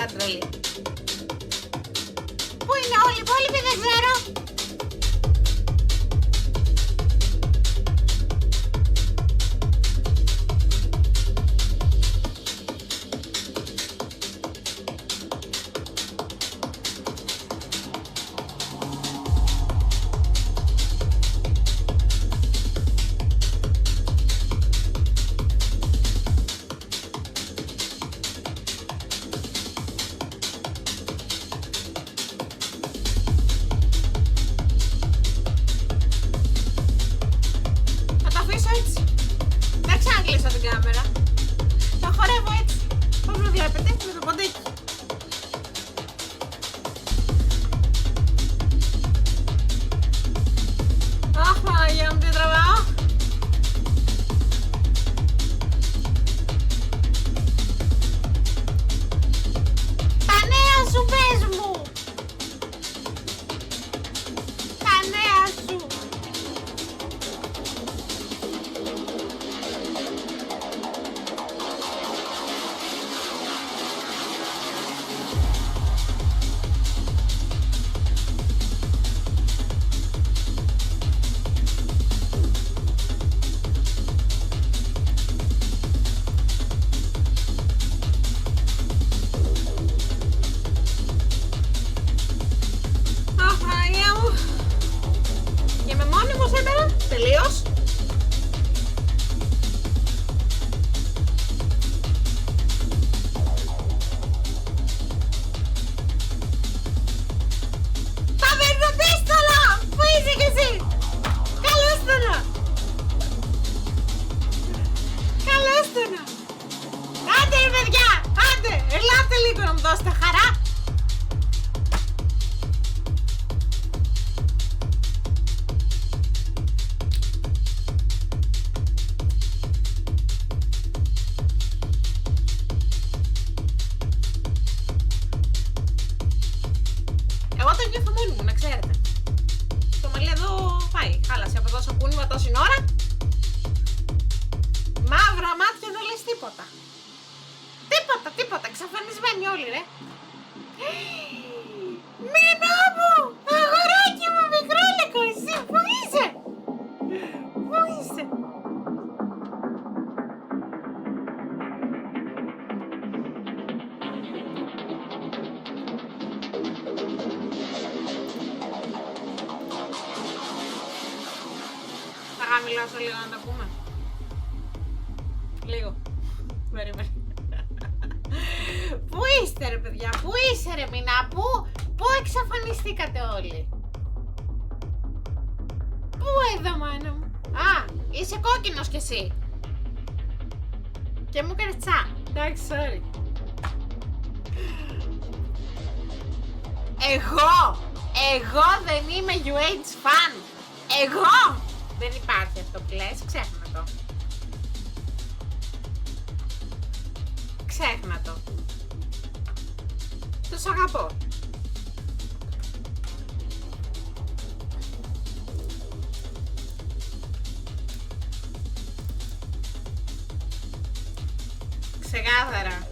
τρελή. Πού είναι όλοι οι υπόλοιποι, δεν ξέρω. Τελείως. Θα παίρνω πίστολα! Πού είσαι κι εσύ! Καλώς τώρα! Καλώς τώρα! Άντε ρε παιδιά! Άντε! Ελάτε λίγο να μου δώσετε χαρά! Τόση ώρα. Μαύρα μάτια, δεν λες τίποτα. Τίποτα, εξαφανισμένοι όλοι ρε. Μινά μου, αγοράκι μου μικρόλεκο, εσύ πού είσαι? Πού είσαι? Θα μιλάσω λίγο να τα πούμε. Λίγο. Περίμενε. Πού είστε ρε παιδιά, πού είσαι ρε Μινά, πού εξαφανιστήκατε όλοι? Πού εδώ μάνα μου? Α, είσαι κόκκινος κι εσύ. Και μου έκανες τσα. Εντάξει, sorry. Εγώ δεν είμαι UH fan. Εγώ! Δεν υπάρχει αυτό που λες, ξέχνα το. Ξέχνα το. Τους αγαπώ. Ξεκάθαρα.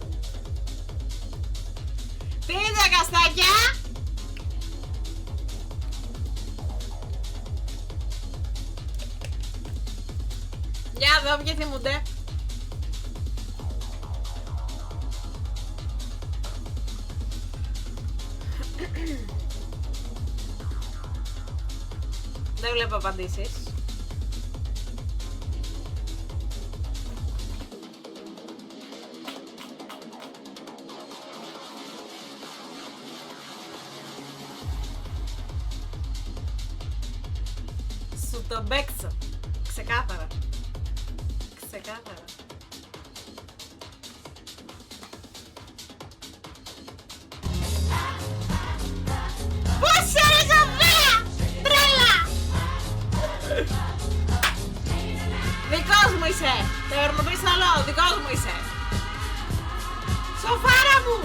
Τι είδα καστάκια! Για δω ποιοι θυμούνται. Δεν βλέπω απαντήσεις. Σου το παίξω. Ξεκάθαρα. Ξεκάθαρα. Πώς ρε Σοφία! Τρέλα! Δικός μου είσαι! Το ορμοπίστολο, δικός μου είσαι! Σοφάρα μου!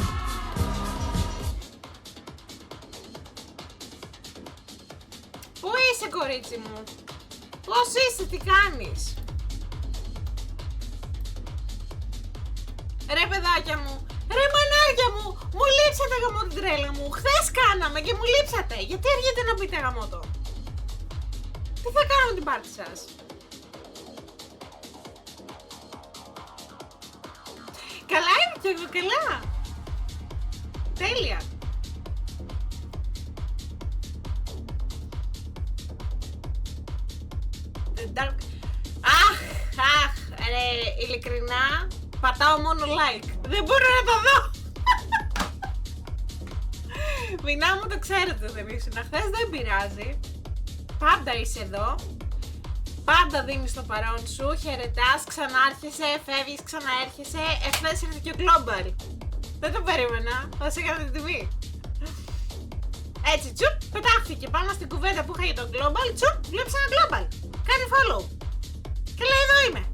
Πού είσαι κορίτσι μου? Πώς είσαι, τι κάνεις? Ρε παιδάκια μου, ρε μανάκια μου, μου λείψατε γαμό την τρέλα μου. Χθες κάναμε και μου λείψατε. Γιατί αργείτε να πείτε γαμότο? Τι θα κάνουμε την πάρτι σας? Καλά είμαι κι εγώ, καλά. Τέλεια. Ρε, ειλικρινά, πατάω μόνο like. Δεν μπορώ να το δω. Μινά μου, το ξέρετε δεν ήσουν χθες, δεν πειράζει. Πάντα είσαι εδώ. Πάντα δίνεις το παρόν σου, χαιρετάς, ξανάρχεσαι, φεύγεις, ξαναέρχεσαι. Εχθές ήρθε και ο Global. Δεν το περίμενα, θα σε έκανα την τιμή. Έτσι, τσουπ, πετάχθηκε πάνω στην κουβέντα που είχα για τον Global. Τσουπ, βλέπεις ένα Global. Κάνει follow. Και λέει εδώ είμαι.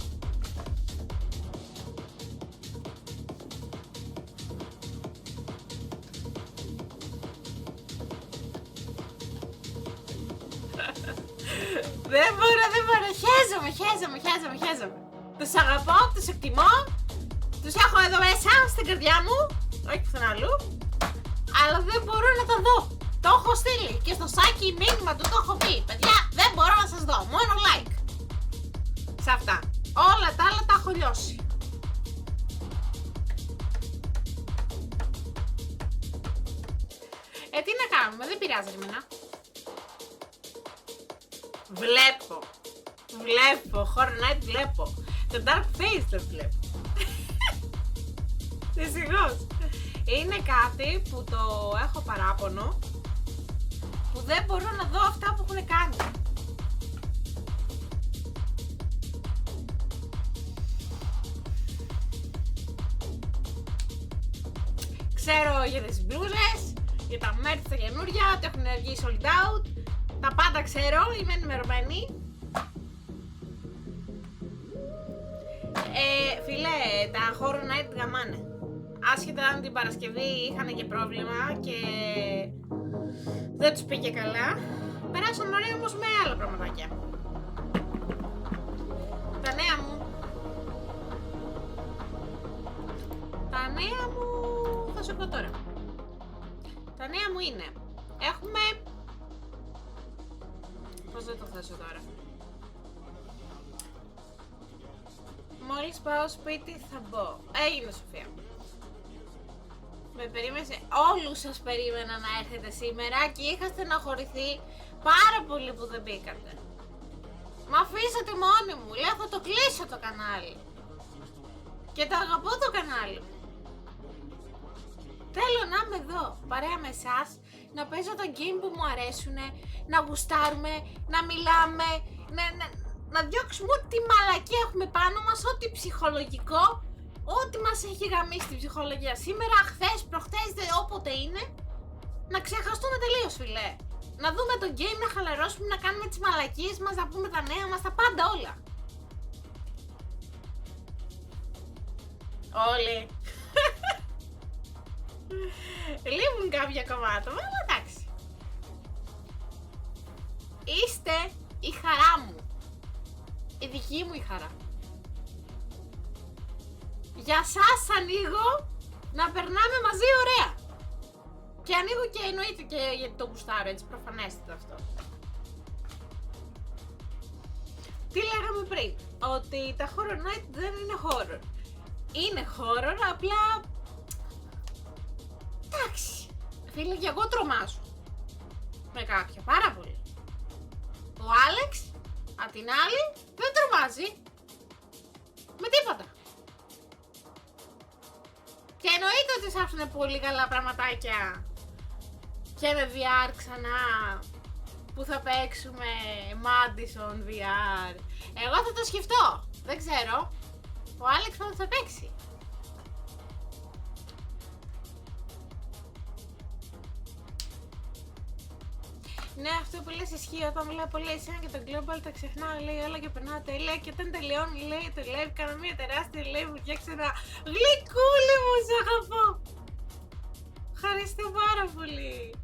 Δεν μπορώ. Χαίζομαι. Τους αγαπώ, τους εκτιμώ. Τους έχω εδώ μέσα, στην καρδιά μου. Όχι πουθενά αλλού. Αλλά δεν μπορώ να τα δω. Το έχω στείλει και στο σάκι μήνυμα του το έχω πει. Παιδιά, δεν μπορώ να σας δω. Μόνο like. Σε αυτά. Όλα τα άλλα τα έχω λιώσει. Τι να κάνουμε, δεν πειράζει εμένα. Βλέπω, Horror Night βλέπω. Το Dark Face δεν βλέπω. Δυστυχώς. Είναι κάτι που το έχω παράπονο, που δεν μπορώ να δω αυτά που έχουν κάνει. Ξέρω για τις μπλούζες, για τα merch τα καινούρια, ότι έχουν βγει sold out. Τα πάντα ξέρω, είμαι ενημερωμένη. Φίλε, τα Horror Night γαμάνε. Άσχετα αν την Παρασκευή είχαν και πρόβλημα και δεν τους πήγε καλά, περάσαν ωραία όμως με άλλα πραγματάκια. Τα νέα μου θα σου πω τώρα. Τα νέα μου είναι, έχουμε, πώς δεν το θέσω τώρα. Μόλις πάω σπίτι θα μπω. Έγινε, Σοφία. Με περίμενε, όλους σας περίμενα να έρθετε σήμερα και είχα στεναχωρηθεί πάρα πολύ που δεν μπήκατε. Μ' αφήσατε μόνοι μου, λέω θα το κλείσω το κανάλι. Και το αγαπώ το κανάλι μου. Θέλω να είμαι εδώ, παρέα με εσάς, να παίζω τα game που μου αρέσουνε, να γουστάρουμε, να μιλάμε, να διώξουμε ό,τι μαλακή έχουμε πάνω μας, ό,τι ψυχολογικό, ό,τι μας έχει γαμίσει την ψυχολογία σήμερα, χθες, προχθές, όποτε είναι, να ξεχαστούμε τελείως, φιλέ. Να δούμε το game, να χαλαρώσουμε, να κάνουμε τις μαλακίες μας, να πούμε τα νέα μας, τα πάντα όλα. Όλοι. Λείπουν κάποια κομμάτια, αλλά εντάξει. Είστε η χαρά μου. Η δική μου η χαρά. Για σας ανοίγω να περνάμε μαζί ωραία. Και ανοίγω και εννοείται και γιατί το γουστάρω, έτσι προφανέστατο αυτό. Τι λέγαμε πριν, ότι τα Horror Night δεν είναι horror. Είναι horror, απλά... εντάξει, φίλε, και εγώ τρομάζω. Με κάποια, πάρα πολύ. Ο Άλεξ, απ' την άλλη, δεν τρομάζει. Με τίποτα. Και εννοείται ότι θα έρθουν πολύ καλά πραγματάκια και με VR ξανά, που θα παίξουμε Madison VR. Εγώ θα το σκεφτώ, δεν ξέρω. Ο Άλεξ πάντως θα παίξει. Ναι, αυτό που λες ισχύει. Όταν μιλάω πολύ εσένα και τον Global τα ξεχνάω, λέει όλα και περνάω τέλεια. Και όταν τελειώνει, λέει το live, κάνω μια τεράστια live μου και ένα γλυκούλι μου, σ' αγαπώ. Ευχαριστώ πάρα πολύ.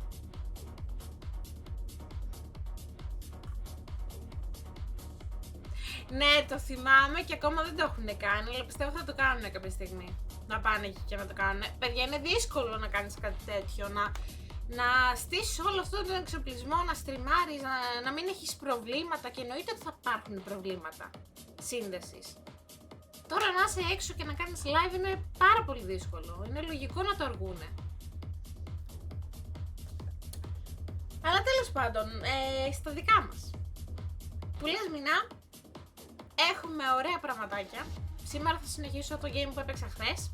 Ναι, το θυμάμαι και ακόμα δεν το έχουν κάνει, αλλά πιστεύω θα το κάνουν κάποια στιγμή. Να πάνε εκεί και να το κάνουν. Παιδιά, είναι δύσκολο να κάνεις κάτι τέτοιο, να στήσεις όλο αυτόν τον εξοπλισμό, να στριμάρεις, να μην έχεις προβλήματα και εννοείται ότι θα υπάρχουν προβλήματα σύνδεσης. Τώρα να είσαι έξω και να κάνεις live είναι πάρα πολύ δύσκολο, είναι λογικό να το αργούνε. Αλλά τέλος πάντων, στα δικά μας. Που λες Μινά, έχουμε ωραία πραγματάκια. Σήμερα θα συνεχίσω το game που έπαιξα χθες.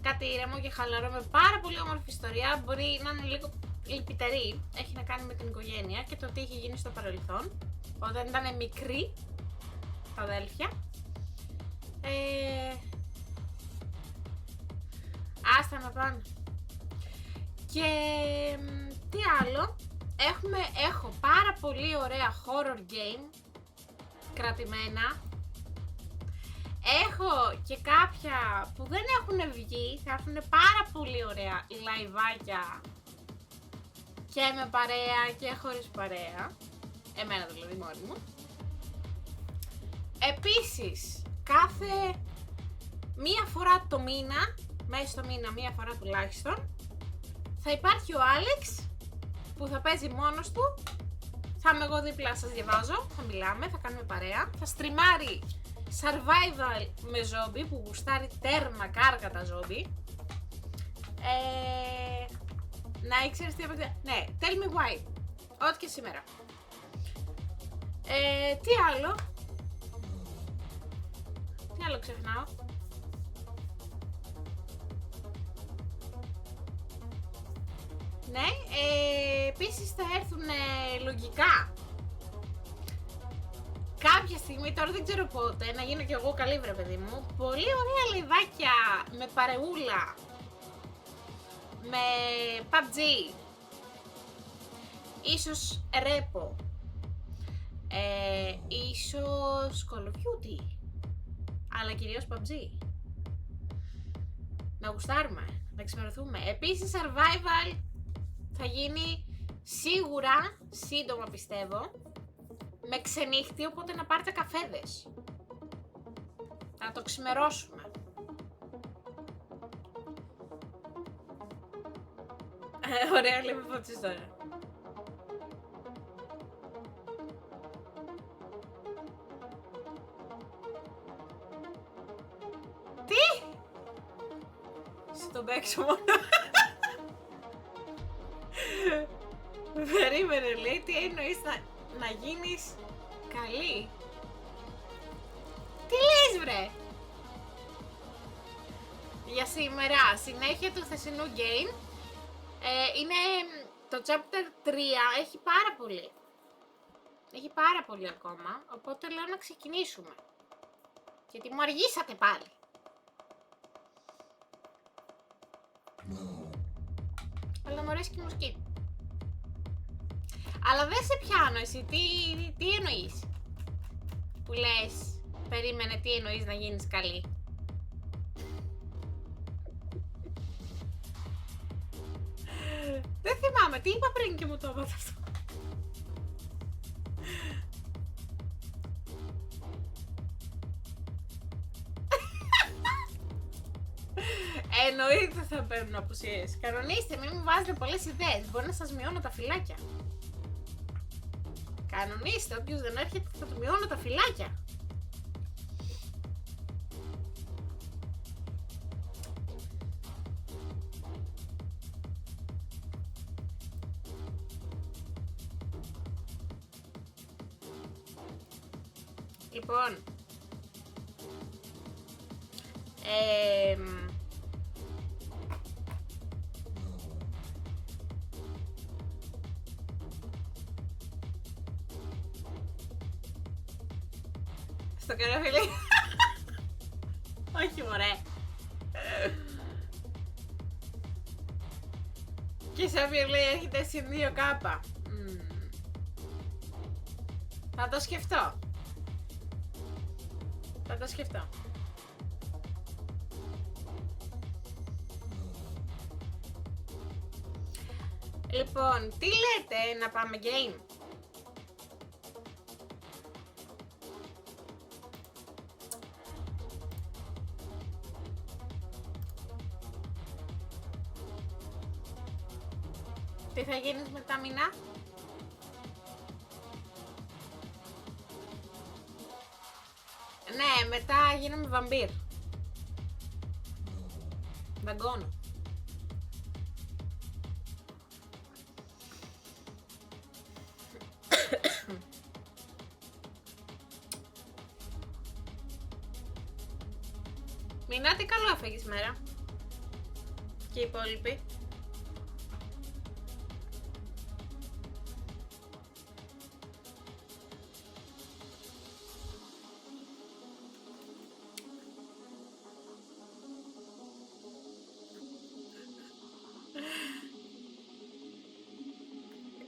Κάτι ήρεμο και χαλαρό με πάρα πολύ όμορφη ιστορία. Μπορεί να είναι λίγο λυπητερή. Έχει να κάνει με την οικογένεια και το τι είχε γίνει στο παρελθόν. Όταν ήταν μικροί τα αδέλφια. Άστα να πάνε. Και τι άλλο. Έχω πάρα πολύ ωραία horror game κρατημένα. Έχω και κάποια που δεν έχουν βγει, θα έρθουν πάρα πολύ ωραία λαϊβάκια και με παρέα και χωρίς παρέα. Εμένα δηλαδή μόνη μου. Επίσης, κάθε μία φορά το μήνα, μέσα στο μήνα μία φορά τουλάχιστον, θα υπάρχει ο Άλεξ που θα παίζει μόνος του. Θα είμαι εγώ δίπλα, σας διαβάζω, θα μιλάμε, θα κάνουμε παρέα. Θα στριμάρει survival με ζόμπι που γουστάρει τέρμα κάργα τα ζόμπι. Να ήξερες τι έπαιξε. Ναι, tell me why. Ό,τι και σήμερα. Τι άλλο. Τι άλλο ξεχνάω. Ναι, επίσης θα έρθουν λογικά κάποια στιγμή, τώρα δεν ξέρω πότε, να γίνω κι εγώ καλή βρε παιδί μου. Πολύ ωραία λιβάκια με παρεούλα, με PUBG, ίσως ρέπο, ίσως Call of Duty, αλλά κυρίως PUBG. Να γουστάρουμε, να ξημερωθούμε. Επίσης survival θα γίνει σίγουρα, σύντομα πιστεύω, με ξενύχτη, οπότε να πάρετε καφέδες. Να το ξημερώσουμε. Ωραία, λέμε φώτσες τώρα. Τι! Στον παίξω μόνο. Περίμενε, λέει, τι εννοείς να γίνεις καλή. Τι λες βρε. Για σήμερα, συνέχεια του χθεσινού game. Είναι το chapter 3, έχει πάρα πολύ. Έχει πάρα πολύ ακόμα, οπότε λέω να ξεκινήσουμε. Γιατί μου αργήσατε πάλι. Αλλά μου αρέσει και η μουσική. Αλλά δεν σε πιάνω εσύ, τι εννοείς. Που λες, περίμενε, τι εννοείς να γίνεις καλή. Δεν θυμάμαι, τι είπα πριν και μου το είπατε αυτό. Εννοείται θα παίρνουν απουσίες. Κανονίστε, μην μου βάζετε πολλές ιδέες. Μπορεί να σας μειώνω τα φυλάκια. Κανονίστε, όποιος δεν έρχεται θα του μειώνω τα φυλάκια. Λοιπόν, στο καραφίλι. Όχι μωρέ. Και Σάβιο λέει έρχεται συν 2 κάπα. Θα το σκεφτώ. Θα το σκεφτώ. Λοιπόν, τι λέτε, να πάμε game? Τι θα γίνεις μετά, Μίνα? Ναι, μετά γίνομαι βαμπύρ. Δαγκώνω. Μινά, τι καλό έφαγες σήμερα? Και οι υπόλοιποι?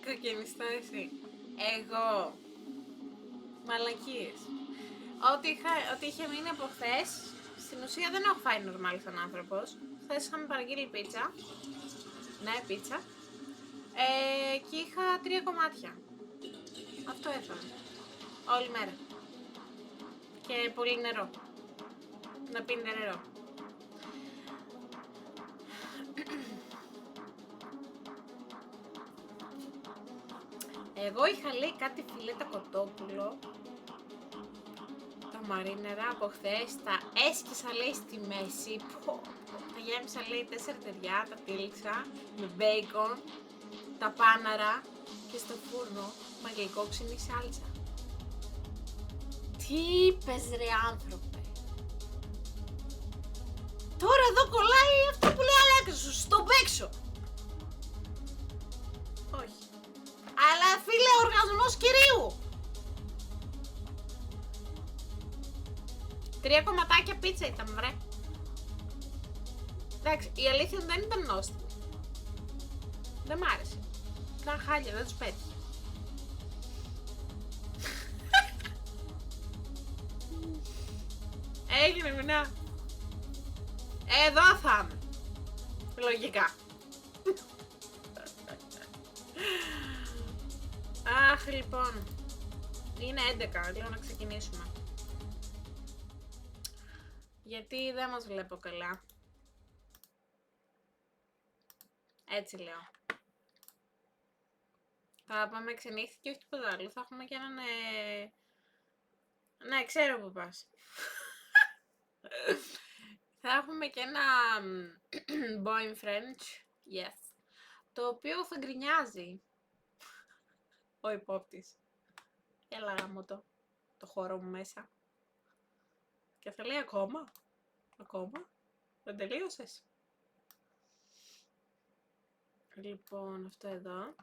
Κακινιστό εσύ. Εγώ. Μαλακίες. Ό,τι είχε μείνει από χθες, στην ουσία δεν έχω φάει νορμάλ σαν άνθρωπος. Χθες είχαμε παραγγείλει πίτσα. Ναι, πίτσα. Και είχα 3 κομμάτια. Αυτό έφαγα. Όλη μέρα. Και πολύ νερό. Να πίνετε νερό. Εγώ είχα λέει κάτι φιλέτα κοτόπουλο, τα μαρίνερα από χθες, τα έσκησα λέει στη μέση, τα γέμισα λέει 4 τυριά, τα τύλιξα με μπέικον, τα πάναρα και στο φούρνο με γλυκόξινη σάλτσα. Τι είπες ρε άνθρωπε? Τώρα εδώ κολλάει αυτό που λέει Αλέκα σου, στον παίξω. Όχι. Αλλά φίλε, οργασμός κυρίου. 3 κομματάκια πίτσα ήταν, βρε. Εντάξει, η αλήθεια δεν ήταν νόστιμη. Δεν μ' άρεσε. Ήταν χάλια, δεν τους πέτυχε. Έγινε Μινά. Εδώ θα είμαι. Λογικά. Αχ, λοιπόν. Είναι 11, λέω να ξεκινήσουμε. Γιατί δεν μας βλέπω καλά. Έτσι λέω. Θα πάμε ξενύχτη και όχι τίποτα άλλο. Θα έχουμε και έναν... Ναι, ξέρω που πας. Θα έχουμε και ένα boyfriend, yes, το οποίο θα γκρινιάζει ο υπόπτης. Έλα γάμο το χώρο μου μέσα. Και θα λέει ακόμα, δεν τελείωσες. Λοιπόν, αυτό εδώ.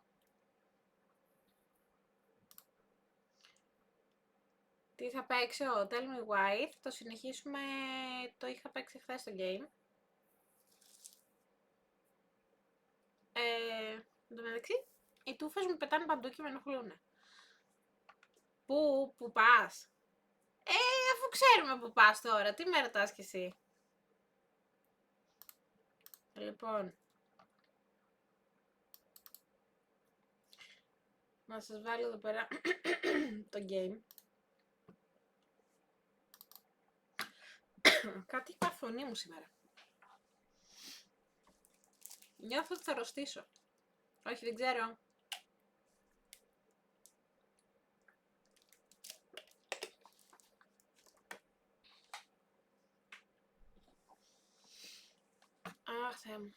Τι θα παίξω, Tell Me Why, θα το συνεχίσουμε, το είχα παίξει χθες στο game. Εν τω μεταξύ, οι τούφες μου πετάνε παντού και με ενοχλούνε. Πού πας? Αφού ξέρουμε που πας τώρα, τι με ρωτάς κι εσύ? Λοιπόν, να σας βάλω εδώ πέρα το game. Κάτι είπα φωνή μου σήμερα. Νιώθω ότι θα αρρωστήσω. Όχι, δεν ξέρω. Αχ, Θεέ μου.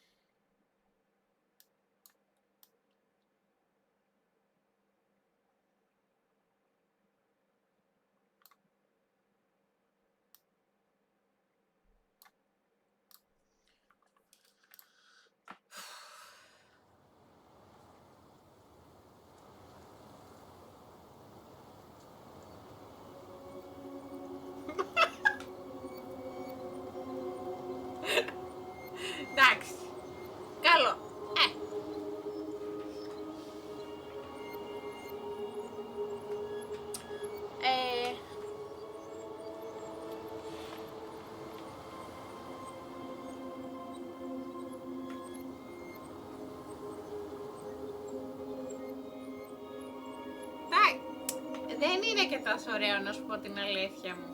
Εντάξει. Καλό. Δεν είναι και τόσο ωραίο να σου πω την αλήθεια μου.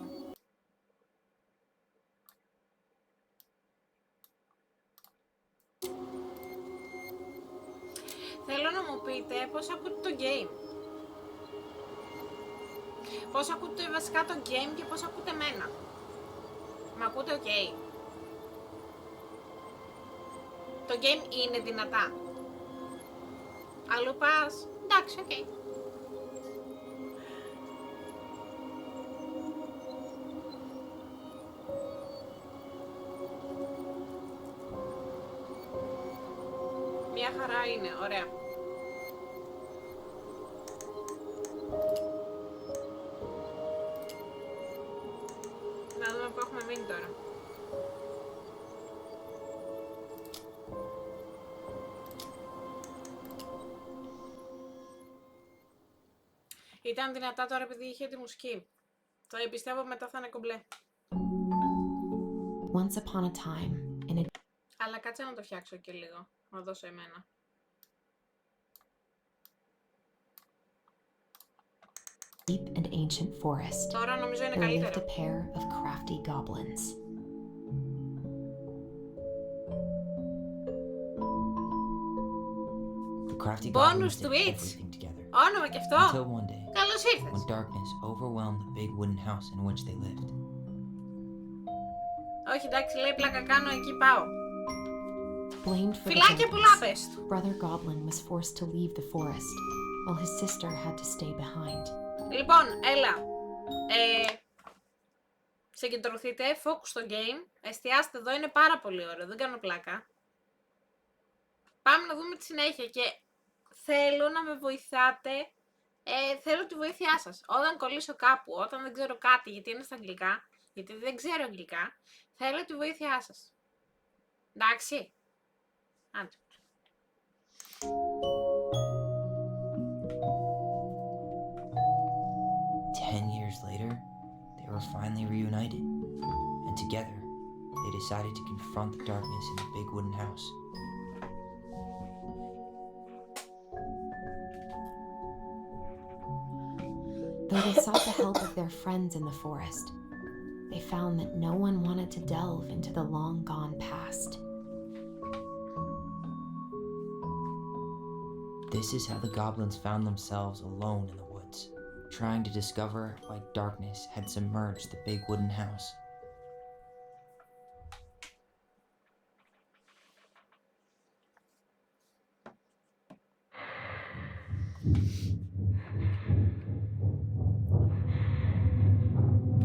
Θέλω πείτε πώς ακούτε το game. Πώς ακούτε βασικά το game και πώς ακούτε εμένα. Μ' ακούτε ok. Το game είναι δυνατά. Αλλού πας. Εντάξει, ok. Μια χαρά είναι, ωραία. Να δούμε που έχουμε μείνει τώρα. Ήταν δυνατά τώρα επειδή είχε τη μουσική. Το πιστεύω μετά θα είναι κομπλέ. Once upon a time, in a Αλλά κάτσε να το φτιάξω και λίγο. Να δώσω εμένα. deep and ancient forest, Τώρα νομίζω είναι there lived καλύτερο. a pair of crafty goblins. The crafty Bonus goblins did Twitch. everything together. Όνομα και αυτό. Until one day, Καλώς ήρθες. when darkness overwhelmed the big wooden house in which they lived. Όχι, εντάξει, λέει πλάκα κάνω, εκεί πάω. Blamed for the Φυλάκια πολλά darkness, πες του. brother goblin was forced to leave the forest, while his sister had to stay behind. Λοιπόν, έλα. Συγκεντρωθείτε, focus στο game. Εστιάστε εδώ, είναι πάρα πολύ ωραίο, δεν κάνω πλάκα. Πάμε να δούμε τη συνέχεια και θέλω να με βοηθάτε. Θέλω τη βοήθειά σας. Όταν κολλήσω κάπου, όταν δεν ξέρω κάτι, γιατί είναι στα αγγλικά, γιατί δεν ξέρω αγγλικά, θέλω τη βοήθειά σας. Εντάξει. Άντε. 10 years later, they were finally reunited, and together, they decided to confront the darkness in the big wooden house. Though they sought the help of their friends in the forest, they found that no one wanted to delve into the long-gone past. This is how the goblins found themselves alone in the woods, trying to discover why darkness had submerged the big wooden house.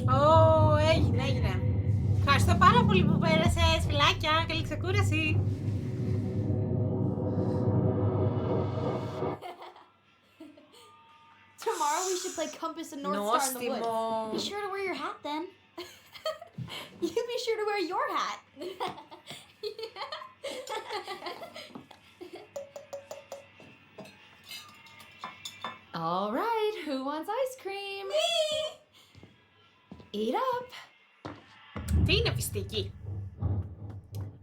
Ω, έγινε, έγινε. Ευχαριστώ πάρα πολύ που πέρασες. Φιλάκια, καλή ξεκούραση. Tomorrow we should play Compass and North Star in the woods. Νόστιμο. Be sure to wear your hat then. You be sure to wear your hat. All right, who wants ice cream? Me! Eat up. Τι είναι φιστική?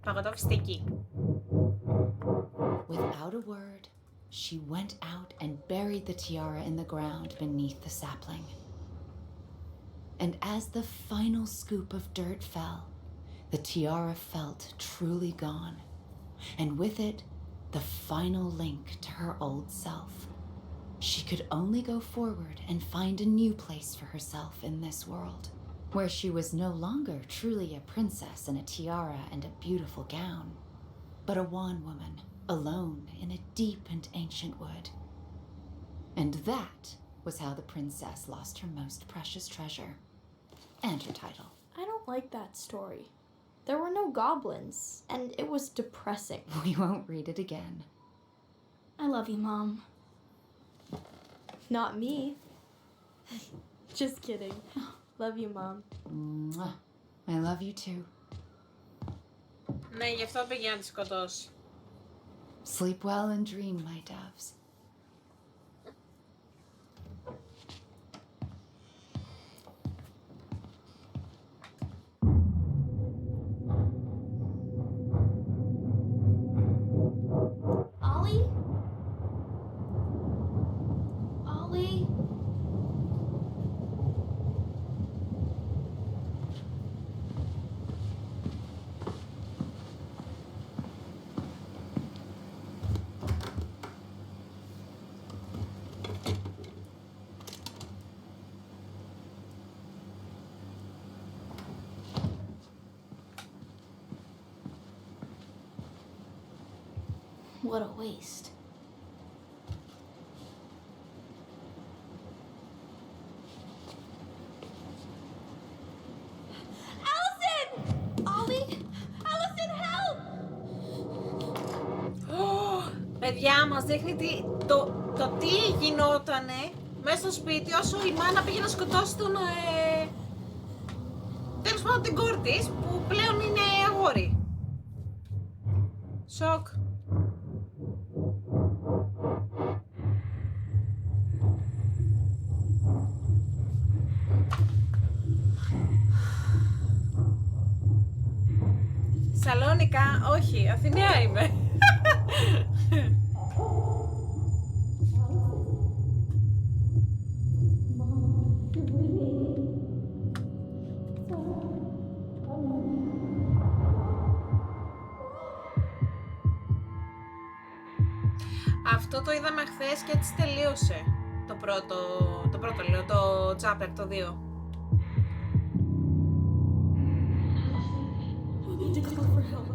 Παγωτό φιστική. Without a word, she went out and buried the tiara in the ground beneath the sapling. And as the final scoop of dirt fell, the tiara felt truly gone, and with it, the final link to her old self. She could only go forward and find a new place for herself in this world, where she was no longer truly a princess in a tiara and a beautiful gown, but a wan woman, alone in a deep and ancient wood. And that was how the princess lost her most precious treasure and her title. I don't like that story. There were no goblins, and it was depressing. We won't read it again. I love you, Mom. Not me. Just kidding. Love you, Mom. Mwah. I love you too. Ναι, γι' αυτό πήγε να τη σκοτώσει. Sleep well and dream, my doves. Ollie? Ollie? What a waste. Allison! Ollie! Allison, help! Παιδιά, μας δείχνει το τι γινότανε μέσα στο σπίτι όσο η μάνα πήγε να σκοτώσει τον... τέλος πάντων την κόρη της, που πλέον είναι αγόρι. Σοκ. Σαλόνικα, όχι, Αθηναία είμαι. Αυτό το είδαμε χθες και έτσι τελείωσε το πρώτο λέω, το chapter, το 2. We need to call for help.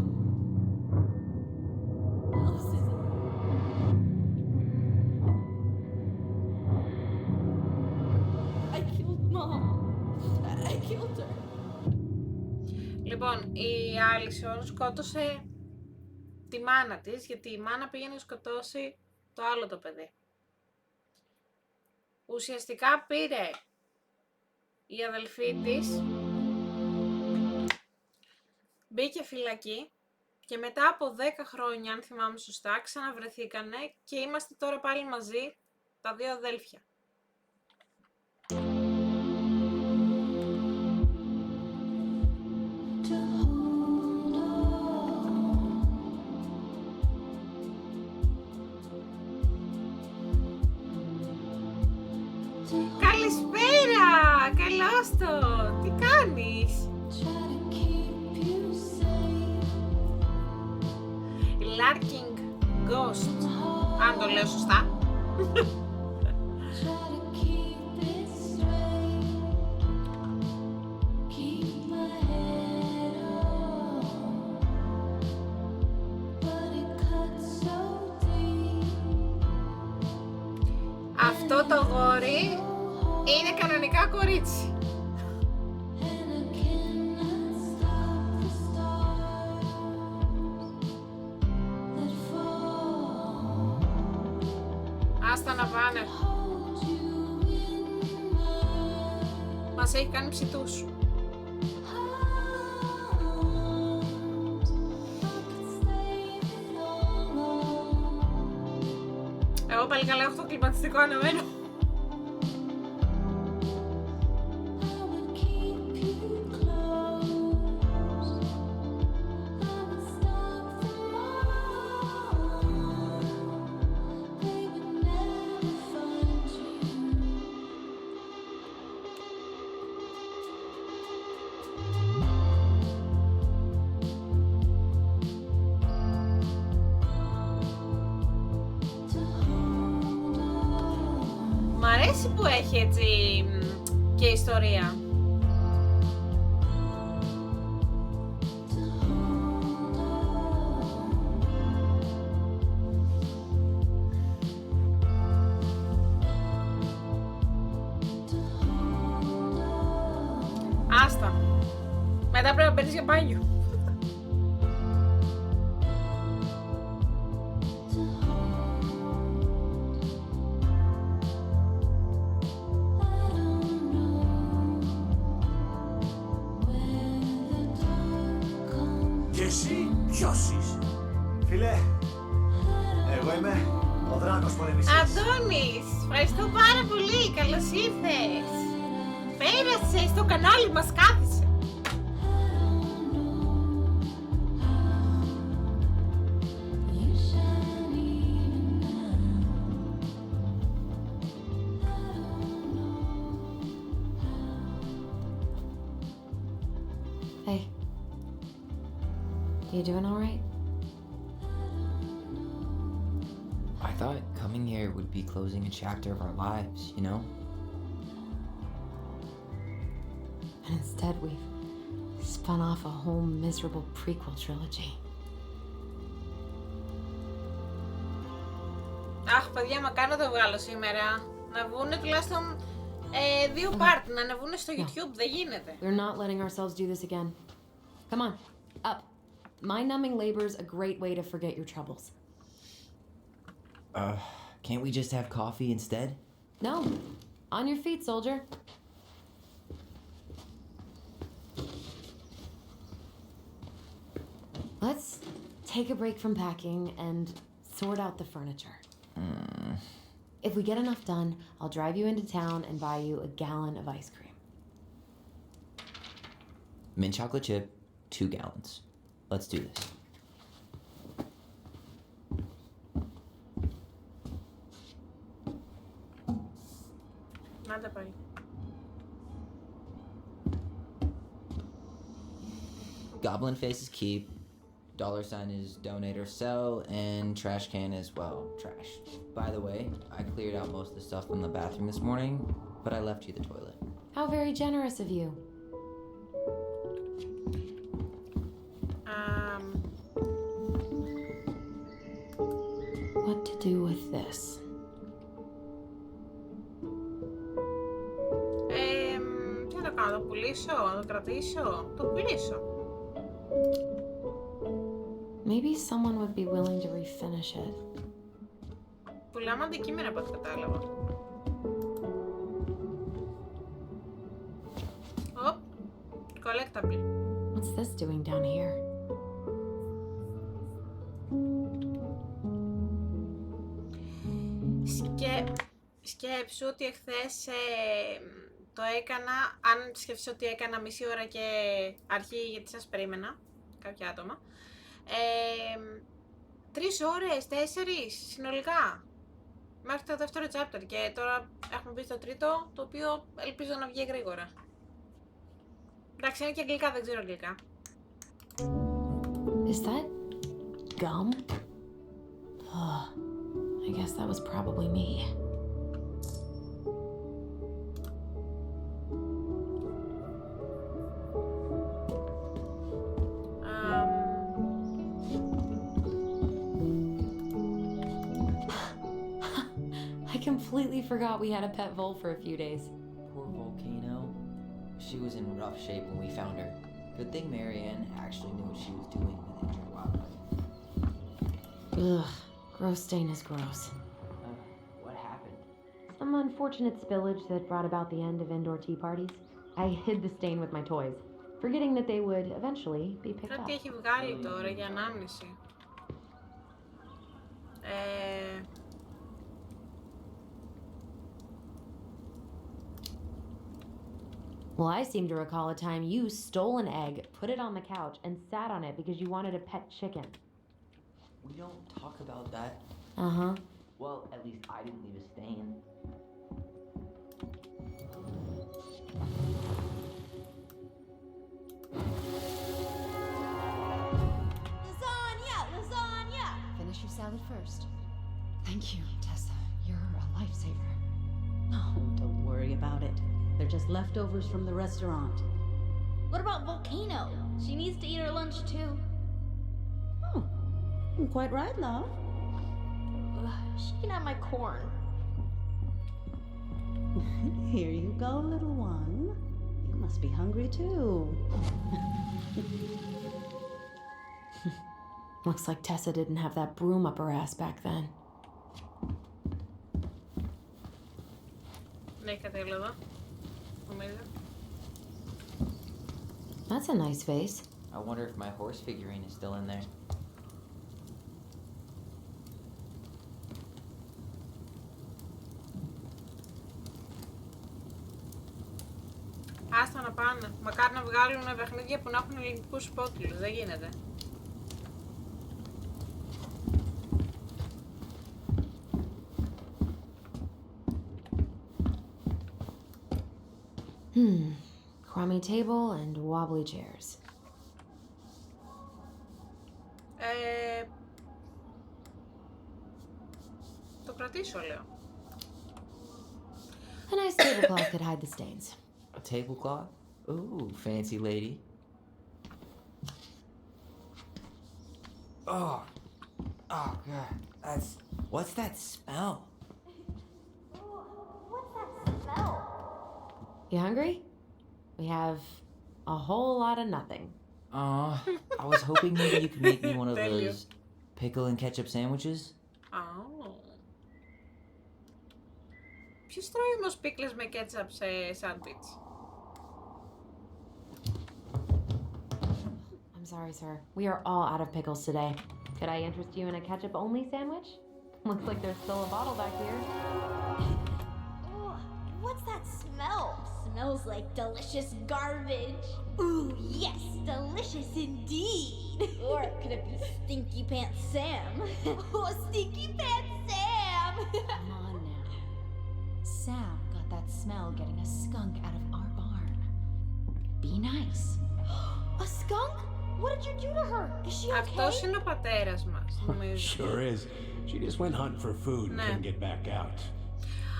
Allison. I killed Mom. I killed her. Λοιπόν, η Άλισον σκότωσε τη μάνα της, γιατί η μάνα πήγε να σκοτώσει το άλλο το παιδί. Ουσιαστικά πήρε η αδελφή της, μπήκε φυλακή και μετά από 10 χρόνια, αν θυμάμαι σωστά, ξαναβρεθήκανε και είμαστε τώρα πάλι μαζί, τα δύο αδέλφια. Καλησπέρα! Καλώς το! Τι κάνεις? Larking Ghost, αν το λέω σωστά. Αυτό το γόρι είναι κανονικά κορίτσι. Άστα να πάνε. Μας έχει κάνει ψητούς. Εγώ πάλι καλά έχω το κλιματιστικό αναμένο. Μ' αρέσει που έχει έτσι και ιστορία. Άστα. Μετά πρέπει να παίρνεις για μπάνιο. Και εσύ ποιος είσαι? Φίλε, εγώ είμαι ο δράκος πολεμιστής. Αντώνης, ευχαριστώ πάρα πολύ. Καλώς ήρθες. Πέρασε στο κανάλι μας, κάθισε. Hey. You doing all right? I thought coming here would be closing a chapter of our lives, you know? And instead we've spun off a whole miserable prequel trilogy. παιδιά, μακάρι να το βγάλω σήμερα. Να βγούνε τουλάχιστον 2 part, να ανεβούνε στο YouTube. Δεν γίνεται. We're not letting ourselves do this again. Come on, up. Mind-numbing labor's a great way to forget your troubles. Can't we just have coffee instead? No. On your feet, soldier. Let's take a break from packing and sort out the furniture. If we get enough done, I'll drive you into town and buy you a gallon of ice cream. Mint chocolate chip, 2 gallons. Let's do this. Να τα πάει. Goblin face is keep. $sign is donate or sell, and trash can is, well, trash. By the way, I cleared out most of the stuff from the bathroom this morning, but I left you the toilet. How very generous of you. What to do with this? Τι να το κάνω, το πουλήσω, το κρατήσω, το πουλήσω. Maybe someone would be willing to refinish it. Πουλάμε αντικείμενα από ό,τι κατάλαβα. Οπ, collectible. What's this doing down here? Σκέψου ότι εχθές το έκανα, αν σκεφτείς ότι έκανα μισή ώρα και αρχή γιατί σας περίμενα, κάποια άτομα, 3 ώρες, 4 συνολικά, μέχρι το δεύτερο chapter και τώρα έχουμε μπει στο τρίτο, το οποίο ελπίζω να βγει γρήγορα. Εντάξει, είναι και αγγλικά, δεν ξέρω αγγλικά. Is that gum? Ugh, I guess that was probably me. I completely forgot we had a pet vole for a few days. Poor Volcano. She was in rough shape when we found her. Good thing Marianne actually knew what she was doing with injured wildlife. Ugh, gross stain is gross. What happened? Some unfortunate spillage that brought about the end of indoor tea parties. I hid the stain with my toys, forgetting that they would eventually be picked Κάτι up. έχει βγάλει τώρα για ανάμνηση. Well, I seem to recall a time you stole an egg, put it on the couch, and sat on it because you wanted a pet chicken. We don't talk about that. Uh-huh. Well, at least I didn't leave a stain. Lasagna! Lasagna! Finish your salad first. Thank you, Tessa. You're a lifesaver. Oh, don't worry about it. They're just leftovers from the restaurant. What about Volcano? She needs to eat her lunch too. Oh, quite right, love. She can have my corn. Here you go, little one. You must be hungry too. Looks like Tessa didn't have that broom up her ass back then. Ναι, κατέλα εδώ. Νομίζω. That's a nice vase. I wonder if my horse figurine is still in there. Άστα να πάνε. Μακάρι να βγάλουν παιχνίδια που να έχουν ελληνικούς υπότιτλους. Δεν γίνεται. Crummy table and wobbly chairs. Το κρατήσω, λέω. A nice tablecloth could hide the stains. A tablecloth? Ooh, fancy lady. Oh, God, what's that smell? You hungry? We have a whole lot of nothing. Aw, I was hoping maybe you could make me one of Τέλειο. those pickle and ketchup sandwiches. Ποιος τρώει όμως πίκλες με κέτσαπ σε σάντουιτς? I'm sorry, sir. We are all out of pickles today. Could I interest you in a ketchup-only sandwich? Looks like there's still a bottle back here. Ugh, what's that smell? Smells like delicious garbage. Ooh, yes, delicious indeed. Or could it be Stinky Pants Sam? Oh, Stinky Pants Sam! Come on now. Sam got that smell getting a skunk out of our barn. Be nice. A skunk? What did you do to her? Is she okay? Αυτός είναι ο πατέρας μας, νομίζω. Sure is. She just went hunting for food and Ναι. couldn't get back out.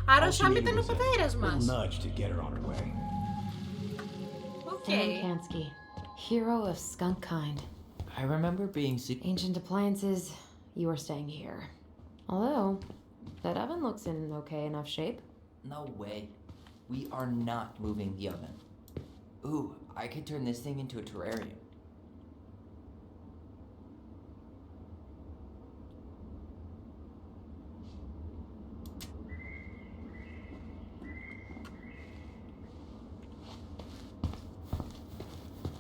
Άρα ο All she Σάμ needed ήταν ο was a πατέρας little μας. nudge to get her on her way. Οκ. Sam Kansky, hero of skunk kind. I remember being sick. Ancient appliances, you are staying here. Although, that oven looks in okay enough shape. No way. We are not moving the oven. Ooh, I could turn this thing into a terrarium.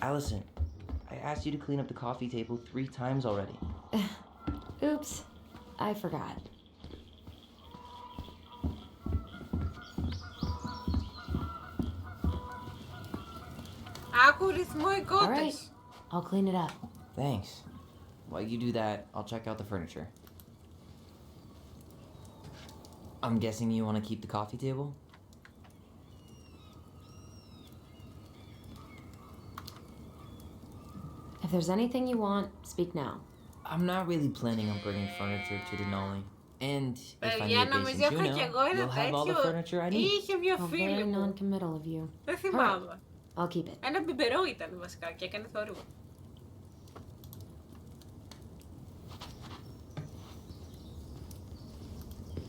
Allison, I asked you to clean up the coffee table 3 times already. Oops, I forgot. Άκου ρυθμό οι All right, κότες. I'll clean it up. Thanks. While you do that, I'll check out the furniture. I'm guessing you want to keep the coffee table? If there's anything you want, speak now. I'm not really planning on bringing furniture to Denali. And if I Παιδιά, need a base νομίζω in είχα κι εγώ Juneau, ένα you'll have all the τέτοιο. furniture I need. Είχε μια How φίλη very μου. non-committal of you. Δεν θυμάμαι. I'll keep it. Ένα μπιμπερό ήταν βασικά και έκανε θόρυβο.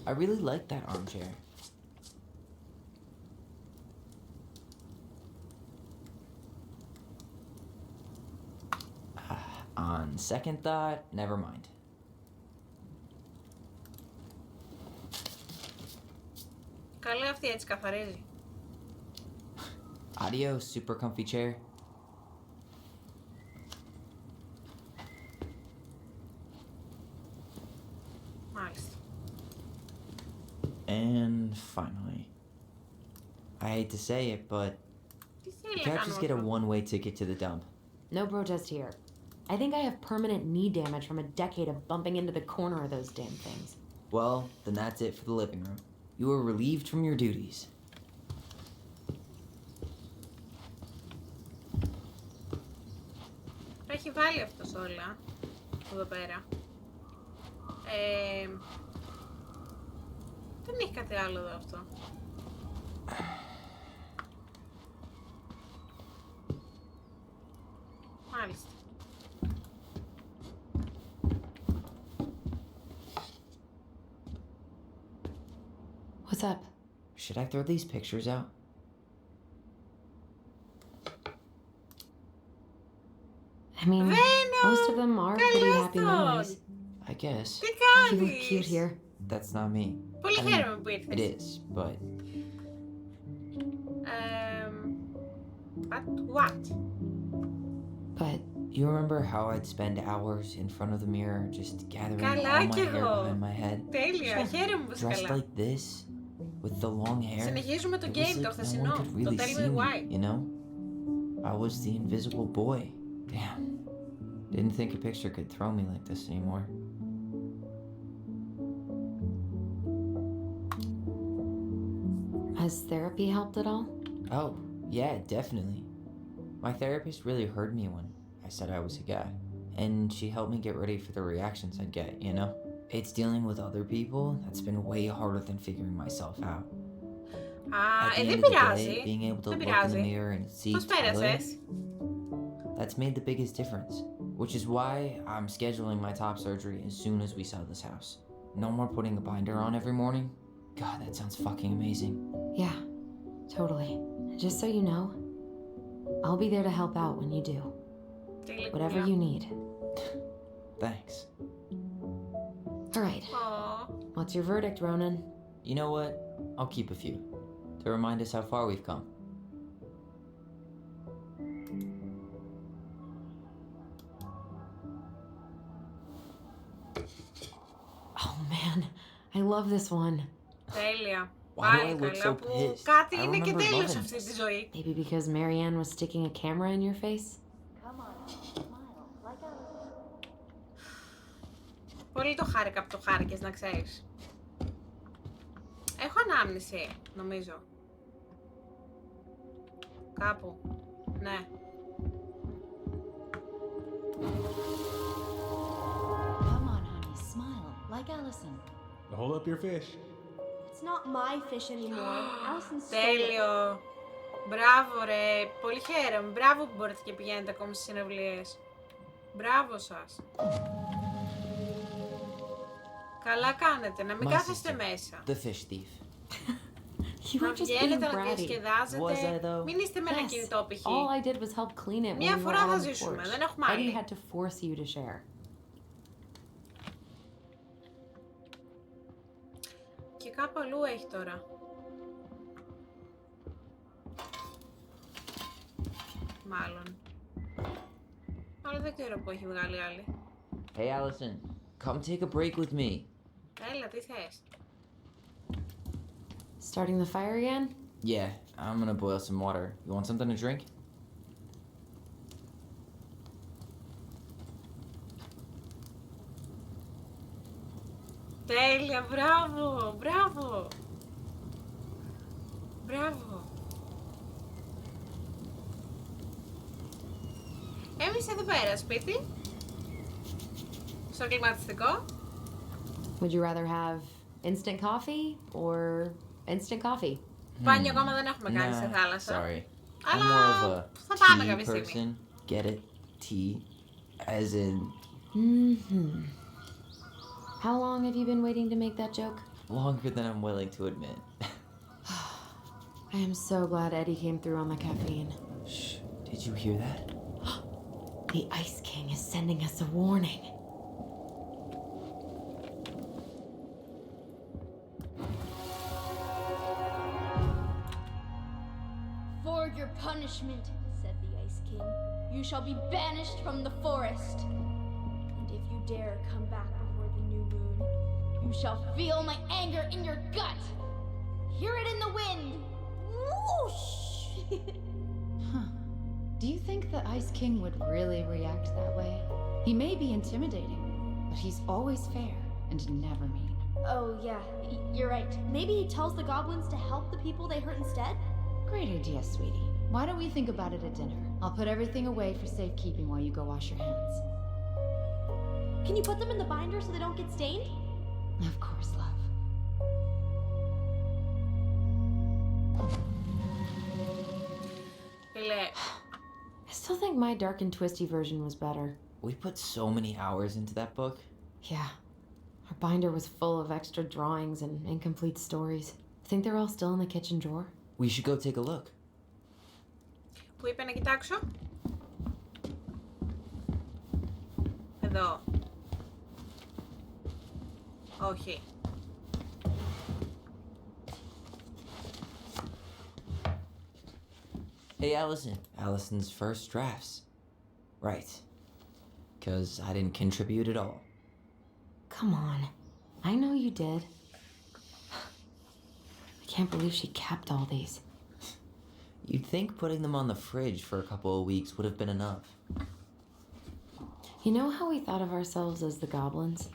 I really like that armchair. On second thought, never mind. Καλή αυτή έτσι καθαρίζει. Adios, super comfy chair. Μάλιστα. And finally, I hate to say it, but Τι you θέλει can't να just κάνω get a αυτό? one-way ticket to the dump. No protest here. I think I have permanent knee damage from a decade of bumping into the corner of those damn things. Well, then that's it for the living room. You are relieved from your duties. Τα έχει βάλει αυτός όλα. Εδώ πέρα. Δεν έχει κάτι άλλο εδώ αυτό. Μάλιστα. What's up? Should I throw these pictures out? I mean, Venom! most of them are pretty happy Καλώς memories. I guess. Τι You look κάνεις? cute here. That's not me. Πολύ I mean, χαίρομαι που It ήρθες. is, but What? But you remember how I'd spend hours in front of the mirror just gathering Καλά all my κι hair εγώ. behind my head? Τέλεια, χαίρομαι που είσαι Dressed καλά. like this, with the long hair. Συνεχίζουμε το It was game, like το no one χθεσινό. could Το really Tell see Me me, Why. you know? I was the invisible boy. Damn. Didn't think a picture could throw me like this anymore. Has therapy helped at all? Oh, yeah, definitely. My therapist really heard me when I said I was a guy. And she helped me get ready for the reactions I'd get, you know? It's dealing with other people that's been way harder than figuring myself out. Α, At the δεν end of the πειράζει. day, being able to Δεν look in the πειράζει. mirror and see Πώς Tyler, πέρασες? that's made the biggest difference. Which is why I'm scheduling my top surgery as soon as we sell this house. No more putting a binder on every morning. God, that sounds fucking amazing. Yeah. Totally. Just so you know, I'll be there to help out when you do. Whatever you need. Thanks. All right. Ω, What's your verdict, Ronan? You know what? I'll keep a few to remind us how far we've come. Oh man, I love this one. τέλεια. Why do I Πάλι look καλά so που pissed? κάτι I είναι και remember τέλειος loving αυτή this. τη ζωή. Maybe because Marianne was sticking a camera in your face? Πολύ το χάρηκα που το χάρηκες, να ξέρεις. Έχω ανάμνηση, νομίζω. Κάπου. Ναι. Come on, honey, smile like Allison. Hold up your fish. It's not my fish anymore. Allison stole it. Τέλειο. Μπράβο ρε. Πολύ χαίρομαι. Μπράβο που μπορείτε και πηγαίνετε ακόμη στις συναυλίες. Μπράβο σας. Καλά κάνετε. Να μην My κάθεστε sister, μέσα. the fish thief. You Να were just being βγαίνετε, να bratty. Was I, διασκεδάζετε. though? Μην είστε με ένα Yes. κινητό π.χ. All I did was help clean it Μια when we were φορά out θα on the ζήσουμε, porch. δεν έχουμε Eddie άλλη. had to force you to share. Και κάπου αλλού έχει τώρα. Μάλλον. Αλλά δεν ξέρω που έχει βγάλει άλλη. Hey, Allison, come take a break with me. Έλα, τι θες. Starting the fire again? Yeah, I'm gonna boil some water. You want something to drink? Τέλεια, μπράβο, μπράβο. Μπράβο. Εμείς εδώ πέρα, σπίτι. Στο κλιματιστικό. Would you rather have instant coffee or instant coffee? Μπάνιο ακόμα δεν έχουμε κάνει Nah, σε θάλασσα. sorry. I'm Αλλά more of a θα πάμε tea κάποια στιγμή. person. Get it? Tea. As in, Mm-hmm. How long have you been waiting to make that joke? longer than I'm willing to admit. I am so glad Eddie came through on the caffeine. Shh, did you hear that? The Ice King is sending us a warning. For your punishment, said the Ice King, you shall be banished from the forest. And if you dare come back before the new moon, you shall feel my anger in your gut. Hear it in the wind. Whoosh! Huh. Do you think the Ice King would really react that way? He may be intimidating, but he's always fair and never mean. Oh, yeah, you're right. Maybe he tells the goblins to help the people they hurt instead? Great idea, sweetie. Why don't we think about it at dinner? I'll put everything away for safekeeping while you go wash your hands. Can you put them in the binder so they don't get stained? Of course, love. Φίλε, I still think my dark and twisty version was better. We put so many hours into that book. Yeah. Our binder was full of extra drawings and incomplete stories. Think they're all still in the kitchen drawer? We should go take a look. που είπε να κοιτάξω. Εδώ. Όχι. Hey, Allison. Allison's first drafts. Right. Because I didn't contribute at all. Come on. I know you did. I can't believe she kept all these. You'd think putting them on the fridge for a couple of weeks would have been enough. You know how we thought of ourselves as the goblins?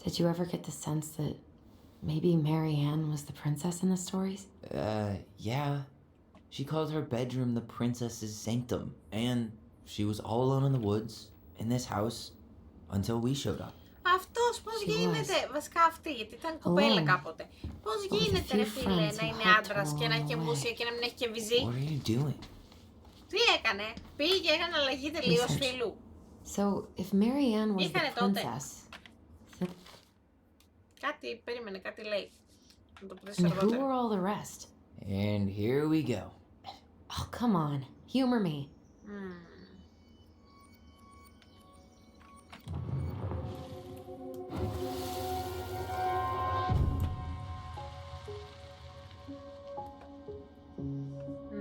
Did you ever get the sense that maybe Marianne was the princess in the stories? Yeah. She called her bedroom the princess's sanctum, and she was all alone in the woods, in this house, until we showed up. Αυτός πώς γίνεται, βασικά αυτή, γιατί ήταν κοπέλα κάποτε. Πώς γίνεται ρε φίλε να είναι άντρας και να έχει και μουσια και να μην έχει και βυζί. What are you doing? Τι έκανε, πήγε, έκανε αλλαγή τελείως φίλου. So, if Marianne was the Είχανε τότε. princess... Κάτι, περίμενε, κάτι λέει. Να το πεις And who αργότερα. are all the rest? And here we go. Oh, come on. Humor me. Μμμ.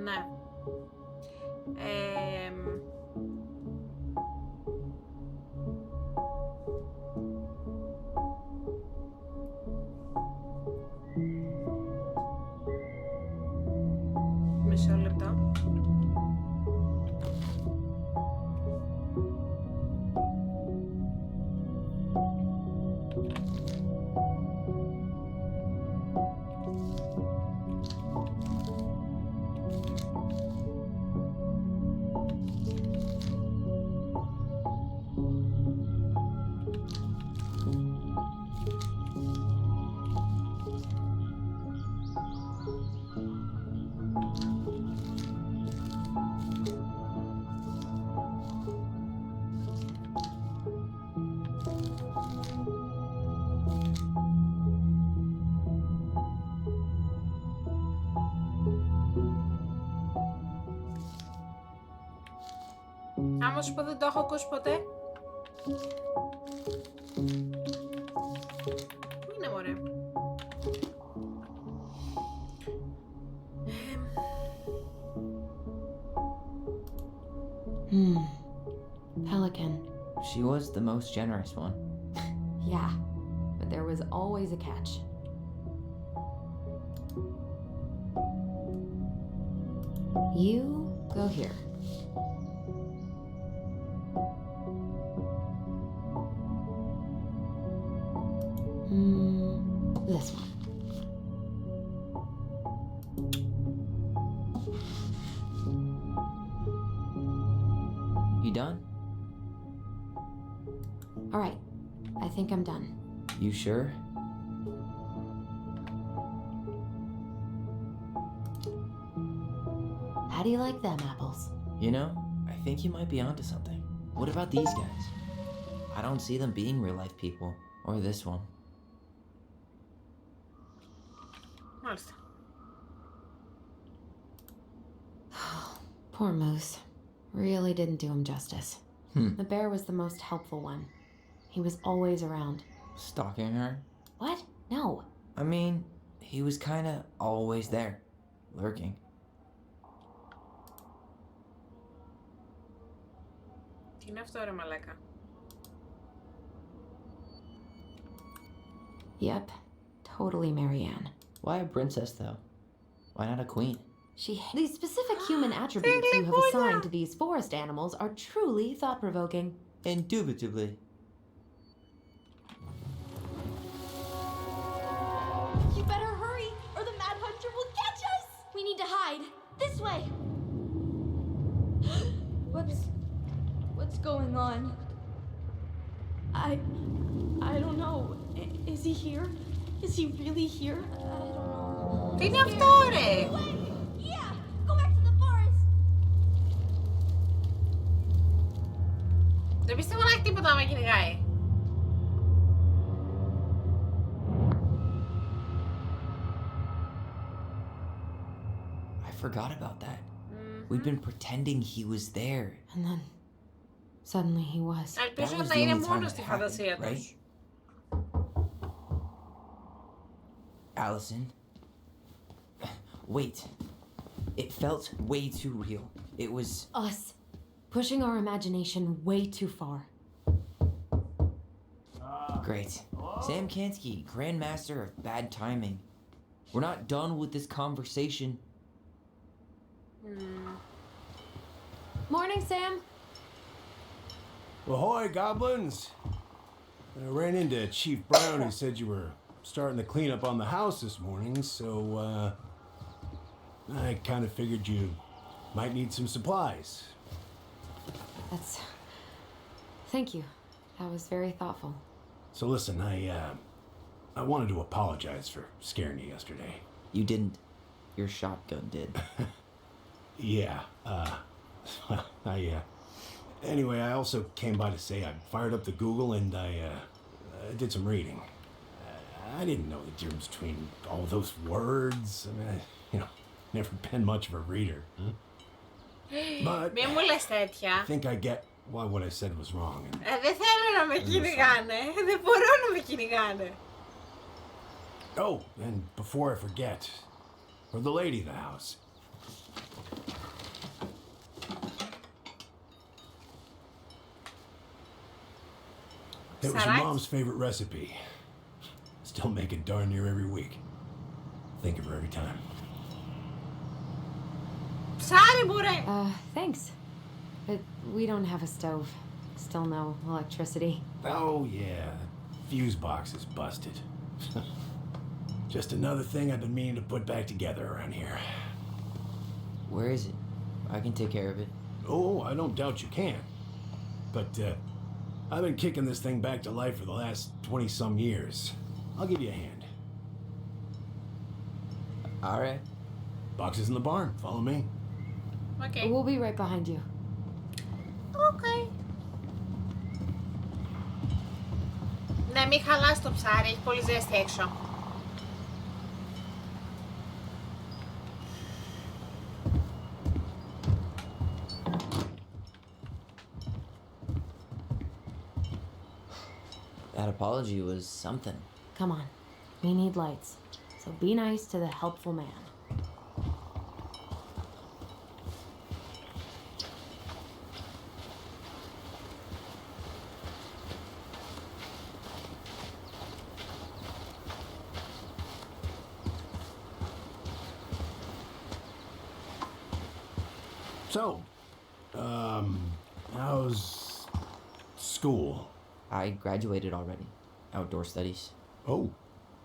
Ναι. Μισό λεπτό. Άμα σου πω δεν το έχω ακούσει ποτέ. Πού είναι μωρέ? Pelican. She was the most generous one. Yeah, but there was always a catch. You go here. This one. You done? All right, I think I'm done. You sure? How do you like them apples? You know, I think you might be onto something. What about these guys? I don't see them being real life people. Or this one. Μάλιστα. Poor Moose. Really didn't do him justice. The bear was the most helpful one. He was always around. Stalking her? What? No. I mean, he was kinda always there. Lurking. Τι είναι αυτό ρε μαλάκα? Yep, totally Marianne. Why a princess, though? Why not a queen? These specific human attributes you have assigned to these forest animals are truly thought-provoking. Indubitably. You better hurry, or the Mad Hunter will catch us! We need to hide. This way! What's going on? I don't know. Is he here? Is he really here? I don't know. Τι είναι αυτό ρε? Yeah! Go back to the forest! Δεν πιστεύω να έχει τίποτα να με κυνηγάει. I forgot about that. We've been pretending he was there. And then, suddenly he was. Ελπίζω That was να the είναι only time μόνο it στη happened, φαντασία right? τους. Allison. Wait. It felt way too real. It was... Us. Pushing our imagination way too far. Great. Sam Kansky, Grandmaster of Bad Timing. We're not done with this conversation. Morning, Sam. Ahoy, goblins! I ran into Chief Brown, who said you were starting the cleanup on the house this morning, so, I kind of figured you might need some supplies. Thank you. That was very thoughtful. So listen, I wanted to apologize for scaring you yesterday. You didn't. Your shotgun did. Yeah, anyway, I also came by to say I fired up the Google and I did some reading. I didn't know the difference between all those words. I mean, never been much of a reader. Huh? But Μη μου λες τέτοια. I think I get why what I said was wrong. And Δεν θέλω να με κυνηγάνε. Δεν μπορώ να με κυνηγάνε. oh, and before I forget, for the lady of the house. It was her Sarah? mom's favorite recipe. Still make it darn near every week. Think of her every time. Ψάρι μπουρέ. Thanks. But we don't have a stove. Still no electricity. Oh, yeah. Fuse box is busted. Just another thing I've been meaning to put back together around here. Where is it? I can take care of it. Oh, I don't doubt you can. But, I've been kicking this thing back to life for the last 20-some years. I'll give you a hand. All right. Box is in the barn. Follow me. Okay. We'll be right behind you. Okay. Ναι, μην χαλάς το ψάρι, έχει πολύ ζέστη έξω. That apology was something. Come on. We need lights. So be nice to the helpful man. So, how's school? I graduated already. Outdoor studies. Oh,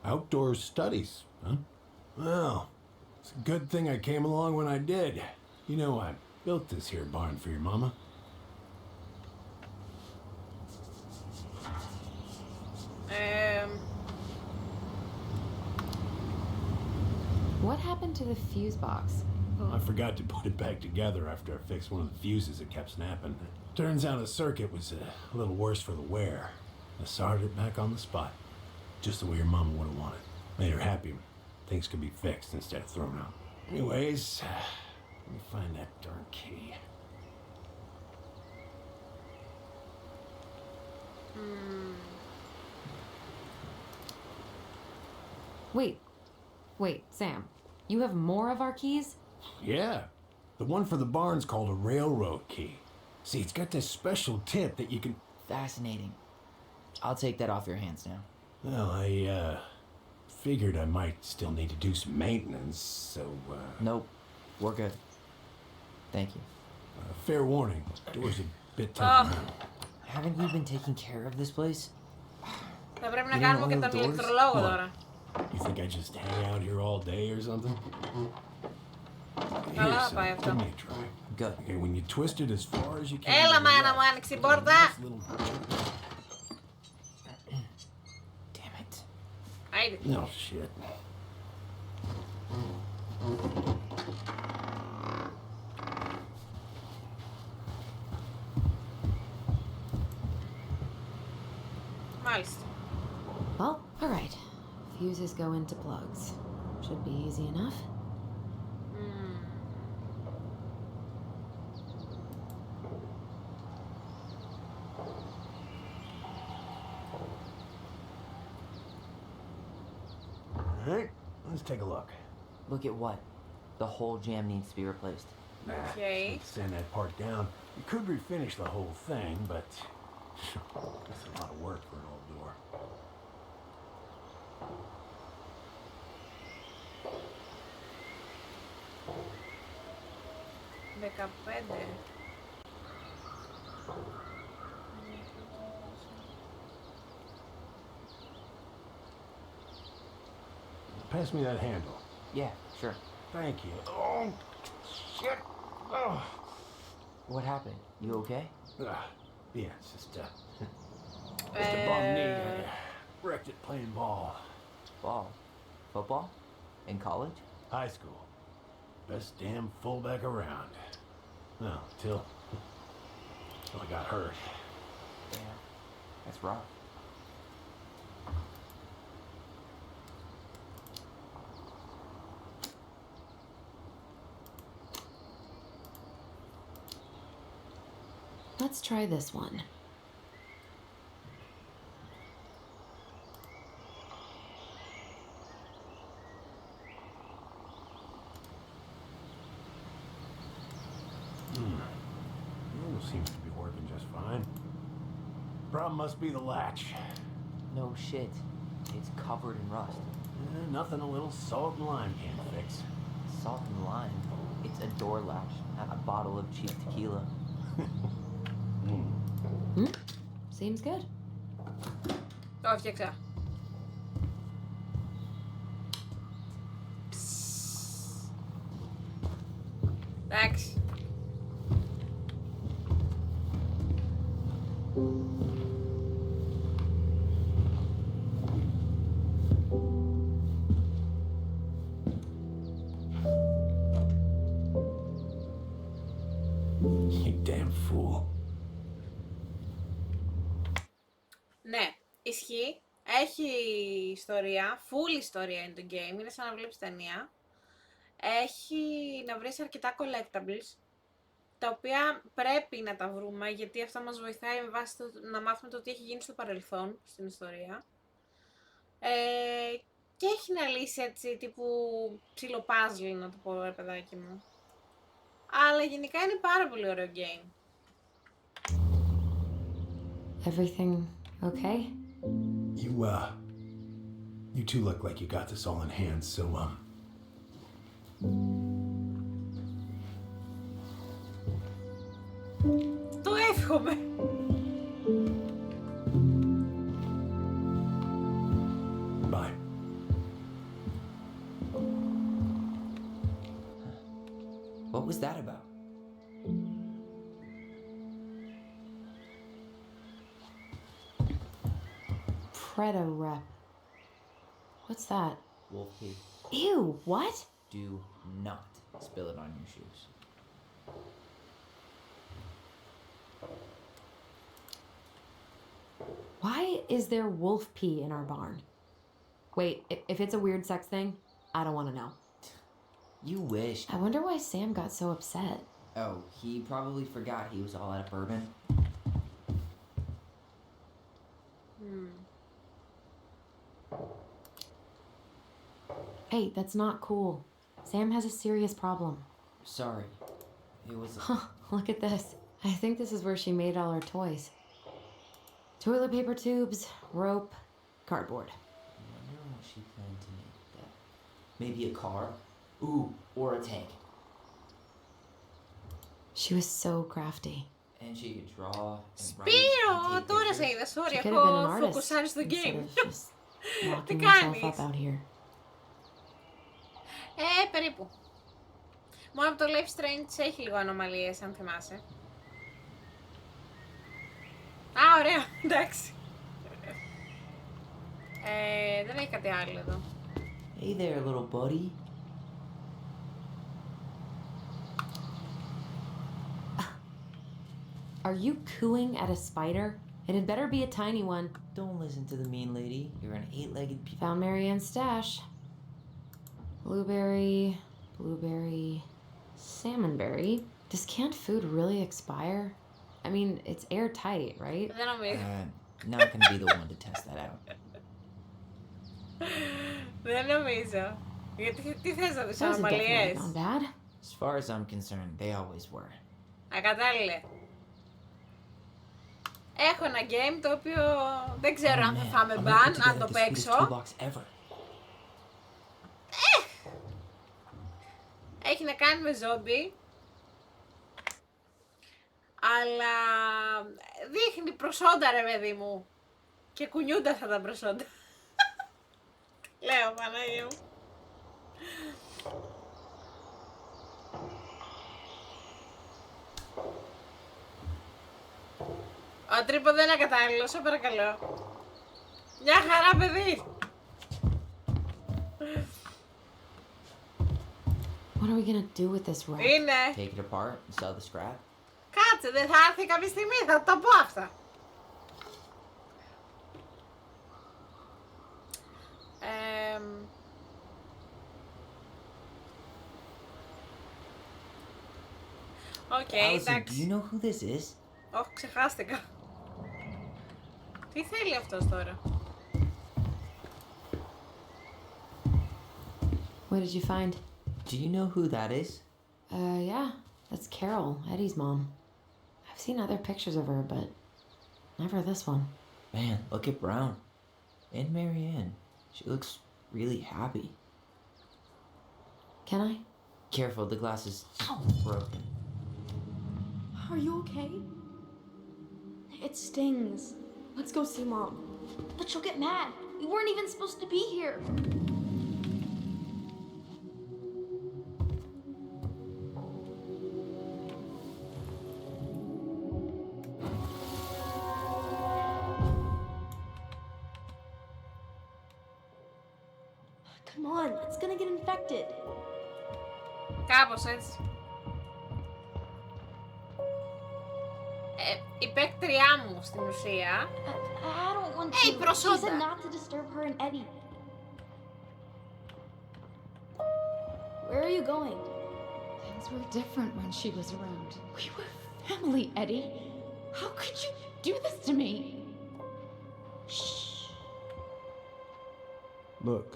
outdoor studies, huh? Well, it's a good thing I came along when I did. You know, I built this here barn for your mama. What happened to the fuse box? I forgot to put it back together after I fixed one of the fuses that kept snapping. Turns out the circuit was a little worse for the wear. I soldered it back on the spot, just the way your mama would have wanted. Made her happy. Things could be fixed instead of thrown out. Anyways, let me find that darn key. Wait, Sam. You have more of our keys? Yeah, the one for the barn's called a railroad key. See, it's got this special tip that you can... Fascinating. I'll take that off your hands now. Well, I, figured I might still need to do some maintenance, so, Nope. We're good. Thank you. fair warning, door's a bit tough now. Haven't you been taking care of this place? Θα πρέπει να You κάνουμε know και all τον the doors? ηλεκτρολόγο What? τώρα. You think I just hang out here all day or something? Καλά Here, θα son, πάει give αυτό. me a try. Good. Okay, when you twist it as far as you can... Έλα, to the μάνα left, μου, άνοιξε την there's a πόρτα. nice little- Damn it. Άιντε. No shit. Μάλιστα. Well, all right. Fuses go into plugs. Should be easy enough. Alright, let's take a look. Look at what? The whole jam needs to be replaced. Nah, Okay. let's send that part down. You could refinish the whole thing, but that's a lot of work for an old door. Δεκαπέντε. Pass me that handle. Yeah, sure. Thank you. Oh, shit. Oh. What happened? You okay? Yeah, it's just a bum knee. I wrecked it playing ball. Ball. Football? In college? High school. Best damn fullback around. Well, till I got hurt. Yeah. That's rough. Let's try this one. Seems to be working just fine. Problem must be the latch. No shit. It's covered in rust. Nothing a little salt and lime can't fix. Salt and lime. It's a door latch, not a bottle of cheap tequila. Seems good. Το έφτιαξα. Εντάξει. You damn fool. Ναι, ισχύει. Έχει ιστορία, full ιστορία είναι το game, είναι σαν να βλέπεις ταινία. Έχει να βρεις αρκετά collectibles, τα οποία πρέπει να τα βρούμε, γιατί αυτά μας βοηθάει με βάση το, να μάθουμε το τι έχει γίνει στο παρελθόν, στην ιστορία. Και έχει να λύσει έτσι, τύπου ψιλοπάζλ, να το πω, ρε παιδάκι μου. Αλλά γενικά είναι πάρα πολύ ωραίο game. Everything okay? You two look like you got this all in hand, so, Το εύχομαι. bye. What was that about? Preto rep. What's that? Wolf pee. Ew, what? Do not spill it on your shoes. Why is there wolf pee in our barn? Wait, if it's a weird sex thing, I don't want to know. You wish. I wonder why Sam got so upset. Oh, he probably forgot he was all out of bourbon. Hey, that's not cool. Sam has a serious problem. Sorry. It was... Look at this. I think this is where she made all her toys. Toilet paper tubes, rope, cardboard. I wonder what she planned to make that. Maybe a car? Ooh, or a tank. She was so crafty. And she could draw and write Σπύρο, and take τώρα σε pictures. είδα, She sorry, could have been an έχω artist φοκουσάρει στο instead game. of just locking Τι herself κάνεις? up out here. Περίπου. Μόνο από το Life Strange έχει λίγο ανομαλίες, αν θυμάσαι. Α, ωραία, εντάξει. Δεν έχει κάτι άλλο εδώ. Hey there, little buddy. Are you cooing at a spider? It had better be a tiny one. Don't listen to the mean lady. You're an eight-legged pe- Found Marianne's stash. Blueberry, salmonberry. Does canned food really expire? I mean, it's airtight, right? Δεν νομίζω. Not gonna be the one to test that out. Δεν νομίζω. Γιατί τι θες να τους Those are definitely ανομαλίες. not bad. As far as I'm concerned, they always were. Ακατάλληλε. Έχω ένα game το οποίο δεν ξέρω αν θα φάμε I'm ban, gonna put αν together το the sweetest παίξω. toolbox ever. Έχει να κάνει με ζόμπι. Αλλά δείχνει προσόντα, ρε παιδί μου. Και κουνιούνται αυτά τα προσόντα. Λέω, Παναγία μου. Ο τρίπο δεν είναι κατάλληλο, σε παρακαλώ. Μια χαρά, παιδί. What are we gonna do with this wreck? Είναι. Take it apart and sell the scrap. Κάτσε, δεν θα έρθει κάποια στιγμή, θα τα πω αυτά. Οκ, Allison, do εντάξει. you know who this is? Όχι, ξεχάστηκα. Τι θέλει αυτός τώρα? What did you find? Do you know who that is? Yeah, that's Carol, Eddie's mom. I've seen other pictures of her, but never this one. Man, look at Brown. And Marianne. She looks really happy. Can I? Careful, the glass is broken. Are you okay? It stings. Let's go see Mom. But she'll get mad. We weren't even supposed to be here. Come on, it's gonna get infected. Κάπως έτσι. Η παίκτριά μου στην ουσία. I don't want Hey, to. She προσόντα. said not to disturb her and Eddie. Where are you going? Things were different when she was around. We were family, Eddie. How could you do this to me? Shh. Look,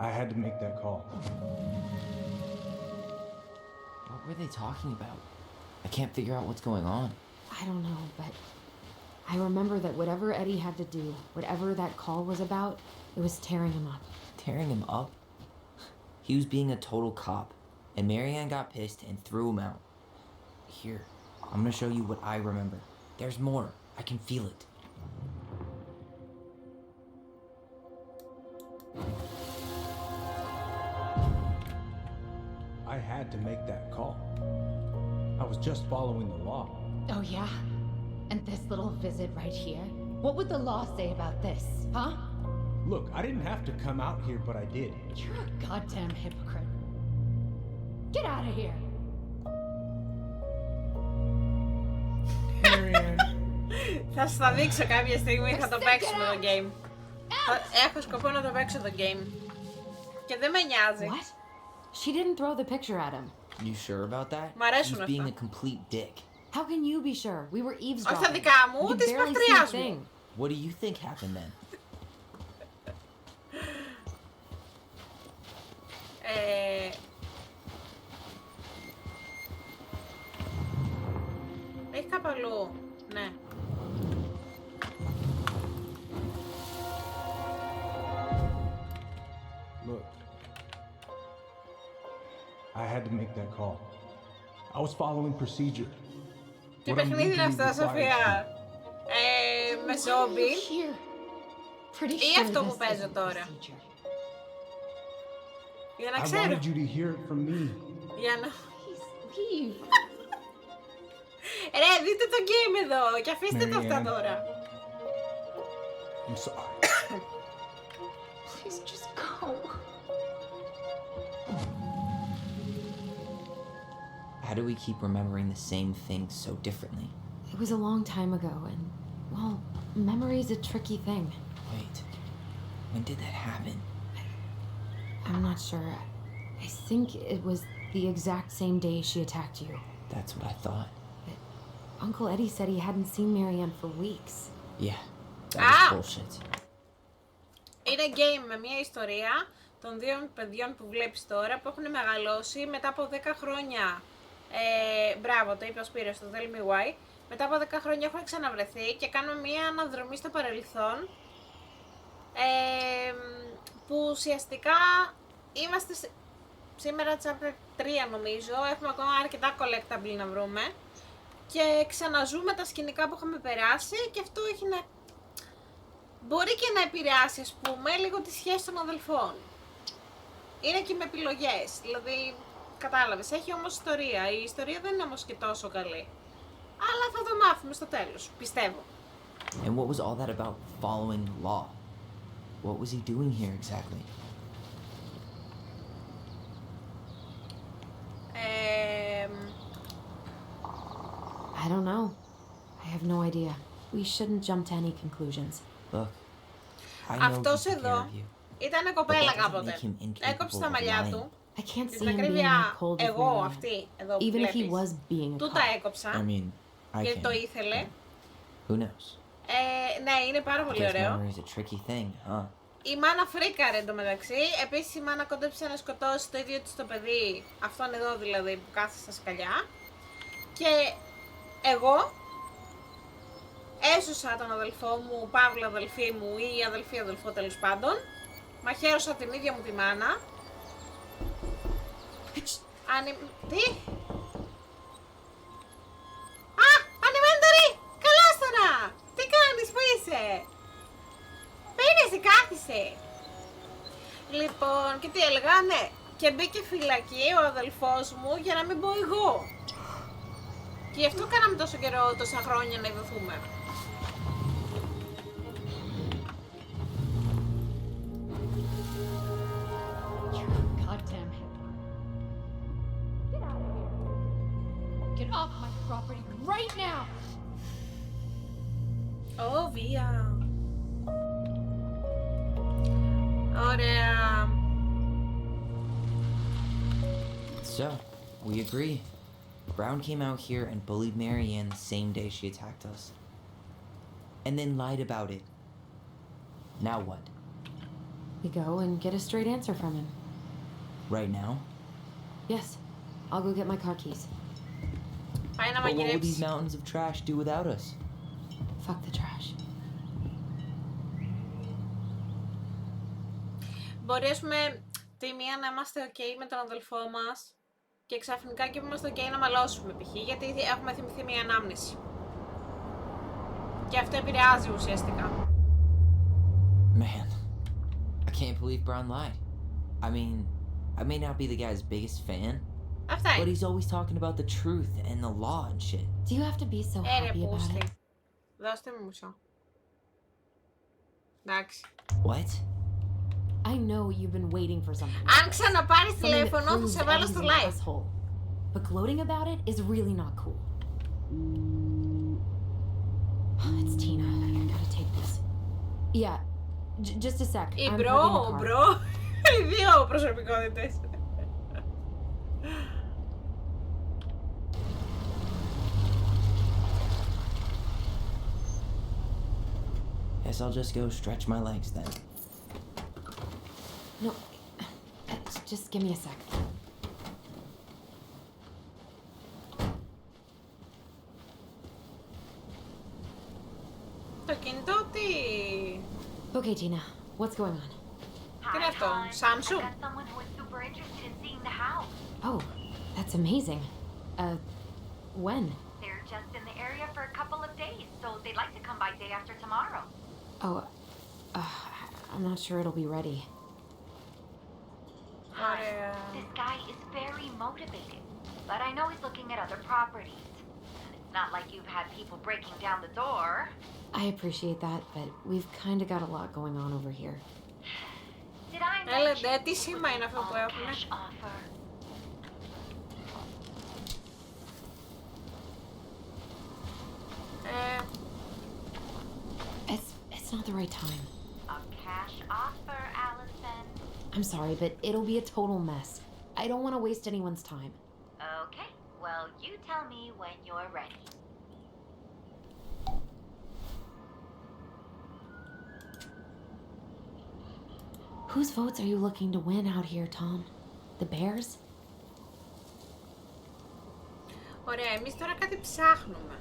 I had to make that call. What were they talking about? I can't figure out what's going on. I don't know, but I remember that whatever Eddie had to do, whatever that call was about, it was tearing him up. Tearing him up? He was being a total cop, and Marianne got pissed and threw him out. Here, I'm gonna show you what I remember. There's more. I can feel it. I had to make that call. I was just following the law. Oh, yeah? And this little visit right here? What would the law say about this, huh? Look, I didn't have to come out here, but I did. You're a goddamn hypocrite. Get out of here. Marianne. Θα σου τα δείξω κάποια στιγμή, θα το παίξουμε το game. Έχω σκοπό να το παίξω το game. Και δεν με νοιάζει. What? She didn't throw the picture at him. You sure about that? Μ' αρέσουν He's being αυτά. a complete dick. How can you be sure? We were eavesdropping. Όχι τα δικά μου, We could της barely see a πατριάς thing. μου. What do you think happened then? Έχει κάπου αλλού. Ναι. Look, I had to make that call. I was following procedure. Τι What I'm παιχνίδι είναι legally αυτά, required Σοφία? Με ζόμπι. Here. Pretty Ή sure αυτό this που παίζω isn't τώρα. procedure. Για να I ξέρω. wanted you to hear it from me. Για να... Please leave. Ρε, δείτε το game εδώ και αφήστε τα αυτά Marianne. τώρα. I'm sorry. Please just go. How do we keep remembering the same things so differently? It was a long time ago, and, well, memory's a tricky thing. Wait, when did that happen? I'm not sure. I think it was the exact same day she attacked you. That's what I thought. Uncle Eddie said he hadn't seen Marianne for weeks. Yeah, that was Ah! bullshit. Είναι game με μια ιστορία των δύο παιδιών που βλέπεις τώρα που έχουν μεγαλώσει μετά από 10 χρόνια. Μπράβο, το είπε ο Σπύρος στο Tell Me Why. Μετά από 10 χρόνια έχουν ξαναβρεθεί και κάνουν μια αναδρομή στο παρελθόν. Που ουσιαστικά είμαστε σήμερα chapter 3 νομίζω. Έχουμε ακόμα αρκετά collectible να βρούμε. Και ξαναζούμε τα σκηνικά που είχαμε περάσει και αυτό έχει να... Μπορεί και να επηρεάσει, ας πούμε, λίγο τη σχέση των αδελφών. Είναι και με επιλογές, δηλαδή, κατάλαβες, έχει όμως ιστορία. Η ιστορία δεν είναι όμως και τόσο καλή. Αλλά θα το μάθουμε στο τέλος, πιστεύω. And what was all that about following law? What was he doing here exactly? I don't know. I have no idea. We shouldn't jump to any conclusions. Look, I know he Αυτός took care εδώ of you. ήταν But κοπέλα that doesn't κάποτε. make him incapable Έκοψε τα of μαλλιά lying. του I can't Στην see him being ακρίβεια, that cold with εγώ Maria. αυτή, εδώ που Even if he βλέπεις, was being a του cop. τα έκοψα, I mean, I γιατί can. το ήθελε. Who knows? Ναι, είναι πάρα πολύ Guess ωραίο. memory's a tricky thing, huh? Η μάνα φρίκαρε εντωμεταξύ. Επίσης η μάνα κόντεψε να σκοτώσει το ίδιο της το παιδί. Αυτόν εδώ δηλαδή που κάθεται στα σκαλιά. Και εγώ έσωσα τον αδελφό μου, παύλα αδελφή μου ή αδελφή αδελφό τέλος πάντων. Μαχαίρωσα την ίδια μου τη μάνα. Τι? Α! Ανιμέντορη! Καλώς τώρα! Τι κάνεις, πού είσαι? Πήρεσαι, κάθισε! Λοιπόν, και τι έλεγα, ναι. Και μπήκε φυλακή ο αδελφός μου για να μην πω εγώ. Και γι' αυτό κάναμε τόσο καιρό, τόσα χρόνια να ειδωθούμε. Goddamn Hitler. Get out of here. Get off my property right now. Ω, βία. Ωραία. So, we agree. Brown came out here and bullied Marianne the same day she attacked us. And then lied about it. Now what? We go and get a straight answer from him. Right now? Yes. I'll go get my car keys. Πάει να But what will these μαγειρέψει. mountains of trash do without us? Fuck the trash. Μπορεί, ας πούμε, τη μία να είμαστε ok με τον αδελφό μας και ξαφνικά και που είμαστε ok να μαλώσουμε π.χ. γιατί έχουμε θυμηθεί μια ανάμνηση. Και αυτό επηρεάζει ουσιαστικά. Man, I can't believe Brown lied. I mean, I may not be the guy's biggest fan, Αυτά but είναι. he's always talking about the truth and the law and shit. Do you have to be so Ρε happy about πούστη. it? Δώστε μου μισό. Εντάξει. What? I know you've been waiting for something. Αν ξαναπάρεις Something that τηλέφωνο θα proves σε βάλω Eddie's στο an live. asshole. But gloating about it is really not cool. It's Tina. I gotta take this. Yeah, just a sec. Η I'm μπρο, parking the car. μπρο. Οι δύο προσωπικότητες. Guess I'll just go stretch my legs then. No, just give me a sec. Το κινητό τι... Okay, Tina, what's going on? Τι είναι αυτό, Samsung? I got someone who is super interested in seeing the house. Oh, that's amazing. When? They're just in the area for a couple of days, so they'd like to come by day after tomorrow. Oh, I'm not sure it'll be ready. Ωραία. This guy is very motivated, but I know he's looking at other properties. And it's not like you've had people breaking down the door. I appreciate that, but we've kind of got a lot going on over here. Did I Έλετε, mention τι σήμα είναι αυτό που all έχουμε? cash offer? It's not the right time. A cash offer, Allison. I'm sorry, but it'll be a total mess. I don't want to waste anyone's time. Okay, well, you tell me when you're ready. Whose votes are you looking to win out here, Tom? The Bears? Ωραία, εμείς τώρα κάτι ψάχνουμε.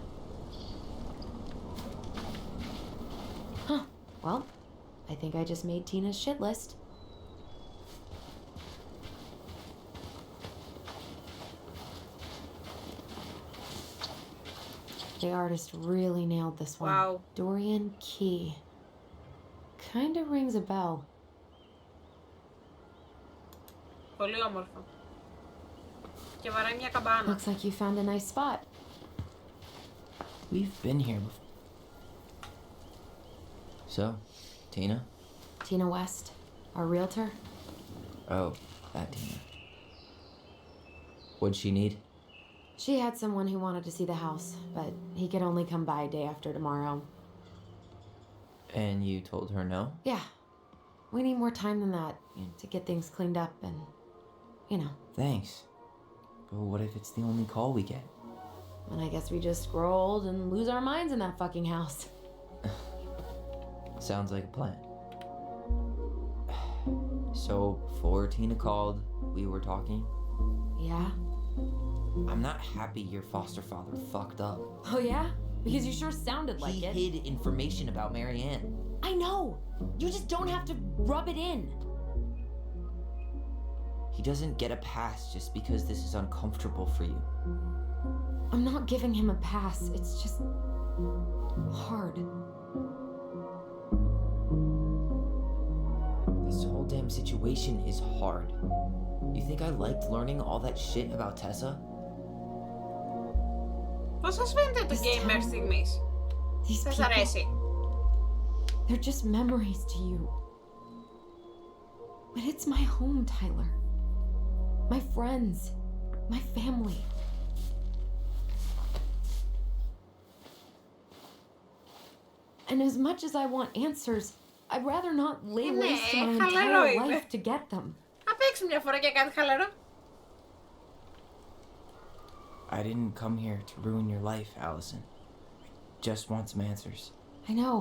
Huh. Well, I think I just made Tina's shit list. The artist really nailed this one. Wow. Dorian Key. Kinda rings a bell. Πολύ όμορφο. Και βαράει μια καμπάνα. Looks like you found a nice spot. We've been here before. So, Tina? Tina West, our realtor. Oh, that Tina. What'd she need? She had someone who wanted to see the house, but he could only come by day after tomorrow. And you told her no? Yeah. We need more time than that to get things cleaned up and... You know. Thanks. But what if it's the only call we get? And I guess we just grow old and lose our minds in that fucking house. Sounds like a plan. So, before Tina called, we were talking. Yeah? I'm not happy your foster father fucked up. Oh yeah? Because you sure sounded like it. He hid information about Marianne. I know! You just don't have to rub it in. He doesn't get a pass just because this is uncomfortable for you. I'm not giving him a pass. It's just hard. This whole damn situation is hard. You think I liked learning all that shit about Tessa? Πώς σας φαίνεται το game μέχρι στιγμής? Σας αρέσει? They're just memories to you. But it's my home, Tyler. My friends. My family. And as much as I want answers, I'd rather not lay waste to my entire life to get them. Θα παίξει μια φορά και κάτι χαλαρό. I didn't come here to ruin your life, Allison. I just want some answers. I know.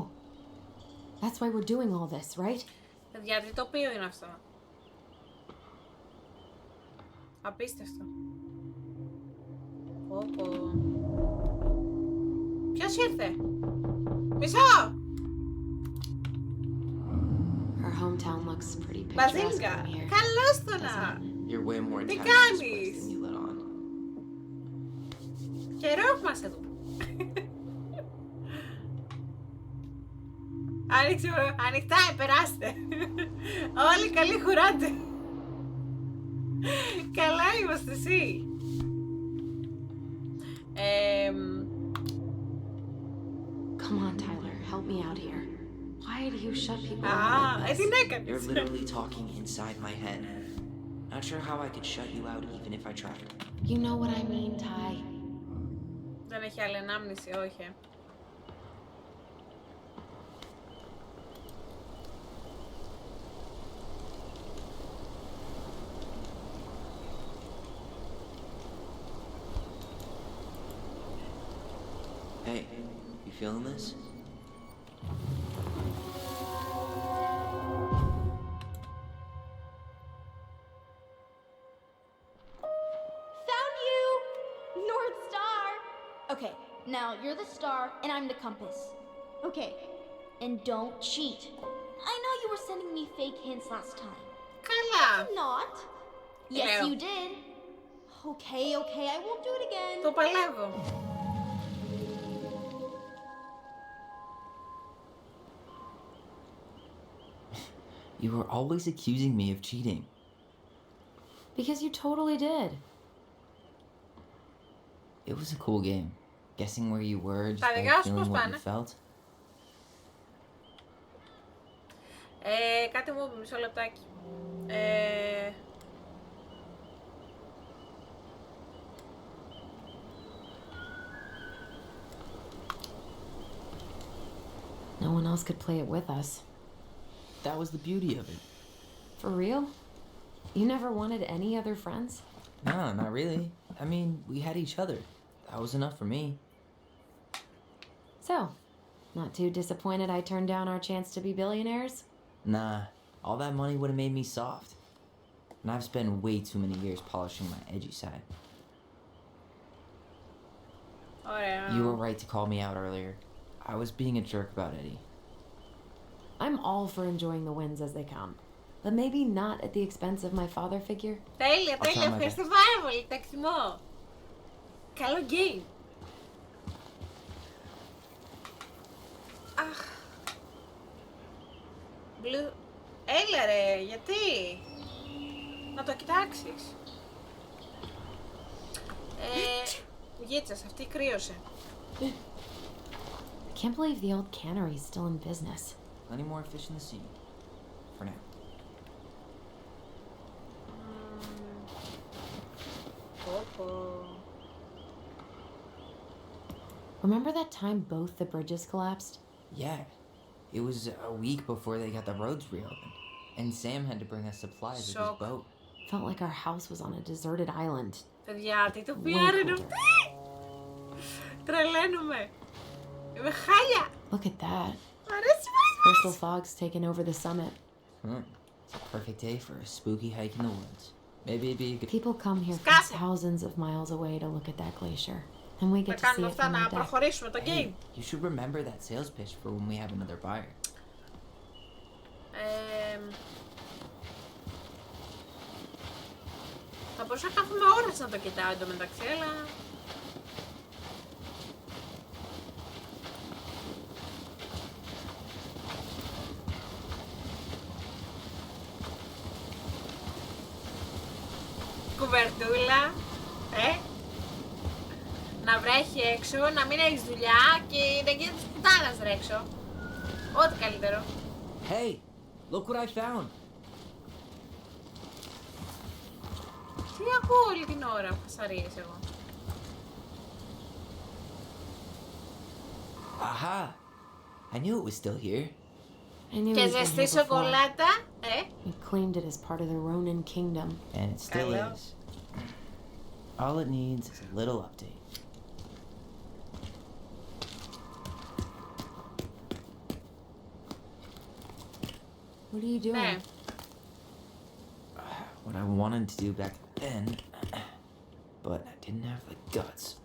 That's why we're doing all this, right? Παιδιά, τι τοπίο είναι αυτό. Απίστευτο. Πω. Ποιος ήρθε? Μισό! Our hometown looks pretty picturesque Μπαζίλικα, from here. καλώς το να. You're way more Τι attached to this place κάνεις? than you let on. Καιρό έχουμε εδώ. Ανοιχτά, περάστε. Όλοι καλοί χουράτε. Καλά είμαστε εσύ. Come on, Tyler, help me out here. Why do you shut people out Α, like τι this? να έκανες? You're literally talking inside my head. Not sure how I could shut you out even if I tried. You know what I mean, Ty. Δεν έχει άλλη ανάμνηση, όχι. Hey, you feeling this? Found you! North Star! Okay, now you're the star and I'm the compass. Okay, and don't cheat. I know you were sending me fake hints last time. Καλά. Not. Yes, Λέω. you did. Okay, I won't do it again. Το παλεύω. You were always accusing me of cheating. Because you totally did. It was a cool game. Guessing where you were, just Τα by δικά σου feeling πώς what you πάνε? felt. Κάτι μου είπε, μισό λεπτάκι. No one else could play it with us. That was the beauty of it. For real? You never wanted any other friends? No, not really. I mean, we had each other. That was enough for me. So, not too disappointed I turned down our chance to be billionaires? Nah, all that money would have made me soft. And I've spent way too many years polishing my edgy side. Ωραία. You were right to call me out earlier. I was being a jerk about Eddie. I'm all for enjoying the wins as they come. But maybe not at the expense of my father figure. Τέλεια, I'll try τέλεια. my Ευχαριστώ best. πάρα πολύ. Τα εκτιμώ. Καλό game. Αχ. Blue. Έλα ρε, γιατί. Να το κοιτάξεις. Γίτσας, αυτή κρύωσε. I can't believe the old cannery's still in business. Plenty more fish in the sea. For now. Remember that time both the bridges collapsed? Yeah. It was a week before they got the roads reopened. And Sam had to bring us supplies with his Shock. boat. Felt like our house was on a deserted island. Παιδιά, τι το Way πιάρε είναι colder. αυτή! Τρελαίνομαι. Είμαι χάλια. Look at that. Μ' αρέσει Crystal πολύ. fog's taken over the summit. It's a perfect day for a spooky hike in the woods. Maybe it'd be a good... People come here from Σκάσε. thousands of miles away to look at that glacier. And we Να get to see κάνουμε it αυτά from να our deck. προχωρήσουμε το game. Hey, you should remember that sales pitch for when we have another buyer. Θα μπορούσα να κάθομαι ώρες να το κοιτάω εντωμεταξύ, αλλά... Κουβερτούλα, να βρέχει έξω, να μην έχεις δουλειά και να γίνεται της πουτάνας τρέξω. Ό,τι καλύτερο. Hey, look what I found. Τι ακούω όλη την ώρα, φασαρίες εγώ. Aha! I knew it was still here. I knew Και we'd been ζεστή here before. σοκολάτα, We claimed it as part of the Ronin kingdom. And it still Hello. is. All it needs is a little update. What are you doing? Ναι. What I wanted to do back then, but I didn't have the guts.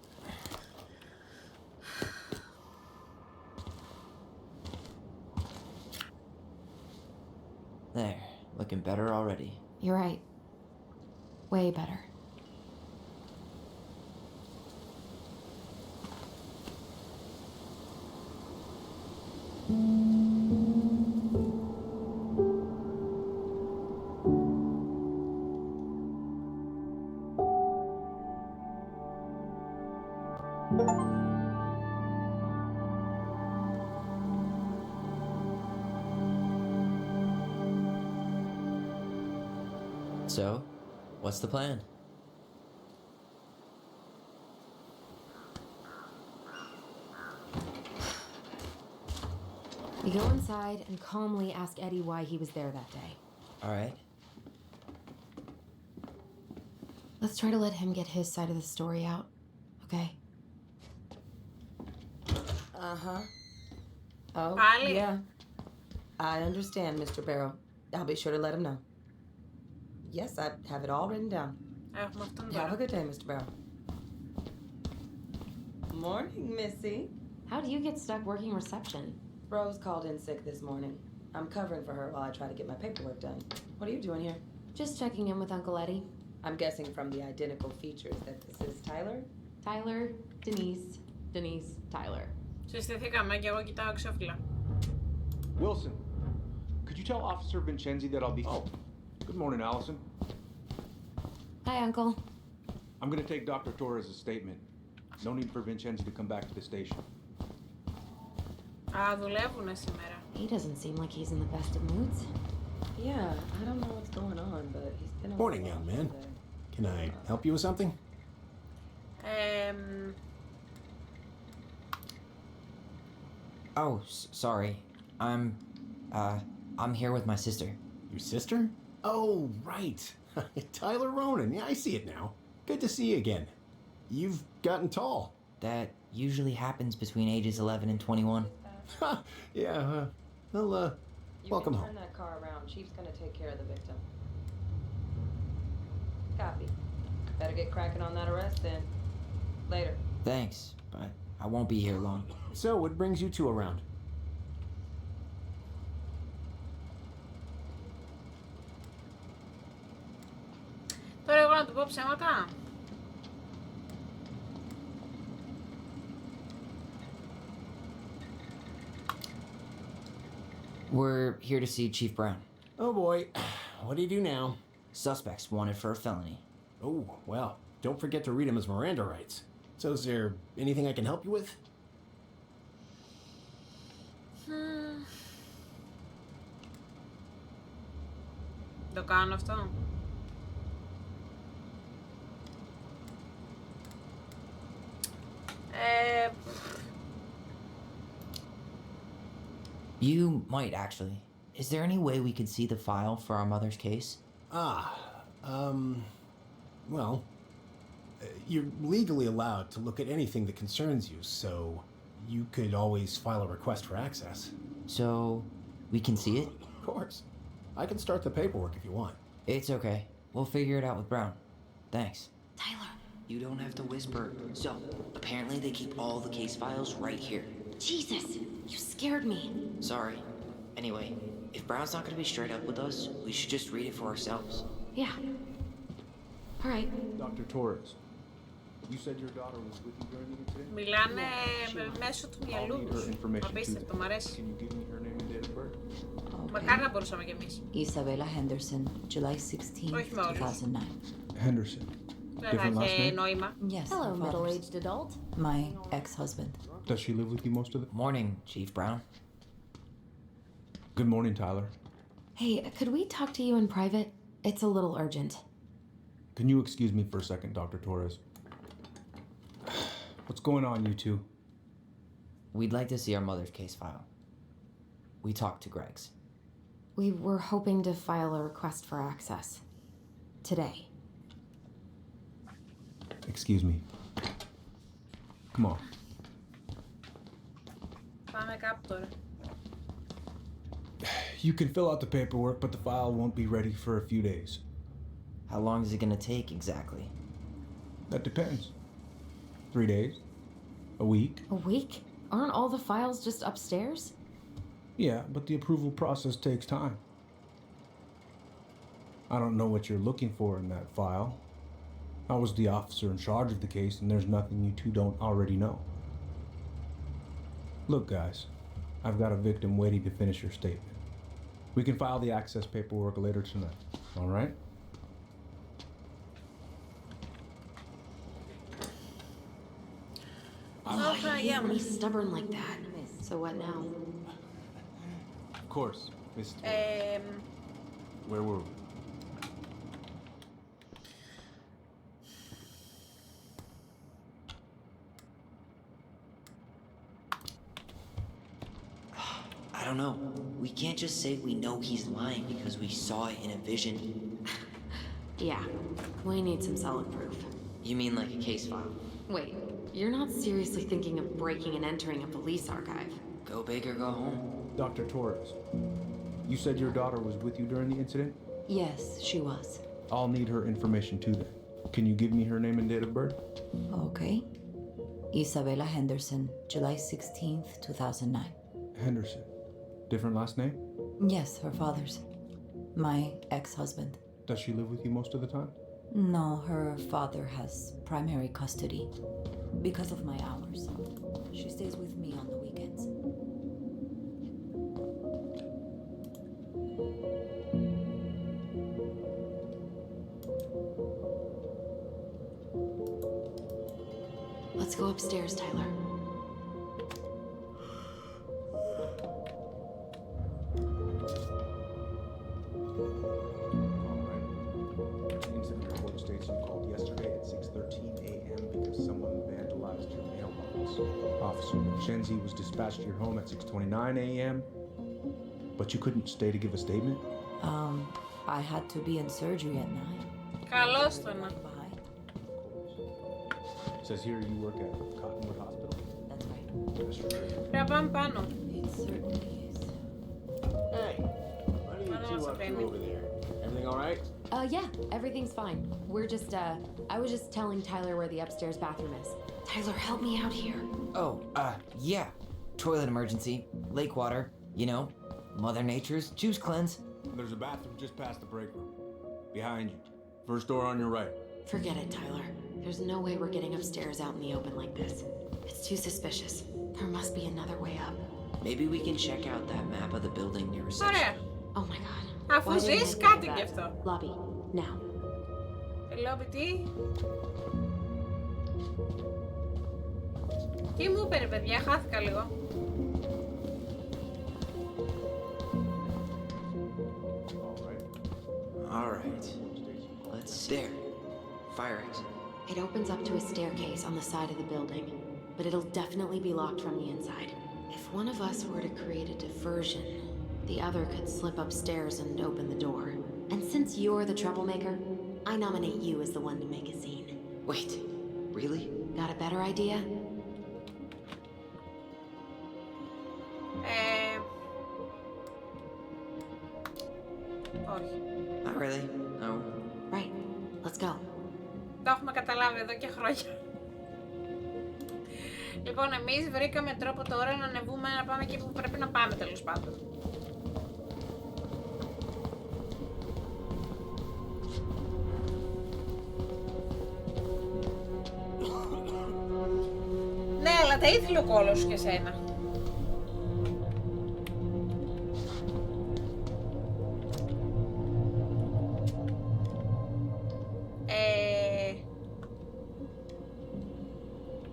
There, looking better already. You're right. Way better. So, what's the plan? We go inside and calmly ask Eddie why he was there that day. All right. Let's try to let him get his side of the story out, okay? Uh-huh. Oh, Pali. yeah. I understand, Mr. Barrow. I'll be sure to let him know. Yes, I have it all written down. Έχουμε αυτόν Have a τώρα. good day, Mr. Barrow. Morning, Missy. How do you get stuck working reception? Rose called in sick this morning. I'm covering for her while I try to get my paperwork done. What are you doing here? Just checking in with Uncle Eddie. I'm guessing from the identical features that this is Tyler? Tyler, Denise, Denise, Tyler. Συστηθήκαμε και εγώ κοιτάω εξώφυλλα. Wilson, could you tell Officer Vincenzi that I'll be... Oh, good morning, Allison. Hi, Uncle. I'm going to take Dr. Torres' statement. No need for Vincenzi to come back to the station. Α, δουλεύουνε σήμερα. He doesn't seem like he's in the best of moods. Yeah, I don't know what's going on, but he's been... Morning, young man. Can I help you with something? Oh, sorry. I'm here with my sister. Your sister? Oh, right. Tyler Ronan. Yeah, I see it now. Good to see you again. You've gotten tall. That usually happens between ages 11 and 21. Yeah, well, welcome turn home. that car around. Chief's gonna take care of the victim. Copy. Better get cracking on that arrest then. Later. Thanks, but I won't be here long. So, what brings you two around? Τώρα εγώ να του πω ψέματα. We're here to see Chief Brown. Oh boy, what do you do now? Suspects wanted for a felony. Oh, well, don't forget to read him his Miranda rights. So is there anything I can help you with? Το κάνω αυτό. You might actually. Is there any way we could see the file for our mother's case? Ah, Well, you're legally allowed to look at anything that concerns you, so you could always file a request for access. So, we can see it? Of course. I can start the paperwork if you want. It's okay. We'll figure it out with Brown. Thanks. Tyler. You don't have to whisper. So, apparently they keep all the case files right here. Jesus, you scared me. Sorry. Anyway, if Brown's not gonna be straight up with us, we should just read it for ourselves. Yeah. All right. Dr. Torres, you said your daughter was with you during the incident? Μιλάνε μέσω του μυαλού τους. Απίστευτο, μ' αρέσει. Can you give me her name and date of birth? Μακάρι να μπορούσαμε κι εμείς. Isabella Henderson, July 16, Όχι με όλους. 2009. Henderson. Δεν θα είχε νόημα. Yes, Hello, her father's. middle-aged adult. My ex-husband. Does she live with you most of the... Morning, Chief Brown. Good morning, Tyler. Hey, could we talk to you in private? It's a little urgent. Can you excuse me for a second, Dr. Torres? What's going on, you two? We'd like to see our mother's case file. We talked to Greg's. We were hoping to file a request for access. Today. Excuse me. Come on. Πάμε κάπου τώρα. You can fill out the paperwork, but the file won't be ready for a few days. How long is it gonna take exactly? That depends. 3 days? A week? A week? Aren't all the files just upstairs? Yeah, but the approval process takes time. I don't know what you're looking for in that file. I was the officer in charge of the case, and there's nothing you two don't already know. Look, guys, I've got a victim waiting to finish her statement. We can file the access paperwork later tonight, all right? Oh, you can't be stubborn like that. So what now? Of course, Miss. Where were we? I don't know. We can't just say we know he's lying because we saw it in a vision. Yeah, we need some solid proof. You mean like a case file? Wait, you're not seriously thinking of breaking and entering a police archive? Go big or go home. Dr. Torres, you said your daughter was with you during the incident? Yes, she was. I'll need her information too then. Can you give me her name and date of birth? Okay. Isabella Henderson, July 16th, 2009. Henderson. Different last name? Yes, her father's. My ex-husband. Does she live with you most of the time? No, her father has primary custody. Because of my hours. She stays with me on the weekends. Let's go upstairs, Tyler. Incident report states you called yesterday at 6:13 a.m. because someone vandalized your mailbox. Officer Vincenzi was dispatched to your home at 6:29 a.m. But you couldn't stay to give a statement? I had to be in surgery at 9. Καλώς το να. Says here you work at Cottonwood Hospital. That's right. Πρέπει να πάμε πάνω. It certainly is. Hey, what are you Ano two sa up to penny? over there? Everything all right? Yeah, everything's fine. We're just, I was just telling Tyler where the upstairs bathroom is. Tyler, help me out here. Oh, yeah. Toilet emergency. Lake water. You know, Mother Nature's juice cleanse. There's a bathroom just past the break room. Behind you. First door on your right. Forget it, Tyler. There's no way we're getting upstairs out in the open like this. It's too suspicious. There must be another way up. Maybe we can check out that map of the building near reception. Ωραία. Oh my god. Αφού Why didn't I ζεις think κάτι of κι that? αυτό. Lobby, now. Λόμπι τι. Τι μου είπε ρε παιδιά, χάθηκα λίγο. Alright. Let's there. Fire exit. It opens up to a staircase on the side of the building, but it'll definitely be locked from the inside. If one of us were to create a diversion, the other could slip upstairs and open the door. And since you're the troublemaker, I nominate you as the one to make a scene. Wait, really? Got a better idea? Όχι. Not really. No. Right. Let's go. Το έχουμε καταλάβει εδώ και χρόνια. Λοιπόν, εμείς βρήκαμε τρόπο τώρα να ανεβούμε, να πάμε εκεί που πρέπει να πάμε, τέλος πάντων. Ναι, αλλά τα ήθελε ο κόλος σου και σένα.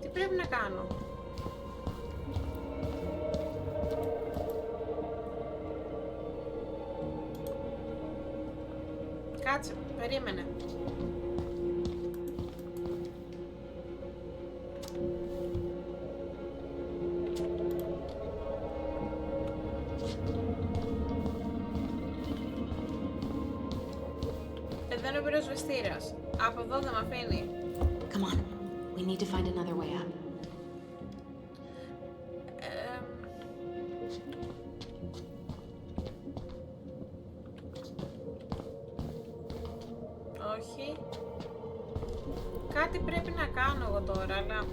Τι πρέπει να κάνω? Κάτσε, περίμενε. Εδώ είναι ο πυροσβεστήρας. Από εδώ δεν μ' αφήνει. Come on. We need to find another way up. Όχι. Κάτι πρέπει να κάνω εγώ τώρα, αλλά...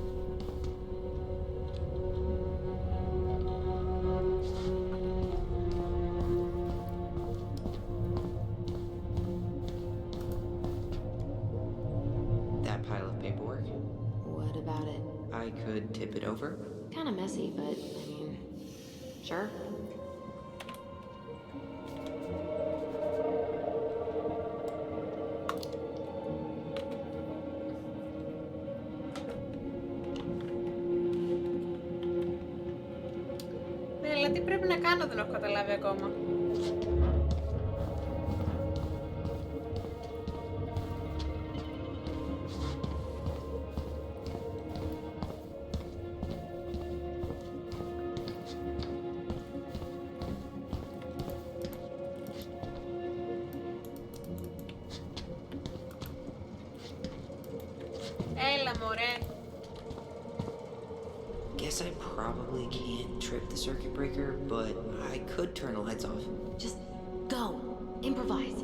That pile of paperwork? What about it? I could tip it over. Kind of messy, but I mean, sure. Ναι, αλλά τι πρέπει να κάνω δεν έχω καταλάβει ακόμα. Έλα, μωρέ. Guess I probably can't trip the circuit breaker, but I could turn the lights off. Just go. Improvise.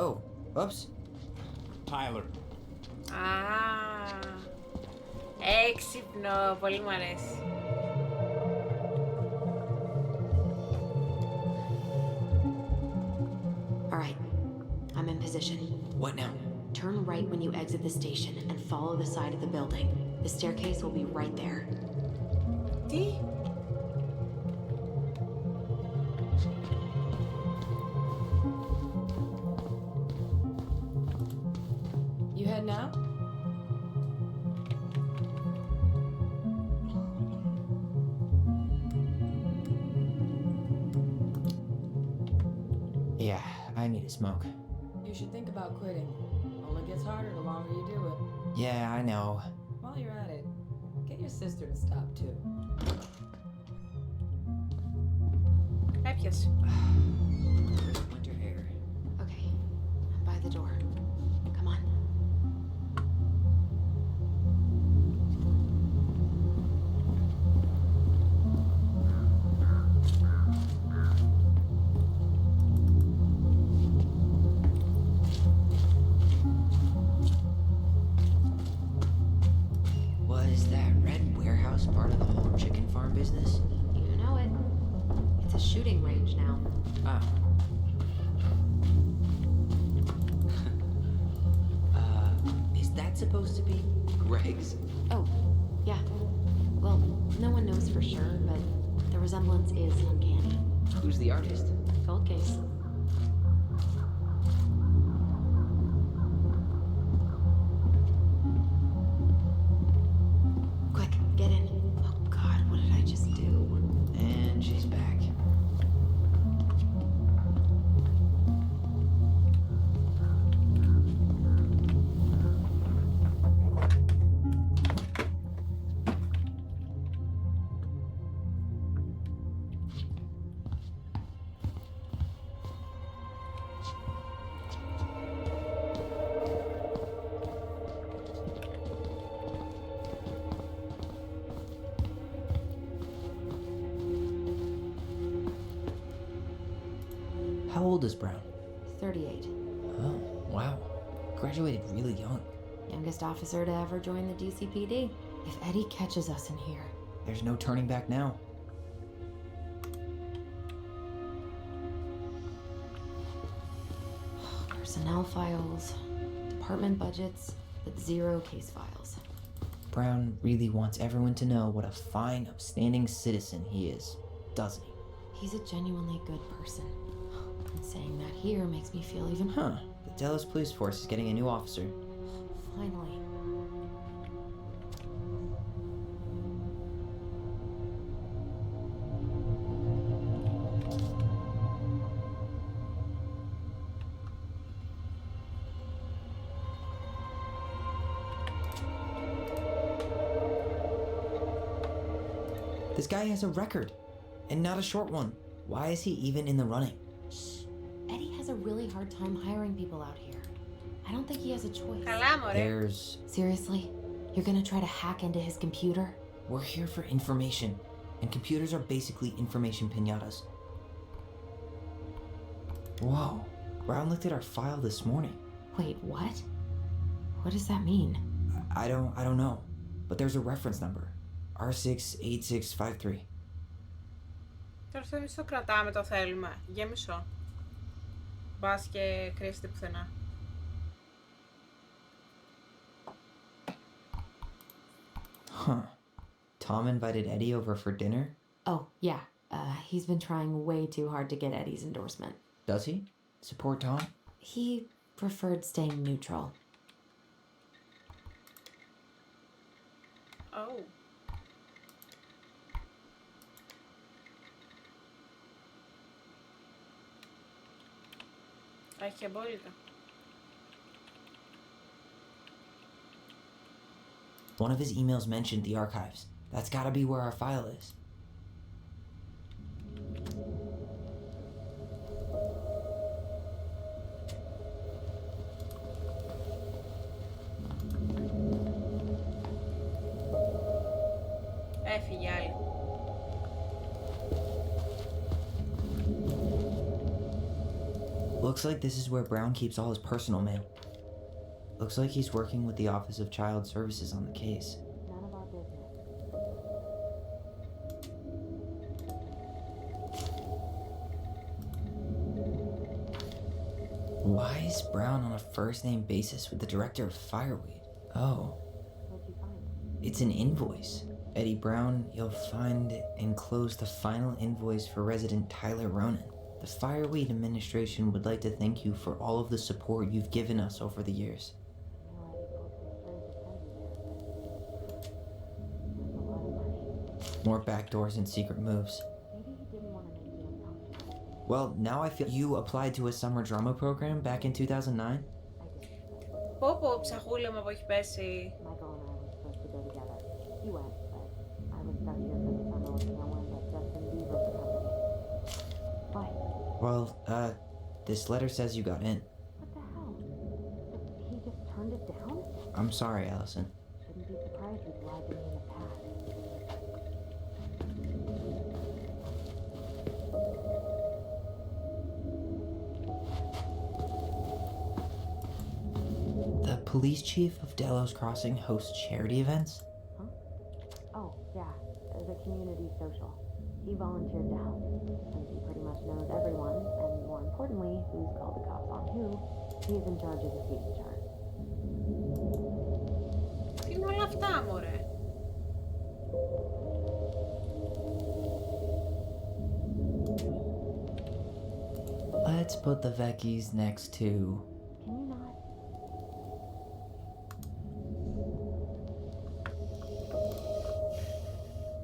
Oh, oops. Tyler. Α, έξυπνο. Πολύ μου αρέσει. All right. I'm in position. What now? Turn right when you exit the station and follow the side of the building. The staircase will be right there. Τι? You head now? Yeah, I need a smoke. You should think about quitting. Only gets harder the longer you do it. Yeah, I know. While you're at it, get your sister to stop too. Έπιασε. Winter hair. Okay. I'm by the door. Come on. Was that red warehouse part of the whole chicken farm business? You know it. It's a shooting range now. Ah. Is that supposed to be Greg's? Oh, yeah. Well, no one knows for sure, but the resemblance is uncanny. Who's the artist? Cold case. Quick, get in. Oh God, what did I just do? And she's back. How old is Brown? 38. Oh, wow. Graduated really young. Youngest officer to ever join the DCPD. If Eddie catches us in here... There's no turning back now. Personnel files, department budgets, but 0 case files. Brown really wants everyone to know what a fine, upstanding citizen he is, doesn't he? He's a genuinely good person. And saying that here makes me feel even... Huh. The Delos police force is getting a new officer. Finally. This guy has a record, and not a short one. Why is he even in the running? Shh. Eddie has a really hard time hiring people out here. I don't think he has a choice. There's... Seriously? You're gonna try to hack into his computer? We're here for information, and computers are basically information piñatas. Whoa. Brown looked at our file this morning. Wait, what? What does that mean? I don't know, but there's a reference number. R68653. Τώρα αυτό εμείς το κρατάμε, το θέλουμε. Για μισό. Μπας και κρίστη πουθενά. Huh. Tom invited Eddie over for dinner? Oh, yeah. He's been trying way too hard to get Eddie's endorsement. Does he? Support Tom? He preferred staying neutral. Oh. Έχει απόλυτα. One of his emails mentioned the archives. That's gotta be where our file is. Έφυγε άλλη. Looks like this is where Brown keeps all his personal mail. Looks like he's working with the Office of Child Services on the case. None of our business. Why is Brown on a first-name basis with the director of Fireweed? Oh. What'd you find? It's an invoice. Eddie Brown, you'll find enclosed the final invoice for resident Tyler Ronan. The Fireweed administration would like to thank you for all of the support you've given us over the years. More backdoors and secret moves. Maybe he didn't want to make you uncomfortable. Well, now I feel you applied to a summer drama program back in 2009? Πω πω, ψαχούλεμα που έχει πέσει. Michael and I were supposed to go together. He went, but I was stuck here for the summer with no one but Justin Bieber for company. What? Well, this letter says you got in. What the hell? He just turned it down? I'm sorry, Allison. Shouldn't be surprised he's lied to me in the past. The police chief of Delos Crossing hosts charity events? Huh? Oh, yeah. The community social. He volunteered to help. Since he pretty much knows everyone, and more importantly, who's called the cops on who, he is in charge of the feeding chart. Τι είναι όλα αυτά, μωρέ. Let's put the Vecchies next to... Can you not?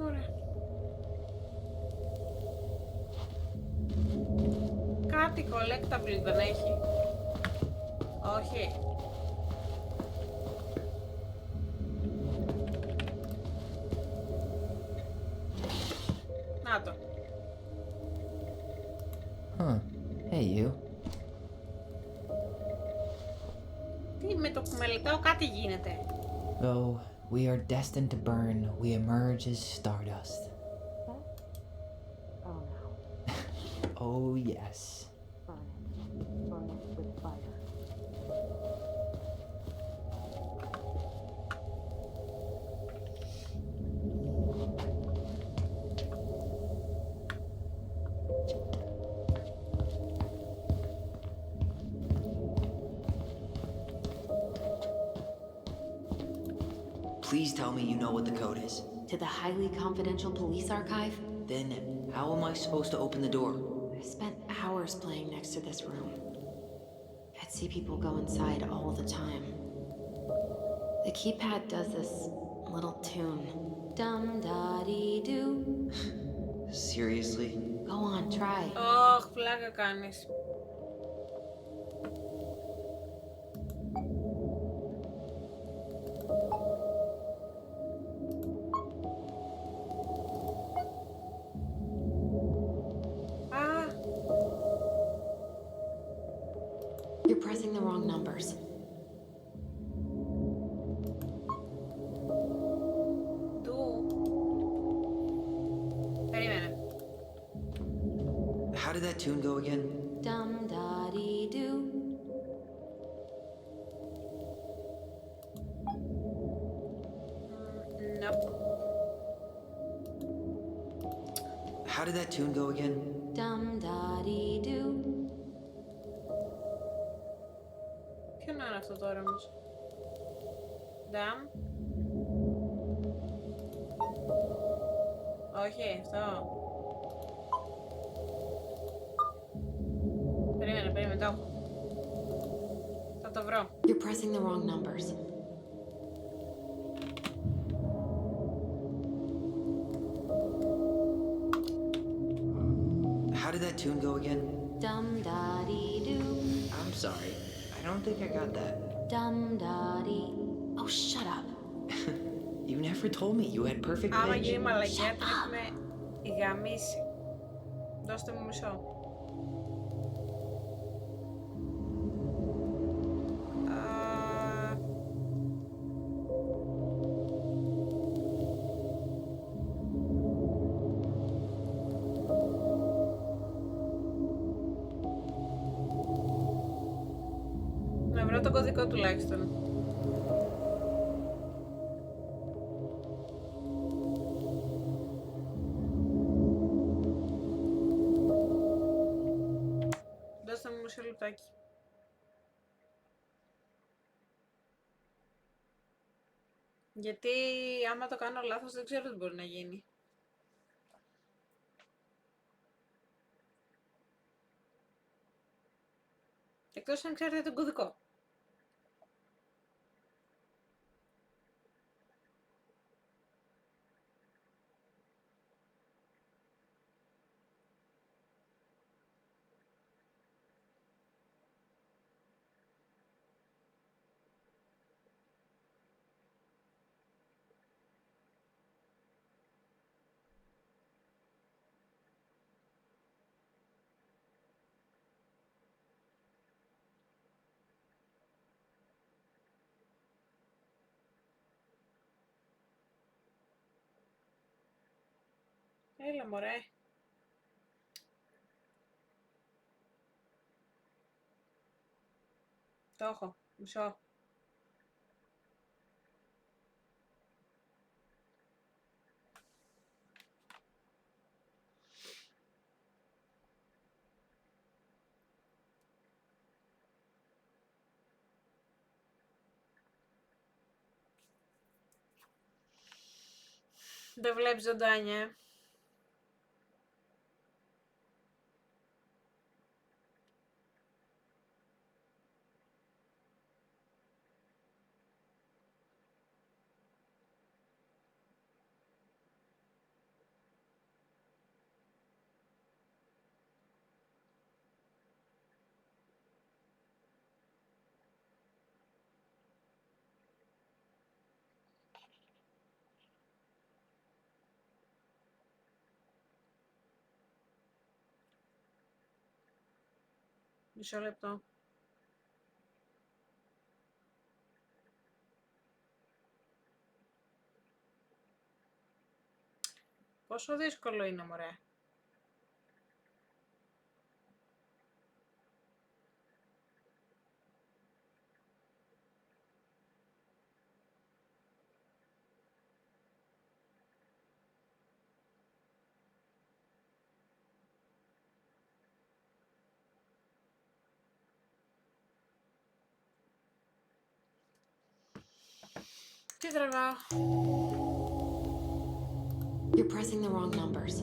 Ωραία. Κάτι collectible δεν έχει. Όχι. Να το. Huh. Hey, you. Τι με το που μελετάω κάτι γίνεται. Though we are destined to burn, we emerge as stardust. Oh no. Oh, yes. Burn. Please tell me you know what the code is. To the highly confidential police archive? Then, how am I supposed to open the door? I spent hours playing next to this room. I'd see people go inside all the time. The keypad does this little tune. Dum-da-dee-doo. Seriously? Go on, try. Ωχ, πλάκα κάνεις. You're pressing the wrong numbers. Περίμενε. How did that tune go again? Dum-da-dee-doo. Nope. How did that tune go again? Dum-da-dee-doo. Ποιο να είναι αυτό τώρα όμως? Damn. Όχι, αυτό. Περίμενε, το έχω. Θα το βρω. You're pressing the wrong numbers. How did that tune go again? Dum-da-dee-doo. I'm sorry. I don't think I got that. Dum-da-dee. Oh, shut up. You never told me you had perfect Άμα pitch. γίνει μαλακιά, την έχουμε γαμίσει. Δώστε μου μισό. Να βρω το κωδικό τουλάχιστον. Δώστε μου μισό λεπτάκι. Γιατί άμα το κάνω λάθος δεν ξέρω τι μπορεί να γίνει. Εκτός αν ξέρετε τον κωδικό. Έλα μωρέ. Το έχω. Μισό. Δεν βλέπεις ζωντάνια. Μισό λεπτό. Πόσο δύσκολο είναι μωρέ. Τι τραβάω. You're pressing the wrong numbers.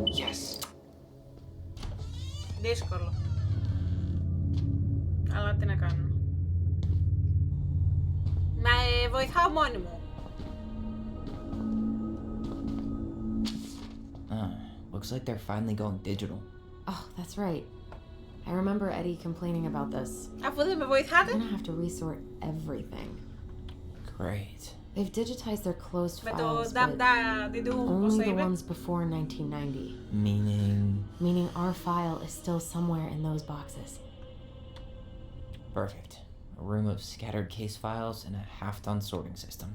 Yes. Δύσκολο. Αλλά τι να κάνουμε. Βοηθάω μόνη μου. Looks like they're finally going digital. Oh, that's right. I remember Eddie complaining about this. Αφού δεν με βοηθάτε. I'm gonna have to resort everything. Great. They've digitized their closed Με το files, νταμ but ντα διντού, πώς only το the είπε. ones before 1990. Meaning Meaning our file is still somewhere in those boxes. perfect. A room of scattered case files and a half-done sorting system.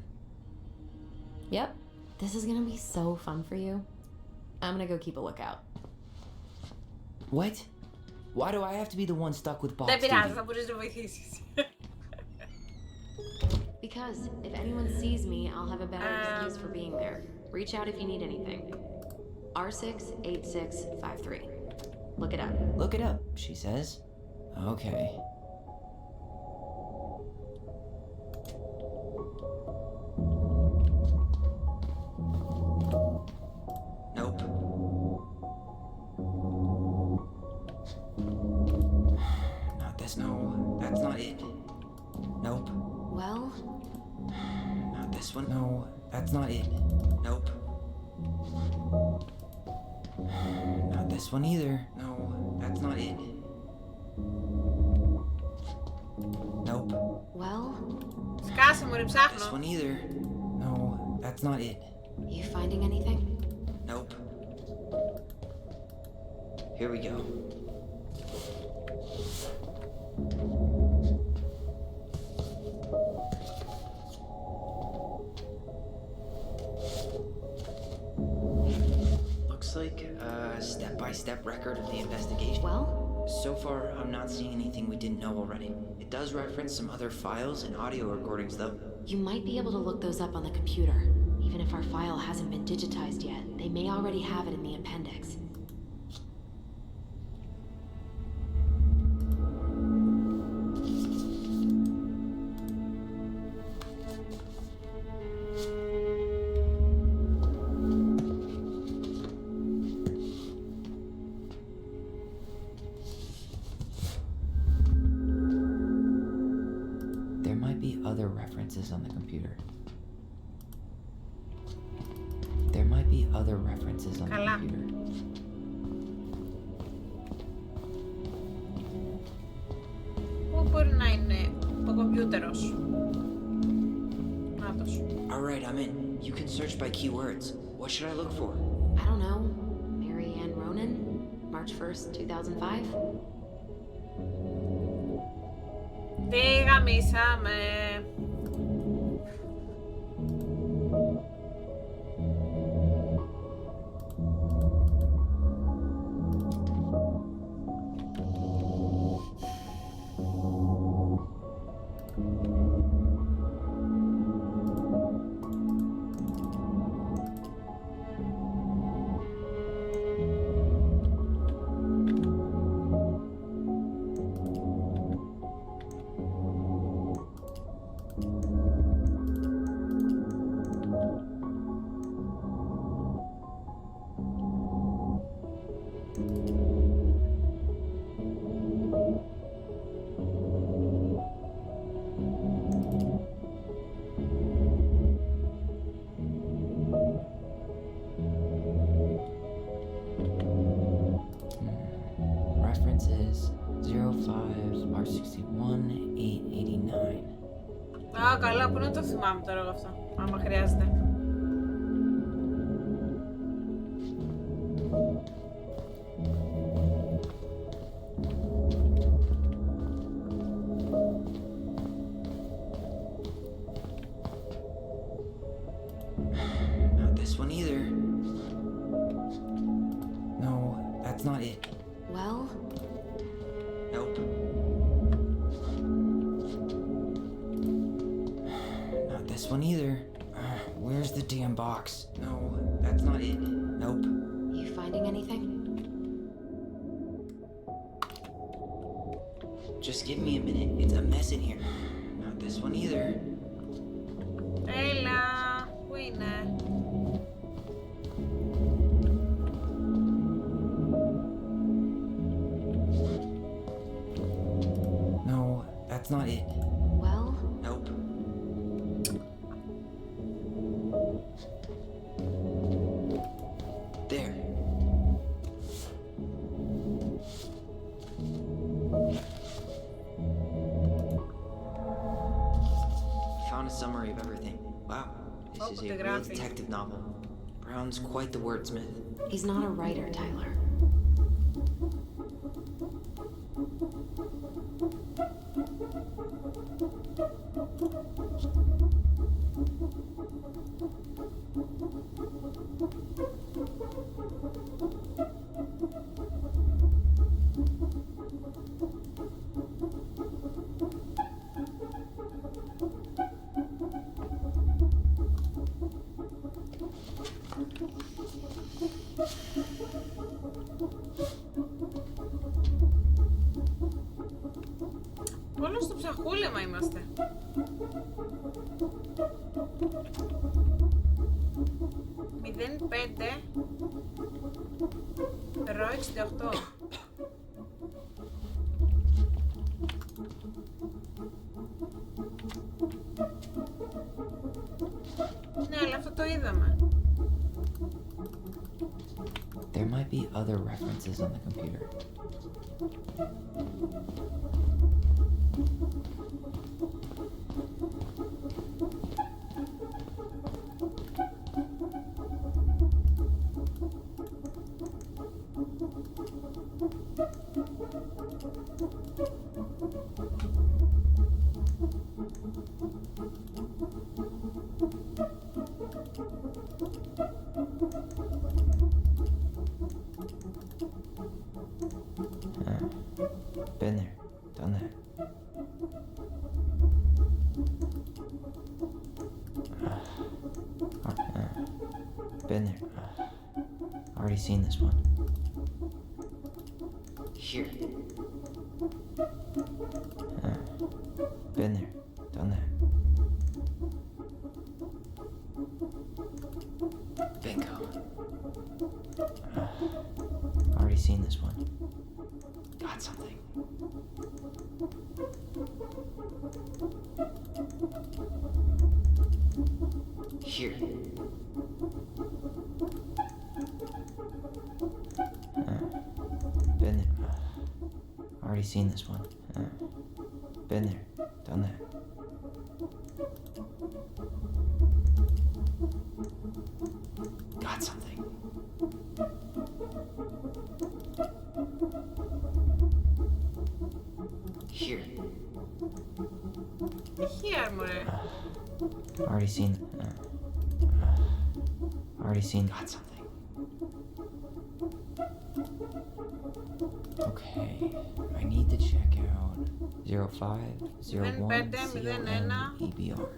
Yep. This is gonna be so fun for you. I'm gonna go keep a lookout. What? Why do I have to be the one stuck with box Δεν πειράζει, duty? θα μπορείς να βοηθήσεις. Because if anyone sees me, I'll have a better excuse for being there. Reach out if you need anything. R68653. Look it up. Look it up, she says. Okay. Nope. Not this, no. That's not it. Nope. Well, Not this one. No, that's not it. Nope. Not this one either. No, that's not it. Nope. well, Σκάσε μου, ρε, This ψάχνω. one either. No, that's not it. you finding anything? Nope. Here we go. Looks like a step-by-step record of the investigation. Well, So far, I'm not seeing anything we didn't know already. It does reference some other files and audio recordings, though. you might be able to look those up on the computer. Even if our file hasn't been digitized yet, they may already have it in the appendix. There might be other references on the computer. There might be other references on the Καλά. computer. Πού μπορεί να είναι ο κομπιούτερος. Νάτος. Alright, I'm in. You can search by keywords. What should I look for? I don't know. Mary Ann Ronan? March 1st, 2005? Τι γαμίσαμε. References 05 R61 889. Α, καλά, πού να το θυμάμαι τώρα εγώ αυτό, άμα χρειάζεται. Not this one either. No, that's not it. Well, Nope. one either. Where's the damn box? No, that's not it. Nope. You finding anything? Just give me a minute. It's a mess in here. Not this one either. Έλα, πού είναι? No, that's not it. Well, Nope. There. Found a summary of everything. Wow, this is a real detective novel. Brown's quite the wordsmith. he's not a writer, Tyler. Όλο στο ψαχούλεμα είμαστε. Μηδέν 5 ρο 68. Ναι, αλλά αυτό το είδαμε. There might be other references on the computer. Been there, done that. Been there. Already seen this one. Here. Been there, done that. Bingo. Already seen this one. Got something. Here. Been there. Already seen this one. Been there. Done that. Got something. Here. Here, μωρέ. Already seen. Already seen. Got something. Okay, I need to check out 0501 CLM EBR.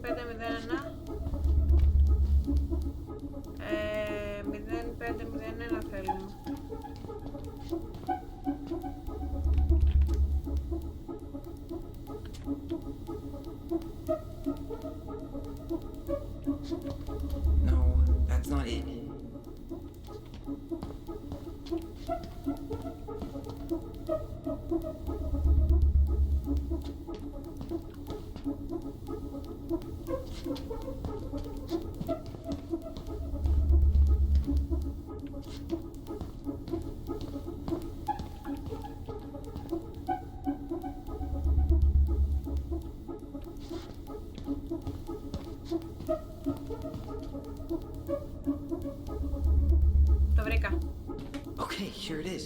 0501 0501 θέλουμε. No, that's not it. Το βρήκα. Okay, here it is.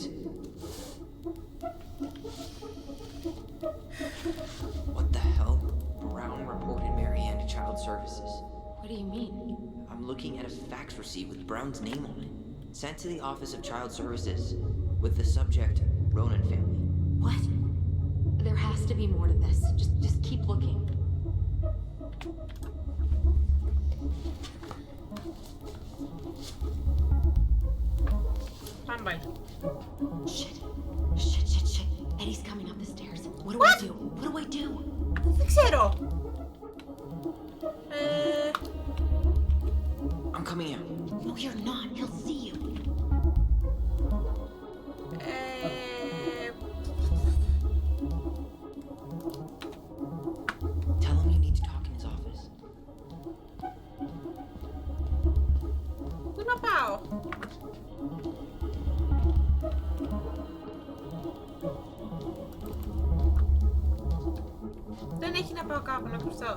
What the hell? Brown reported Marianne to Child Services. What do you mean? I'm looking at a fax receipt with Brown's name on it. Sent to the Office of Child Services with the subject, Ronan family. What? There has to be more to this. Just keep looking. Πάμε πάλι. Shit. Eddie's coming up the stairs. What do I do? What do I do? Δεν ξέρω. I'm coming in. No, you're not. He'll see you. Tell him you need to talk in his office. Πού να πάω? Δεν έχει να πάω κάπου να κρυφτώ.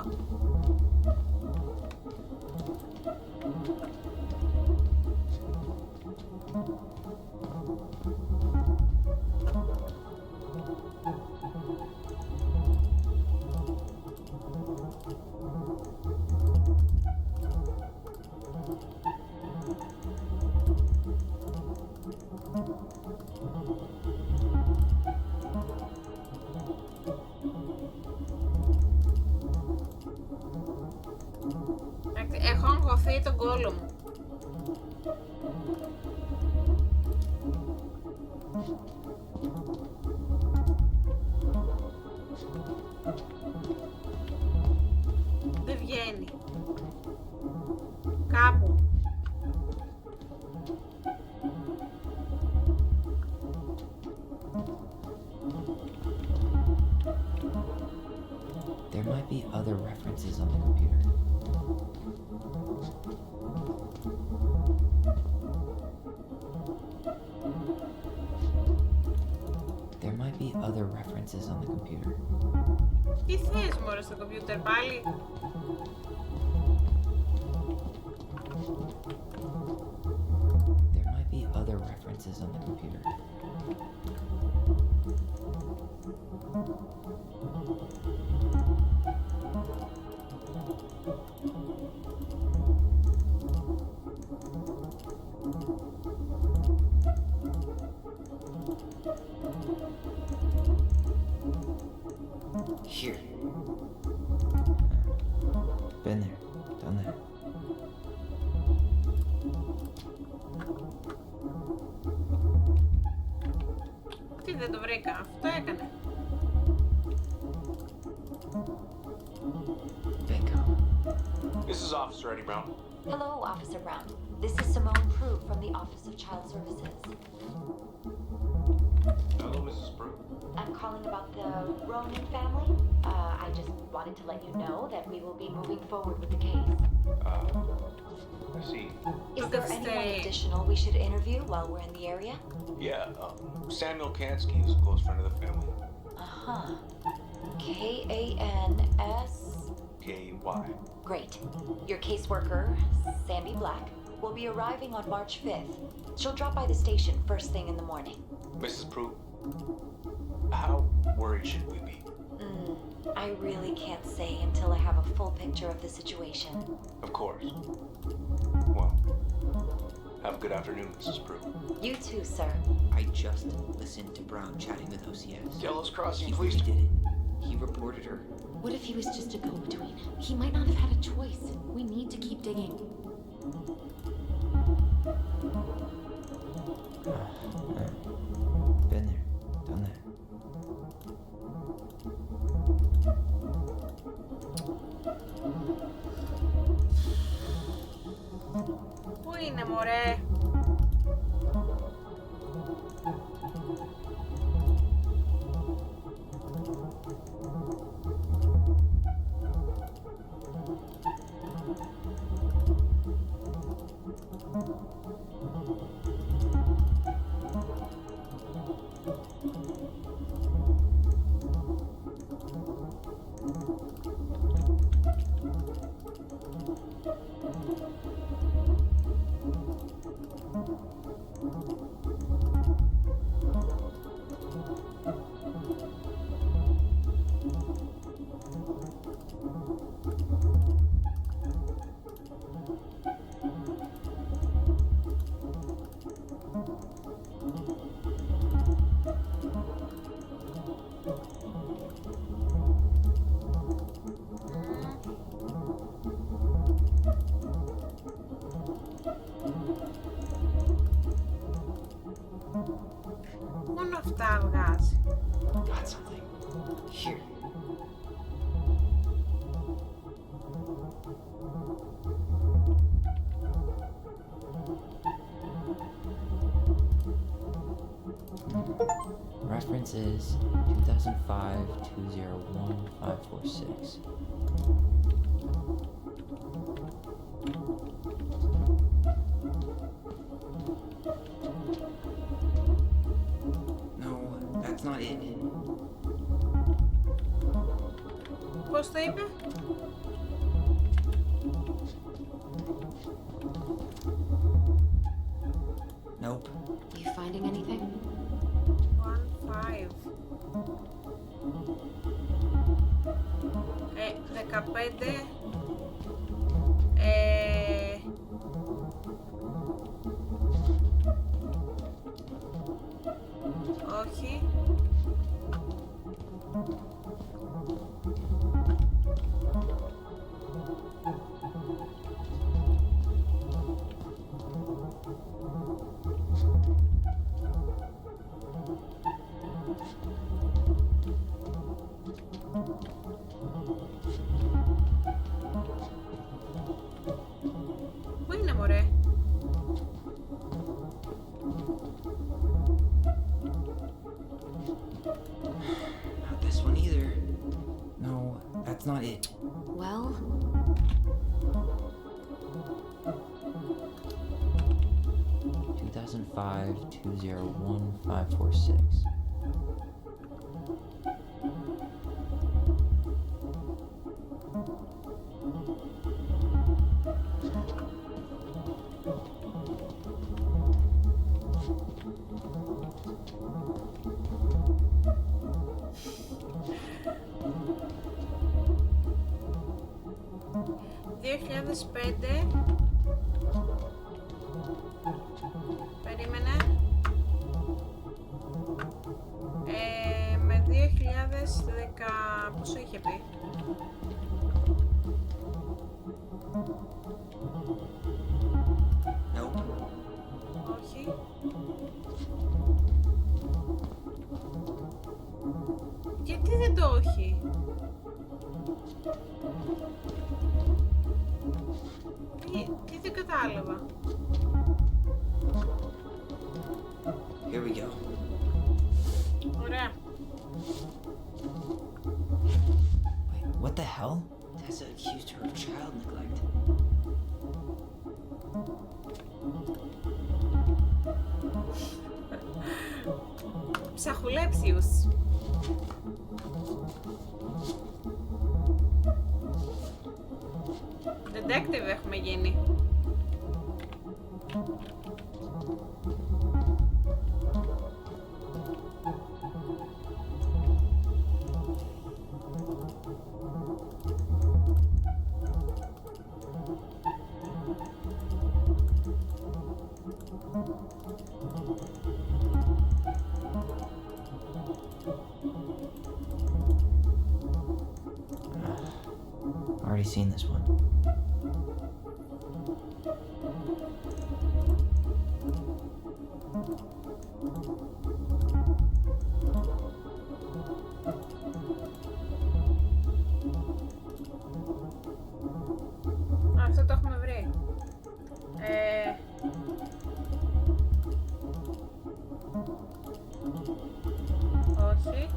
Έχω αγχωθεί τον κόλο μου. Δεν βγαίνει. Κάπου. There might be other references on the computer. There might be other references on the computer. Τι θες μωρέ στο κομπιούτερ πάλι? There might be other references on the computer. Here. Been there, done that. Τι δεν το βρήκα, αυτό έκανε. Bingo. This is Officer Eddie Brown. Hello, Officer Brown. This is Simone Prue from the Office of Child Services. Hello, Mrs. Brew. I'm calling about the Ronan family. I just wanted to let you know that we will be moving forward with the case. I see. Is Look there at anyone Stay. additional we should interview while we're in the area? Yeah, Samuel Kansky is a close friend of the family. Uh-huh. K-A-N-S... K-Y. Great. Your caseworker, Sandy Black, will be arriving on March 5th. She'll drop by the station first thing in the morning. Mrs. Prue, how worried should we be? I really can't say until I have a full picture of the situation. Of course. Well, have a good afternoon, Mrs. Prue. You too, sir. I just listened to Brown chatting with OCS. Delos Crossing, He please. really did it. He reported her. What if he was just a go-between? He might not have had a choice. We need to keep digging. Been there, done that. Πού είναι μωρέ? Μόνο αυτά βγάζει. Got something. Here. Reference is 2005-201-546. No, that's not it. Πώς το είπε? Nope. You finding anything? 1-5. 15. Όχι. Πού είναι, μωρέ? Not this one either. No, that's not it. Well, Two 2005-201-546. Περίμενε. Με 2010... Πόσο είχε πει? Nope. Όχι. Γιατί δεν το όχι? Τι δεν κατάλαβα. Here we go. Ωραία. Wait, what the hell? Tessa accused her of child neglect. Ψαχουλέψιους. Detective έχουμε γίνει. Already seen this one. Αυτό το έχουμε βρει. Όχι.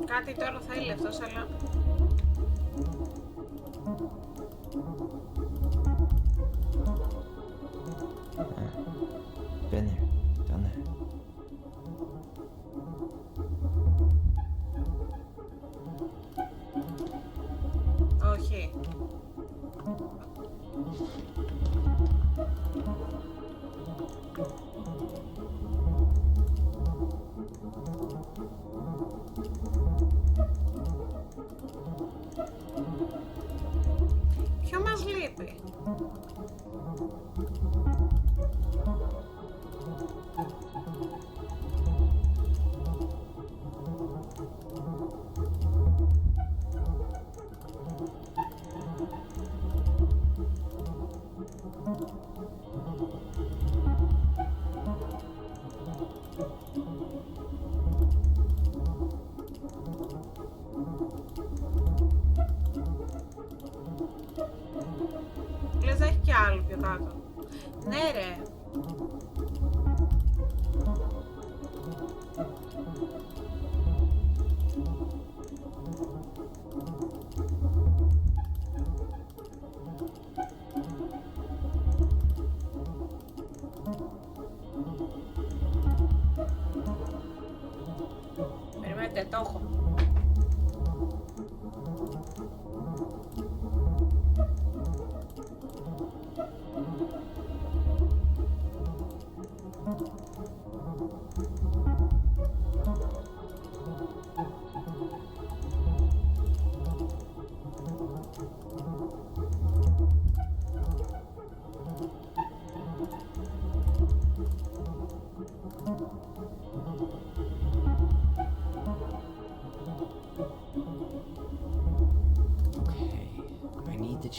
Κάτι τώρα θέλει αυτός, αλλά... Been there, done that. λείπει. Ποιο μας λείπει? Λες να έχει κι άλλο πιο κάτω. Ναι ρε. Περιμένετε, το έχω.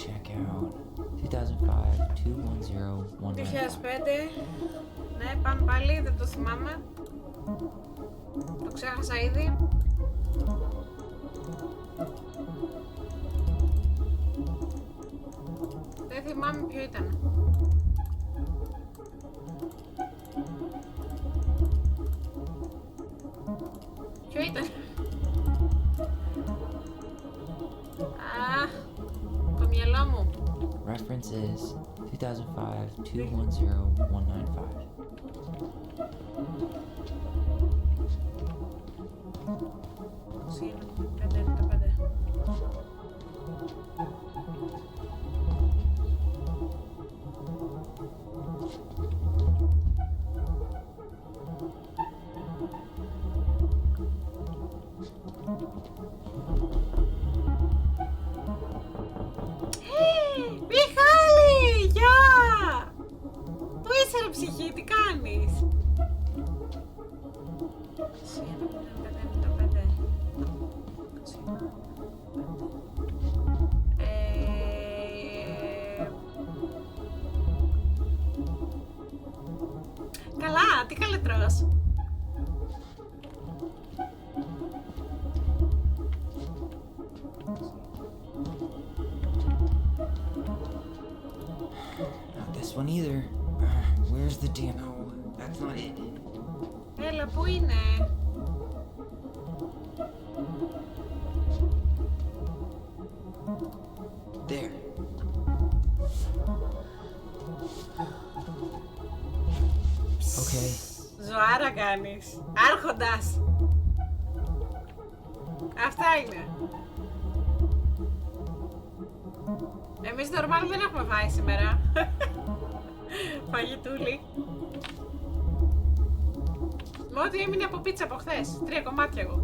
Check out 2005 210 195. 2005. Ναι, πάμε πάλι, δεν το θυμάμαι. Το ξέχασα ήδη. Δεν θυμάμαι ποιο ήταν. Ποιο ήταν? Το μυαλό μου. Reference is 2005 210 195. Μιχάλη, γεια! Πού είσαι ρε ψυχή, τι κάνεις? Καλά, τι καλετρός? Not this one either. Where's the damn... No, that's not it. Έλα, πού είναι? There. Okay. Ζωάρα κάνεις. Άρχοντας. Αυτά είναι. Εμείς νορμάλ δεν έχουμε φάει σήμερα. Φαγητούλη. Με ό,τι έμεινε από πίτσα από χθες. 3 κομμάτια εγώ.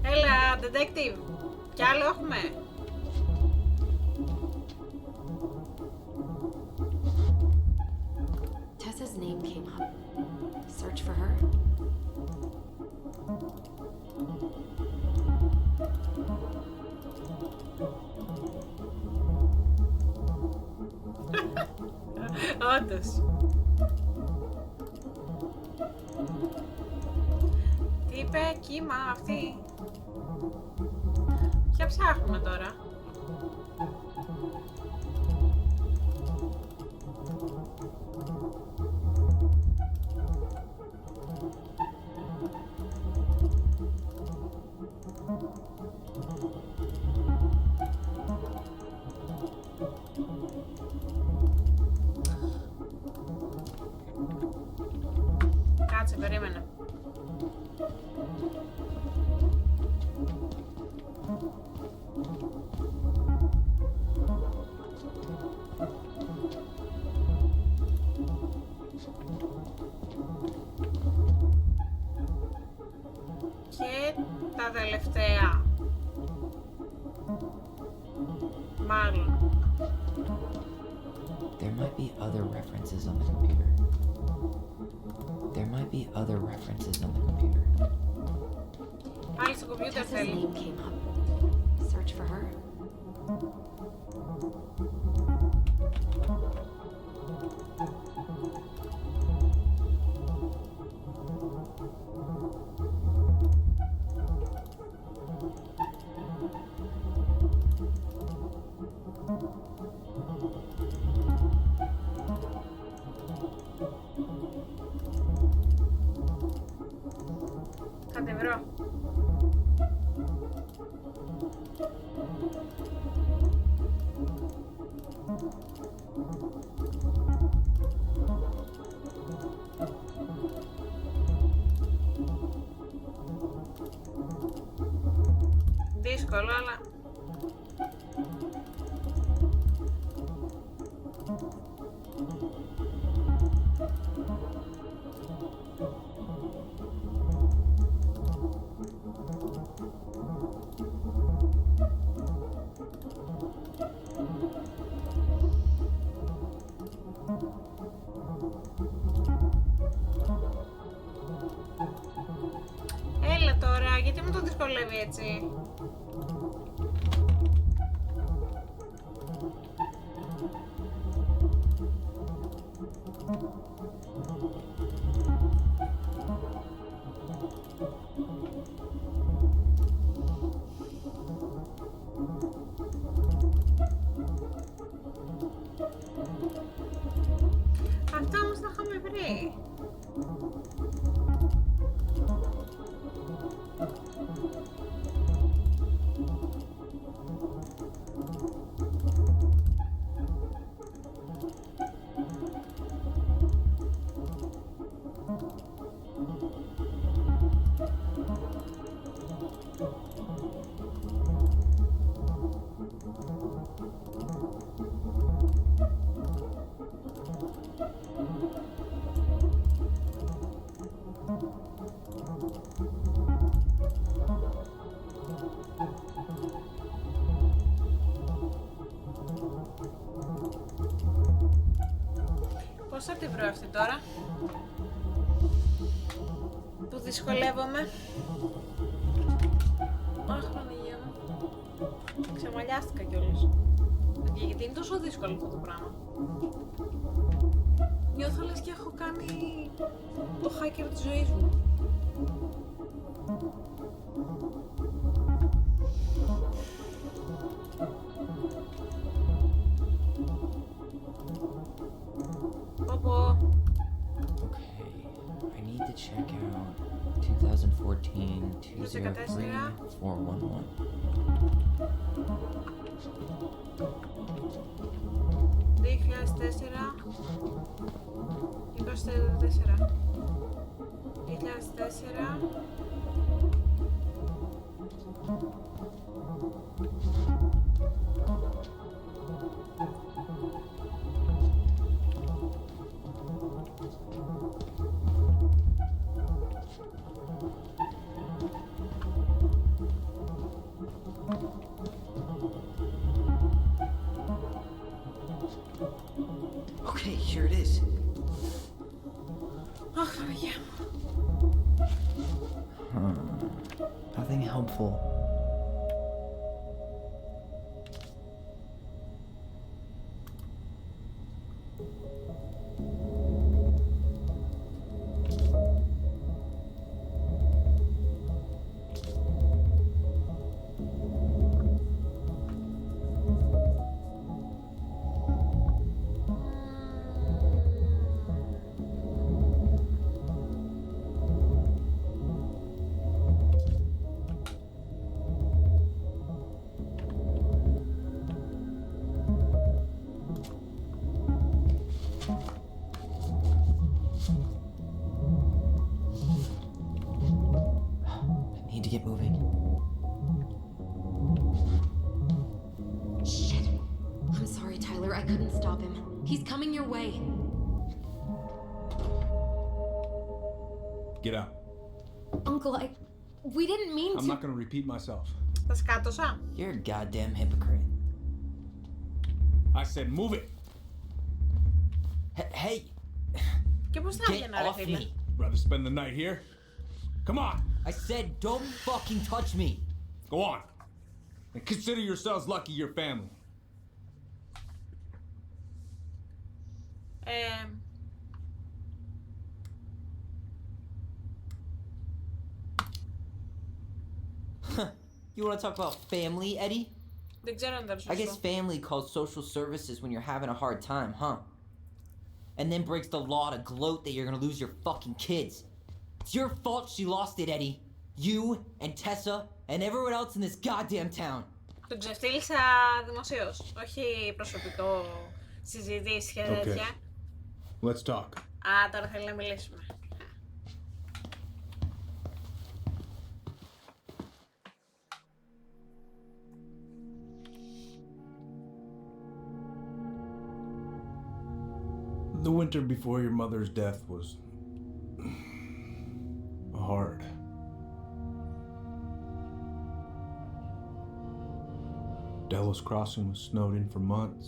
Έλα, detective. Κι άλλο έχουμε. Tessa's name came up. Search for her. Όντως. Τι είπε, κύμα αυτή? Ποια ψάχνουμε τώρα? Κάτσε, περίμενε. Και τα τελευταία. Μάλλον. There might be other references on the computer. There might be other references on the computer. Πάλι στο κομπιούτερ θέλει. Search for her. Θα τη βρω. Δύσκολο, αλλά... Έλα τώρα, γιατί μου το δυσκολεύει έτσι. Αυτά όμως τα είχαμε βρει. Πώς θα τη βρω αυτή τώρα, που δυσκολεύομαι. Αχ, Παναγία μου. Ξεμαλιάστηκα κιόλας. Γιατί είναι τόσο δύσκολο αυτό το πράγμα. Νιώθω λες και έχω κάνει το hacker της ζωής μου. Okay, I need to check out 2014 203 411. 2004 Okay, here it is. Αχ, Παναγία μου. Nothing helpful. should get moving. Shit. I'm sorry, Tyler. I couldn't stop him. He's coming your way. Get out. Uncle, we didn't mean to. I'm not gonna repeat myself. Τα σκάτωσα. You're a goddamn hypocrite. I said move it. Hey! Και πώς θα Get έβγαινα, ρε off φίλε. me! Rather spend the night here? Come on. I said don't fucking touch me! Go on. And consider yourselves lucky you're family. You wanna talk about family, Eddie? Δεν ξέρω αν ήταν I guess σωστό. family calls social services when you're having a hard time, huh? And then breaks the law to gloat that you're gonna lose your fucking kids. It's your fault she lost it, Eddie. You and Tessa and everyone else in this goddamn town. Τον ξεφτύλισα δημοσίως, όχι προσωπικό συζητήσεις και τέτοια. Let's talk. Α, τώρα θέλει να μιλήσουμε. The winter before your mother's death was hard. Delos Crossing was snowed in for months.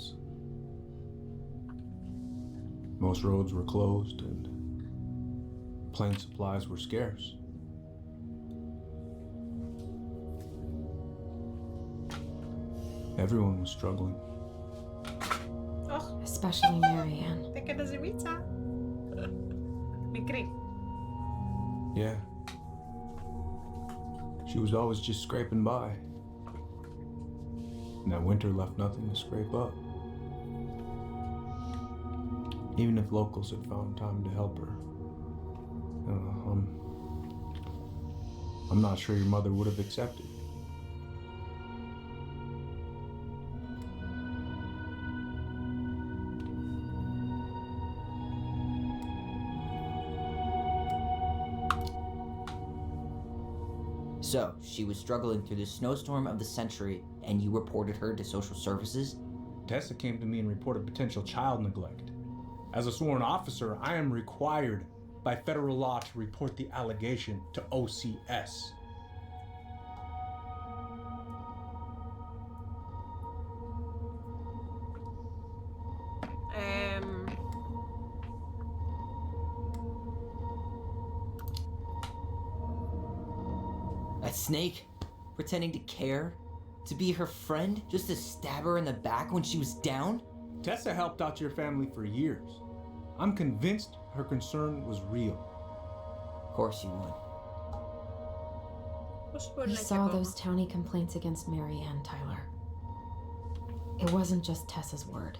Most roads were closed and plane supplies were scarce. Everyone was struggling. Especially Marianne. Έκανα ζημίτσα. Μικρή. Yeah. She was always just scraping by. And that winter left nothing to scrape up. Even if locals had found time to help her. I'm not sure your mother would have accepted. So, she was struggling through the snowstorm of the century, and you reported her to social services? Tessa came to me and reported potential child neglect. As a sworn officer, I am required by federal law to report the allegation to OCS. That snake? Pretending to care? To be her friend? Just to stab her in the back when she was down? Tessa helped out your family for years. I'm convinced her concern was real. Of course you would. We saw those townie complaints against Marianne, Tyler. It wasn't just Tessa's word.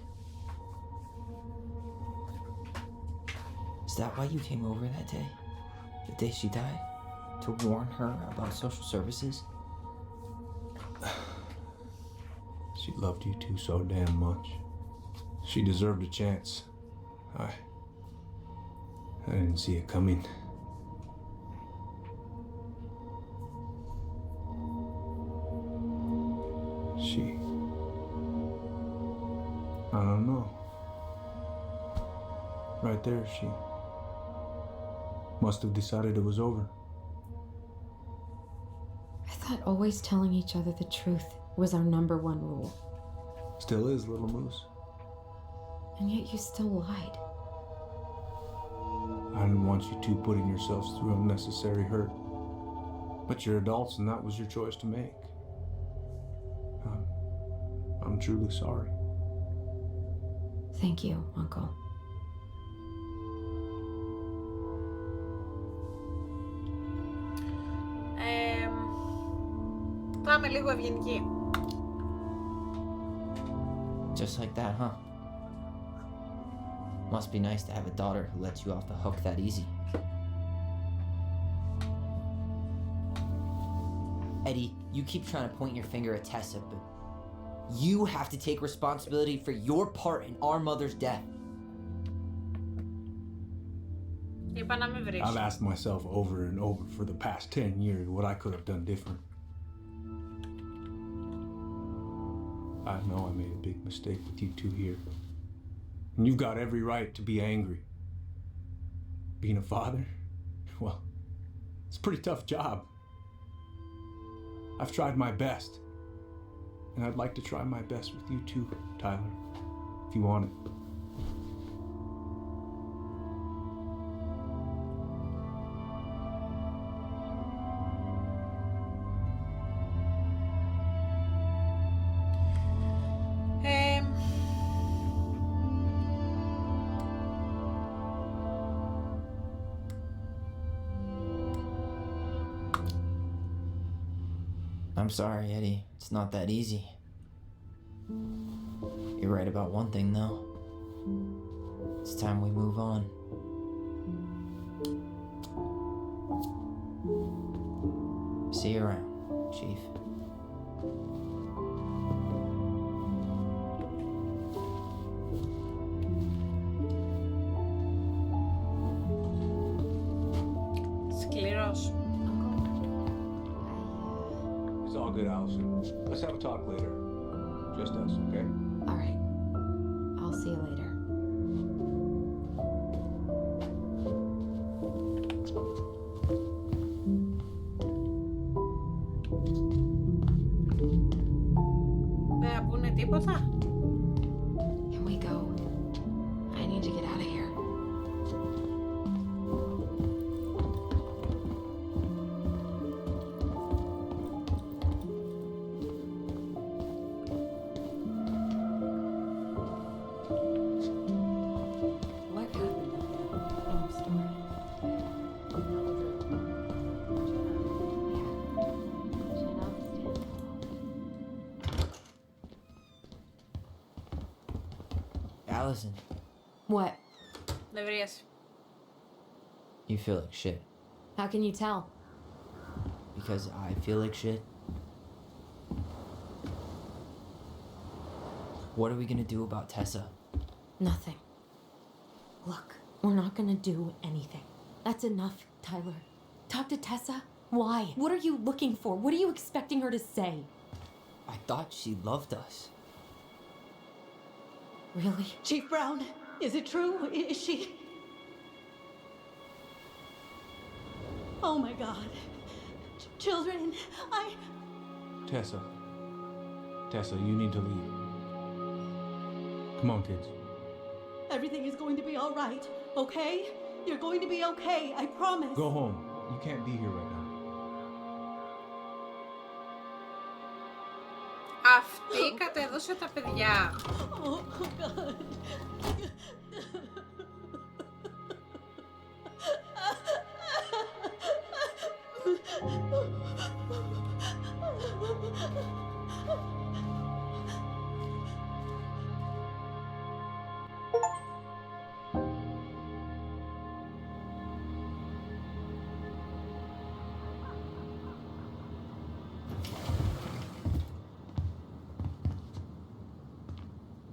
Is that why you came over that day? The day she died? To warn her about social services? She loved you two so damn much. She deserved a chance. I didn't see it coming. I don't know. Right there, she must have decided it was over. I thought always telling each other the truth was our number one rule. Still is, little moose. And yet you still lied. I didn't want you two putting yourselves through unnecessary hurt. But you're adults and that was your choice to make. I'm truly sorry. Thank you, Uncle. Πάμε λίγο ευγενική. Just like that, huh? Must be nice to have a daughter who lets you off the hook that easy. Eddie, you keep trying to point your finger at Tessa, but you have to take responsibility for your part in our mother's death. Είπα να με βρεις. I've asked myself over and over for the past 10 years what I could have done different. I know I made a big mistake with you two here. And you've got every right to be angry. Being a father, well, it's a pretty tough job. I've tried my best. And I'd like to try my best with you too, Tyler, if you want it. I'm sorry, Eddie. It's not that easy. You're right about one thing, though. It's time we move on. See you around, Chief. Σκληρός. It's all good, Allison. Let's have a talk later. Just us, okay? All right. I'll see you later. Δεν θα πούνε τίποτα. Can we go? I need to get out of here. What happened? Oh, story. Allison, What? Δεν βρίασε. you feel like shit. How can you tell? Because I feel like shit. What are we gonna do about Tessa? Nothing. Look, we're not gonna do anything. That's enough, Tyler. Talk to Tessa? Why? What are you looking for? What are you expecting her to say? I thought she loved us. Really? Chief Brown, is it true? Is she... Oh my God. Children, Tessa. Tessa, you need to leave. Come on, kids. Everything is going to be all right, okay? You're going to be okay, I promise. Go home. You can't be here right now. Αυτή κατέδωσε τα παιδιά. Oh, God.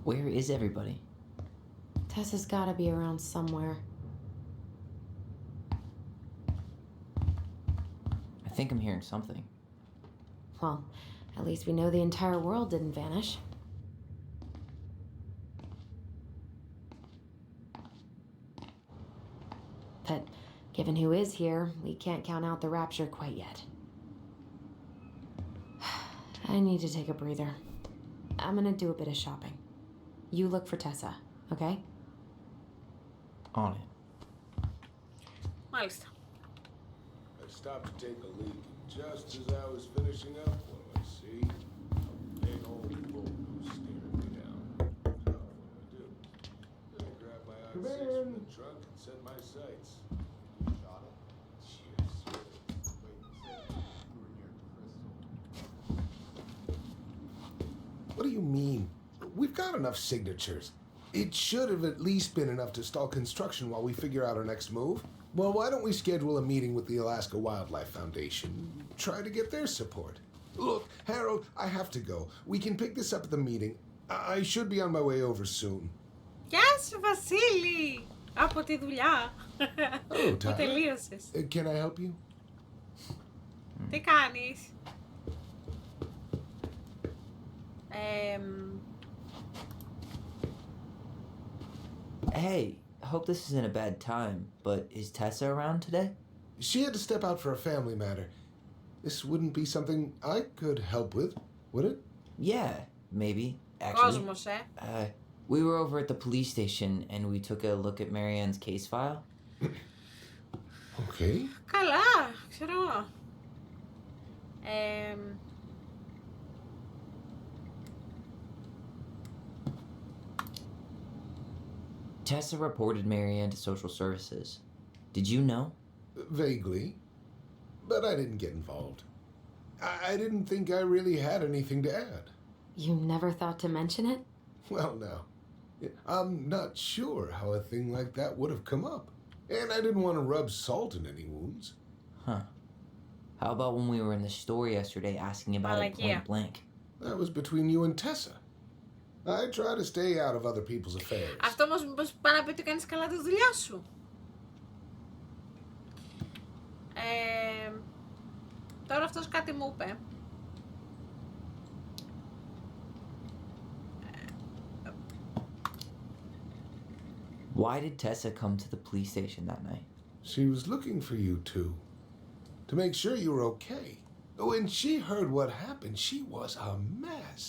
Where is everybody? Tessa's gotta be around somewhere. I think I'm hearing something. Well, at least we know the entire world didn't vanish. But given who is here, we can't count out the rapture quite yet. I need to take a breather. I'm gonna do a bit of shopping. You look for Tessa, okay? On it. Μάλιστα. I stopped to take a leak, and just as I was finishing up, what do I see? A big old bull staring me down. So, what do? I grab my odd six from the trunk and set my sights. You shot it? Yes. Wait, you said you were near Crystal. What do you mean? We've got enough signatures. It should have at least been enough to stall construction while we figure out our next move. Well, why don't we schedule a meeting with the Alaska Wildlife Foundation? Try to get their support. Look, Harold, I have to go. We can pick this up at the meeting. I should be on my way over soon. Γεια σου, Βασίλη! Από τη δουλειά. Oh, Που Tyler. τελείωσες. Can I help you? Τι κάνεις? Hey, hope this isn't a bad time, but is Tessa around today? She had to step out for a family matter. This wouldn't be something I could help with, would it? Yeah, maybe, actually. Κόσμος, We were over at the police station and we took a look at Marianne's case file. Okay. Καλά, ξέρω εγώ. Tessa reported Marianne to social services. Did you know? Vaguely. But I didn't get involved. I didn't think I really had anything to add. You never thought to mention it? Well, now, I'm not sure how a thing like that would have come up. And I didn't want to rub salt in any wounds. Huh. How about when we were in the store yesterday asking about it point blank? That was between you and Tessa. I try to stay out of other people's affairs. Αυτό όμως μήπως πάει να πει ότι κάνεις καλά τη δουλειά σου. Τώρα αυτός κάτι μου είπε. Why did Tessa come to the police station that night? She was looking for you two. To make sure you were okay. When she heard what happened, she was a mess.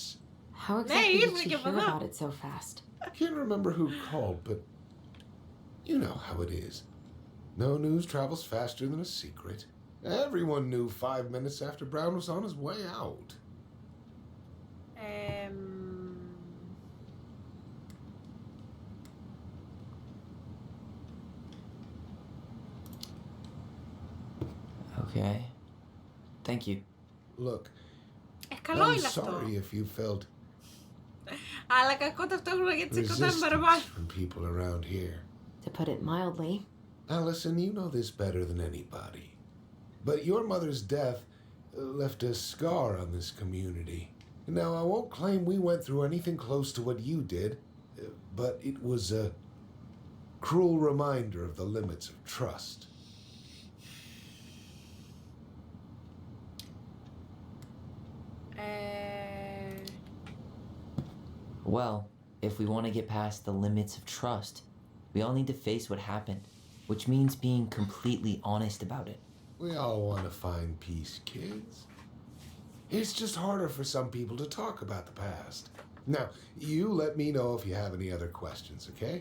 How exactly did she hear about it so fast? I can't remember who called, but you know how it is. No news travels faster than a secret. Everyone knew 5 minutes after Brown was on his way out. Okay. Thank you. Look, καλό I'm είναι αυτό. sorry if you felt Αλλά κακό ταυτόχρονα γιατί σε κοντά παραπάνω. from people around here. To put it mildly. Allison, you know this better than anybody. But your mother's death left a scar on this community. Now, I won't claim we went through anything close to what you did, but it was a cruel reminder of the limits of trust. Well, if we want to get past the limits of trust, we all need to face what happened, which means being completely honest about it. We all want to find peace, kids. It's just harder for some people to talk about the past. Now, you let me know if you have any other questions, okay?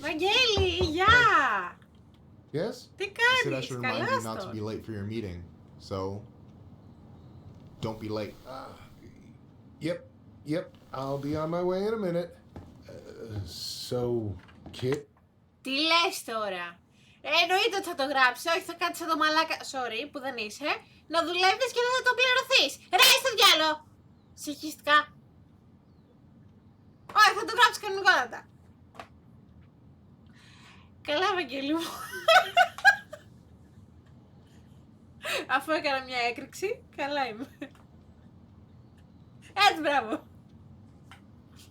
Βαγγέλη, γεια! Yes? Τι I said I κάνεις, should remind καλώς you not to be τον. late for your meeting, so don't be late. Yep, I'll be on my way in a minute. So, Kit? Τι λες τώρα? Εννοείται ότι θα το γράψει, όχι θα κάτσεις εδώ μαλάκα, sorry που δεν είσαι, να δουλεύεις και δεν θα το πληρωθείς. Ρε, στο διάλο! Συγχυστικά. Όχι, θα το γράψεις κανονικότατα. Καλά, Βαγγέλη μου. Αφού έκανα μια έκρηξη, καλά είμαι. Έτσι, μπράβο.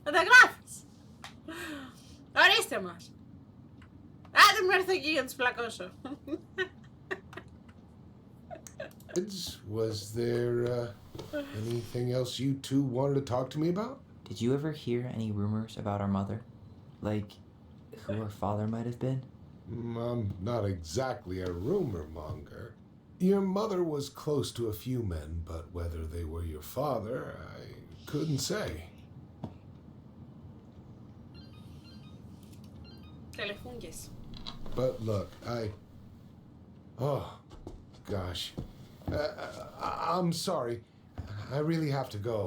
Θα τα γράφεις. Ορίστε μας. Άντε μου έρθω εκεί για να τους πλακώσω. Was there anything else you two wanted to talk to me about? Did you ever hear any rumors about our mother? Like, who her father might have been? I'm not exactly a rumor monger. Your mother was close to a few men, but whether they were your father, I couldn't say. Τελεφούγγες. But look, oh, gosh. I'm sorry. I really have to go.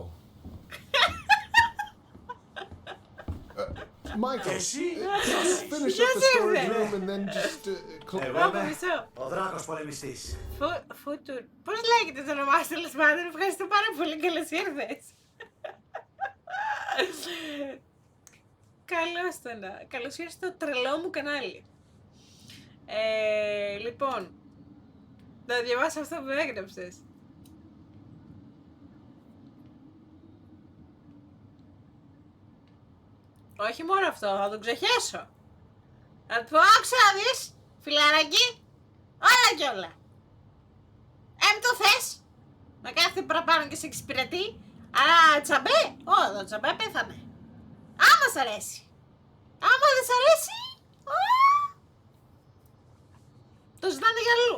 Michael, just finish up the storage room and then just Ο δράκος πολεμιστής. Φούτουρ. Πώς λέγεται το όνομά σου, τέλος πάντων. Ευχαριστώ πάρα πολύ. Καλώς ήρθες. Καλώς το να. Καλώς ήρθες στο τρελό μου κανάλι. Λοιπόν, να διαβάσω αυτό που έγραψες. Όχι μόνο αυτό, θα τον ξεχέσω. Θα του πω, άκουσα να δεις, φιλαράκι, όλα κι όλα. Το θες, να κάθεται παραπάνω και σε εξυπηρετεί, αλλά τσαμπέ, το τσαμπέ πέθανε. Άμα σ' αρέσει. Άμα δεν σ' αρέσει, το ζητάνε για αλλού.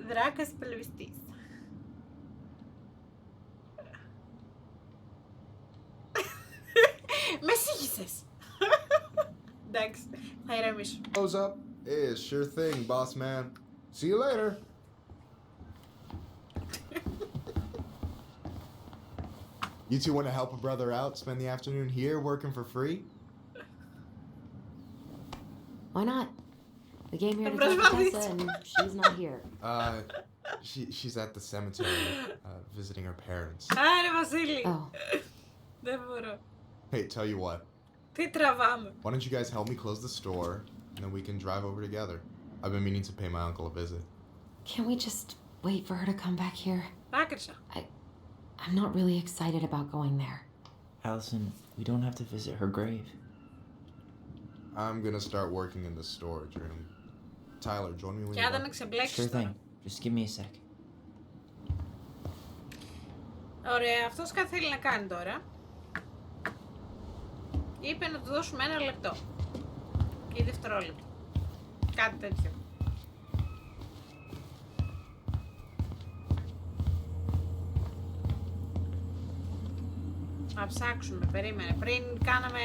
Δράκας πολεμιστής. Με σύγχυσες. Εντάξει, θα ηρεμήσω. Close up. Yeah, sure thing, boss man. See you later. You two want to help a brother out, spend the afternoon here working for free? Why not? We came here to talk to Tessa, and she's not here. She's at the cemetery, visiting her parents. Άρε Βασίλη. Δεν μπορώ. Hey, tell you what. Τι τραβάμε. Why don't you guys help me close the store, and then we can drive over together. I've been meaning to pay my uncle a visit. Can't we just wait for her to come back here? Άκρυσα. I'm not really excited about going there. Allison, we don't have to visit her grave. I'm gonna start working in the storage room. Tyler, join me when you're done. Sure thing. Just give me a sec. Ωραία, αυτός κάτι θέλει να κάνει τώρα. Είπε να του δώσουμε 1 λεπτό. Ή δευτερόλεπτο. Κάτι τέτοιο. Να ψάξουμε, περίμενε. Πριν κάναμε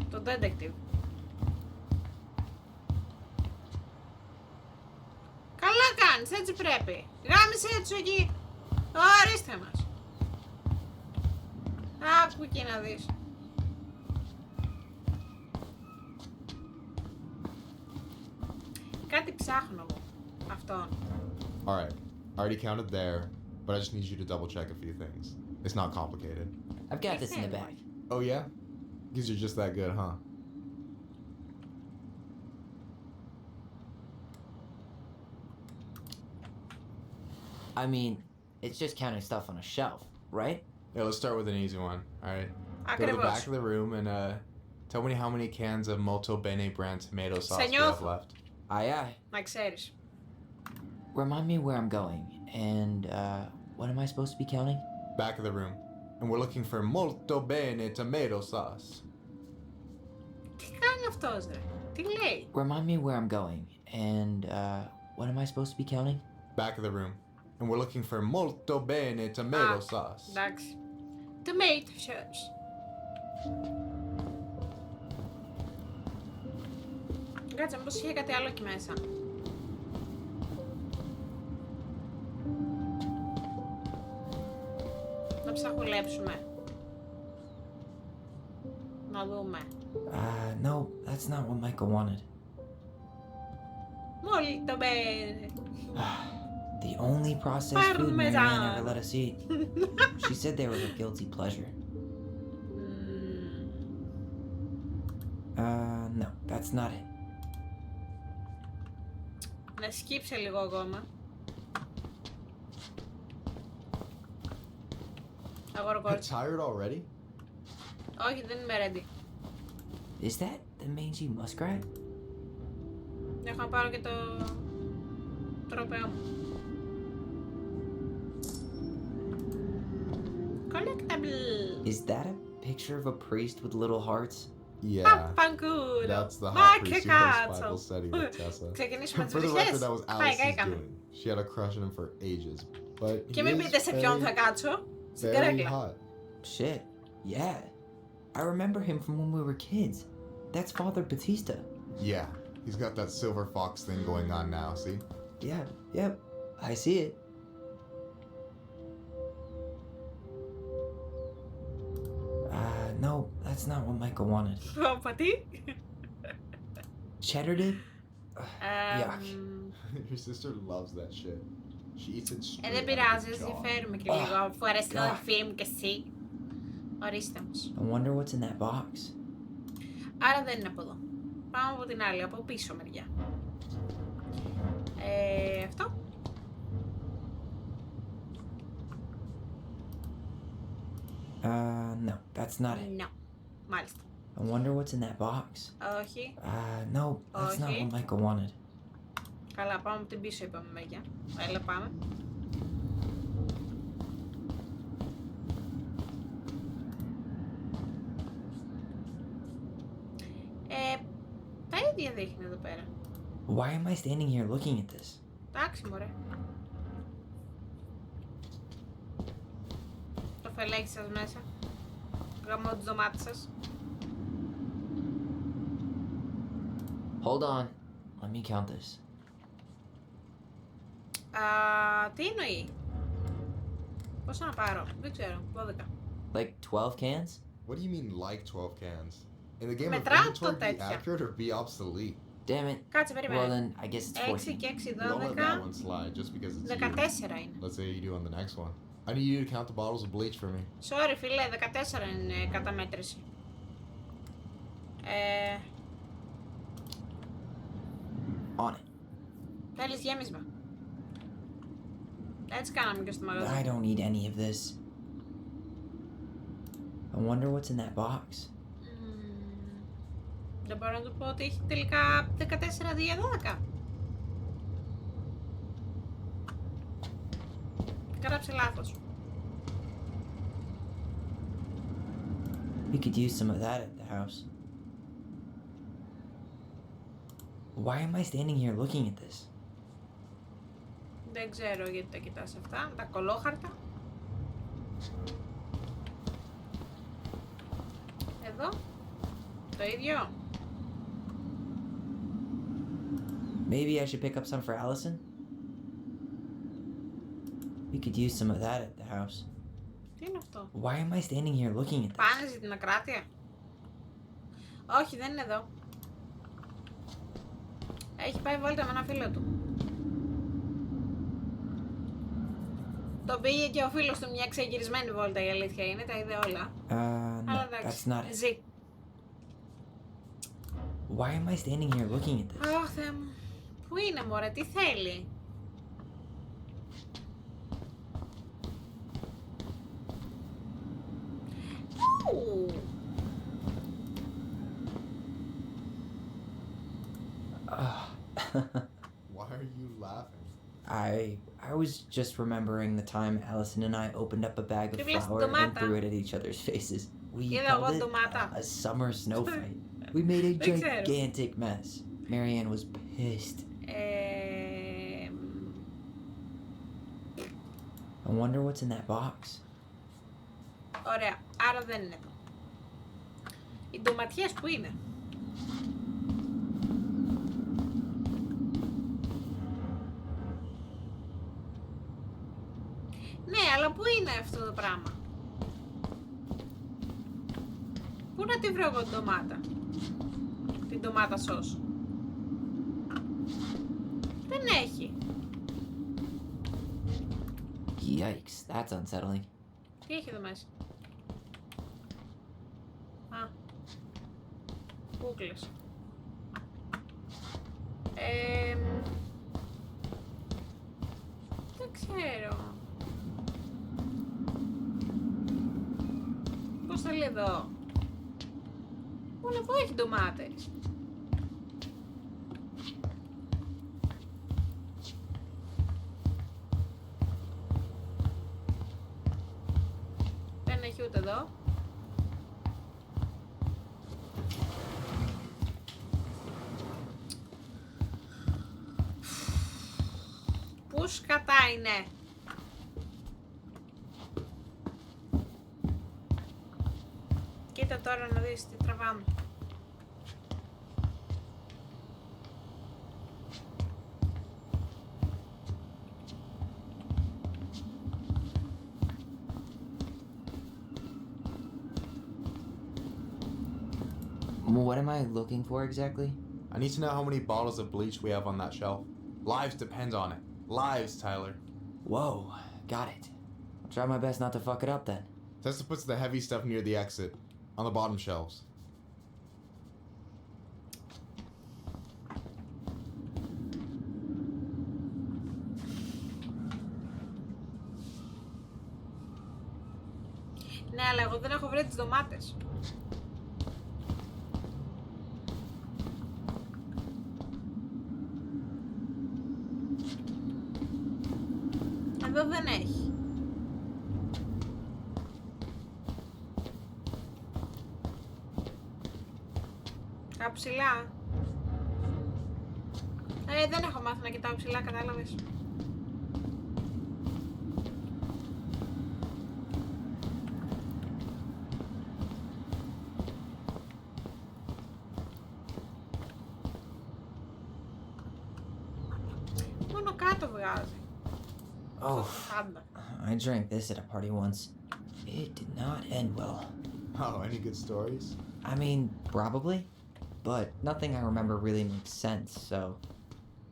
το detective. Καλά κάνεις, έτσι πρέπει. Γάμισε έτσι εκεί. Ορίστε μας. Άκου εκεί να δεις. Κάτι ψάχνω εγώ. Αυτόν. Alright, I already counted there, but I just need you to double check a few things. It's not complicated. I've got this in the bag. Oh yeah? Because you're just that good, huh? I mean, it's just counting stuff on a shelf, right? Yeah, let's start with an easy one, alright? Go to the back of the room and tell me how many cans of Molto Bene brand tomato sauce we have left. Aye aye. Να ξέρεις. Remind me where I'm going, and what am I supposed to be counting? Back of the room. And we're looking for Molto Bene tomato sauce. Τι κάνει αυτός, ρε? Τι λέει? Remind me where I'm going, and what am I supposed to be counting? Back of the room. And we're looking for Molto Bene tomato sauce. Εντάξει. Tomato sauce. Κάτσε, μήπως είχε κάτι άλλο εκεί μέσα. Να ψαχουλέψουμε. Να δούμε. No, that's not what Michael wanted. Molto bene. The only processed food Marianne ever let us eat. She said they were her guilty pleasure. No, that's not it. Να σκύψε λίγο ακόμα. Αγοροκόρτσι. Tired already? Όχι, δεν είμαι ready. Is that the mangy muskrat? Έχω να πάρω και το τροπέο μου. Collectible. Is that a picture of a priest with little hearts? Yeah. That's the hot priest who hosts Bible study with Tessa. For the record, that was Alice's doing. She had a crush on him for ages. But Και μην πείτε σε ποιον θα κάτσω. Στην καρέκλα. Shit. Yeah. I remember him from when we were kids. That's Father Batista. Yeah. He's got that silver fox thing going on now, see? Yeah, yep. I see it. No, that's not what Michael wanted. What? Cheddar did? Yuck. Your sister loves that shit. She eats it straight Δεν πειράζει, φέρουμε και λίγο, αφού αρέσει να film και εσύ. Ορίστε μας. I wonder what's in that box. Άρα δεν είναι από εδώ. Πάμε από την άλλη, από πίσω μεριά. Αυτό. No, that's not it. No. Μάλιστα. I wonder what's in that box. Όχι. No, that's not what Michael wanted. Καλά, πάμε από την πίσω, είπαμε, Μέγια. Έλα, πάμε. Τα ίδια δείχνει εδώ πέρα. Why am I standing here looking at this? Εντάξει, μωρέ. Το φελέκι σας μέσα. Γαμώ τις ντομάτες σας. Hold on. Let me count this. Τι εννοεί? Πόσα να πάρω? Δεν ξέρω. 12. Like 12 cans? What do you mean like 12 cans? In the game of Μετράω inventory, be τέτοια. accurate or be obsolete? Damn it. Κάτσε, Well περίμενε. then, I guess it's 6 14. και 6, Don't let that 12. one slide just because it's 14 είναι. you. Let's say you do on the next one. I need you to count the bottles of bleach for me. Sorry, φίλε, 14 είναι καταμέτρηση. On it. Θέλεις γέμισμα. Έτσι κάναμε και στο I μαγαζί. don't need any of this. I wonder what's in that box. Δεν μπορώ να του πω ότι έχει τελικά 14 δια 12. Γράψε λάθος. We could use some of that at the house. Why am I standing here looking at this? Δεν ξέρω γιατί τα κοιτάς αυτά. Τα κολόχαρτα. Εδώ. Το ίδιο. Maybe I should pick up some for Allison? We could use some of that at the house. Τι είναι αυτό? Why am I standing here looking at this? Πάνε στην ακράτεια. Όχι, δεν είναι εδώ. Έχει πάει βόλτα με ένα φίλο του. Το πήγε και ο φίλος του μια ξεγυρισμένη βόλτα, η αλήθεια είναι, τα είδε όλα. No, Αλλά εντάξει, that's not it. ζει. Why am I standing here looking at this? Αχ, Θεέ μου. Πού είναι, μωρέ, τι θέλει? Πού? Why are you laughing? I was just remembering the time Allison and I opened up a bag of Τρίβλες flour and ντομάτα. threw it at each other's faces. We Είδα εγώ called it ντομάτα. a summer snow fight. We made a Δεν ξέρω. gigantic mess. Marianne was pissed. I wonder what's in that box. Ωραία, άρα δεν είναι εδώ. Οι ντοματιές που είναι? Ναι, αλλά πού είναι αυτό το πράγμα? Πού να τη βρω εγώ την ντομάτα? Την ντομάτα σως. Δεν έχει. Yikes, that's unsettling. Τι έχει εδώ μέσα? Α, κούκλες. Δεν ξέρω. Πώς θα λέει εδώ? Μόνο εδώ έχει ντομάτες. Δεν έχει ούτε εδώ. Πού σκατά είναι? Κοίτα τώρα να δεις τι τραβάμε. What am I looking for exactly? I need to know how many bottles of bleach we have on that shelf. Lives depend on it. Lives, Tyler. Whoa, got it. I'll try my best not to fuck it up then. Tessa puts the heavy stuff near the exit, on the bottom shelves. Ναι, αλλά εγώ δεν έχω βρει τις ντομάτες. Εδώ δεν έχει. Κάπου ψηλά. Δεν έχω μάθει να κοιτάω ψηλά, κατάλαβες. Μόνο κάτω βγάζει. Oh, I drank this at a party once. It did not end well. Oh, any good stories? I mean, probably. But nothing I remember really makes sense, so...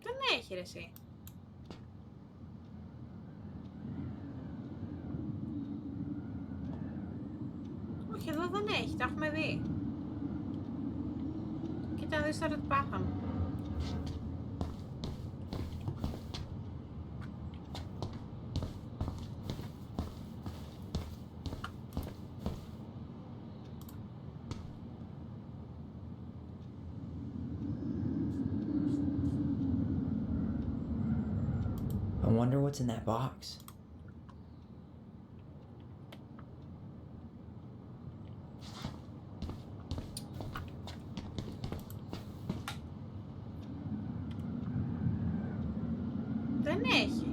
Δεν έχει ρε εσύ. Όχι, εδώ δεν έχει, τα έχουμε δει. Κοίτα να δεις τώρα τι πάθαμε. I wonder what's in that box. Δεν έχει.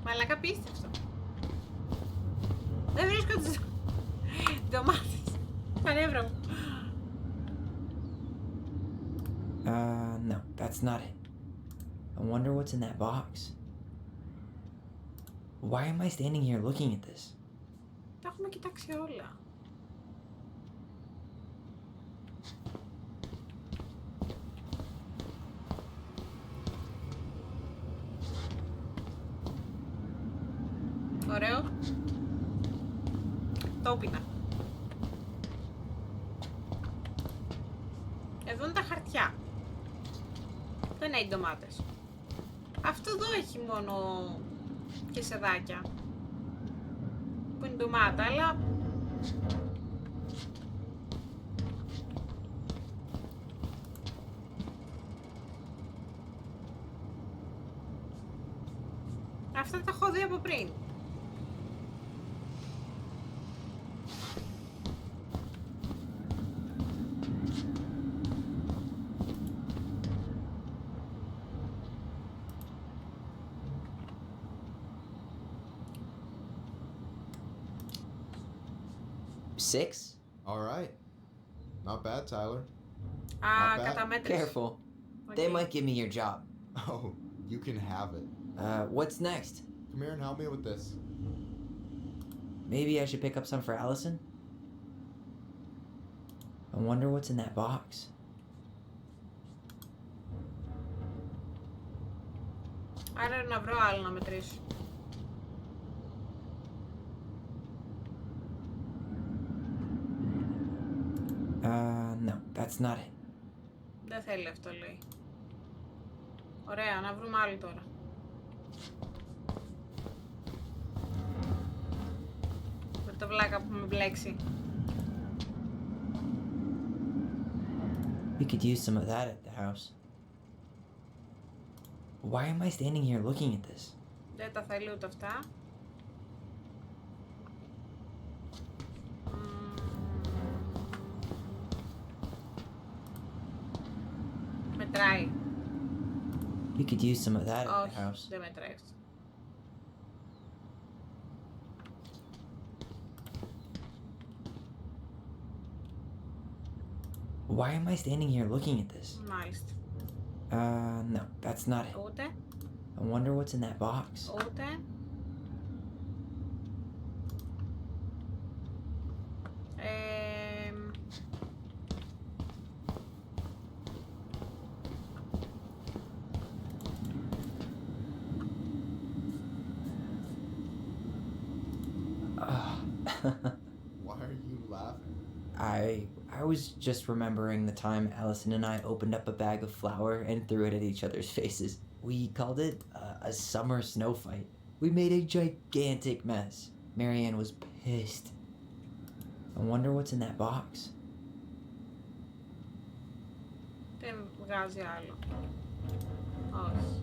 Μαλάκα πίστευτο. Δεν βρίσκω τις ντομάτες. Τα νεύρα μου. No, that's not it. I wonder what's in that box. Why am I standing here looking at this? Τα έχουμε κοιτάξει όλα. Ωραίο. Το πίνα. Εδώ είναι τα χαρτιά. Δεν έχει ντομάτες. Αυτό εδώ έχει μόνο και σεδάκια. Που είναι ντομάτα, αλλά... Αυτά τα έχω δει από πριν. Six? All right. Not bad, Tyler. Καταμέτρηση. Careful. They might give me your job. Oh, you can have it. What's next? Come here and help me with this. Maybe I should pick up some for Allison? I wonder what's in that box. Άρα να βρω άλλο να μετρήσω. No, that's not it. Δεν θέλει αυτό, λέει. Ωραία, να βρούμε άλλο τώρα. Με το βλάκα που με μπλέξει. We could use some of that at the house. Why am I standing here looking at this? Δεν τα θέλει ούτε αυτά. Μετράει. We could use some of that at the house. Όχι, δεν μετράει αυτό. Why am I standing here looking at this? Μάλιστα. No, that's not it. Ούτε. I wonder what's in that box. Ούτε. Why are you laughing? I was just remembering the time Allison and I opened up a bag of flour and threw it at each other's faces. We called it a summer snow fight. We made a gigantic mess. Marianne was pissed. I wonder what's in that box. Δεν βγάζει άλλο. Όχι.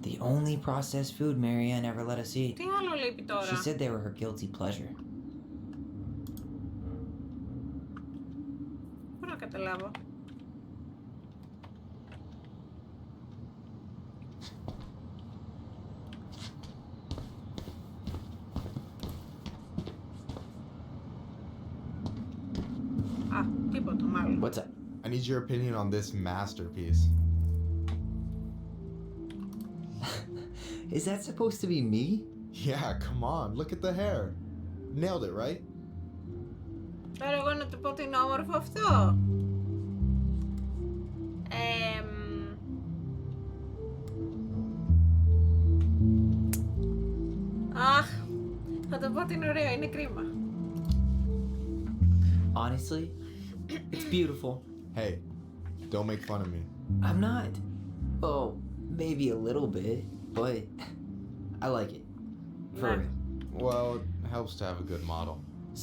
The only processed food Marianne ever let us eat. Τι άλλο λείπει τώρα? She said they were her guilty pleasure. Πού να καταλάβω. Α, τίποτα μάλλον. What's up? I need your opinion on this masterpiece. Is that supposed to be me? Yeah, come on. Look at the hair. Nailed it, right? Τώρα εγώ να του πω ότι είναι όμορφο αυτό. Αχ, θα το πω ότι είναι ωραίο, είναι κρίμα. Honestly, it's beautiful. Hey, don't make fun of me. I'm not. Oh, maybe a little bit, but I like it. For real. Well, it helps to have a good model.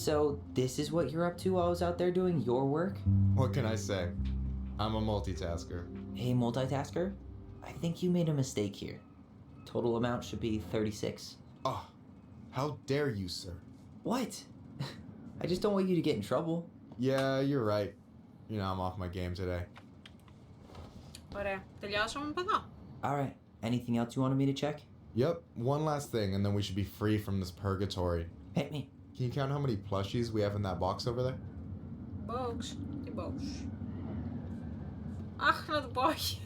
So, this is what you're up to while I was out there doing your work? What can I say? I'm a multitasker. Hey, multitasker, I think you made a mistake here. Total amount should be 36. Oh, how dare you, sir? What? I just don't want you to get in trouble. Yeah, you're right. You know, I'm off my game today. Ωραία. Τελειώσαμε από εδώ. Alright. Anything else you wanted me to check? Yep, one last thing and then we should be free from this purgatory. Hit me. Can you count how many plushies we have in that box over there? Box. Τι box? Αχ, να το πω όχι.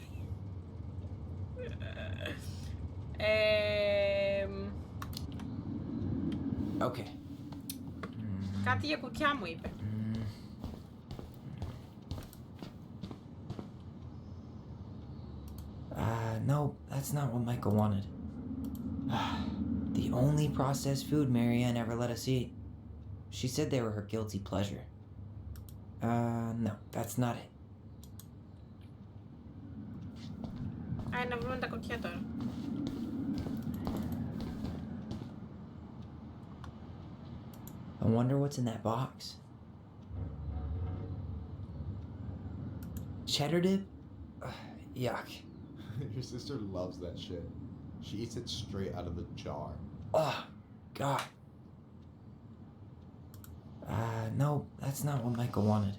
Okay. Κάτι για κουτιά μου είπε. No, that's not what Michael wanted. The only processed food Marianne ever let us eat. She said they were her guilty pleasure. No, that's not it. Να βρούμε τα κουτιά τώρα. I wonder what's in that box. Cheddar dip? Yuck. Your sister loves that shit. She eats it straight out of the jar. Oh, God. No, that's not what Michael wanted.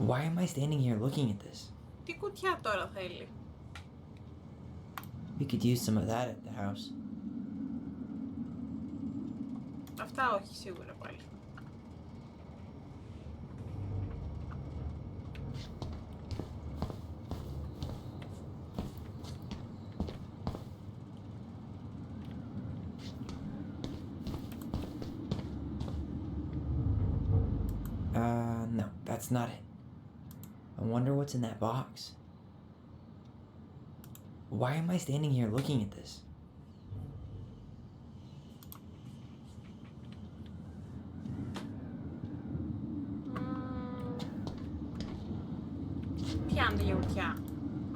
Why am I standing here looking at this? Τι κουτιά τώρα θέλει? We could use some of that at the house. Αυτά όχι σίγουρα πάλι. No, that's not it. I wonder what's in that box. Why am I standing here looking at this? Ποια είναι τα κουτιά?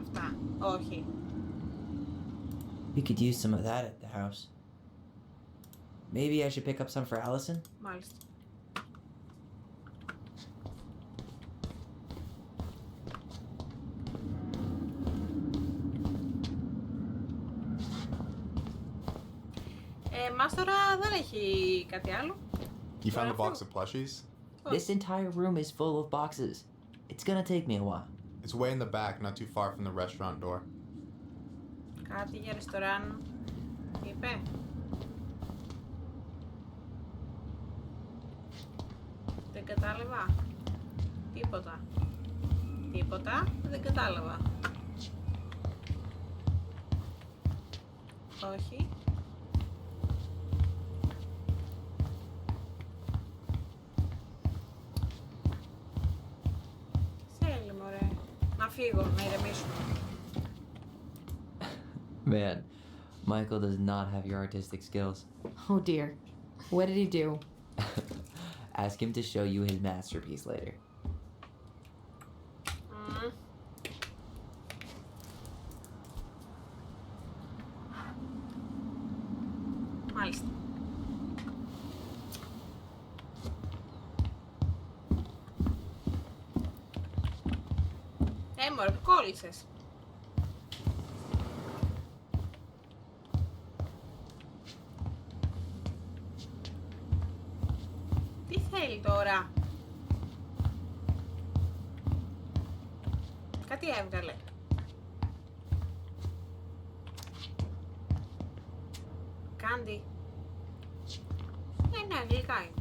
Αυτά. Όχι. We could use some of that at the house. Maybe I should pick up some for Allison? Μάλιστα. Μας τώρα δεν έχει κάτι άλλο. You found a box of plushies? This entire room is full of boxes. It's gonna take me a while. It's way in the back, not too far from the restaurant door. Κάτι για ρεστοράν είπε. Δεν κατάλαβα. Τίποτα. Τίποτα, δεν κατάλαβα. Όχι. Θέλει μωρέ. Να φύγω, να ηρεμήσουμε. Man, Michael does not have your artistic skills. Oh dear. What did he do? Ask him to show you his masterpiece later. Μάλιστα. Μωρέ, που κόλλησες. Τι θέλει τώρα? Κάτι έβγαλε. Κάντι. Ναι, γλυκά είναι.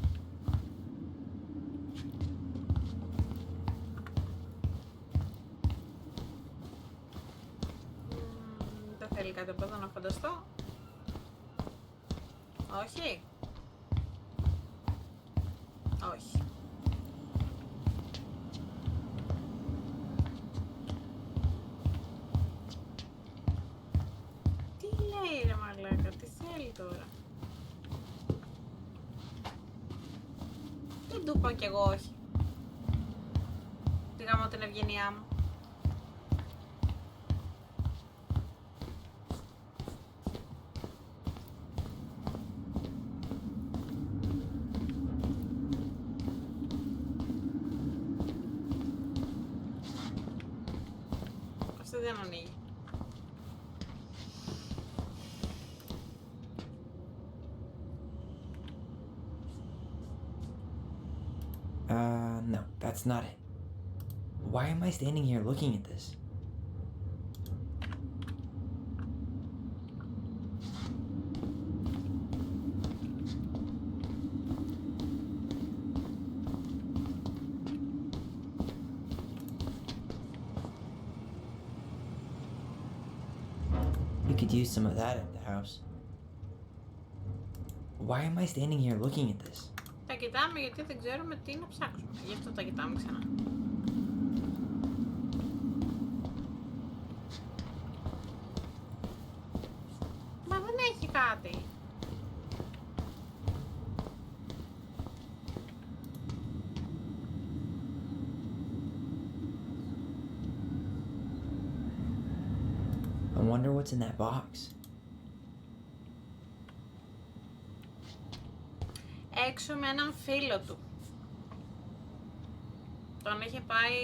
Δεν θέλει κάτι από εδώ να φανταστώ. Όχι. Όχι. Τι λέει ρε μαλάκα, τι θέλει τώρα? Δεν του είπα κι εγώ όχι. Τι γάμω την ευγενιά μου. Αυτό δεν ανοίγει. No, that's not it. Why am I standing here looking at this? You could use some of that at the house. Why am I standing here looking at this? Τα κοιτάμε γιατί δεν ξέρουμε τι να ψάξουμε. Γι' αυτό τα κοιτάμε ξανά. Μα δεν έχει κάτι. I wonder what's in that box. Έξω με έναν φίλο του. Τον είχε πάει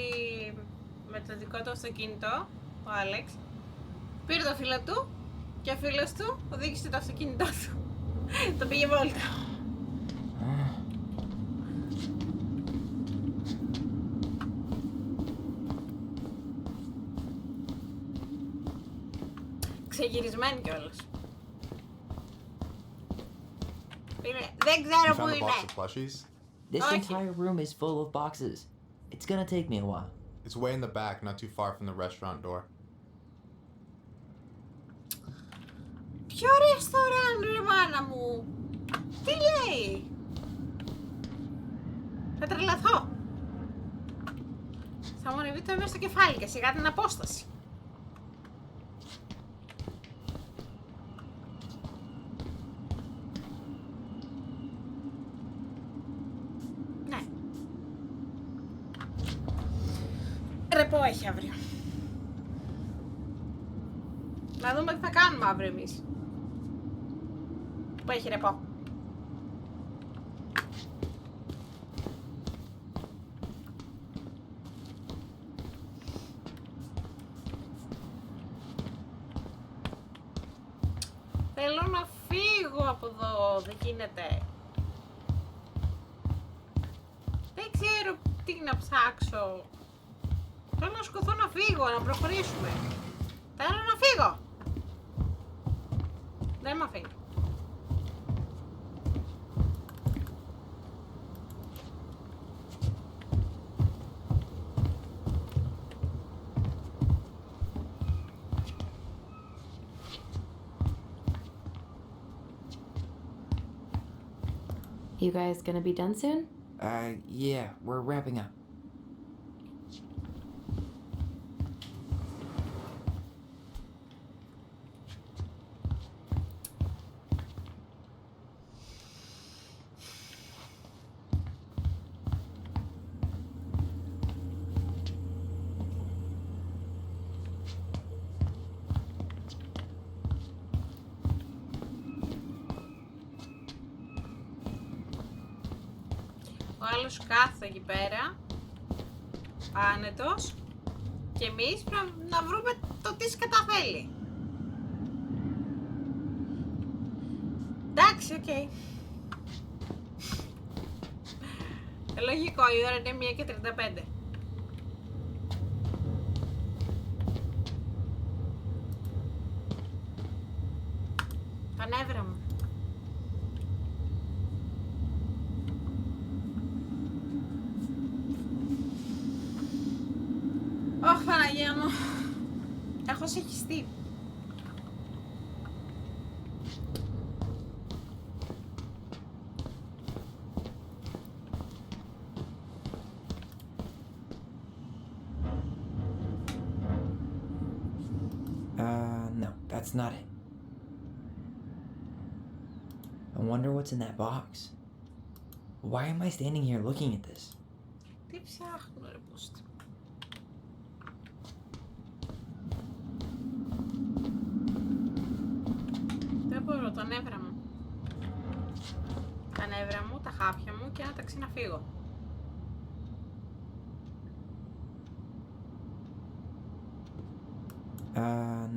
με το δικό του αυτοκίνητο, ο Άλεξ. Πήρε το φίλο του και ο φίλος του οδήγησε το αυτοκίνητό του. Το πήγε βόλτα. Ξεγυρισμένη κιόλας. Δεν ξέρω πού είναι. This entire room is full of boxes. It's gonna take me a while. It's way in the back, not too far from the restaurant door. Ποιο ρεστοράν ρε μάνα μου? Τι λέει? Θα τρελαθώ. Θα μου ανεβεί το μέσα στο κεφάλι και σιγά την απόσταση. Ρεπό έχει αύριο. Να δούμε τι θα κάνουμε αύριο εμείς. Που έχει ρεπό. Θέλω να φύγω από εδώ. Δεν γίνεται. Δεν ξέρω τι να ψάξω. Θέλω να σκοθώ να φύγω, να προχωρήσουμε. Θέλω να φύγω. Δεν μ' αφήνει. You guys gonna be done soon? Yeah, we're wrapping up. Ο άλλος κάθεται εκεί πέρα, άνετος, και εμείς πρέπει να βρούμε το τι σκαταφέρει. Εντάξει, οκ. Λογικό, η ώρα είναι 1:35. Τα νεύρα μου. Ωχ, Παναγία μου. Έχω συγχυστεί. No, that's not it. I wonder what's in that box. Why am I standing here looking at this? Τι ψάχνω, ρε πούστη. Δεν μπορώ, τα νεύρα μου. Τα νεύρα μου, τα χάπια μου και ένα ταξί να φύγω.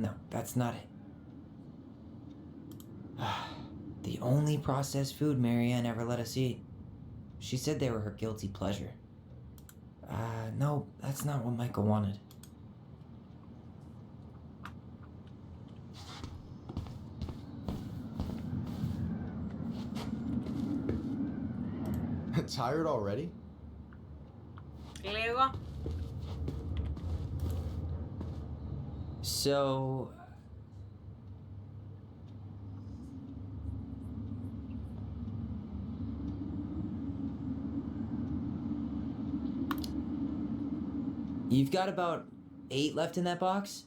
No, that's not it. The only processed food Marianne ever let us eat. She said they were her guilty pleasure. No, that's not what Michael wanted. Tired already? Λίγο. So... You've got about 8 left in that box?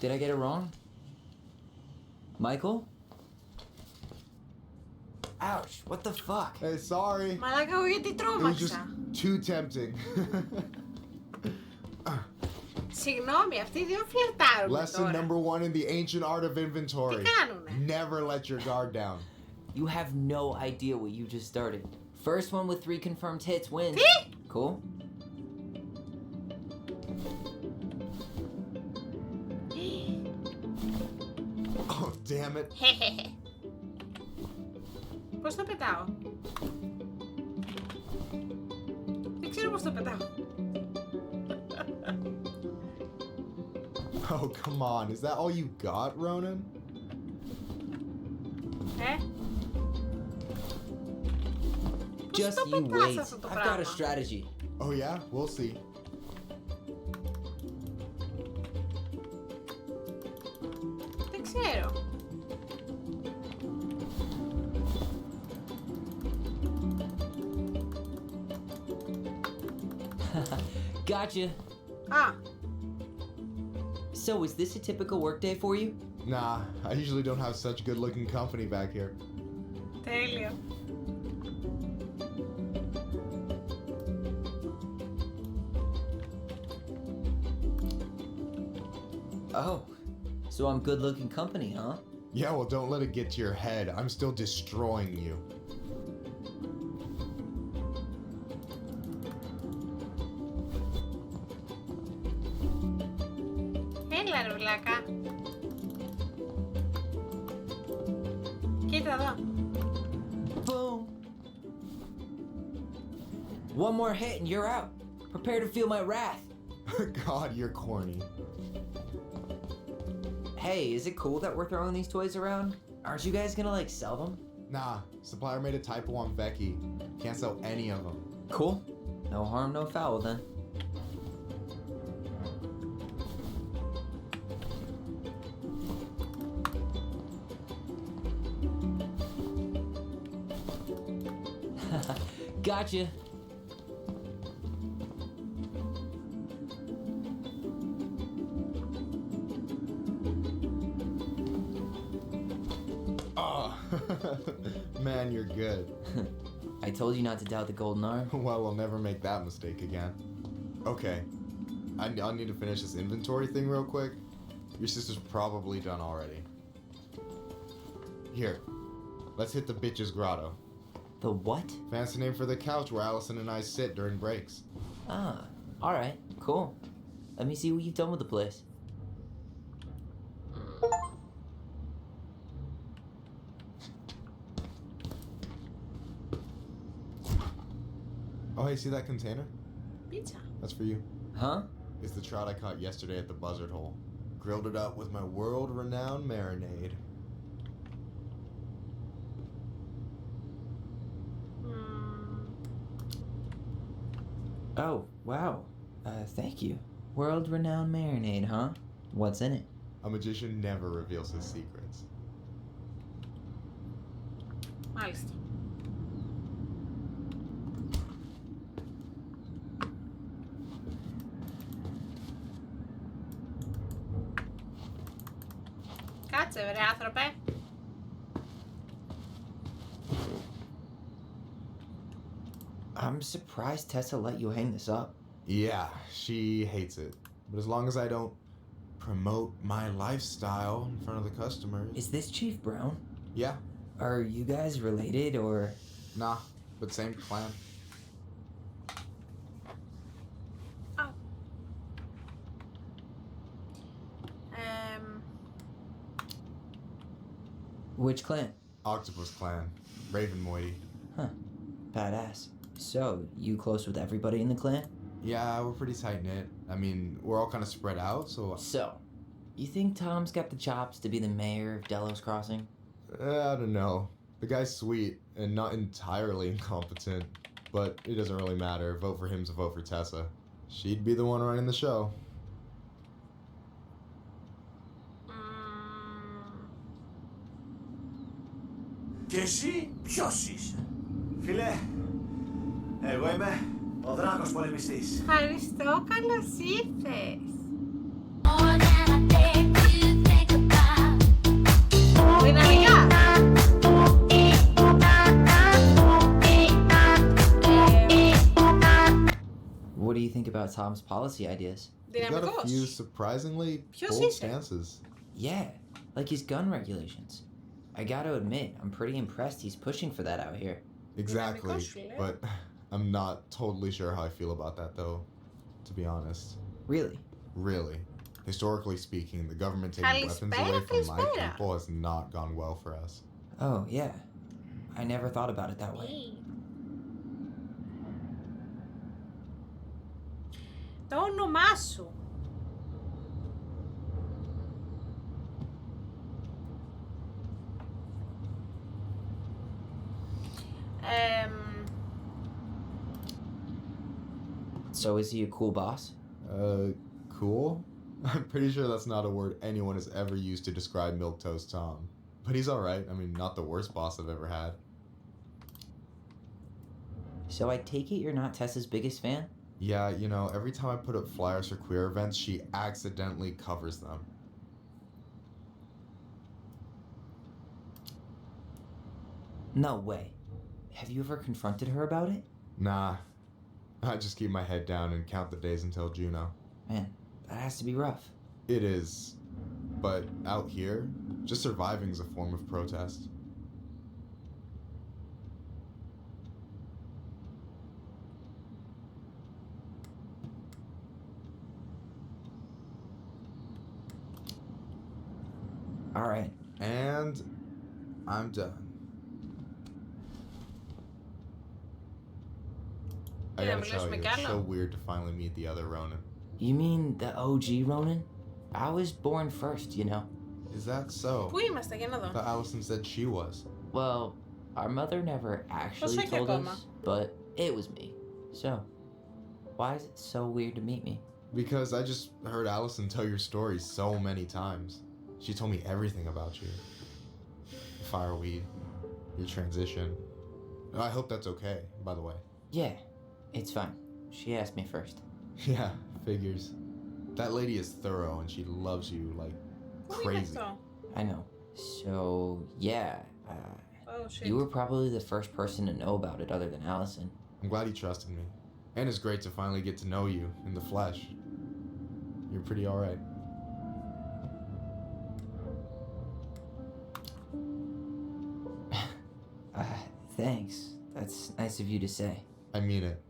Did I get it wrong? Michael? Ouch, what the fuck? Hey, sorry. Μαλάκα, εγώ γιατί It was just τρόμαξα. too tempting. Συγγνώμη, αυτοί οι δύο φλερτάρουν Lesson τώρα. number 1 in the ancient art of inventory. Τι κάνουνε? Never let your guard down. You have no idea what you just started. First one with 3 confirmed hits wins. Τι? Cool? Oh, damn it. Πώς το πετάω? Δεν ξέρω πώς το πετάω. Oh, come on. Is that all you got, Ronan? Just you wait. I've got a strategy. Oh, yeah? We'll see. Δεν ξέρω. Gotcha. Α, So is this a typical workday for you? Nah, I usually don't have such good-looking company back here. τέλειο. Oh, so I'm good-looking company, huh? Yeah, well, don't let it get to your head. I'm still destroying you. Έλα ρε βλάκα. Κοίτα εδώ. Boom. One more hit and you're out. Prepare to feel my wrath. God, you're corny. Hey, is it cool that we're throwing these toys around? Aren't you guys gonna, like, sell them? Nah, supplier made a typo on Becky. Can't sell any of them. Cool. No harm, no foul then. Gotcha. Oh, man, you're good. I told you not to doubt the golden arm. Well, we'll never make that mistake again. Okay, I'll need to finish this inventory thing real quick. Your sister's probably done already. Here, let's hit the bitch's grotto. The what? Fancy name for the couch where Allison and I sit during breaks. Ah, alright, cool. Let me see what you've done with the place. Oh, hey, see that container? Pizza. That's for you. Huh? It's the trout I caught yesterday at the Buzzard Hole. Grilled it up with my world-renowned marinade. Oh, wow. Thank you. World-renowned marinade, huh? What's in it? A magician never reveals his secrets. Μάλιστα. Κάτσε βρε άνθρωπε. I'm surprised Tessa let you hang this up. Yeah, she hates it. But as long as I don't promote my lifestyle in front of the customers... Is this Chief Brown? Yeah. Are you guys related, or...? Nah, but same clan. Oh. Which clan? Octopus Clan. Raven Moiety. Huh. Badass. So, you close with everybody in the clan? Yeah, we're pretty tight-knit. I mean, we're all kind of spread out, so... So, you think Tom's got the chops to be the mayor of Delos Crossing? I don't know. The guy's sweet and not entirely incompetent, but it doesn't really matter. Vote for him's a vote for Tessa. She'd be the one running the show. Και εσύ ποιος είσαι? Φίλε, εγώ είμαι ο δράκος πολεμιστής. Ευχαριστώ, καλώς ήρθες. Δυναμικά. What do you think about Tom's policy ideas? He's got a few surprisingly bold stances. Yeah, like his gun regulations. I gotta admit, I'm pretty impressed he's pushing for that out here. Exactly, but I'm not totally sure how I feel about that though, to be honest. Really? Really. Historically speaking, the government taking weapons away from my people has not gone well for us. Oh, yeah. I never thought about it that way. Το όνομά σου. So is he a cool boss? Cool? I'm pretty sure that's not a word anyone has ever used to describe Milquetoast Tom. But he's alright. I mean, not the worst boss I've ever had. So I take it you're not Tessa's biggest fan? Yeah, you know, every time I put up flyers for queer events, she accidentally covers them. No way. Have you ever confronted her about it? Nah. I just keep my head down and count the days until Juno. Man, that has to be rough. It is. But out here, just surviving is a form of protest. Alright. And I'm done. I gotta tell you, it's so weird to finally meet the other Ronin. You mean the OG Ronin? I was born first, you know. Is that so? Πού είμαστε, για να δω. But Allison said she was. Well, our mother never actually told us, but it was me. So, why is it so weird to meet me? Because I just heard Allison tell your story so many times. She told me everything about you. The fireweed, your transition, I hope that's okay, by the way. Yeah, it's fine. She asked me first. Yeah, figures. That lady is thorough and she loves you like crazy. I know. So, yeah. Oh, shit. You were probably the first person to know about it other than Allison. I'm glad he trusted me. And it's great to finally get to know you in the flesh. You're pretty alright. Thanks. That's nice of you to say. I mean it.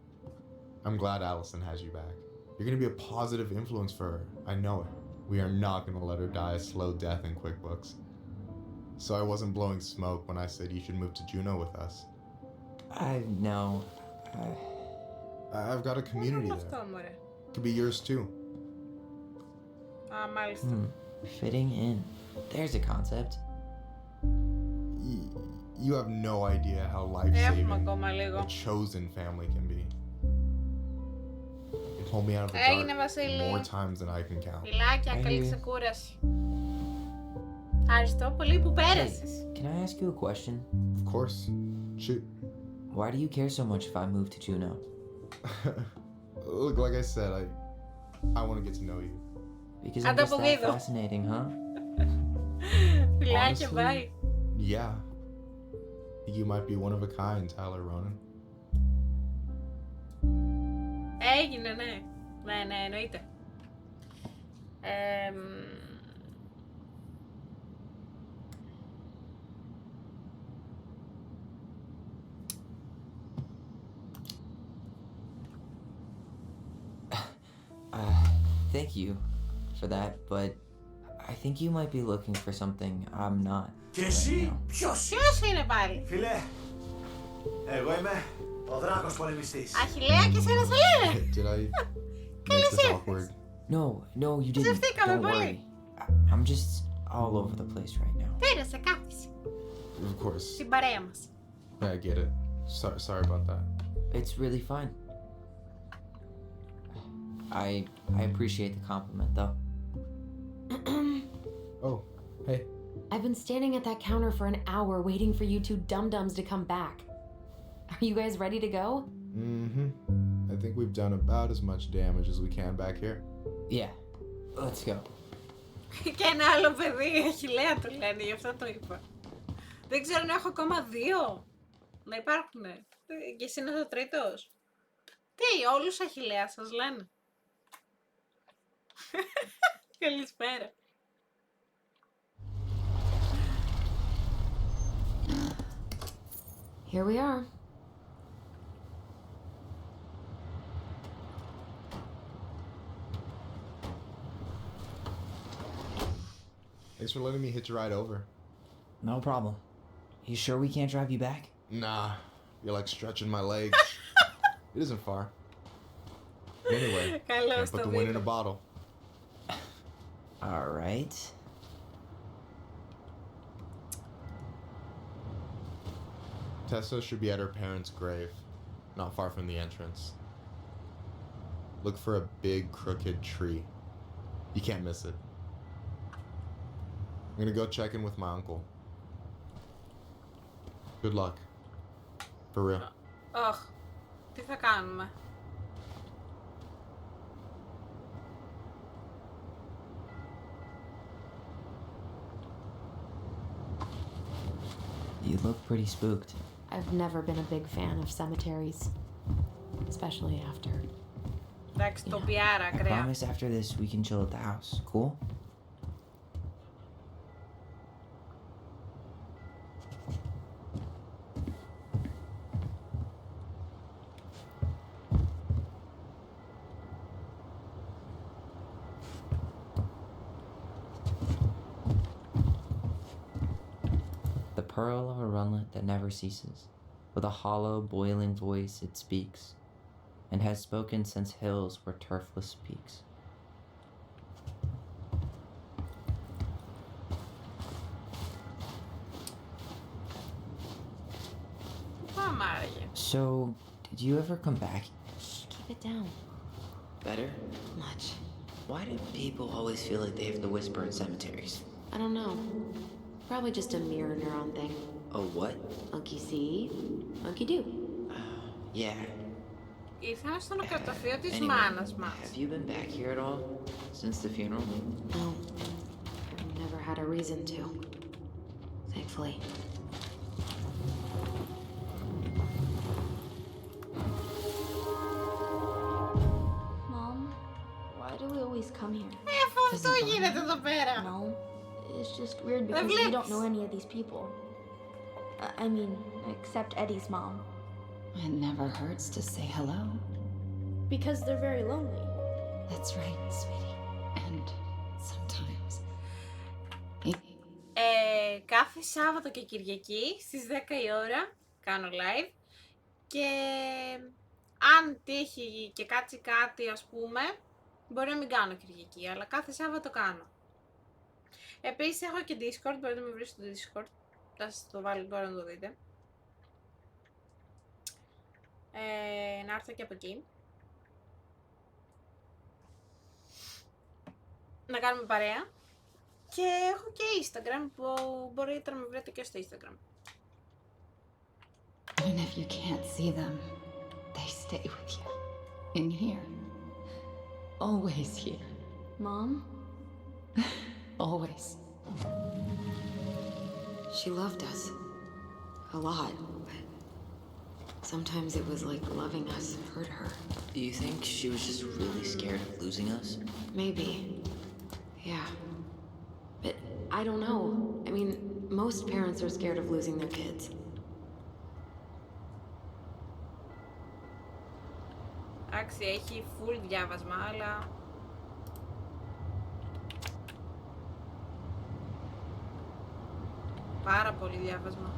I'm glad Allison has you back. You're gonna be a positive influence for her. I know it. We are not gonna let her die a slow death in QuickBooks. So I wasn't blowing smoke when I said you should move to Juneau with us. I know. I've got a community there. Could be yours too. Μάλιστα. Fitting in. There's a concept. You have no idea how life-saving ακόμα λίγο. a chosen family can be. It pulled me out of the Έγινε, dark Βασίλη. more times than I can count. Φιλάκια, καλή ξεκούραση. Ευχαριστώ πολύ που πέρασες. Can I ask you a question? Of course. Shoot. Why do you care so much if I move to Juneau? Look, like I said, I want to get to know you. Because I'm just that fascinating, huh? Φιλάκια, bye. Yeah. You might be one of a kind, Tyler Ronan. Έγινε, ναι. Ναι, εννοείται. Thank you for that, but I think you might be looking for something I'm not. Και εσύ ποιος? Ποιος είναι πάλι? Φίλε, εγώ είμαι ο δράκος πολεμιστής. Αχιλλέα και σένα σε λένε. Did I Καλώς make this ήρθες. awkward? No, you didn't. Ψευτήκαμε Don't πολύ. worry. I'm just all over the place right now. Πέρασε, κάθισε. Of course. Στην παρέα μας. Yeah, I get it. Sorry about that. It's really fine. I appreciate the compliment, though. Oh, hey. I've been standing at that counter for an hour waiting for you two dum-dums to come back. Are you guys ready to go? Mm-hmm. I think we've done about as much damage as we can back here. Yeah, let's go. Και ένα άλλο παιδί, Αχιλλέα το λένε, γι' αυτό το είπα. Δεν ξέρω αν έχω ακόμα δύο. Να υπάρχουνε. Και εσύ είναι ο τρίτος. Τι, όλους Αχιλλέα σας λένε. Καλησπέρα. Here we are. Thanks for letting me hitch a ride over. No problem. You sure we can't drive you back? Nah, you're like stretching my legs. It isn't far. Anyway, can't put the wind in a bottle. All right. Tessa should be at her parents' grave, not far from the entrance. Look for a big crooked tree. You can't miss it. I'm gonna go check in with my uncle. Good luck. For real. Αχ, τι θα κάνουμε. You look pretty spooked. I've never been a big fan of cemeteries. Especially after. Εντάξει, το πιάρα, I ακραία. promise after this we can chill at the house. Cool? The pearl of a runlet that never ceases, with a hollow, boiling voice it speaks, and has spoken since hills were turfless peaks. Πάμε άραγε. So, did you ever come back? Keep it down. Better? Much. Why do people always feel like they have to whisper in cemeteries? I don't know. Probably just a mirror neuron thing. Oh, what? Monkey see, monkey do. Yeah. Ήρθαμε στο νεκροταφείο της Anyway, μάνας μας. have you been back here at all since the funeral? No, I've never had a reason to. Thankfully. Mom, why do we always come here? Αφού αυτό γίνεται εδώ πέρα. No, it's just weird because we don't know any of these people. I mean, except Eddie's mom. It never hurts to say hello. Because they're very lonely. That's right, sweetie. And sometimes... Κάθε Σάββατο και Κυριακή στις 10 η ώρα κάνω live και αν τύχει και κάτσει κάτι ας πούμε μπορεί να μην κάνω Κυριακή, αλλά κάθε Σάββατο κάνω. Επίσης έχω και Discord, μπορείτε να με βρείτε στο Discord, θα σας το βάλω τώρα να το δείτε. Να έρθω και από εκεί. Να κάνουμε παρέα. Και έχω και Instagram που μπορείτε να με βρείτε και στο Instagram. Even if you can't see them, they stay with you. In here. Always here. Mom? Always. She loved us. A lot, but sometimes it was like loving us hurt her. Do you think she was just really scared of losing us? Maybe. Yeah. But I don't know. I mean, most parents are scared of losing their kids. Εντάξει, έχει full διάβασμα, αλλά... Πάρα πολύ διάβασμα.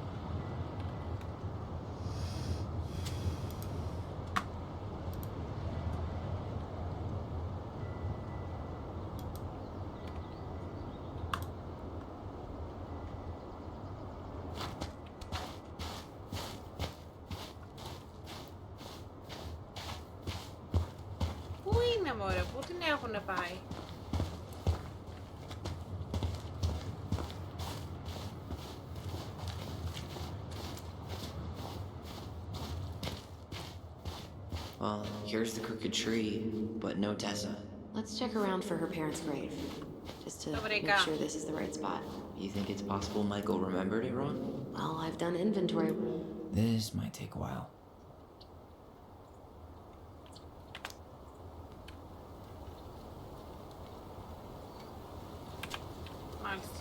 Πού είναι μωρέ, πού την έχουνε πάει? Well, here's the crooked tree, but no Tessa. Let's check around for her parents' grave, just to make sure this is the right spot. You think it's possible Michael remembered it wrong? Well, I've done inventory. This might take a while. Μάλιστα.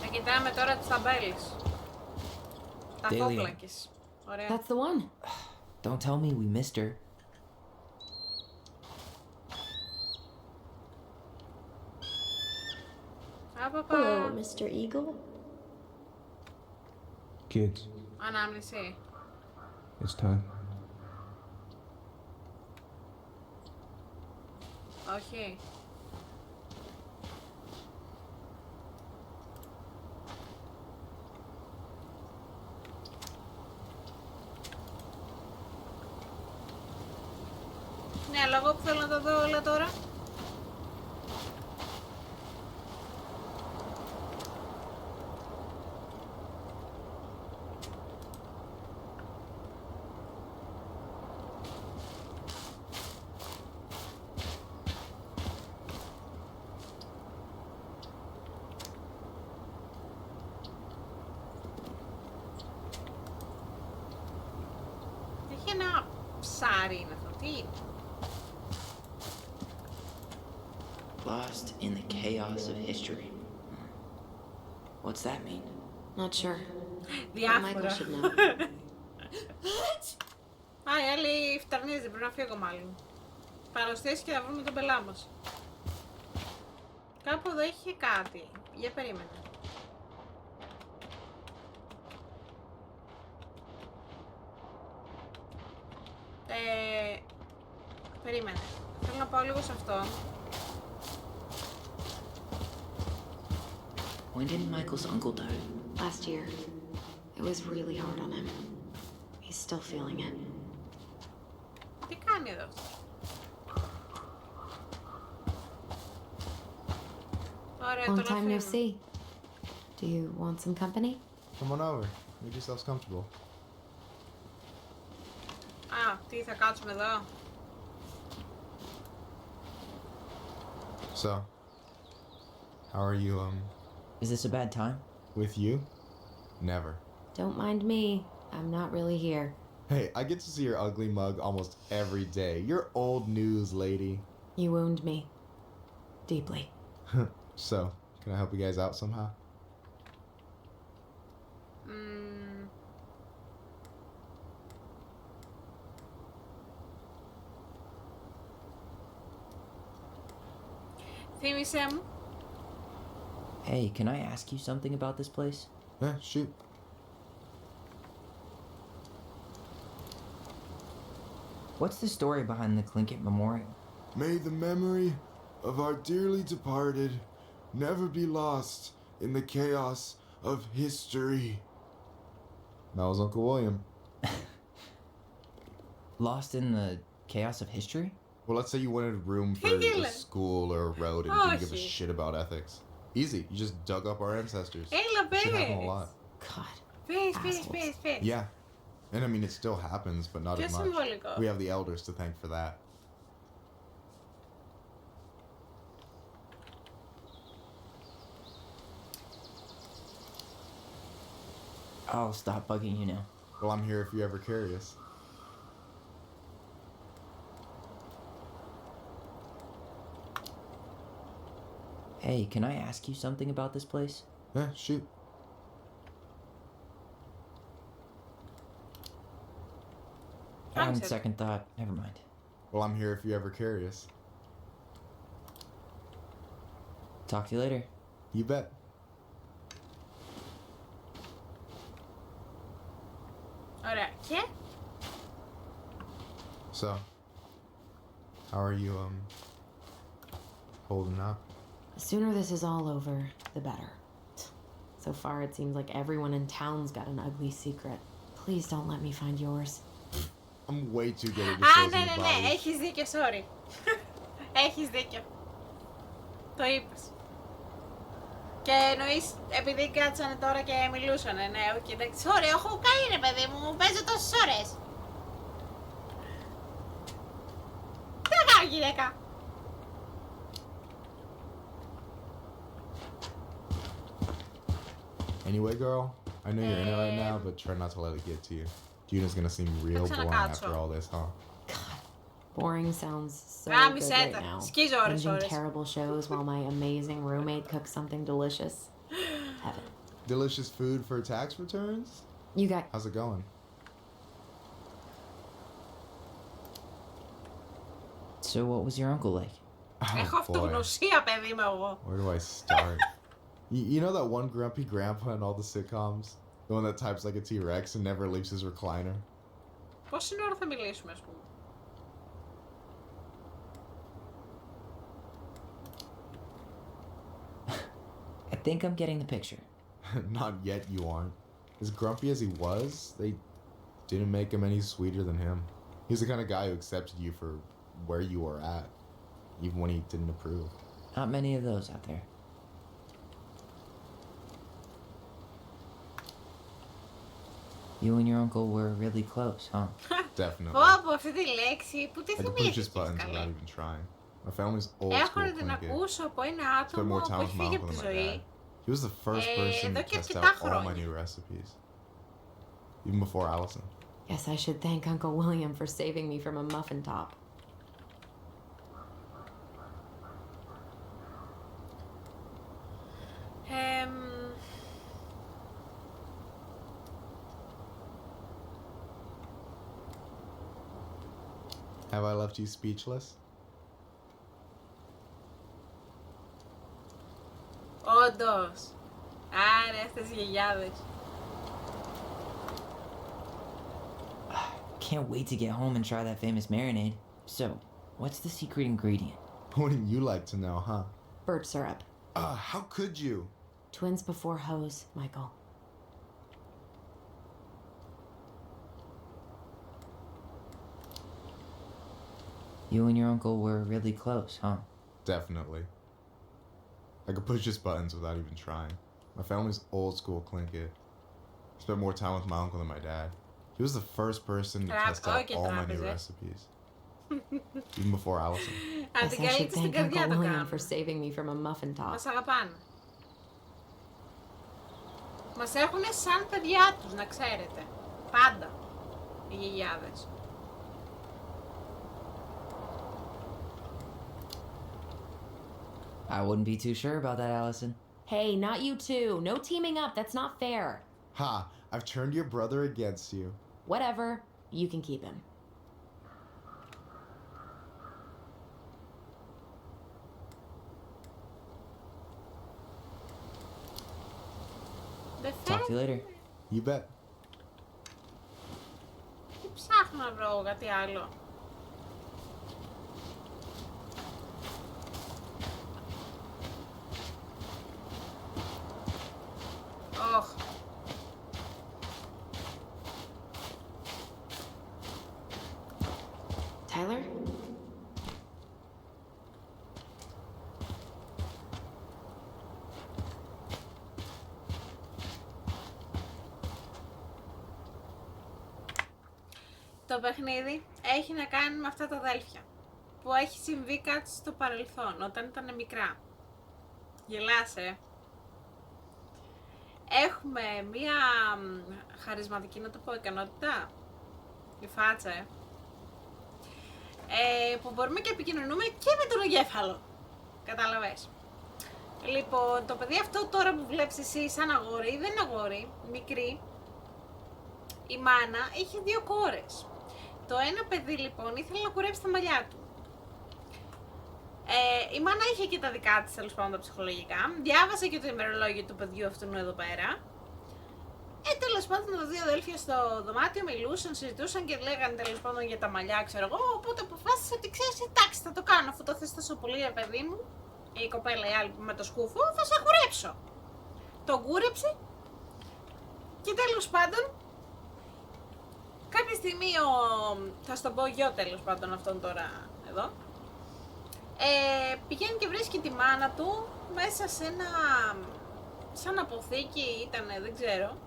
Θα κοιτάμε τώρα τις ταμπέλες. Τα φόβλακες. Ωραία. That's the one. Don't tell me we missed her. Hello, Mr. Eagle. Kids, Ανάμνηση. it's time. Όχι. Ναι, αλλά εγώ που θέλω να τα δω όλα τώρα. Έχει ένα ψάρι είναι αυτό, τι είναι? Lost in the chaos of history. What's that mean? Not sure. Διάφορα. Michael should know. Α, η άλλη φτερνίζει, πρέπει να φύγω μάλλον. Παροστήσει και να βρούμε τον πελά μας. Κάπου εδώ είχε κάτι. Για περίμενε. Περίμενε. Θέλω να πάω λίγο σε αυτό. When did Michael's uncle die? Last year. It was really hard on him. He's still feeling it. Τι κάνει εδώ? Ωραία, Long τον time no αφήνω. see. Do you want some company? Come on over. Make yourselves comfortable. Α, τι, θα κάτσουμε εδώ. So, how are you, Is this a bad time? with you? Never. Don't mind me. I'm not really here. Hey, I get to see your ugly mug almost every day. You're old news, lady. You wound me. Deeply. So, can I help you guys out somehow? Θύμισε μου. Hey, can I ask you something about this place? Yeah, shoot. What's the story behind the Tlingit Memorial? May the memory of our dearly departed never be lost in the chaos of history. That was Uncle William. Lost in the chaos of history? Well, let's say you wanted room for a school or a road and didn't give a shit about ethics. Easy. You just dug up our ancestors. Έλα, Shit happen a πες. lot. God. Πες. Yeah. And I mean, it still happens, but not Πιο as much. συμβολικό. We have the elders to thank for that. I'll stop bugging you now. Well, I'm here if you're ever curious. Hey, can I ask you something about this place? Yeah, shoot. On second thought, never mind. Well, I'm here if you're ever curious. Talk to you later. You bet. Ωραία. Και? So, how are you, holding up? The sooner this is all over, the better. So far, it seems like everyone in town's got an ugly secret. Please don't let me find yours. I'm way too good at Α, disposing ναι, of ναι, ναι, bodies. έχεις δίκιο, sorry. Έχεις δίκιο. Το είπες. Και εννοείς, επειδή κάτσανε τώρα και μιλούσανε, ναι, όχι, εντάξει, sorry, έχω καεί ρε παιδί μου, παίζω τόσες ώρες. Τι θα κάνω γυναίκα. Anyway, girl, I know you're in it right now, but try not to let it get to you. Juna's gonna seem real boring after all this, huh? Boring sounds so Γάμισε good right τα. now. Σκίζω ώρες, Binging ώρες. terrible shows while my amazing roommate cooks something delicious. Heaven. Delicious food for tax returns? You got... How's it going? So what was your uncle like? Έχω αυτογνωσία, παιδί μου, εγώ. Where do I start? you know that one grumpy grandpa in all the sitcoms? The one that types like a T-Rex and never leaves his recliner? Πόση ώρα θα μιλήσουμε, ας πούμε. I think I'm getting the picture. Not yet, you aren't. As grumpy as he was, they didn't make him any sweeter than him. He's the kind of guy who accepted you for where you were at, even when he didn't approve. Not many of those out there. You and your uncle were really close, huh? Definitely. Πω, από αυτή τη λέξη, που τη I could push his θυμήθηκες buttons καλέ. without even trying. My family's old Έχω school να την Tlingit. ακούσω από ένα Spent άτομο more που time with έχει my φύγει uncle από τη than my ζωή. dad. He was the first person εδώ to και test αρκετά out all my χρόνια. new recipes. Even before Allison. Guess I should thank Uncle William for saving me from a muffin top. Have I left you speechless? Όντως. Άρα αυτές οι γιαγιάδες. Can't wait to get home and try that famous marinade. So, what's the secret ingredient? Wouldn't you like to know, huh? Bird syrup. How could you? Twins before hoes, Michael. You and your uncle were really close, huh? Definitely. I could push his buttons without even trying. My family's old school clinket. I spent more time with my uncle than my dad. He was the first person to test out all my new recipes. Even before Allison. Guess I should thank Uncle William for saving me from a muffin top. Μας αγαπάνε. Μας έχουνε σαν παιδιά τους, να ξέρετε. Πάντα. Οι γιαγιάδες. I wouldn't be too sure about that, Allison. Hey, not you two. No teaming up. That's not fair. Ha! I've turned your brother against you. Whatever. You can keep him. Talk to you later. You bet. Ψάχνω να βρω κάτι άλλο. Ωχ. Tyler? Το παιχνίδι έχει να κάνει με αυτά τα αδέλφια που έχει συμβεί κάτι στο παρελθόν όταν ήταν μικρά. Γελάσαι. Έχουμε μία χαρισματική, να το πω, ικανότητα, η φάτσα, που μπορούμε και επικοινωνούμε και με τον εγκέφαλο. Κατάλαβες. Λοιπόν, το παιδί αυτό τώρα που βλέπεις εσύ σαν αγόρι, δεν είναι αγόρι, μικρή. Η μάνα είχε 2 κόρες. Το ένα παιδί λοιπόν ήθελε να κουρέψει τα μαλλιά του. Η μάνα είχε και τα δικά της, τέλος πάντων, τα ψυχολογικά. Διάβασε και το ημερολόγιο του παιδιού αυτού εδώ πέρα. Τέλος πάντων, τα 2 αδέλφια στο δωμάτιο μιλούσαν, συζητούσαν και λέγανε τέλος πάντων για τα μαλλιά, ξέρω εγώ. Οπότε αποφάσισε ότι ξέρεις, εντάξει, θα το κάνω. Αφού το θες τόσο πολύ, ρε παιδί μου, η κοπέλα η άλλη με το σκούφο, θα σε κουρέψω. Τον κούρεψε και τέλος πάντων, κάποια στιγμή θα στον πω γιο τέλος πάντων αυτόν τώρα εδώ, πηγαίνει και βρίσκει τη μάνα του μέσα σε ένα, σαν αποθήκη ήτανε, δεν ξέρω,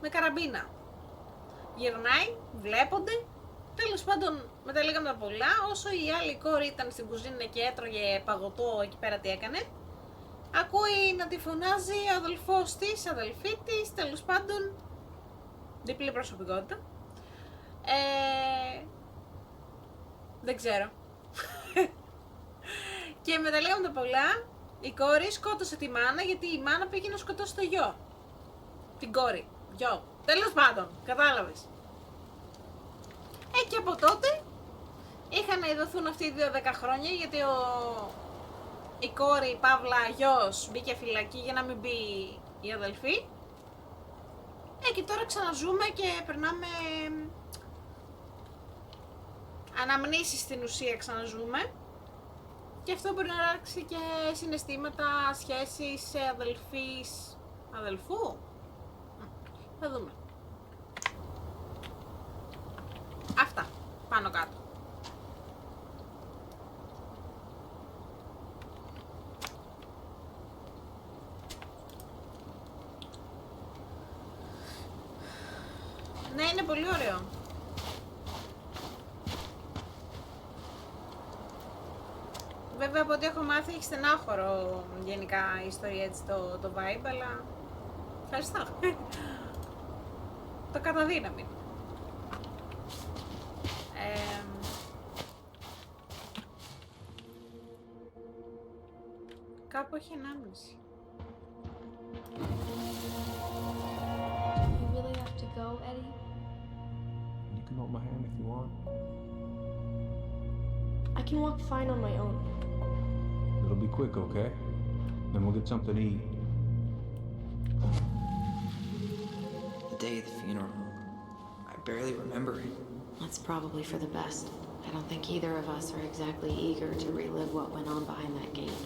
με καραμπίνα. Γυρνάει, βλέπονται, τέλος πάντων μετά λίγαμε τα πολλά, όσο η άλλη κόρη ήταν στην κουζίνα και έτρωγε παγωτό εκεί πέρα τι έκανε, ακούει να τη φωνάζει ο αδελφός της, αδελφή της, τέλος πάντων, διπλή προσωπικότητα. Δεν ξέρω. Και με τα λέγοντα πολλά, η κόρη σκότωσε τη μάνα γιατί η μάνα πήγε να σκοτώσει το γιο. Την κόρη. Γιο. Τέλος πάντων, κατάλαβες. Και από τότε είχαν ειδωθούν αυτοί οι 2 10 χρόνια γιατί η κόρη, παύλα, γιος μπήκε φυλακή για να μην μπει η αδελφή. Και τώρα ξαναζούμε και περνάμε αναμνήσεις στην ουσία, ξαναζούμε. Και αυτό μπορεί να αλλάξει και συναισθήματα, σχέσεις αδελφής, αδελφού. Θα δούμε. Αυτά, πάνω κάτω. Ναι, είναι πολύ ωραίο. Βέβαια από ό,τι έχω μάθει έχει στενάχωρο γενικά η ιστορία έτσι το vibe, αλλά ευχαριστώ. Το καταδύναμη. Κάπου έχει 1,5. You really have to go, Eddie? You can hold my hand if you want. I can walk fine on my own. It'll be quick, okay? Then we'll get something to eat. The day of the funeral. I barely remember it. That's probably for the best. I don't think either of us are exactly eager to relive what went on behind that gate.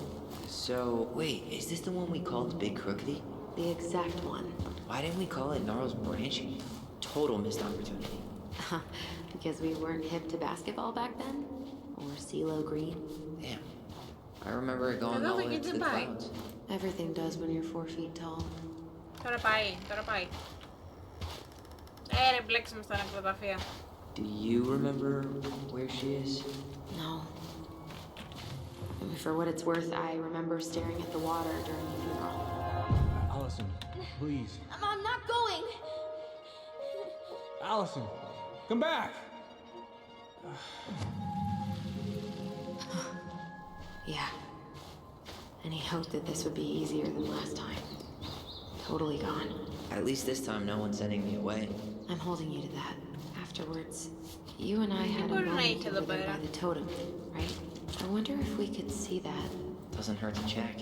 So, wait, is this the one we called Big Crookedy? The exact one. Why didn't we call it Gnarls Branching? Total missed opportunity. Because we weren't hip to basketball back then? Or CeeLo Green? Damn. I remember it going all the way to the clouds. Everything does when you're 4 feet tall. Τώρα πάει. Ρε, μπλέξαμε στα νεκροταφεία. Do you remember where she is? No. For what it's worth, I remember staring at the water during the funeral. Allison, please. I'm not going. Allison, come back. Yeah. Any hope that this would be easier than last time? Totally gone. At least this time no one's sending me away. I'm holding you to that. Afterwards, you and I had a Good night moment to the together bear. by the totem, right? I wonder if we could see that. Doesn't hurt to check.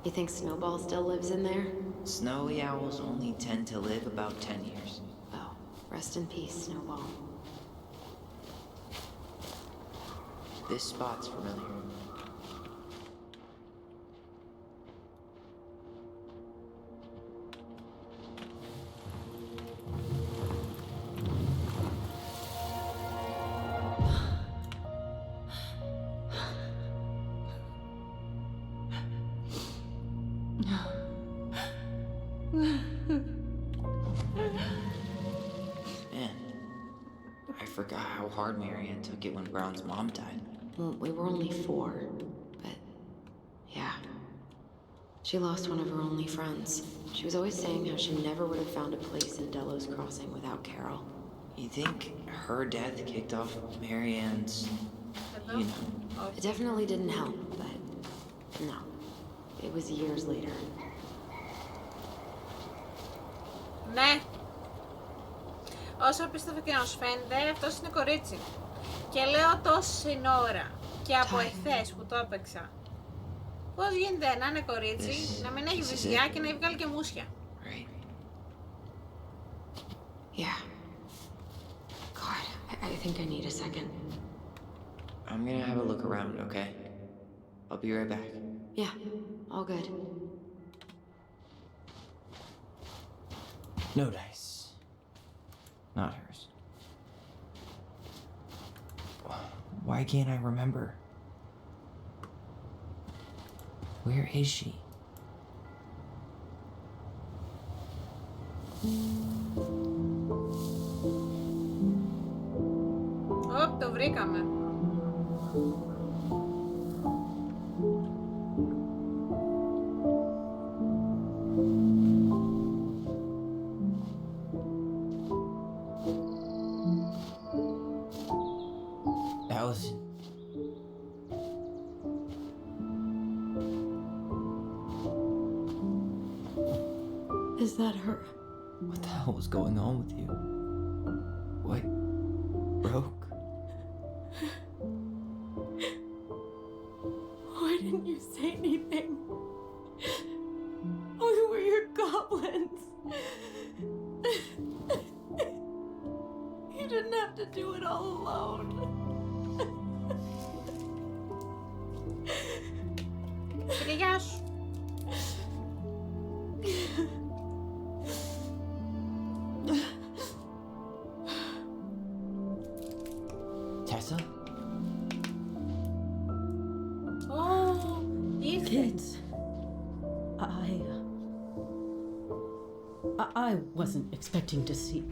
You think Snowball still lives in there? Snowy owls only tend to live about 10 years. Oh, rest in peace, Snowball. This spot's familiar. Man, I forgot how hard Marianne took it when Brown's mom died. Well, we were only 4, but yeah. She lost one of her only friends. She was always saying how she never would have found a place in Delos Crossing without Carol. You think her death kicked off Marianne's, you know? It definitely didn't help, but no. It was years later. Ναι. Όσο απίστευτο και να σου φαίνεται, αυτός είναι κορίτσι. Και λέω τόση ώρα και από εχθές που το έπαιξα. Πώς γίνεται να είναι κορίτσι, να μην έχει βυζιά και να έχει βγάλει και μουσια. Yeah. God, I think I need a second. I'm gonna have a look around, okay? I'll be right back. Yeah, all good. No dice. Not hers. Why can't I remember? Where is she? Ωπ, το βρήκαμε. Allison. Is that her? What the hell was going on with you? What broke? Why didn't you say anything? We were your goblins. You didn't have to do it all alone. Φίλε, γεια σου. Tessa? Oh, ήρθε. Kids, I wasn't expecting to see.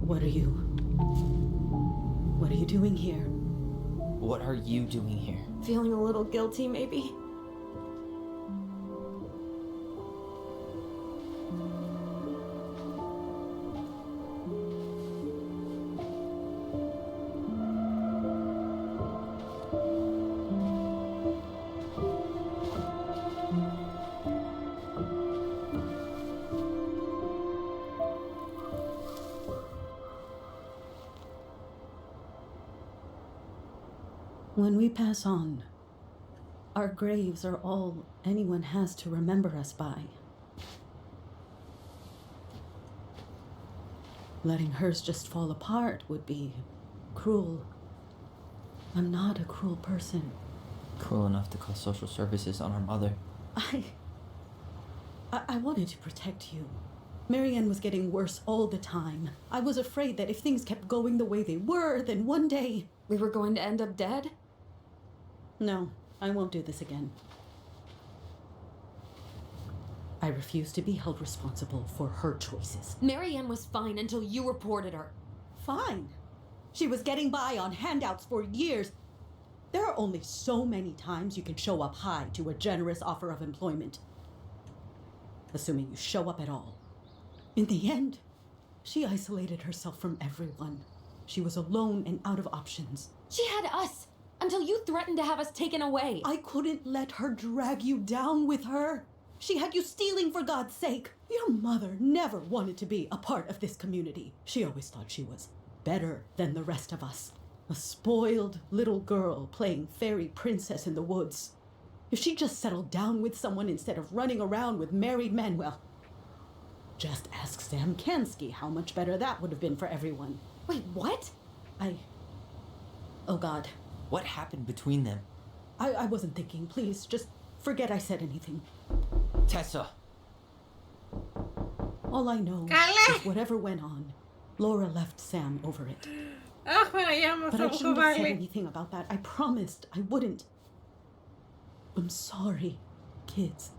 What are you doing here? What are you doing here? Feeling a little guilty, maybe? When we pass on, our graves are all anyone has to remember us by. Letting hers just fall apart would be cruel. I'm not a cruel person. Cruel enough to call social services on our mother. I wanted to protect you. Marianne was getting worse all the time. I was afraid that if things kept going the way they were, then one day... We were going to end up dead? No, I won't do this again. I refuse to be held responsible for her choices. Marianne was fine until you reported her. Fine. She was getting by on handouts for years. There are only so many times you can show up high to a generous offer of employment. Assuming you show up at all. In the end, she isolated herself from everyone. She was alone and out of options. She had us until you threatened to have us taken away. I couldn't let her drag you down with her. She had you stealing, for God's sake. Your mother never wanted to be a part of this community. She always thought she was better than the rest of us. A spoiled little girl playing fairy princess in the woods. If she just settled down with someone instead of running around with married men, well, just ask Sam Kansky how much better that would have been for everyone. Wait, what? Oh God. What happened between them? I wasn't thinking. Please, just forget I said anything. Tessa! All I know Καλέ! is whatever went on, Laura left Sam over it. Αχ, Παναγιά μου, But αυτό I που shouldn't έχω have said βάλει. anything about that. I promised I wouldn't. I'm sorry, kids.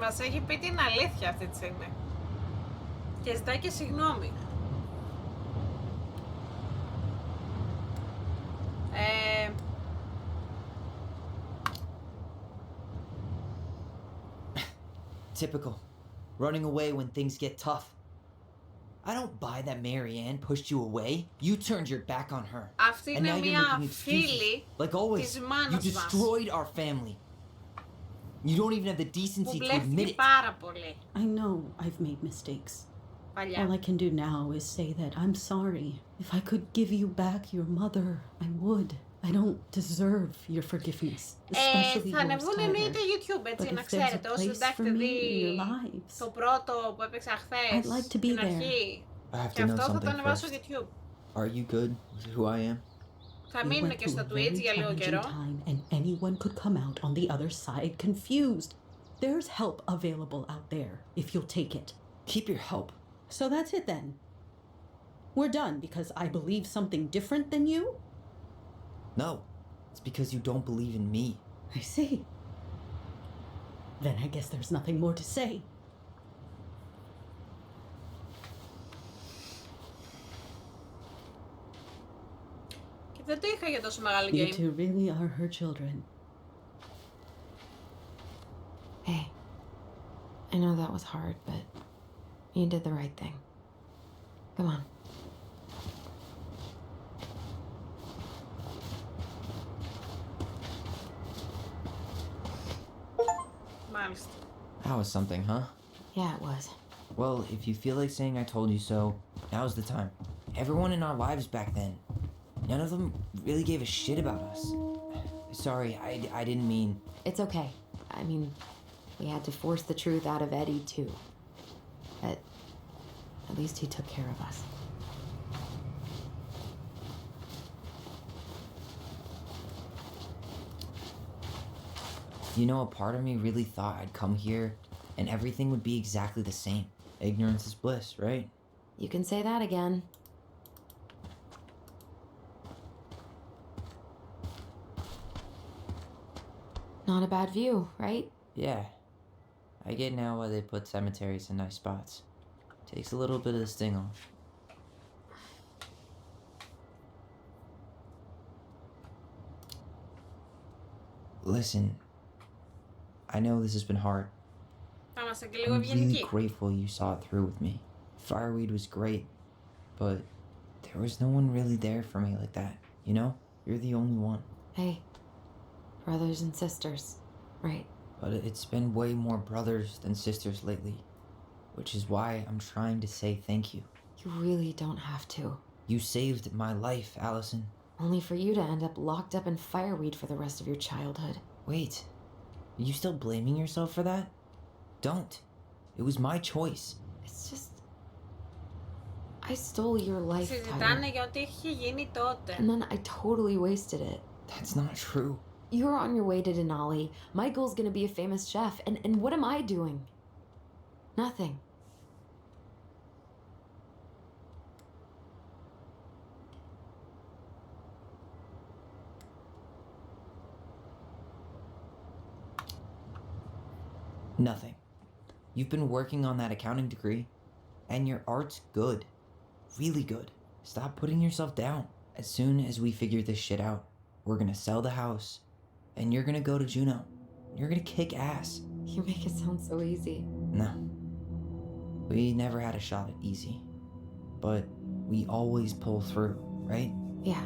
Μας έχει πει την αλήθεια αυτή τη στιγμή. Και ζητάει και συγγνώμη. Typical. Running away when things get tough. I don't buy that Marianne pushed you away. You turned your back on her. Αυτή And now είναι you're μια making φίλη excuses. Like always, της you μάνας μας. destroyed our family. You don't even have the Που decency to admit μπλέχτηκε it. πάρα πολύ. I know I've made mistakes. Παλιά. All I can do now is say that I'm sorry. If I could give you back your mother, I would. I don't deserve your forgiveness, especially Θα yours, ανεβούν Tyler. εννοείται YouTube, έτσι, But να if there's a ξέρετε. Όσοι place δεν for έχετε me in δει your lives, το πρώτο που έπαιξα χθες, I'd like to be στην there. αρχή, I have και to know αυτό θα το something ανεβάσω first. στο YouTube. Are you good with who I am? Θα We μείνουν went και through στο a Twitch very για λίγο challenging καιρό. time, and anyone could come out on the other side confused. There's help available out there if you'll take it. Keep your help. So that's it then. We're done because I believe something different than you? No. It's because you don't believe in me. I see. Then I guess there's nothing more to say. Και δεν το είχα για τόσο μεγάλο You game. two really are her children. Hey, I know that was hard, but you did the right thing. Come on. Μάλιστα. That was something, huh? Yeah, it was. Well, if you feel like saying I told you so, now's the time. Everyone in our lives back then, none of them really gave a shit about us. Sorry, I didn't mean... It's okay. I mean, we had to force the truth out of Eddie, too. But at least he took care of us. You know, a part of me really thought I'd come here and everything would be exactly the same. Ignorance is bliss, right? You can say that again. Not a bad view, right? Yeah. I get now why they put cemeteries in nice spots. Takes a little bit of the sting off. Listen, I know this has been hard. Θα είμαστε και λίγο I'm really ευγενικοί. grateful you saw it through with me. Fireweed was great, but there was no one really there for me like that, you know? You're the only one. Hey, brothers and sisters, right? But it's been way more brothers than sisters lately, which is why I'm trying to say thank you. You really don't have to. You saved my life, Allison. Only for you to end up locked up in fireweed for the rest of your childhood. Wait, are you still blaming yourself for that? Don't. It was my choice. It's just... I stole your life, Συζητάνε Tyler. για ό,τι είχε γίνει τότε. And then I totally wasted it. That's not true. You're on your way to Denali. Michael's gonna be a famous chef. And what am I doing? Nothing. Nothing. You've been working on that accounting degree, and your art's good. Really good. Stop putting yourself down. As soon as we figure this shit out, we're gonna sell the house, and you're gonna go to Juneau. You're gonna kick ass. You make it sound so easy. No. We never had a shot at easy. But we always pull through, right? Yeah.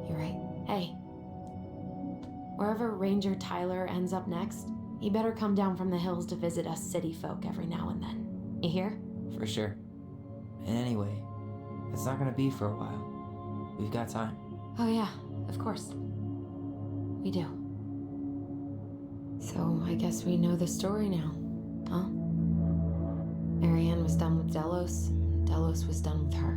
You're right. Hey. Wherever Ranger Tyler ends up next, he better come down from the hills to visit us city folk every now and then. You hear? For sure. And anyway, it's not gonna be for a while. We've got time. Oh yeah, of course. We do. So I guess we know the story now, huh? Marianne was done with Delos, and Delos was done with her.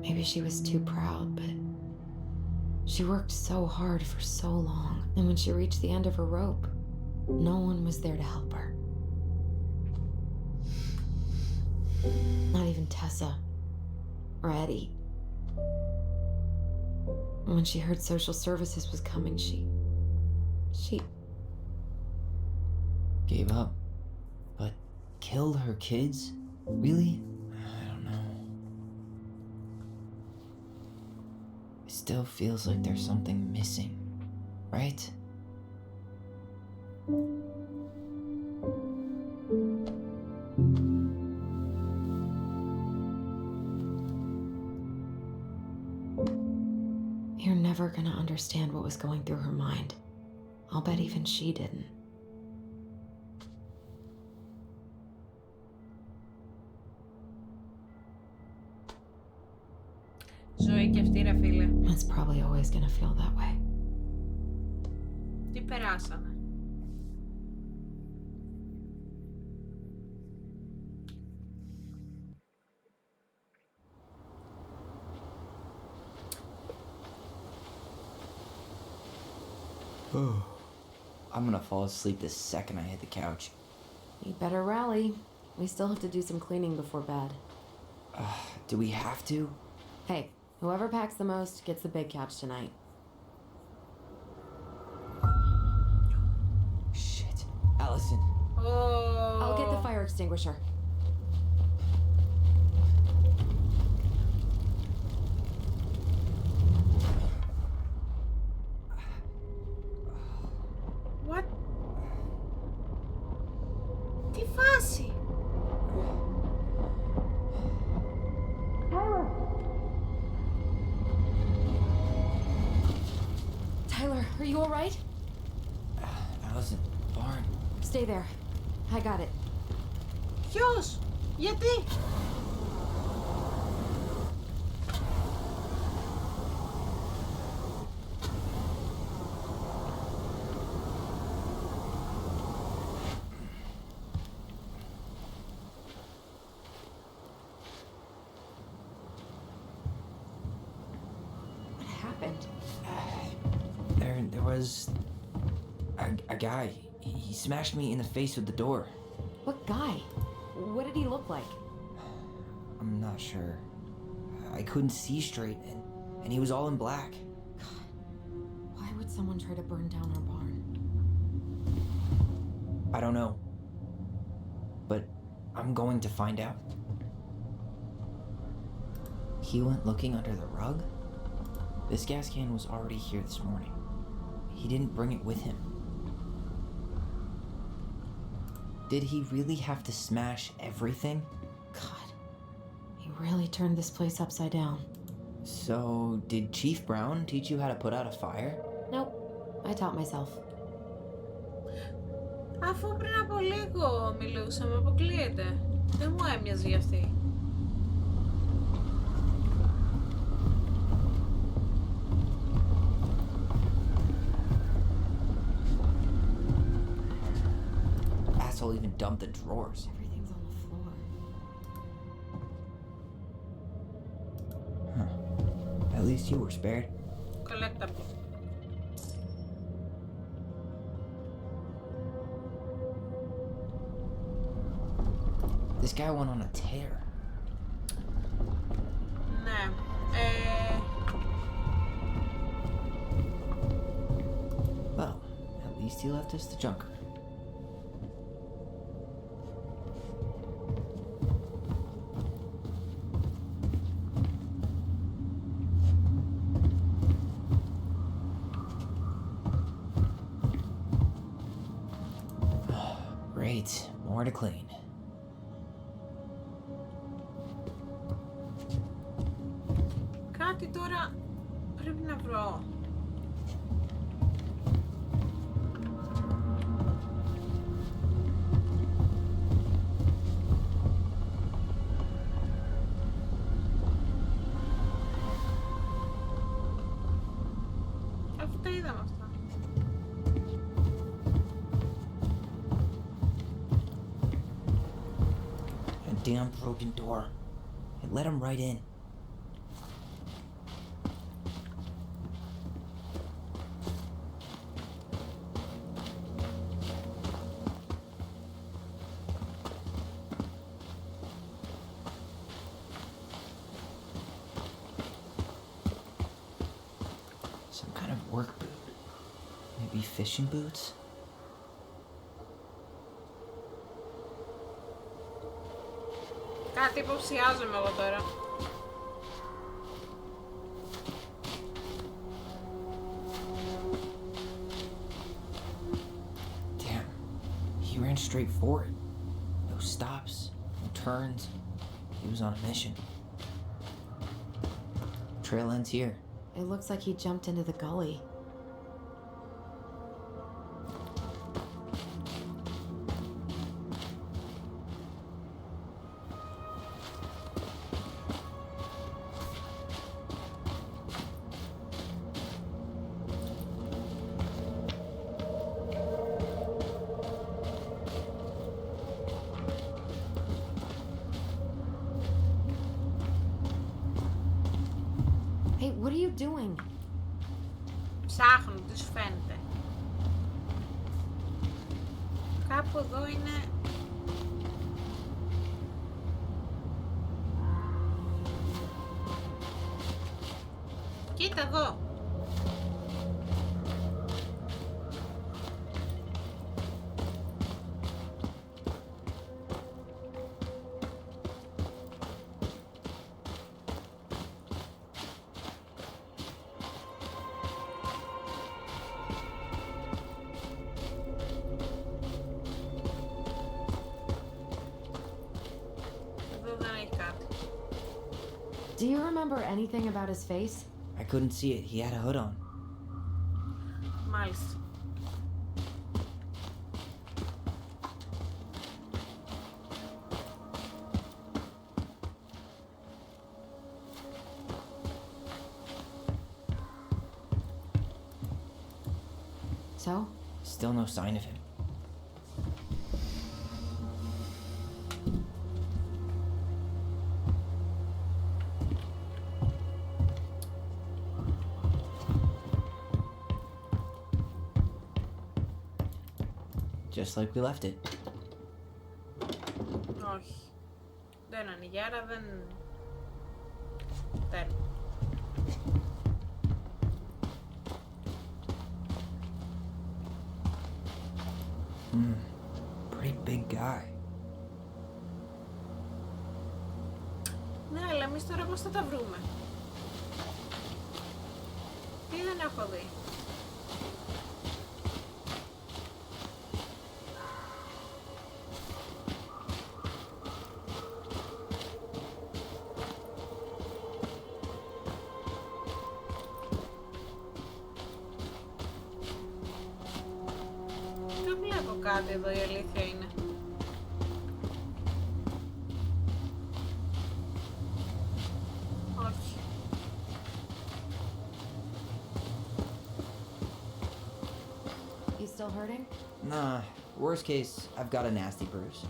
Maybe she was too proud, but she worked so hard for so long, and when she reached the end of her rope, no one was there to help her. Not even Tessa or Eddie. When she heard social services was coming, she Gave up. But killed her kids? Really? I don't know. It still feels like there's something missing, right? You're never gonna understand what was going through her mind. I'll bet even she didn't. Ζωή και αυτή, ρε φίλε. It's probably always gonna feel that way. Τι περάσαμε. I'm gonna fall asleep the second I hit the couch. You better rally. We still have to do some cleaning before bed. Do we have to? Hey, whoever packs the most gets the big couch tonight. Shit. Allison. Oh. I'll get the fire extinguisher. What? Τι φάση. Tyler, are you all right? Allison, barn. Stay there. I got it. Ποιος? Γιατί? What happened? There was a guy. He smashed me in the face with the door. What guy? What did he look like? I'm not sure. I couldn't see straight, and he was all in black. Why would someone try to burn down our barn? I don't know. But I'm going to find out. He went looking under the rug? This gas can was already here this morning. He didn't bring it with him. Did he really have to smash everything? God, he really turned this place upside down. So, did Chief Brown teach you how to put out a fire? Nope, I taught myself. Αφού πριν από λίγο μιλούσαμε, αποκλείεται. Δεν μου έμοιαζε για αυτή. Asshole even dumped the drawers. Everything's on the floor. At least you were spared. Collectible. This guy went on a tear. Ναι. least he left us the junker. Great, more to clean. Κάτι τώρα πρέπει να βρω. Αφού τα είδαμε αυτά. A damn broken door. It let him right in. Some kind of work boot. Maybe fishing boots? Κάτι υποψιάζομαι εγώ τώρα. Damn. He ran straight for it. No stops, no turns. He was on a mission. Trail ends here. It looks like he jumped into the gully. Hey, what are you doing? Ψάχνω, τι σου φαίνεται. Κάπου εδώ είναι... Κοίτα εδώ. Do you remember anything about his face? I couldn't see it. He had a hood on. Μάλιστα. So? Still no sign of him. Just like we left it. Όχι. Δεν ανοίγει, άρα δεν... Δεν. Pretty big guy. Ναι, αλλά εμείς τώρα πώς θα τα βρούμε. Τι δεν έχω δει. Δεν βλέπω κάτι εδώ, η αλήθεια είναι. Όχι. You still hurting? Nah, worst case, I've got a nasty bruise.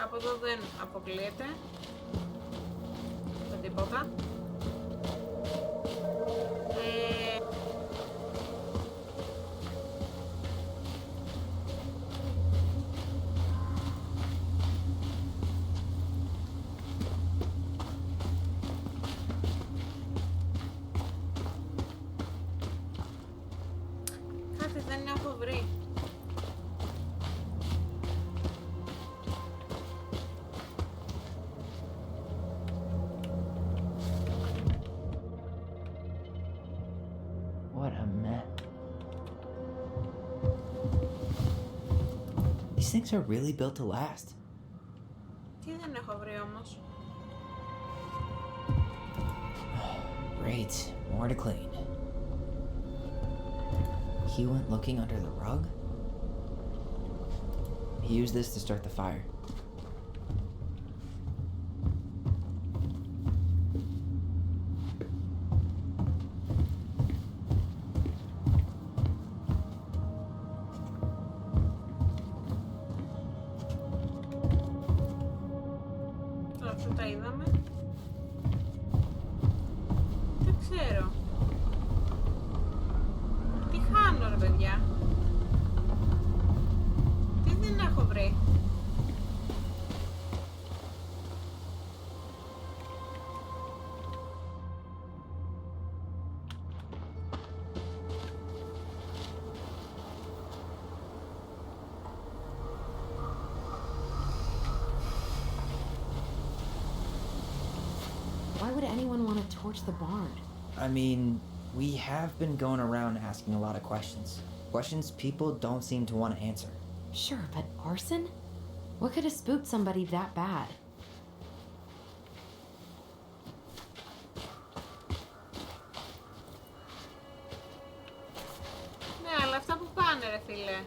Από εδώ δεν αποκλείεται. Δεν τίποτα. Κάτι δεν έχω βρει. What a mess. These things are really built to last. Τι δεν έχω βρει όμως. Great, more to clean. He went looking under the rug? He used this to start the fire. Αυτό τα είδαμε. Δεν ξέρω. Τι χάνω ρε παιδιά. Τι δεν έχω βρει. Why would anyone want to torch the barn? I mean, we have been going around asking a lot of questions. Questions people don't seem to want to answer. Sure, but arson? What could have spooked somebody that bad? Ναι, αλλά αυτά που πάνε ρε φίλε.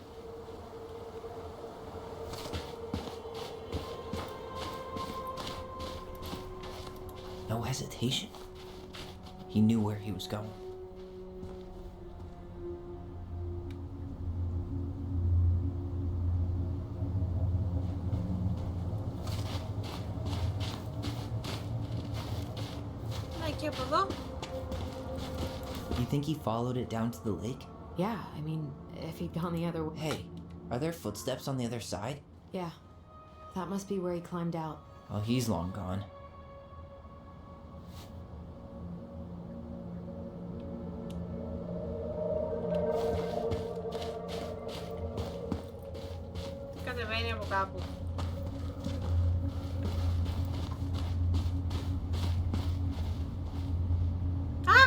No hesitation. He knew where he was going. Ναι, και από εδώ. You think he followed it down to the lake? Yeah, I mean, if he'd gone the other way. Hey, are there footsteps on the other side? Yeah, that must be where he climbed out. Well, he's long gone. Κατεβαίνει από κάπου. Α!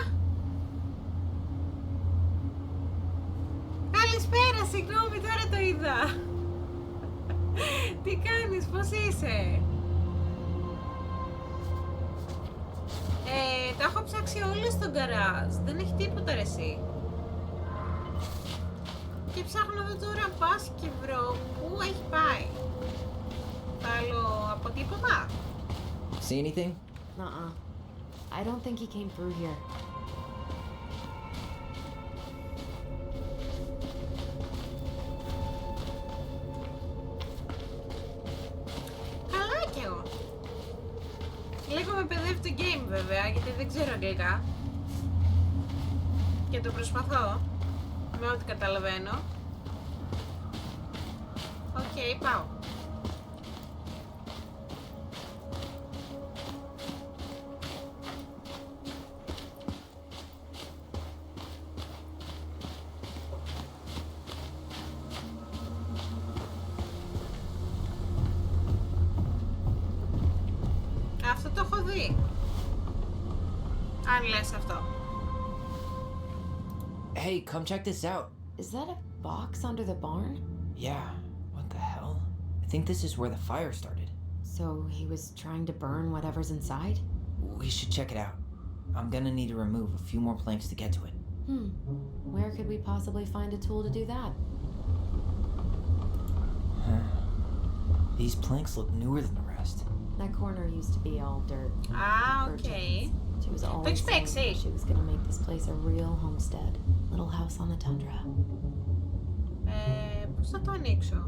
Καλησπέρα, συγγνώμη, τώρα το είδα. Τι κάνεις, πώς είσαι? Το έχω ψάξει όλο στο γκαράζ. Δεν έχει τίποτα ρε εσύ. Και ψάχνω εδώ τώρα πας και βρω πού έχει πάει. Άλλο αποτύπωμα. See anything? Uh-uh. I don't think he came through here. Καλά κι εγώ. Λίγο με παιδεύει το game βέβαια, γιατί δεν ξέρω αγγλικά. Και το προσπαθώ. Με ό,τι καταλαβαίνω. Οκ, πάω. Αυτό το έχω δει. Αν λες αυτό. Hey, come check this out. Is that a box under the barn? Yeah, what the hell? I think this is where the fire started. So he was trying to burn whatever's inside? We should check it out. I'm gonna need to remove a few more planks to get to it. Where could we possibly find a tool to do that? These planks look newer than the rest. That corner used to be all dirt. Ah, okay. She was always saying that she was gonna make this place a real homestead. Little house on the tundra. Πώς θα το ανοίξω?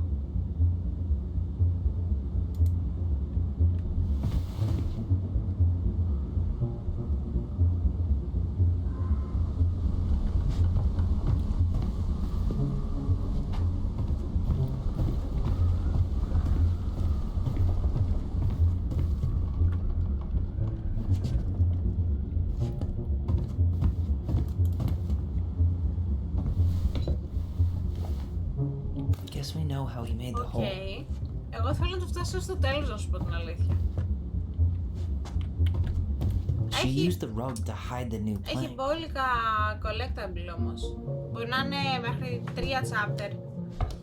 guess we know how he made the hole. Okay. Εγώ θέλω να το φτάσω στο τέλος, να σου πω την αλήθεια. She used the rug to hide the new Έχει plank. μπόλικα collectible όμως. Μπορεί να είναι μέχρι 3 chapter,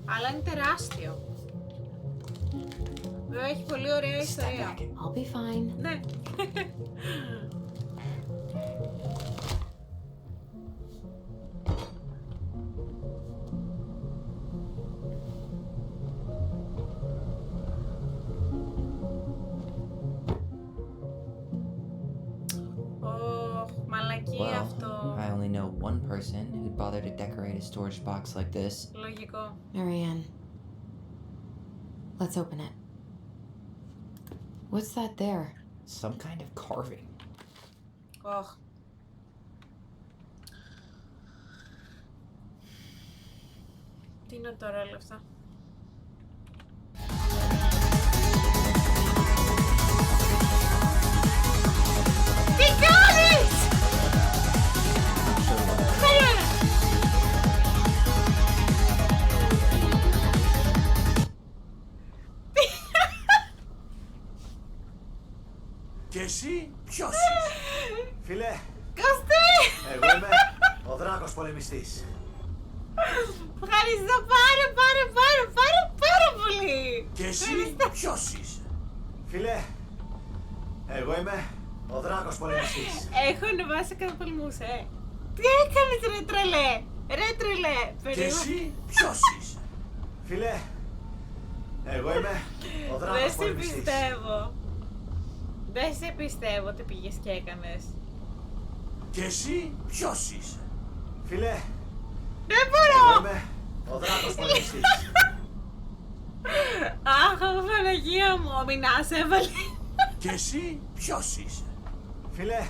αλλά είναι τεράστιο. Βέβαια έχει πολύ ωραία ιστορία. I'll be fine. Ναι. Well, I only know one person who'd bother to decorate a storage box like this. Λογικό. Marianne. Let's open it. What's that there? Some kind of carving. Οχ. Τι είναι τώρα όλα αυτά. Τι κάνεις! Και εσύ ποιος είσαι? Φίλε, Κωστή! εγώ είμαι ο δράκος πολεμιστής. Ευχαριστώ πάρα πολύ! Και εσύ ποιος είσαι? Φίλε, εγώ είμαι ο δράκος πολεμιστής. Έχω ανεβάσει κατά πολμούς, Τι έκανες ρε τρελέ! Ρε τρελέ! Και εσύ ποιος είσαι? Φίλε, εγώ είμαι ο δράκος πολεμιστής. Δεν σε πιστεύω. Δεν σε πιστεύω τι πήγες και έκανες. Και εσύ ποιος είσαι? Φίλε, δεν μπορώ! Εγώ είμαι ο δράκος πολεμιστής. Αχ, Παναγία μου, ο Μινάς έβαλε. Και εσύ ποιος είσαι? Φίλε,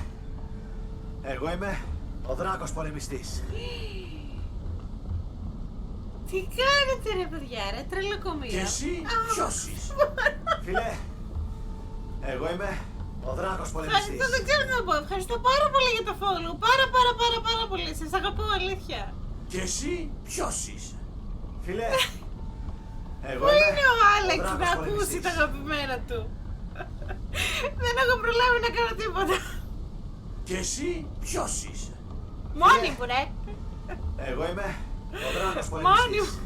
εγώ είμαι ο δράκος πολεμιστής. Τι κάνετε ρε παιδιά, ρε τρελοκομείο. Και εσύ ποιος είσαι? Φίλε, εγώ είμαι ο δράκος πολεμιστής. Ευχαριστώ, δεν ξέρω τι να πω. Ευχαριστώ πάρα πολύ για το follow. Πάρα πολύ. Σας αγαπώ, αλήθεια. Και εσύ ποιος είσαι? Φίλε, εγώ πού είμαι είναι ο Άλεξ να ακούσει πολεμιστής. τα αγαπημένα του? Δεν έχω προλάβει να κάνω τίποτα. Και εσύ ποιος είσαι? Μόνη μου ρε. Εγώ είμαι ο δράκος Μόνη πολεμιστής. μου.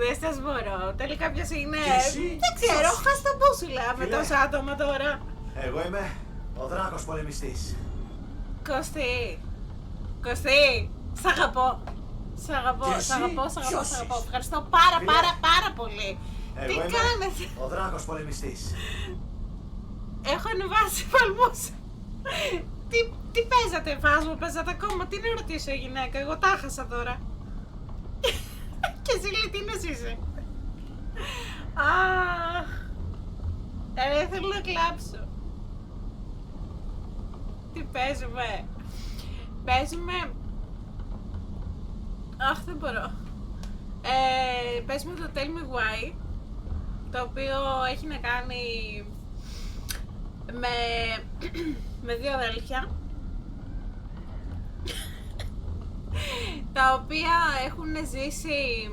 Δεν σας μπορώ. Τελικά ποιος είναι? Και εσύ Δεν ξέρω, ποιος? χάστα μπούσουλα με Φίλε. τόσα άτομα τώρα. Εγώ είμαι ο δράκος πολεμιστής. Κωστή, σ' αγαπώ. Σ' αγαπώ. Ευχαριστώ πάρα πολύ. Εγώ Τι είμαι κάνετε? ο δράκος πολεμιστής. Έχω ανεβάσει παλμούς. Τι παίζατε, Φάσμο, παίζατε ακόμα? Τι να ρωτήσω η γυναίκα, εγώ τα χάσα τώρα. Και εσύ λιτίνος είσαι. Θέλω να κλάψω. Τι παίζουμε? Αχ, δεν μπορώ. Παίζουμε το Tell Me Why, το οποίο έχει να κάνει με δύο αδέλφια τα οποία έχουν ζήσει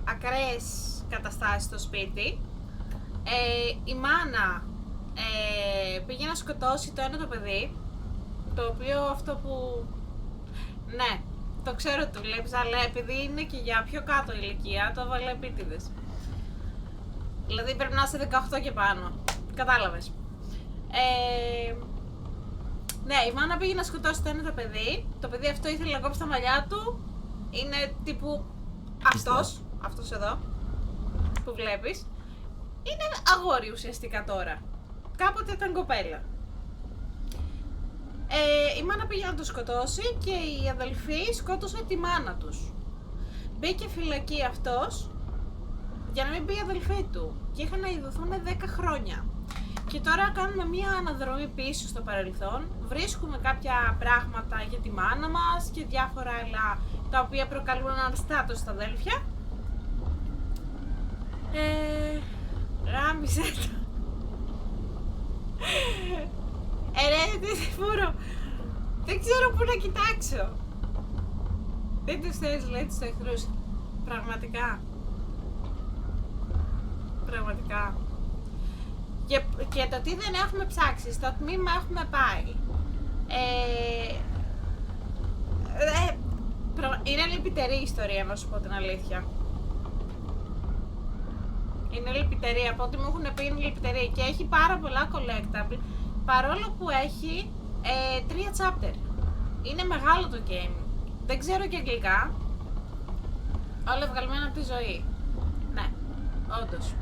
ακραίες καταστάσεις στο σπίτι. Η μάνα πήγε να σκοτώσει το ένα το παιδί, το οποίο αυτό που... Ναι, το ξέρω ότι το βλέπεις, αλλά επειδή είναι και για πιο κάτω ηλικία, το έβαλε επίτηδες. Δηλαδή πρέπει να είσαι 18 και πάνω. Κατάλαβες. Ναι, η μάνα πήγε να σκοτώσει το ένα το παιδί. Το παιδί αυτό ήθελε να κόψει τα μαλλιά του. Είναι τύπου αυτός εδώ που βλέπεις. Είναι αγόρι ουσιαστικά τώρα. Κάποτε ήταν κοπέλα. Η μάνα πήγε να το σκοτώσει και η αδελφή σκότωσε τη μάνα τους. Μπήκε φυλακή αυτός για να μην πει η αδελφή του και είχαν να ειδωθούν 10 χρόνια. Και τώρα κάνουμε μία αναδρομή πίσω στο παρελθόν, βρίσκουμε κάποια πράγματα για τη μάνα μας και διάφορα άλλα τα οποία προκαλούν αναστάτωση στα αδέλφια. Γάμισε το. Ρε, τι φούρο. Δεν ξέρω πού να κοιτάξω. Δεν τους θες, λέει, τους εχθρούς. Πραγματικά. Πραγματικά. Και το τι δεν έχουμε ψάξει, στο τμήμα έχουμε πάει. Είναι λυπητερή η ιστορία, να σου πω την αλήθεια. Είναι λυπητερή, από ό,τι μου έχουν πει είναι λυπητερή και έχει πάρα πολλά collectible, παρόλο που έχει 3 chapter. Είναι μεγάλο το game. Δεν ξέρω και αγγλικά. Όλα βγαλμένα από τη ζωή. Ναι, όντως.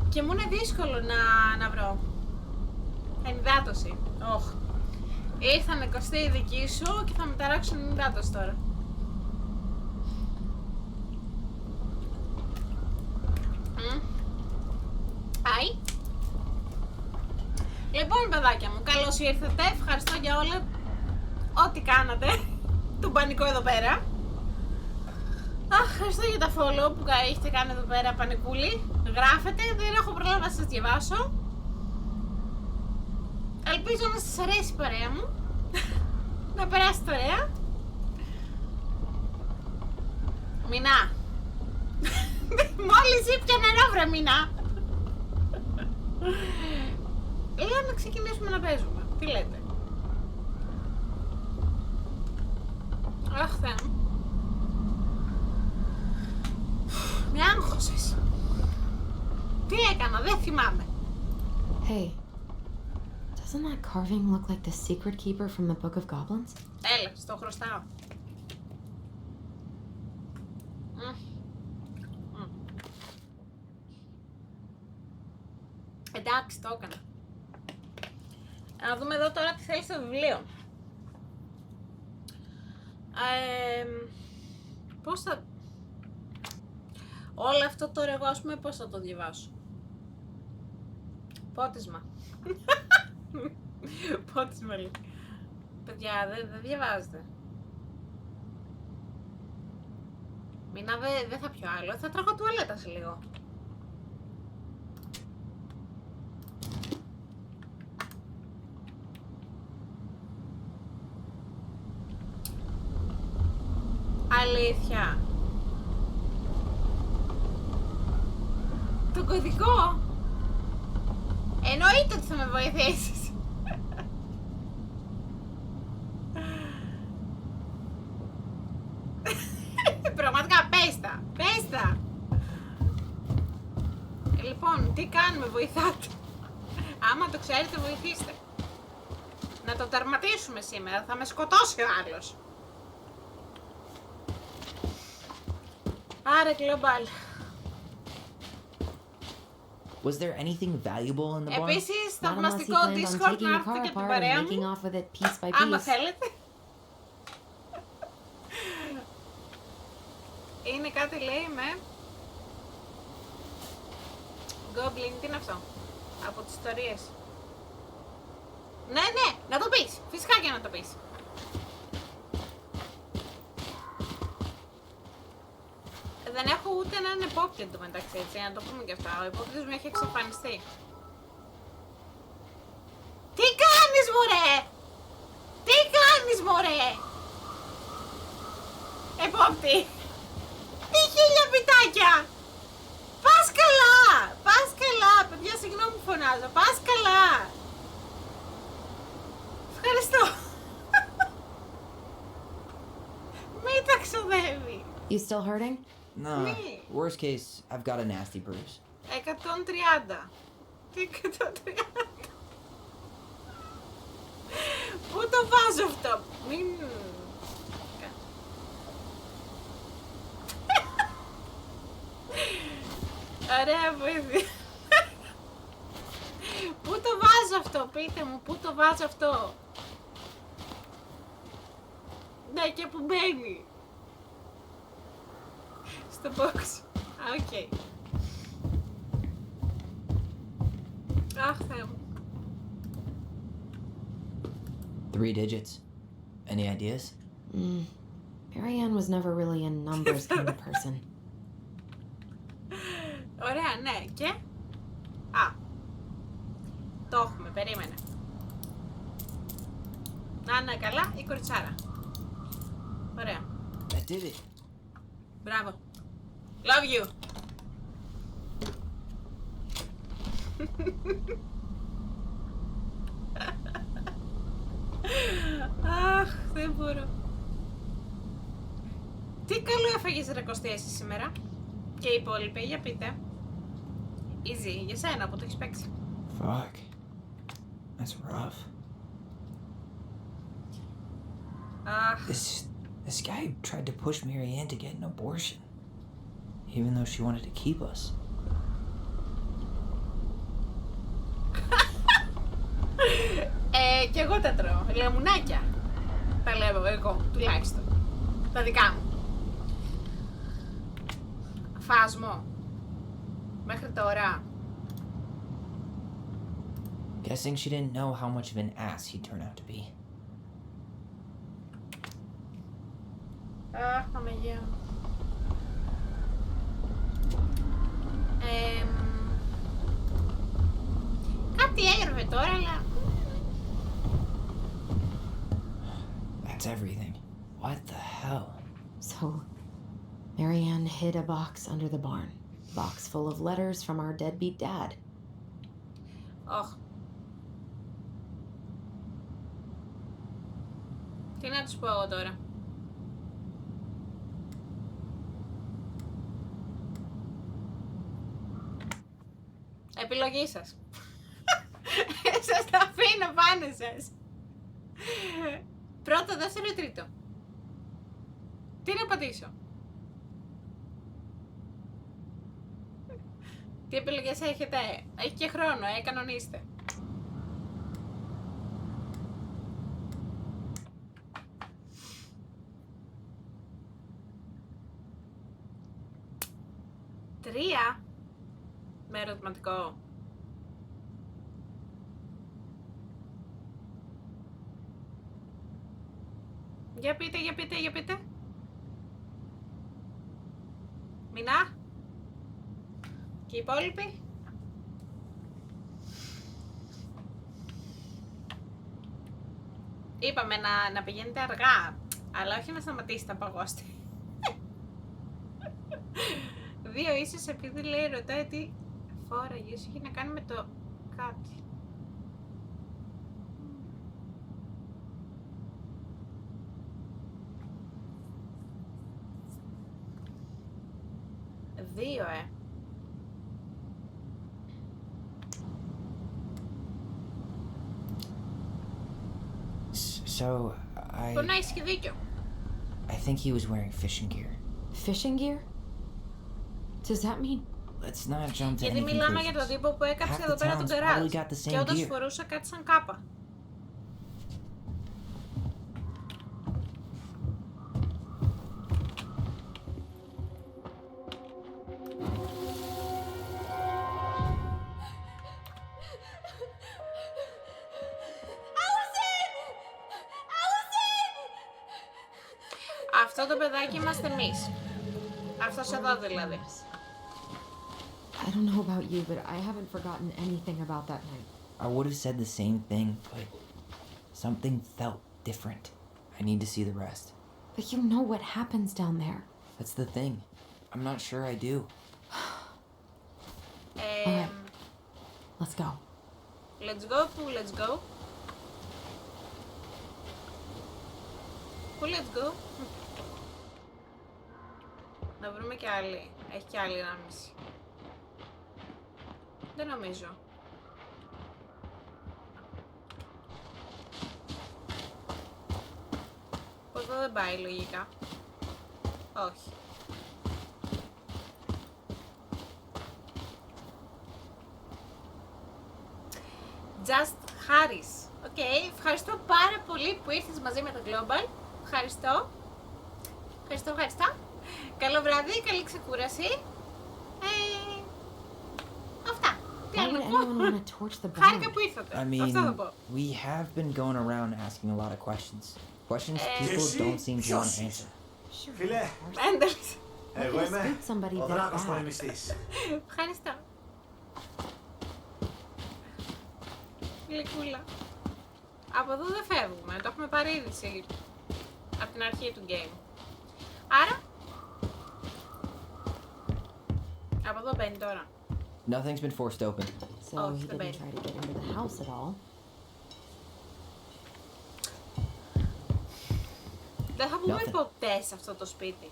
Και μου είναι δύσκολο να βρω. Ενυδάτωση. Όχ. Ήρθανε 20 οι δικοί σου και θα με ταράξουν ενυδάτωση τώρα. Άι. Λοιπόν, παιδάκια μου, καλώς ήρθατε. Ευχαριστώ για όλα ό,τι κάνατε. Τον πανικό εδώ πέρα. Αχ, ευχαριστώ για τα follow που έχετε κάνει εδώ πέρα, πανικούλη. Γράφετε, δεν έχω πρόβλημα να σας διαβάσω. Ελπίζω να σας αρέσει η παρέα μου. Να περάσετε ωραία. Μινά. Μόλις ήπια νερό, βρε Μινά. Λέω να ξεκινήσουμε να παίζουμε. Τι λέτε? Αχ, Θεέ μου. Με άγχωσες. Τι έκανα, δεν θυμάμαι. Hey, doesn't that carving look like the secret keeper from the Book of Goblins? Έλα, στο χρωστάω. Εντάξει, το έκανα. Να δούμε εδώ τώρα τι θέλει στο βιβλίο. Πώς θα... Όλο αυτό τώρα εγώ, ας πούμε, πώς θα το διαβάσω? Πότισμα. Πότισμα, λέει. Παιδιά, δεν διαβάζετε. Μήνα, δεν θα πιω άλλο. Θα τρέχω τουαλέτα σε λίγο. Αλήθεια. Το κωδικό. Εννοείται ότι θα με βοηθήσεις. Πραγματικά, πες τα. Λοιπόν, τι κάνουμε, βοηθάτε. Άμα το ξέρετε, βοηθήστε. Να το τερματίσουμε σήμερα, θα με σκοτώσει ο άλλος. Άρα, global. Was there anything valuable in the bar? Επίσης, θαυμαστικό Discord να έρθετε και την παρέα μου. Άμα θέλετε. Είναι κάτι, λέει, με Goblin, τι είναι αυτό? Από τις ιστορίες. Ναι, να το πεις. Φυσικά και να το πεις. Δεν έχω ούτε έναν επόπτη εντωμεταξύ, έτσι, να το πούμε και αυτά. Ο επόπτης μου έχει εξαφανιστεί. Τι κάνεις, μωρέ! Τι κάνεις, μωρέ! Επόπτη! Τι χίλια πιτάκια! Πας καλά! Πας καλά! Παιδιά, συγγνώμη που φωνάζω. Πας καλά! Ευχαριστώ! Μην τα ξοδεύει! You still hurting? Nah, worst case, I've got a nasty bruise. 130. Τι 130? Πού το βάζω αυτό? Μην... Ωραία βοήθεια. Πού το βάζω αυτό? Πείτε μου, πού το βάζω αυτό? Ναι, και που μπαίνει. Στο box. Οκ. Αχ, Θεέ μου. 3 digits. Any ideas? Marianne was never really a numbers kind of person. Ωραία, ναι, και... Α, το έχουμε, περίμενε. Να είναι καλά η κοριτσάρα. Ωραία. I did it. Μπράβο. Love you. Αχ, δεν μπορώ. Τι καλό έφαγες ρε Κωστή εσύ σήμερα? Και οι υπόλοιποι, για πείτε. Easy, για σένα που το έχεις παίξει. Fuck. That's rough. Αχ. This guy tried to push Marianne to get an abortion. Even though she wanted to keep us. Κι εγώ τα τρώω. Λεμουνάκια. Τα λέω εγώ, τουλάχιστον. Τα δικά μου. Φάσμο. Μέχρι τώρα. Guessing she didn't know how much of an ass he'd turn out to be. Αχ, Παναγία μου. Κάτι έγραφε τώρα, αλλά... That's everything. What the hell? So, Marianne hid a box under the barn. Box full of letters from our deadbeat dad. Ωχ. Τι να τους πω εγώ τώρα? Επιλογή σας. Σας τα αφήνω πάνε σας. Πρώτο, δεύτερο ή τρίτο? Τι να πατήσω? Τι επιλογές έχετε? Έχει και χρόνο, κανονίστε. Τρία. Με ερωτηματικό. Για πείτε, για πείτε, για πείτε. Μινά. Και οι υπόλοιποι. Είπαμε να πηγαίνετε αργά, αλλά όχι να σταματήσετε να παγώστε. Δύο ίσως επειδή λέει ρωτάει τι φόραγε, έχει να κάνει με το κάτι. Δύο, So, Μπορεί να έχει δίκιο. I think he was wearing fishing gear. Fishing gear? Does that mean... Let's not jump to Γιατί any μιλάμε για conclusions. τον τύπο που έκαψε Half εδώ the πέρα τον town's τεράζ. probably got the same Και όντως gear. φορούσα κάτι σαν κάπα. Αυτό το παιδάκι είμαστε εμείς. Αυτός εδώ δηλαδή. I don't know about you, but I haven't forgotten anything about that night. I would have said the same thing, but something felt different. I need to see the rest. But you know what happens down there. That's the thing. I'm not sure I do. Alright, let's go. Let's go, που let's go. Που let's go. Να βρούμε και άλλη. Έχει και άλλη 1,5. Δεν νομίζω. Πως εδώ δεν πάει λογικά. Όχι. Just Harris. Οκ, ευχαριστώ πάρα πολύ που ήρθες μαζί με το Global. Ευχαριστώ. Ευχαριστώ. Καλό βράδυ, καλή ξεκούραση. Αυτά. Τι άλλο να πω. Χάρηκα που ήρθατε. I Αυτό θα mean, πω. we have been going around asking a lot of questions. Questions people don't seem to want to answer. Φίλε, Ένταλης. εγώ είμαι ο Δράκος πολεμιστής. Ευχαριστώ. Γλυκούλα. Από εδώ δεν φεύγουμε, το έχουμε πάρει είδηση από την αρχή του game. Άρα, από εδώ μπαίνει τώρα. Nothing's been forced open. So he didn't try to get into the house at all. Δεν θα πούμε ποτέ σε αυτό το σπίτι.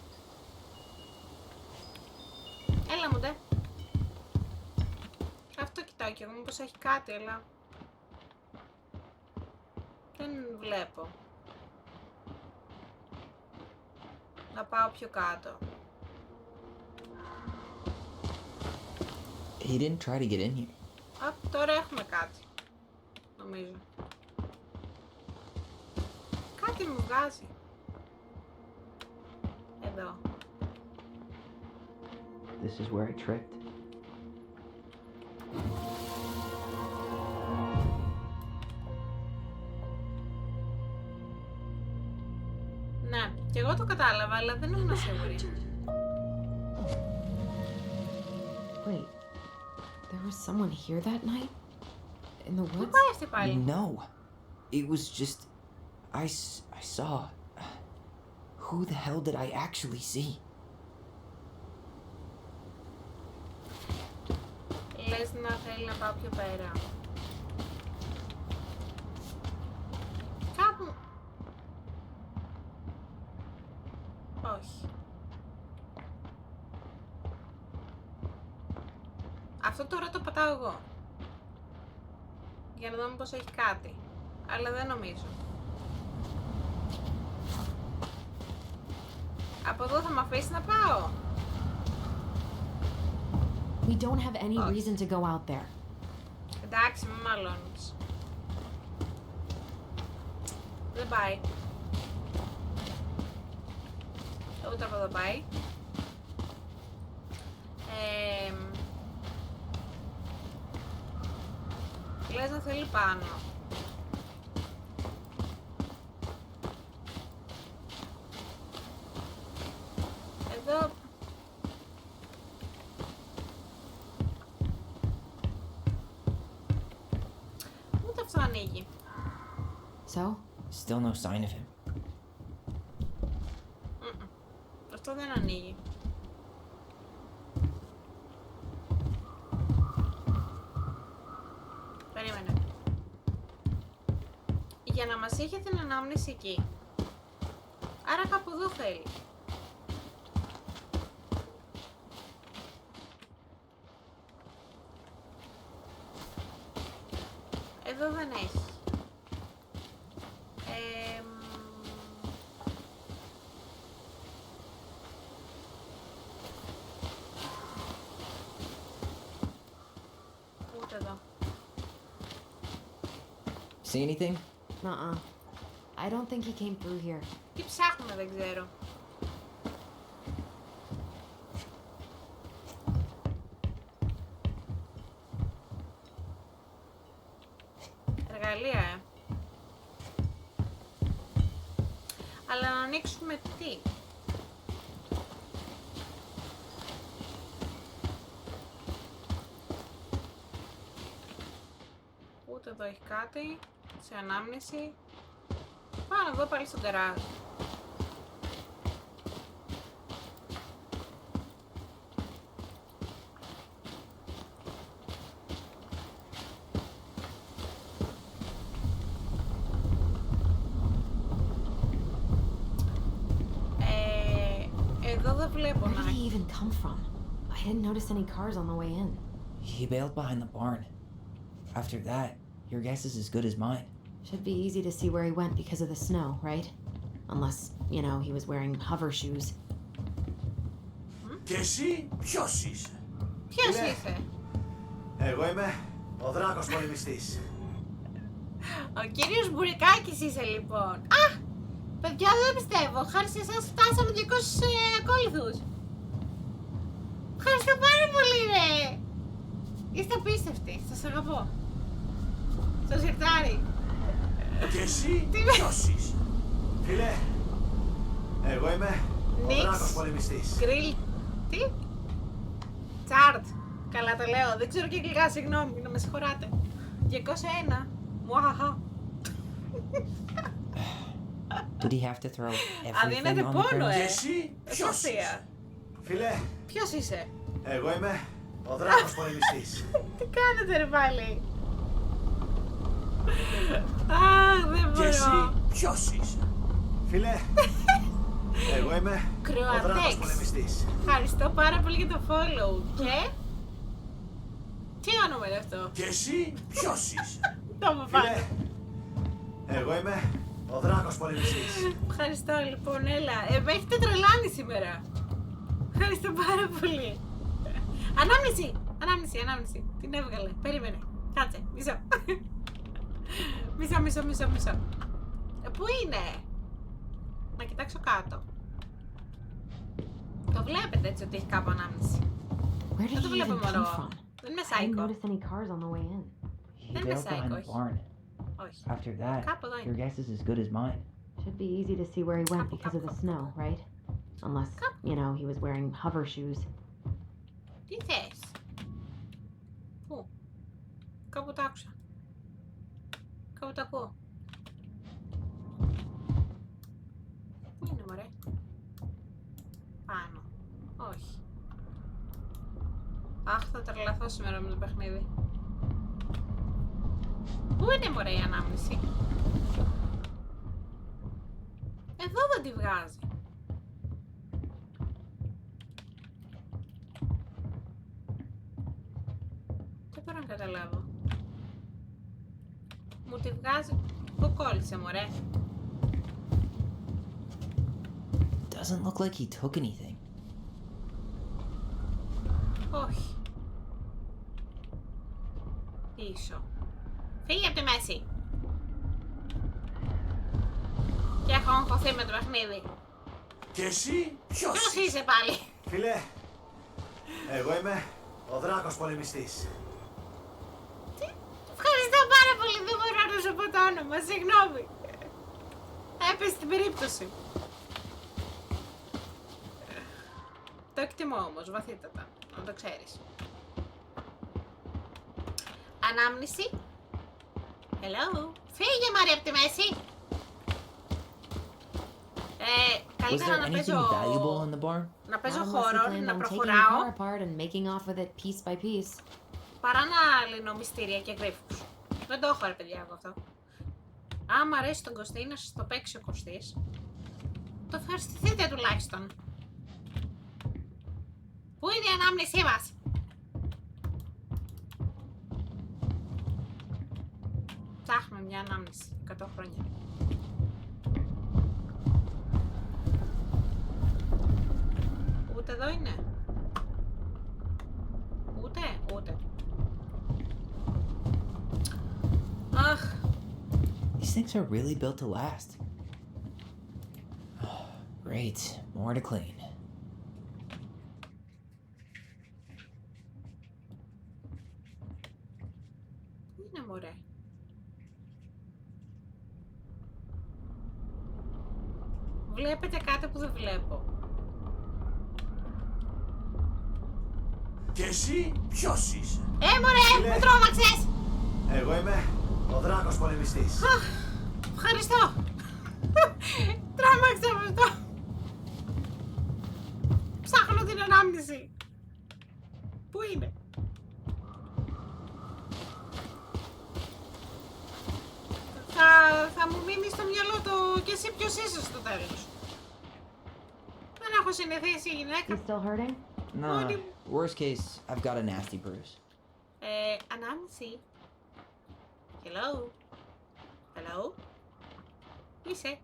Έλα μου, ντε. Αυτό κοιτάω κι εγώ, μήπως έχει κάτι, αλλά δεν βλέπω. Να πάω πιο κάτω. He didn't try to get in here. Τώρα έχουμε κάτι. Νομίζω. Κάτι μου βγάζει. Εδώ. This is where I tripped. Ναι, και εγώ το κατάλαβα, αλλά δεν ήμουν σίγουρη. Wait, there was someone here that night? In the Πού woods? πάει αυτή πάλι? No. It was just... I saw... Who the hell did I actually see? Λες να θέλει να πάω πιο πέρα. Κάπου... Όχι. Αυτό τώρα το πατάω εγώ. Για να δούμε πως έχει κάτι. Αλλά δεν νομίζω. Από εδώ θα με αφήσει να πάω. We don't have any reason to go out there. Εντάξει, με μαλώνεις. Δεν πάει. Ούτε από εδώ πάει. Λες να θέλει πάνω. Εδώ... Ούτε αυτό ανοίγει. So? Still no sign of him. Αυτό δεν ανοίγει. Περίμενε. Για να μας είχε την ανάμνηση εκεί. Άρα κάπου εδώ θέλει. Εδώ δεν έχει. Ούτε εδώ. See anything? Nuh-uh. I don't think he came through here. Τι ψάχνουμε, δεν ξέρω. Εργαλεία, Αλλά να ανοίξουμε τι? Ούτε εδώ έχει κάτι. Σε ανάμνηση. Πάνω εδώ πάλι στο γκαράζ. Εδώ δεν βλέπω να... Where did he even come from? I didn't notice any cars on the way in. He bailed behind the barn. After that, your guess is as good as mine. Should be easy to see where he went because of the snow, right? Unless, you know, he was wearing hover shoes. Και εσύ ποιος είσαι? Ποιος είσαι? Εγώ είμαι ο δράκος πολεμιστής. Ο κύριος Μπουρικάκης είσαι λοιπόν. Α! Παιδιά, δεν πιστεύω. Χάρη σε εσάς φτάσαμε 200 ακόλουθους. Ευχαριστώ πάρα πολύ, ρε. Είστε απίστευτοι. Σας αγαπώ. Στο σιρτάρι. Και εσύ ποιος είσαι? Φίλε, εγώ είμαι ο δράκος πολεμιστής. Γκριλ. Τι? Τσάρτ. Καλά το λέω. Δεν ξέρω και αγγλικά, συγγνώμη. Να με συγχωράτε. 201. Μουαχαχα. Did he have to throw Αν everything δίνετε on the πόνο, ground? Σοφία. Φίλε, Ποιος είσαι? εγώ είμαι ο δράκος πολεμιστής. Τι κάνετε ρε πάλι? Αχ, δεν Και εσύ μπορώ. ποιος είσαι? Φίλε, εγώ είμαι ο δράκος Κροατέξ. πολεμιστής. Ευχαριστώ πάρα πολύ για το follow. Και... τι όνομα είναι αυτό? Και εσύ ποιος είσαι? Το μου πάλι. Εγώ είμαι ο δράκος πολεμιστής. Ευχαριστώ λοιπόν, έλα. Με έχετε τρελάνει σήμερα. Ευχαριστώ πάρα πολύ. Ανάμνηση! Ανάμνηση. Την έβγαλε. Περίμενε. Κάτσε. Μισό. Πού είναι? Να κοιτάξω κάτω. Το βλέπετε έτσι ότι έχει κάπου ανάμνηση. Where Δεν did το he βλέπω even come μωρό. from? Δεν είμαι I didn't σάικο. notice any cars on the way in. He Then bailed the behind the psycho. barn. Όχι. After that, Κάπου εδώ your είναι. guess is as good as mine. Should be easy to see where he went because of the snow, right? Unless, you know, he was wearing hover shoes. Τι θες? Πού? Κάπου το άκουσα. Κάπου το ακούω. Πού είναι μωρέ? Πάνω. Όχι. Αχ, θα τρελαθώ σήμερα με το παιχνίδι. Πού είναι μωρέ η ανάμνηση? Εδώ δεν τη βγάζει. Δεν μπορώ να καταλάβω. Μου τη βγάζει. Πού κόλλησε μωρέ? Doesn't look like he took anything. Όχι. Πίσω. Φύγε από τη μέση. Και έχω αγχωθεί με το παιχνίδι. Και εσύ ποιος είσαι πάλι? Φίλε, εγώ είμαι ο δράκος πολεμιστής. Ευχαριστώ πάρα πολύ. Δεν μπορώ να σου πω το όνομα. Συγγνώμη. Έπεσε την περίπτωση. Το εκτιμώ όμως βαθύτατα. Να το ξέρεις. Ανάμνηση. Hello. Φύγε Μαρία από τη μέση. Was Καλύτερα there να anything παίζω... valuable in the barn? να παίζω Not unless you χώρο, planned να on taking the προχωράω, car apart and making off with it piece by piece. παρά να λύνω μυστήρια και γρίφους. Δεν το έχω ρε παιδιά εγώ αυτό. Άμα αρέσει τον Κωστή να σας το παίξει ο Κωστής, το ευχαριστηθείτε τουλάχιστον. Πού είναι η ανάμνησή μας? Ψάχνουμε μια ανάμνηση 100 χρόνια. Ούτε εδώ είναι. Ούτε. Αχ. These things are really built to last. Great, more to clean. Πού είναι μωρέ? Βλέπετε κάτι που δεν βλέπω. Και εσύ ποιος είσαι? Μωρέ, με τρόμαξες! Εγώ είμαι ο δράκος πολεμιστής. Αχ, ευχαριστώ. Τρόμαξα με αυτό. Ψάχνω την ανάμνηση. Πού είναι? Θα μου μείνει στο μυαλό το και εσύ ποιος είσαι στο τέλος. Δεν έχω συνηθίσει η γυναίκα. He's still hurting? Nah, worst case, I've got a nasty bruise. Ανάμνηση. Hello. Hello. Πού είσαι?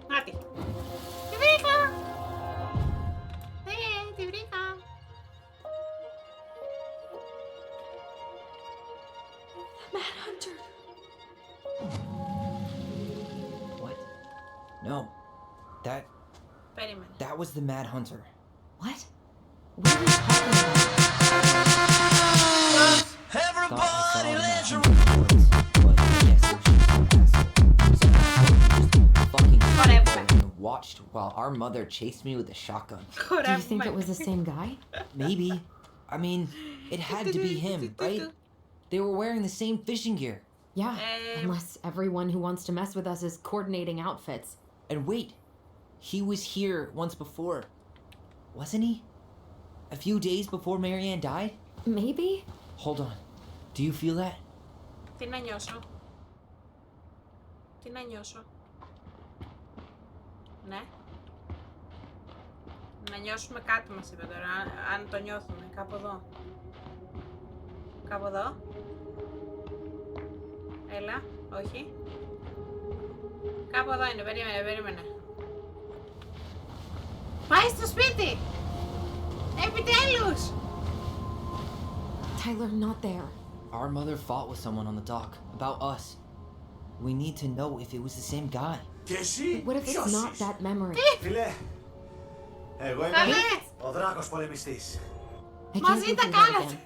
Μάτι. Τη βρήκα. Τη βρήκα. Manhunter. What? No. Περίμενε. That was the Mad Hunter. What? What are you talking about? Everybody, let's watched while our mother chased me with a shotgun. Do you think it was the same guy? Maybe. I mean, it had to be him, right? They were wearing the same fishing gear. Yeah, unless everyone who wants to mess with us is coordinating outfits. And wait, he was here once before, wasn't he? A few days before Marianne died? Maybe? Hold on. Do you feel that? Τι να νιώσω. Τι να νιώσω. Ναι. Να νιώσουμε κάτι μας είπε τώρα, αν το νιώθουμε. Κάπου εδώ. Κάπου εδώ. Έλα, όχι. Κάπου εδώ είναι, περίμενε. Πάει στο σπίτι! Επιτέλους! Tyler, not there. Our mother fought with someone on the dock about us. We need to know if it was the same guy. Και εσύ What if it's ποιος not είσαι? that memory? Φίλε, εγώ είμαι ο δράκος πολεμιστής. Μαζί τα κάνατε!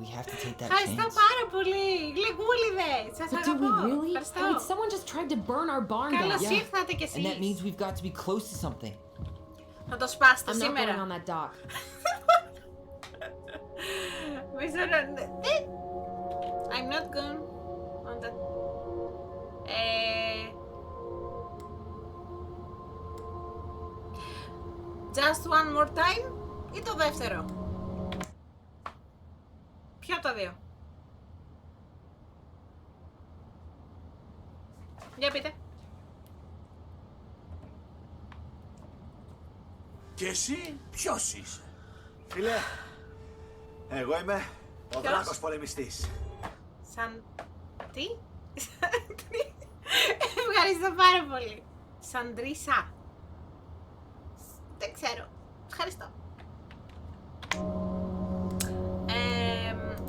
We have to take that Ευχαριστώ chance. πάρα πολύ! Γλυκούλιδες! Σας But do we αγαπώ! really? Ευχαριστώ! I mean, someone just tried to burn our barn down. Καλώς ήρθατε κι And that εσείς! means we've got to be close to something. Θα το σπάσετε I'm not going σήμερα! on that dock. I'm not going on that... Just one more time ή το δεύτερο? Ποιο από τα δύο? Για πείτε. Και εσύ ποιος είσαι? Φίλε, εγώ είμαι ο δράκος πολεμιστής. Σαν... τι? Ευχαριστώ πάρα πολύ. Σαντρίσα. Δεν ξέρω. Ευχαριστώ.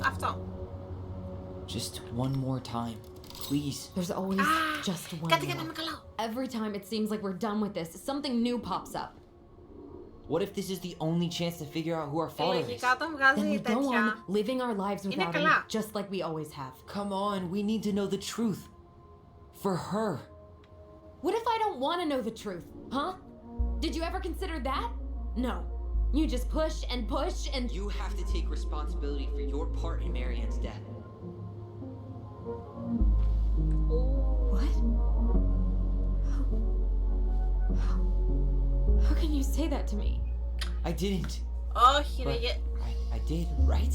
Αυτό. Just one more time, please. There's always just one Κάτι more. κάναμε καλό. Every time it seems like we're done with this, something new pops up. What if this is the only chance to figure out who our father is? Λογικά όταν Then we βγάζει go τέτοια... on living our lives Είναι without him, καλά. just like we always have. Come on, we need to know the truth. For her. What if I don't want to know the truth, huh? Did you ever consider that? No. You just push and push and... You have to take responsibility for your part in Marianne's death. What? How can you say that to me? I didn't. Όχι ρε, I did, right?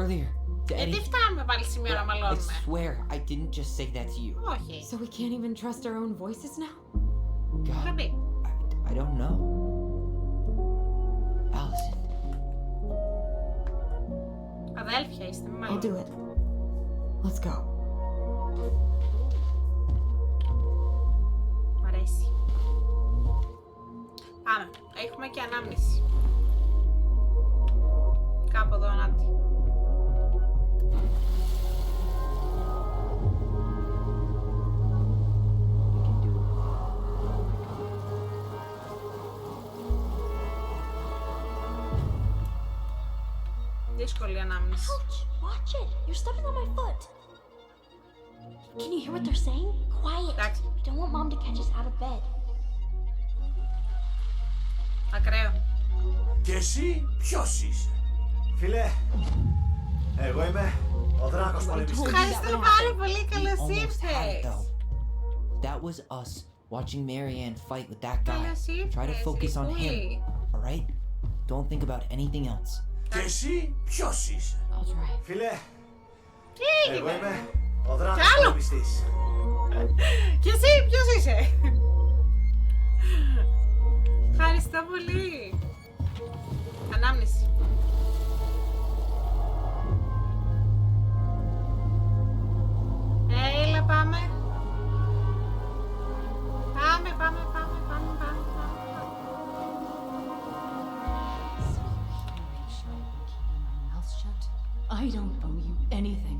Earlier. To γιατί Eddie. φτάνουμε πάλι σημείο να I μαλώνουμε? swear I didn't just say that to you. Όχι. So we can't even trust our own voices now? God, Πρέπει. I don't know. Allison. Αδέλφια είστε, μη I'll μαλώνετε. do it. Let's go. Μ' αρέσει. Πάμε. Έχουμε και ανάμνηση. Κάπου εδώ, Νάτι. Δύσκολη ανάμνηση. Ouch! Watch it! You're stepping on my foot. Can you hear what they're saying? Quiet. Εντάξει. We don't want Mom to catch us out of bed. Ακραίο. Και εσύ ποιος είσαι? Φίλε, εγώ είμαι ο δράκος πολεμιστής. Ευχαριστώ πάρα πολύ, καλώς Almost had it, ήρθες. though. That was us watching Marianne fight with that guy. Καλώς Try to ήρθες, focus on him, Γλυκούλη. alright? Don't think about anything else. Και εσύ ποιος είσαι? I'll try. Φίλε, Τι εγώ έγινε? είμαι ο δράκος Κι άλλο. πολεμιστής. Και εσύ ποιος είσαι? Ευχαριστώ πολύ. Ανάμνηση. Έλα πάμε. Πάμε. I don't owe you anything.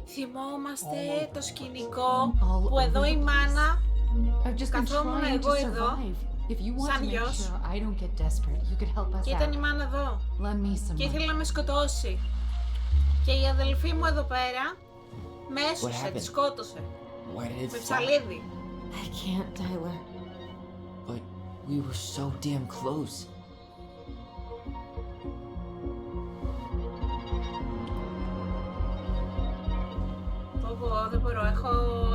Θυμόμαστε το σκηνικό που εδώ η μάνα καθόμουν εγώ εδώ σαν γιος I don't get desperate. You could help us και ήταν η out. μάνα εδώ Lend me some και money. ήθελε να με σκοτώσει. Και η αδελφή μου εδώ πέρα με What έσωσε, happened? τη σκότωσε. Why did it Με stop? ψαλίδι. I can't, Tyler. But we were so damn close. δεν μπορώ,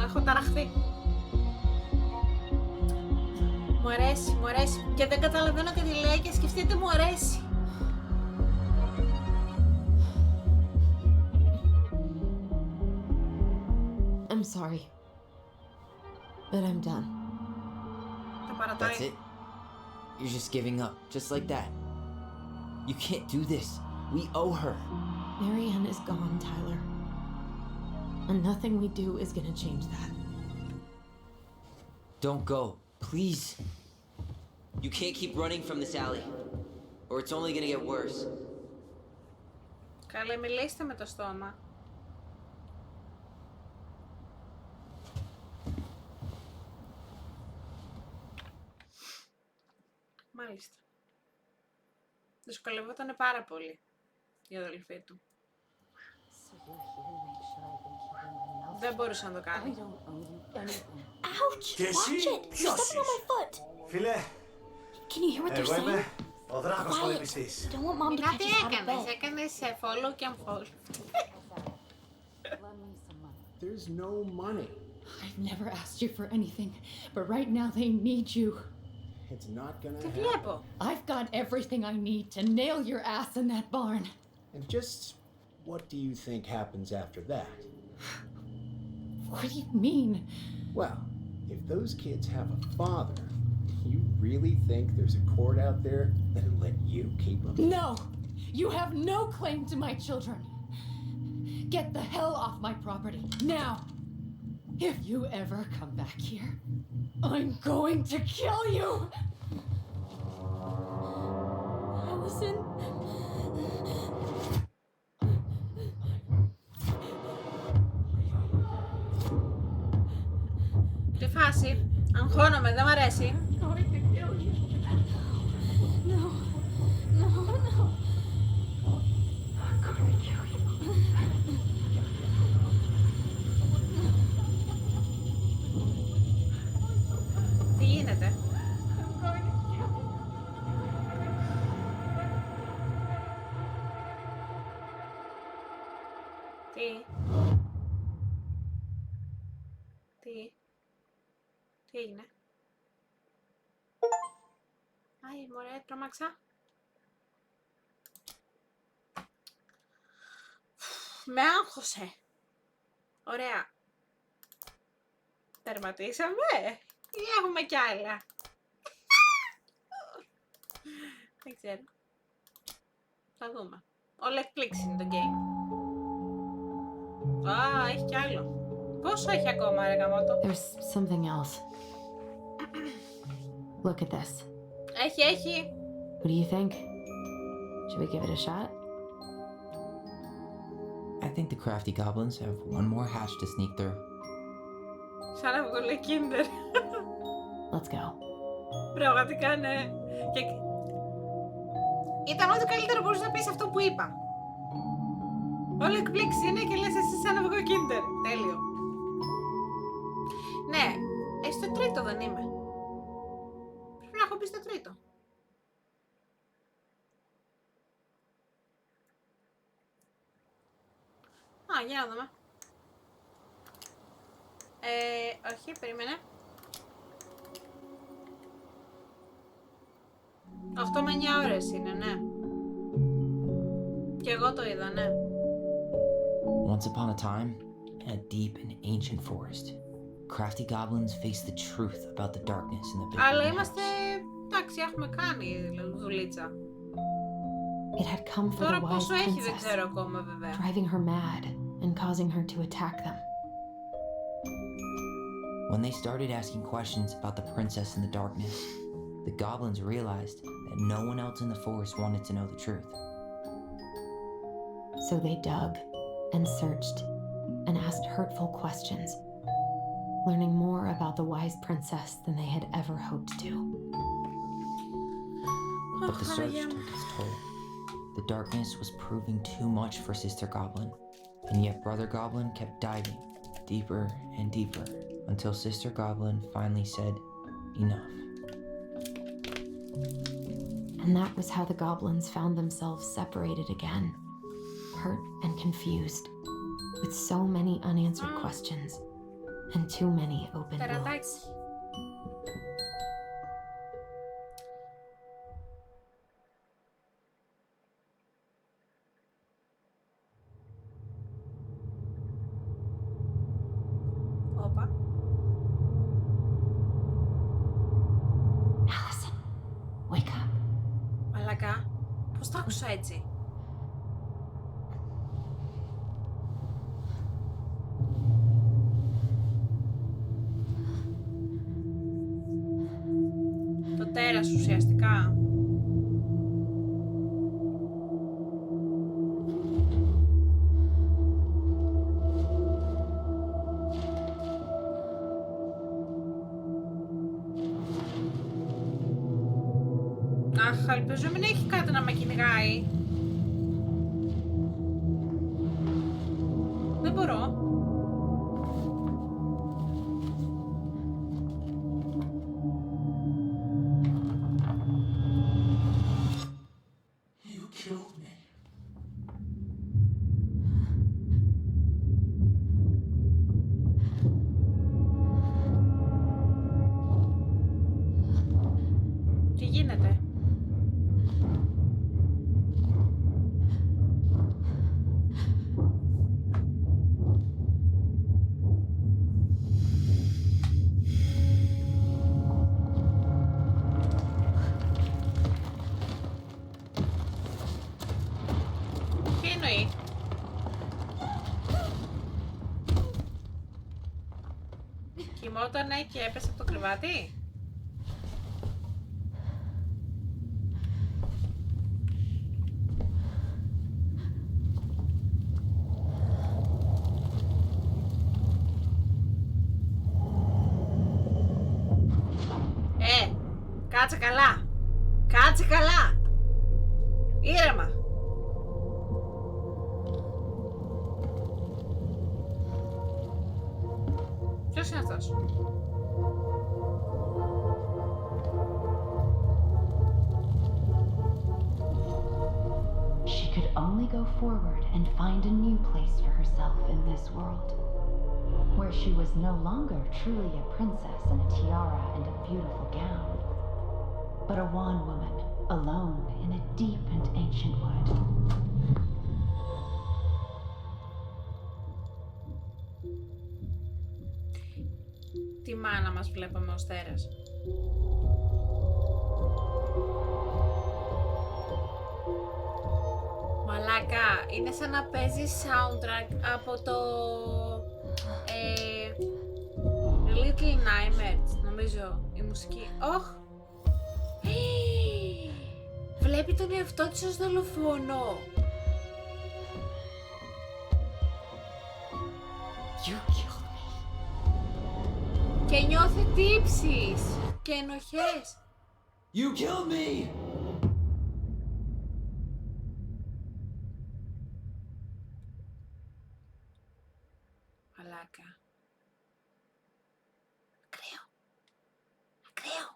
έχω ταραχθεί. Μου αρέσει και δεν καταλαβαίνω και τι λέει και σκεφτείτε μου αρέσει. I'm sorry, but I'm done. That's it? You're just giving up, just like that. You can't do this. We owe her. Marianne is gone, Tyler. And nothing we do is gonna change that. Don't go, please. You can't keep running from this alley, or it's only gonna get worse. Καλέ, μιλήστε με το στόμα. Μάλιστα. Δυσκολευόταν πάρα πολύ η αδελφή του. Δεν μπορούσε να το κάνει. Ouch! Watch it! You're stepping on my foot! Φίλε, Can you hear what they're εγώ είμαι saying? ο δράκος Quiet. πολεμιστής. Don't want mom to catch Τι us out of έκανες, bed. έκανες follow και unfollow. There's no money. I've never asked you for anything, but right now they need you. It's not gonna Τι happen. βλέπω. I've got everything I need to nail your ass in that barn. And just what do you think happens after that? What do you mean? Well, if those kids have a father, you really think there's a court out there that'll let you keep them? No! You have no claim to my children. Get the hell off my property, now! If you ever come back here, I'm going to kill you! Allison. Τι φάση. Αγχώνομαι, δεν μ' αρέσει. No. No, no. Τι γίνεται. Τι έγινε. Άι, μωρέ, τρόμαξα. Με άγχωσε. Ωραία. Τερματίσαμε ή έχουμε κι άλλα. Δεν ξέρω. Θα δούμε. Όλα εκπλήξεις είναι το game. Α, έχει κι άλλο. Πόσο έχει ακόμα, ρε γαμώτο. There's something else. Look at this. Έχει. What do you think? Should we give it a shot? I think the crafty goblins have one more hatch to sneak through. Σαν να βγάλε Kinder. Let's go. Πραγματικά ναι. Και... Ήταν ό,τι καλύτερο μπορούσα να πεις αυτό που είπα. Όλο εκπλήξη είναι και λες εσύ σαν να βγω Kinder. Τέλειο. Ναι, στο τρίτο δεν είμαι. Πρέπει να έχω πει στο τρίτο. Α, για να δούμε. Όχι, περίμενε. 8 με 9 ώρες είναι, ναι. Και εγώ το είδα, ναι. Once upon a time, in a deep and ancient forest, crafty goblins faced the truth about the darkness in the big Αλλά green είμαστε... house. Εντάξει, έχουμε κάνει δουλίτσα. It had come for Τώρα the wise πόσο έχει δεν princess, ξέρω ακόμα βέβαια. driving her mad and causing her to attack them. When they started asking questions about the princess in the darkness, the goblins realized that no one else in the forest wanted to know the truth. So they dug and searched and asked hurtful questions, learning more about the wise princess than they had ever hoped to. But the search took its toll. The darkness was proving too much for Sister Goblin, and yet Brother Goblin kept diving deeper and deeper until Sister Goblin finally said, enough. And that was how the goblins found themselves separated again, hurt and confused. with so many unanswered questions and too many open wounds. Τερατάκι. Όπα. Allison, wake up. Μαλακά. Πώς τα άκουσα έτσι? Το τέρας ουσιαστικά. Αχ, ελπίζω μην έχει κάτι να με κυνηγάει. Δεν μπορώ. You killed me. Τι γίνεται? Τι εννοεί? Κοιμότανε και έπεσε από το κρεβάτι? Κάτσε καλά. Κάτσε καλά. Ήρεμα. Ποιος είναι αυτός? She could only go forward and find a new place for herself in this world, where she was no longer truly a princess in a tiara and a beautiful gown, but a wan woman, alone in a deep and ancient wood. Τη μάνα μας βλέπαμε ως τέρας. Μαλάκα, είναι σαν να παίζει soundtrack από το Little Nightmares, νομίζω, η μουσική. Όχ! Βλέπει τον εαυτό της ως δολοφόνο. You killed me. Και νιώθει τύψεις και ενοχές. You killed me! Μαλάκα. Ακραίο. Ακραίο.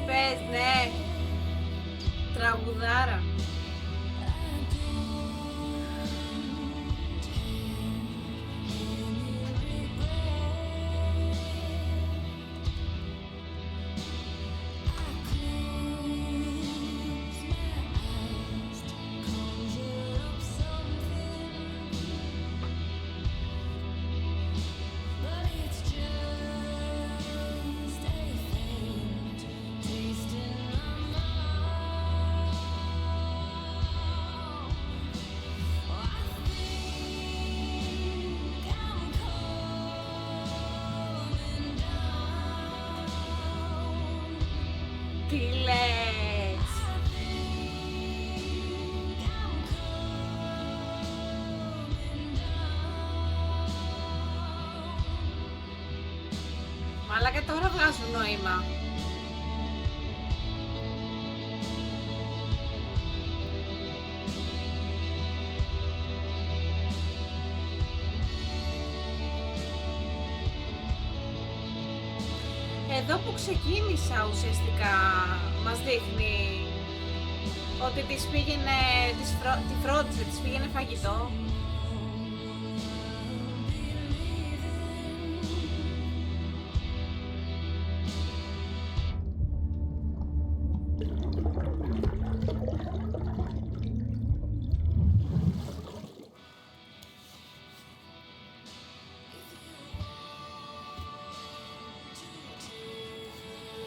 Πες, ναι. Τραγουδάρα. Αλλά και τώρα βγάζουν νόημα. Εδώ που ξεκίνησα ουσιαστικά μας δείχνει ότι της πήγαινε, τη φρόντισε, της πήγαινε φαγητό.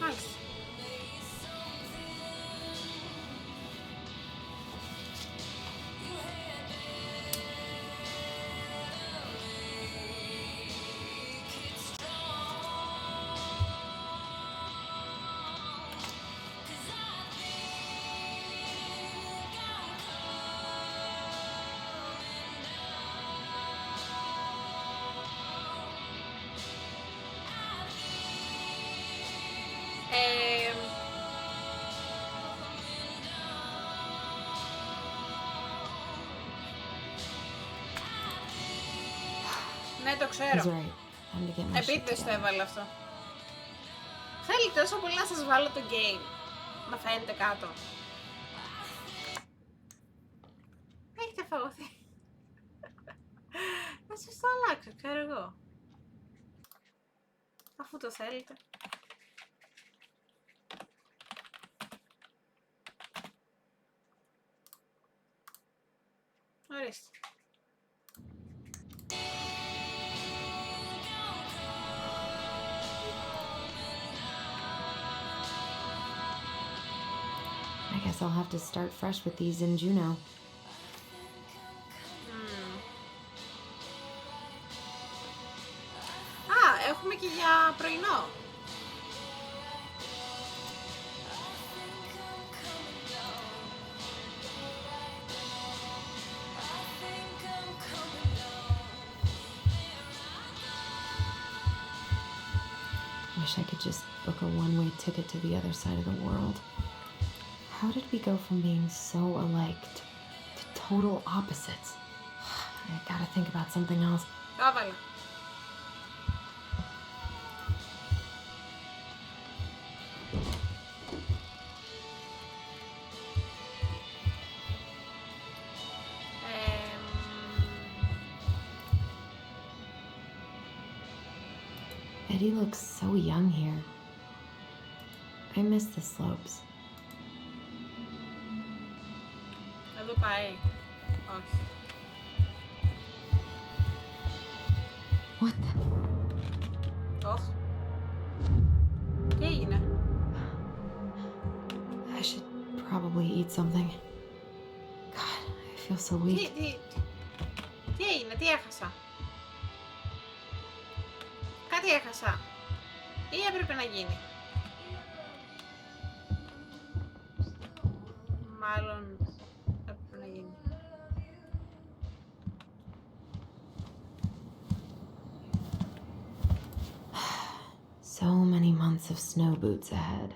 Μάλιστα. Ναι, το ξέρω. Επίτηδες το έβαλα αυτό. Θέλει τόσο πολύ να σας βάλω το game. Να φαίνεται κάτω. Έχετε φαγωθεί. Να σας το αλλάξω, ξέρω εγώ. Αφού το θέλετε. Ορίστε. I guess I'll have to start fresh with these in Juneau. Α, έχουμε και για πρωινό. Wish I could just book a one-way ticket to the other side of the world. How did we go from being so alike to total opposites? I gotta think about something else. Κάβαλα. Eddie looks so young here. I miss the slopes. Εδώ πάει. Όχι. What the? Όχι. Τι έγινε? I should probably eat something. God, I feel so weak. Τι έγινε, τι έχασα? Κάτι έχασα. Ή έπρεπε να γίνει? Μάλλον έπρεπε να γίνει. So many months of snow boots ahead.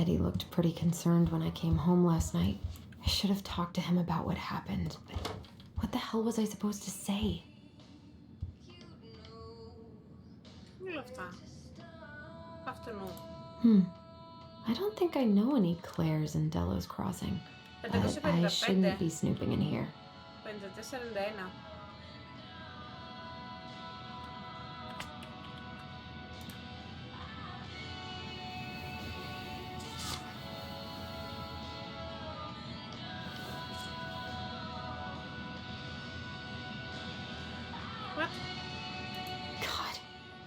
Eddie looked pretty concerned when I came home last night. I should have talked to him about what happened, but what the hell was I supposed to say? Όλα αυτά. Αυτονού. I don't think I know any Claires in Delos Crossing, but I shouldn't be snooping in here. 54-91.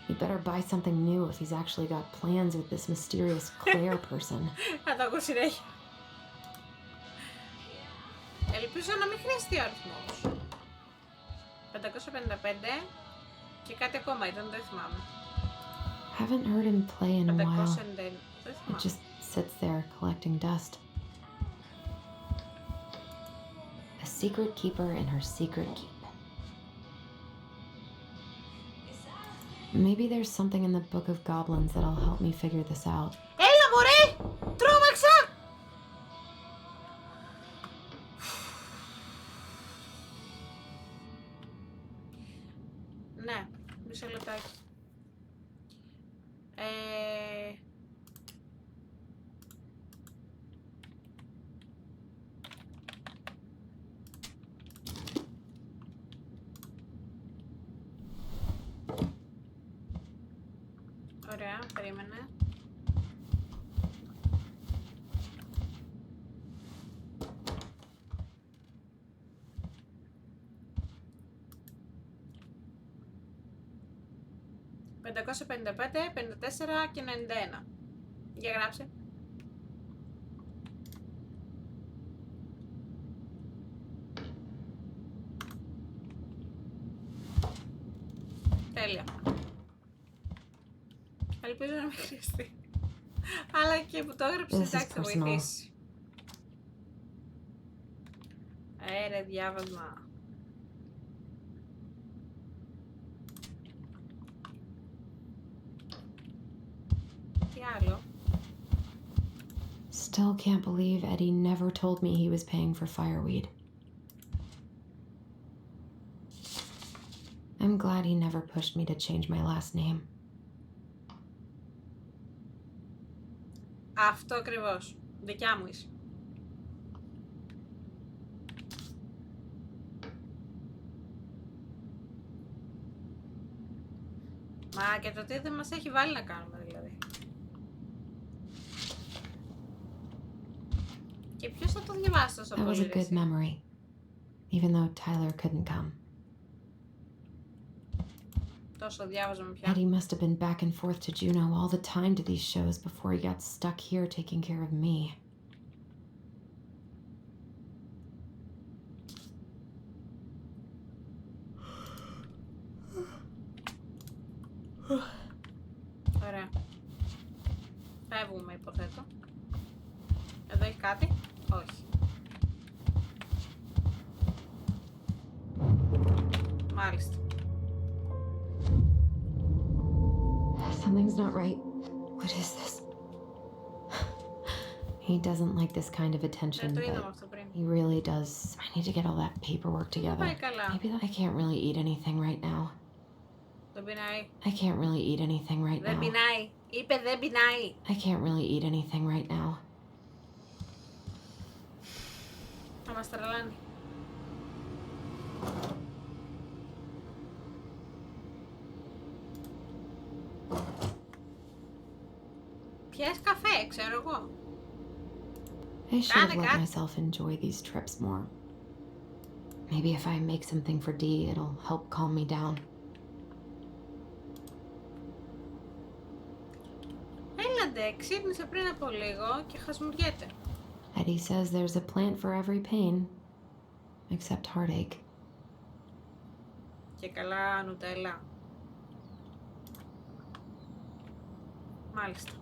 You better buy something new if he's actually got plans with this mysterious Claire person. Θα το ακούω συνέχεια. Ελπίζω να μην χρειαστεί ο αριθμός. 555 και κάτι ακόμα ήταν, δεν θυμάμαι. Haven't heard him play in a while. 590, δεν θυμάμαι. It just sits there collecting dust. secret keeper in her secret keep. Maybe there's something in the Book of Goblins that'll help me figure this out. Έλα μωρέ! Τρόμαξα! Ναι, μισό λεπτάκι. 555, 54 και 91. Για γράψε. Τέλεια. Ελπίζω να μην χρειαστεί. Αλλά και που το έγραψε, εντάξει, θα βοηθήσει. Ρε, διάβασμα. Still can't believe Eddie never told me he was paying for fireweed. I'm glad he never pushed me to change my last name. Αυτό ακριβώς. Δικιά μου είσαι. Μα και το τι δεν μας έχει βάλει να κάνουμε δηλαδή. Και ποιος θα το διαβάσει τόσο πολύ? That was a good memory, even though Tyler couldn't come. Τόσο διάβαζαμε πια. Eddie must have been back and forth to Juneau all the time to these shows before he got stuck here taking care of me. Ωραία. Φεύγουμε, υποθέτω. Εδώ έχει κάτι? Όχι. Μάλιστα. Something's not right. What is this? He doesn't like this kind of attention, but he really does. I need to get all that paperwork together. Maybe I can't really eat anything right now. Δεν πεινάει. I can't really eat anything right now. Δεν πεινάει. Είπε δεν πεινάει. I can't really eat anything right now. Θα μας τρελάνει. Πιες καφέ, ξέρω εγώ. I should have let myself enjoy these trips more. Maybe if I make something for Dee, it'll help calm me down. Έλαντε, ξύπνησε πριν από λίγο και χασμουριέται. Eddie says there's a plant for every pain, except heartache. Και καλά νουτέλα. Μάλιστα.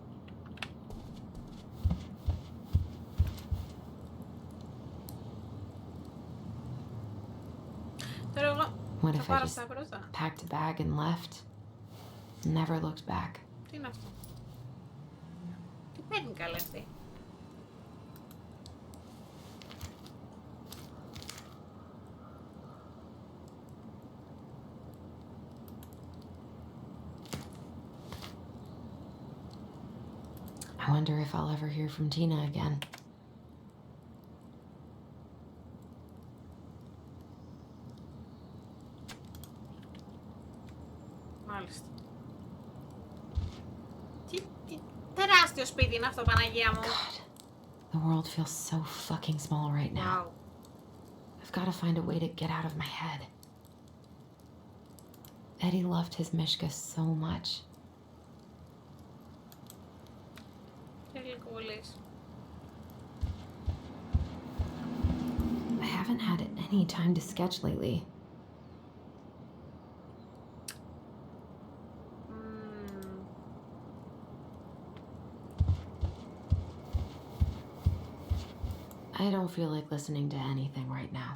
Τώρα εγώ What θα if I πάρω just αυτά πρώτα. packed a bag and left? Never looked back. Τι είναι αυτό? Τι παίρνει καλά αυτή? I wonder if I'll ever hear from Tina again. Μάλιστα. Τι τεράστιο σπίτι είναι αυτό, Παναγία μου. God, the world feels so fucking small right now. Wow. I've got to find a way to get out of my head. Eddie loved his Mishka so much. I haven't had any time to sketch lately. I don't feel like listening to anything right now.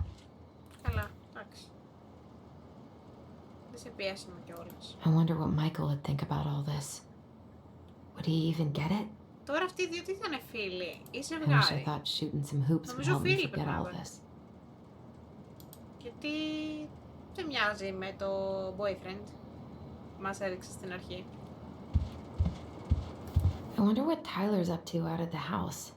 Δεν σε πιέσαμε κιόλας. I wonder what Michael would think about all this. Would he even get it? Τώρα αυτοί οι δύο τι θα είναι φίλοι ή I wish I ζευγάρι. thought shooting some hoops would Νομίζω help me φίλοι forget πρέπει να all είναι. this. Γιατί δεν μοιάζει με το boyfriend που μας έδειξε στην αρχή. I wonder what Tyler's up to out of the house.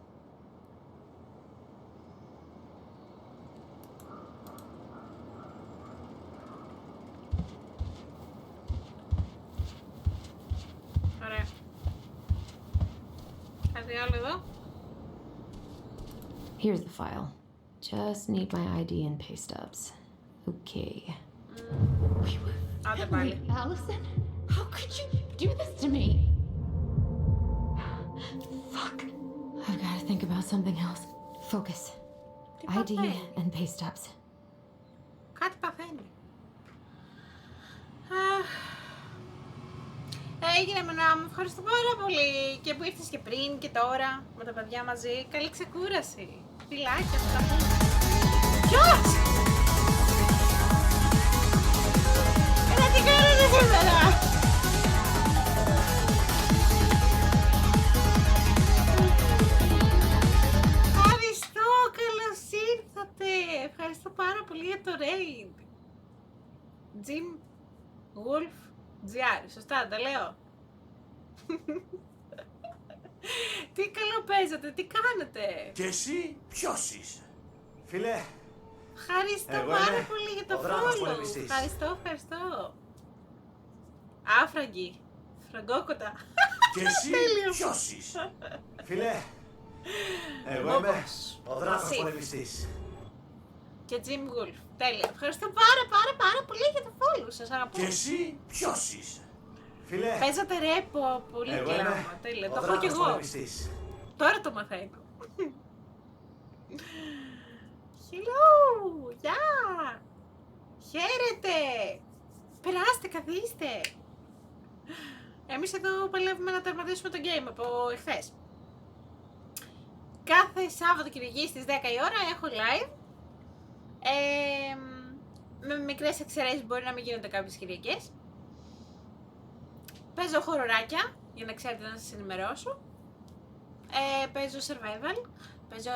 Ωραία. Κάτι άλλο εδώ. Here's the file. Just need my ID and pay stubs. Okay. Άντε πάλι. Allison, how could you do this to me? Fuck. I've got to think about something else. Focus. ID and pay stubs. Κάτι παθαίνει. Έγινε μενά μου, ευχαριστώ πάρα πολύ και που ήρθες και πριν και τώρα με τα παιδιά μαζί. Καλή ξεκούραση. Φιλάκια, θα τα πούμε. Ποιος! Τι κάνετε σήμερα! Ευχαριστώ, καλώς ήρθατε. Ευχαριστώ πάρα πολύ για το raid. Jim Wolf GR, σωστά τα λέω. Τι καλό παίζατε, τι κάνετε. Και εσύ ποιος είσαι? Φίλε, Ευχαριστώ εγώ πάρα είμαι πολύ για το ο δράκος follow. πολεμιστής. Ευχαριστώ. Άφραγγι. Φραγκόκοτα. Και εσύ Τέλειο. ποιος είσαι? Φίλε, εγώ είμαι ο δράκος Εσύ. πολεμιστής. Και Jim Wolf. Τέλεια. Ευχαριστώ πάρα πολύ για το follow. Σας αγαπώ. Και εσύ ποιος είσαι? Φίλε, Παίζατε ρέπο, πολύ εγώ κλάμα. είμαι Τέλεια. ο Το έχω κι δράκος εγώ. πολεμιστής. Τώρα το μαθαίνω. Hello! Γεια! Χαίρετε! Περάστε, καθίστε! Εμείς εδώ παλεύουμε να τερματίσουμε το game από εχθές. Κάθε Σάββατο Κυριακή στις 10 η ώρα έχω live. Με μικρές εξαιρέσεις μπορεί να μην γίνονται κάποιες Κυριακές. Παίζω χοροράκια, για να ξέρετε να σας ενημερώσω. Παίζω survival, παίζω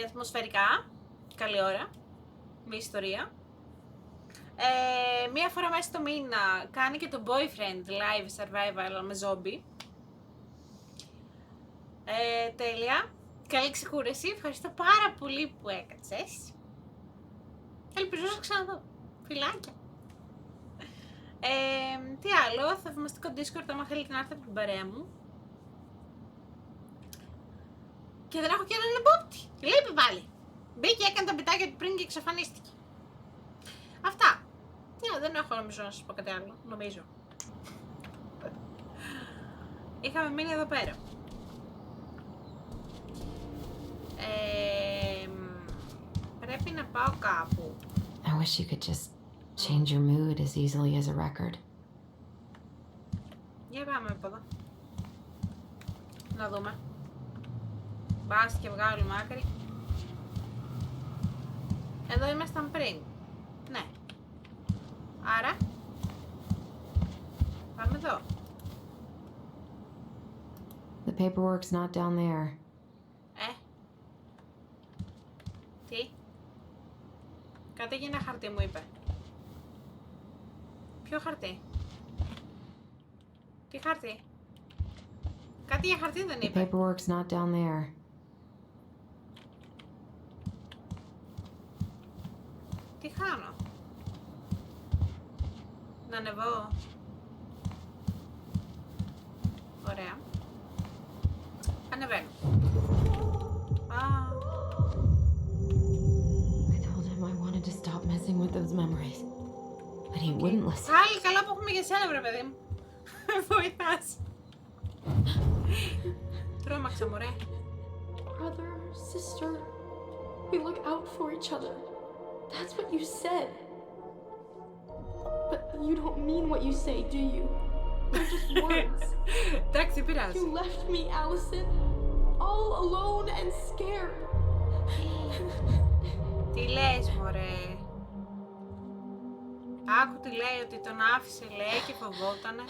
ατμοσφαιρικά, καλή ώρα, με ιστορία. Μία φορά μέσα στο μήνα κάνει και το boyfriend live survival με zombie. Τέλεια. Καλή ξεκούραση. Ευχαριστώ πάρα πολύ που έκατσες. Ελπίζω να σε ξαναδώ. Φιλάκια. Τι άλλο, θαυμαστικό Discord άμα θέλετε να έρθετε από την παρέα μου. Και δεν έχω και έναν επόπτη. Λείπει πάλι. Μπήκε, έκανε τα μπιτάκια του πριν και εξαφανίστηκε. Αυτά. Δεν έχω νομίζω να σας πω κάτι άλλο. Νομίζω. Είχαμε μείνει εδώ πέρα. Πρέπει να πάω κάπου. I wish you could just change your mood as easily as a record. Για πάμε από εδώ. Να δούμε. Μπας και βγάλουμε άκρη. Εδώ ήμασταν πριν. Ναι. Άρα. Πάμε εδώ. The paperwork's not down there. Τι. Κάτι για ένα χαρτί μου είπε. Ποιο χαρτί? Τι χαρτί? Κάτι για χαρτί δεν The είπε. paperwork's not down there. Τι χάνω? Να ανεβώ. Ωραία. Ανεβαίνω. I told him I wanted to stop messing with those memories, but he wouldn't listen. Πάλι καλά που έχουμε για σένα, βρε παιδί μου. Βοηθάς. Τρόμαξα, μωρέ. Brother, sister, we look out for each other. That's what you said. But you don't mean what you say, do you? They're just words. Εντάξει, πειράζει. You left me, Allison, all alone and scared. Τι λες, μωρέ. Άκου τι λέει, ότι τον άφησε, λέει, και φοβότανε.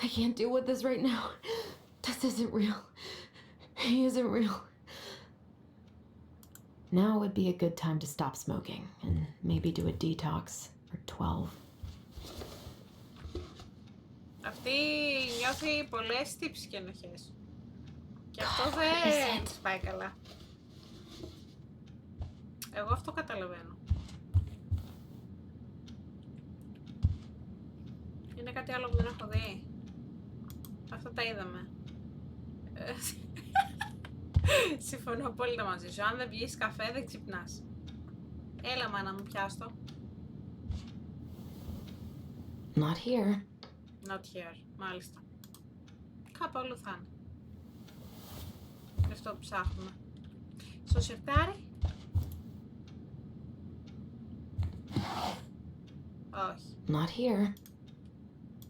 I can't deal with this right now. This isn't real. He isn't real. Now would be a good time to stop smoking and maybe do a detox for 12. Αυτή νιώθει πολλές τύψεις και ενοχές. Και αυτό δεν της πάει καλά. Εγώ αυτό καταλαβαίνω. Είναι κάτι άλλο που δεν έχω δει. Αυτά τα είδαμε. Συμφωνώ απόλυτα μαζί σου. Αν δεν πιείς καφέ δεν ξυπνάς. Έλα μάνα μου, πιάστο. Not here. Not here, μάλιστα. Κάπου αλλού θα είναι. Είναι αυτό που ψάχνουμε. Στο σιρτάρι. Όχι. Not here.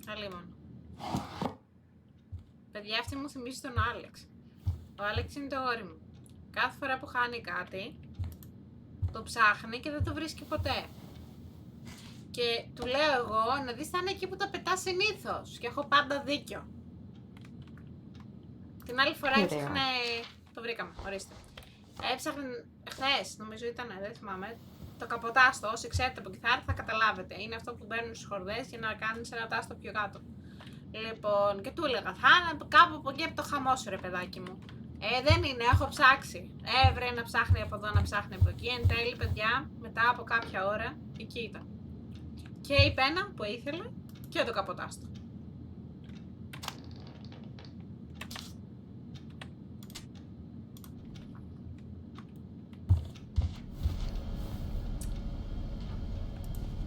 Αλίμονο. Παιδιά, αυτή μου θυμίζει τον Άλεξ. Ο Άλεξ είναι το γόρι μου. Κάθε φορά που χάνει κάτι, το ψάχνει και δεν το βρίσκει ποτέ. Και του λέω εγώ να δεις θα είναι εκεί που τα πετά συνήθως. Και έχω πάντα δίκιο. Την άλλη φορά έψαχνε... Το βρήκαμε, ορίστε. Έψαχνε χθες, νομίζω ήταν, δεν θυμάμαι. Το καποτάστο, όσοι ξέρετε από κιθάρα θα καταλάβετε. Είναι αυτό που μπαίνουν στις χορδές για να κάνεις ένα τάστο πιο κάτω. Λοιπόν, και του έλεγα, θα είναι κάπου από εκεί από το χαμό σου ρε παιδάκι μου. Δεν είναι, έχω ψάξει. Βρε να ψάχνει από εδώ, να ψάχνει από εκεί. Εν τέλει, παιδιά, μετά από κάποια ώρα, εκεί ήταν. Και η πένα που ήθελε και το καποτάστο.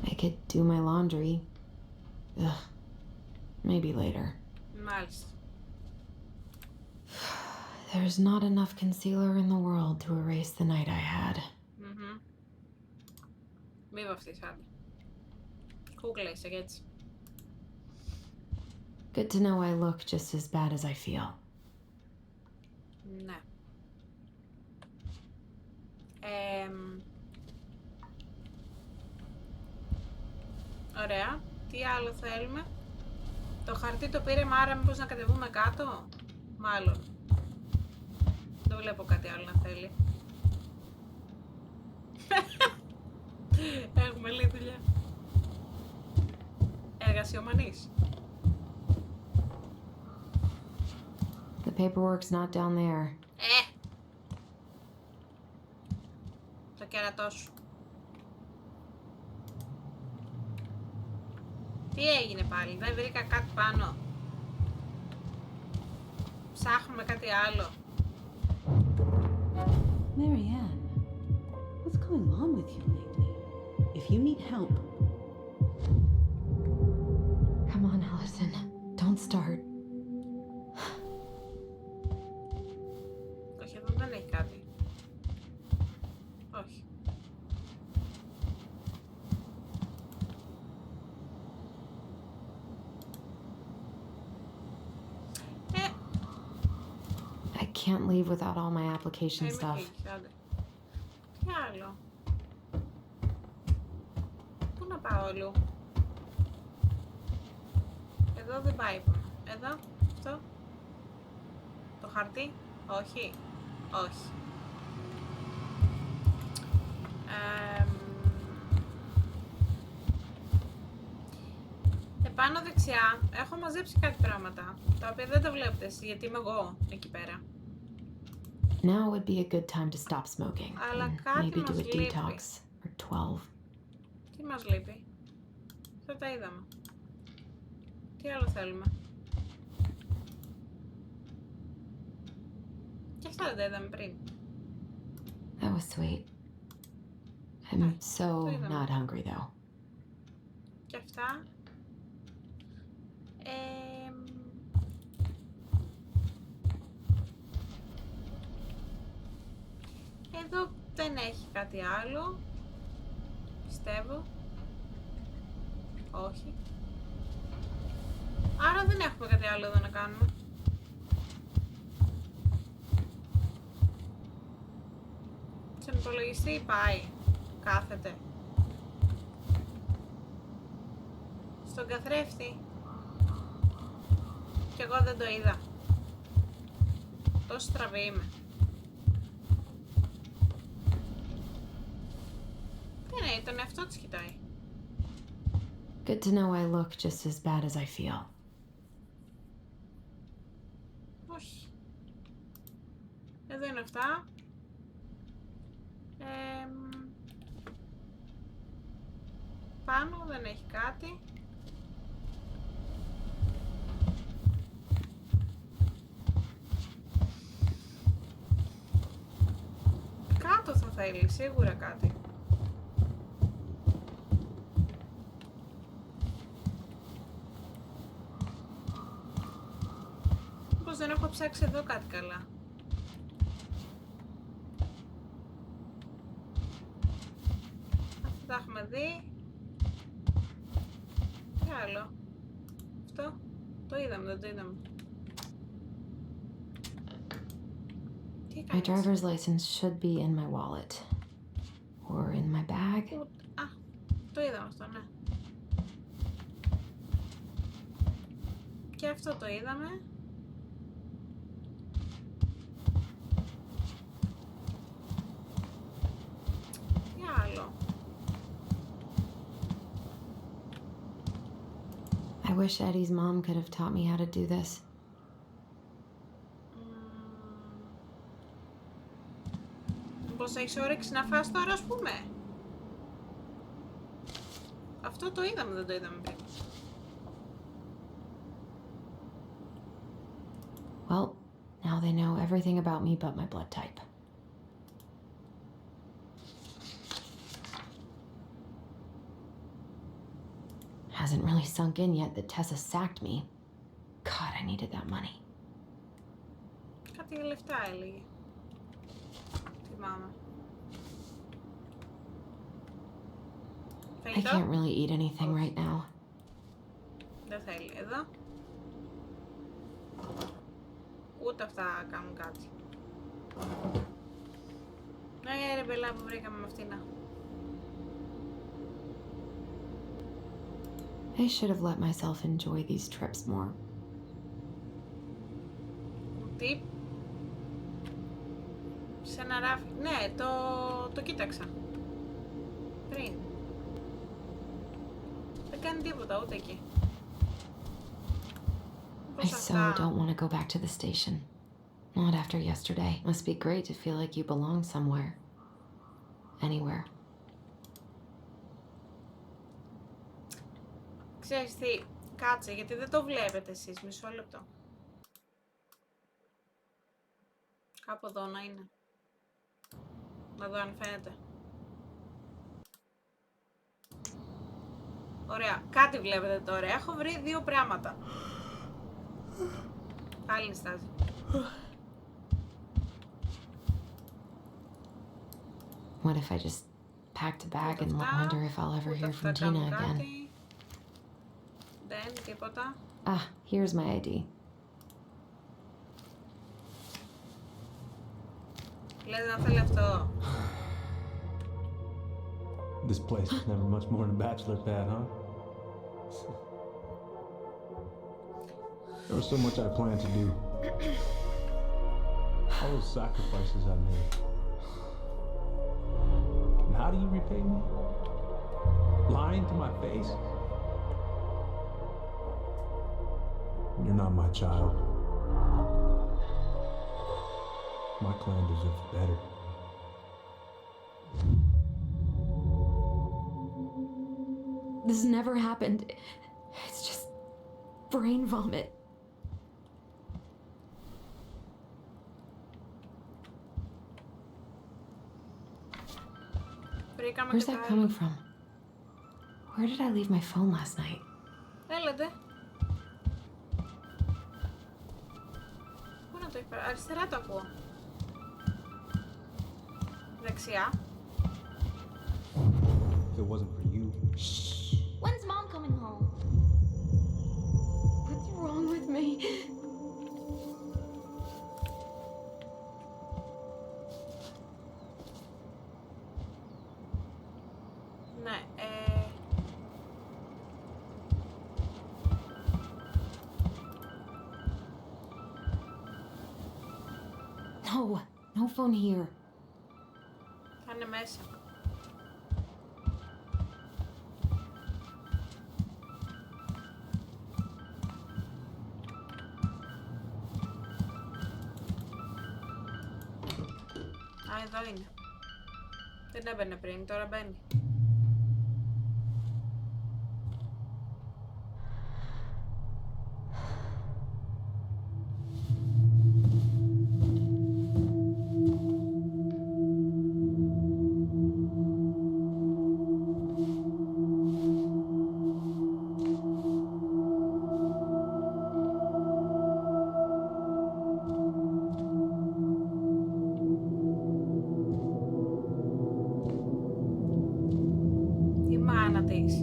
I could do my laundry. Ugh. Maybe later. Μάλιστα. There's not enough concealer in the world to erase the night I had. Μη βαφτείς άντε. Κούκλα είσαι έτσι. Good to know I look just as bad as I feel. Ναι. Ωραία. Τι άλλο θέλουμε? Το χαρτί το πήρε άρα μήπως να κατεβούμε κάτω? Μάλλον. Δεν βλέπω κάτι άλλο να θέλει. Έχουμε λίγη δουλειά. Εργασιομανής. The paperwork's not down there. Το κέρατό σου. Τι έγινε πάλι, δεν βρήκα κάτι πάνω. Ψάχνουμε κάτι άλλο. Marianne, what's going on with you lately? If you need help... Come on, Allison. Don't start. Όχι, εδώ δεν έχει κάτι. Όχι. I can't leave without all my application stuff. Τι άλλο? Πού να πάω αλλού? Εδώ δεν πάει. Εδώ, αυτό. Το χαρτί, όχι. Όχι. Επάνω δεξιά έχω μαζέψει κάτι πράγματα, τα οποία δεν τα βλέπετε εσείς, γιατί είμαι εγώ εκεί πέρα. Now would be a good time to stop smoking. Αλλά And κάτι maybe do μας a λείπει. detox for 12. Τι μας λείπει? Θα τα είδαμε. Τι άλλο θέλουμε? Και αυτά δεν τα είδαμε πριν. That was sweet. I'm so not hungry though. Και αυτά. Εδώ δεν έχει κάτι άλλο. Πιστεύω. Όχι. Άρα δεν έχουμε κάτι άλλο εδώ να κάνουμε. Στον υπολογιστή πάει. Κάθεται. στον καθρέφτη. Κι εγώ δεν το είδα. Τόσο στραβή είμαι. Τι είναι, τον εαυτό της κοιτάει. Good to know I look just as bad as I feel. Όχι. Εδώ είναι αυτά. Πάνω δεν έχει κάτι. Κάτω θα θέλει, σίγουρα κάτι. Μήπως δεν έχω ψάξει εδώ κάτι καλά. Αυτά τα έχουμε δει. Τι άλλο. Αυτό το είδαμε, δεν το είδαμε. My driver's license should be in my wallet. Or in my bag. Α, το είδαμε αυτό, ναι. Και αυτό το είδαμε. Τι άλλο. I wish Eddie's mom could have taught me how to do this. Πώς έχεις όρεξη να φας τώρα, ας πούμε. Αυτό το είδαμε, δεν το είδαμε πριν. Well, now they know everything about me but my blood type. Hasn't really sunk in yet that Tessa sacked me. God, I needed that money. Κάτι λεφτά έλεγε. Θυμάμαι. I can't really eat anything right now. Δεν θέλει εδώ. Ούτε αυτά κάνουν κάτι. Ρε μπελά που βρήκαμε με αυτήν. I should have let myself enjoy these trips more. Τι? Σε ένα ράφι. Ναι, το κοίταξα. Πριν. Δεν κάνει τίποτα ούτε εκεί. I so don't want to go back to the station. Not after yesterday. Must be great to feel like you belong somewhere. Anywhere. Ξέρεις τι, κάτσε γιατί δεν το βλέπετε εσείς, μισό λεπτό. Κάπου εδώ να είναι. Να δω αν φαίνεται. Ωραία, κάτι βλέπετε τώρα. Έχω βρει δύο πράγματα. Άλλη νηστάζει. What if I just packed a bag and wonder if I'll ever hear from Tina again? Δεν, τίποτα. Ah, here's my ID. Λες να θέλει αυτό. This place was never much more than a bachelor pad, huh? There was so much I planned to do. All those sacrifices I made. And how do you repay me? Lying to my face? You're not my child. My clan deserves better. This has never happened. It's just brain vomit. Where's that coming from? Where did I leave my phone last night? Έλατε. Πού να το έχει πάρει? Αριστερά το ακούω. Δεξιά. If it wasn't for you. When's mom coming home? What's wrong with me? Ναι, No, no phone here. Κάνε μέσα. Α, εδώ είναι. Δεν έμπαινε πριν, τώρα μπαίνει. Η μάνα της.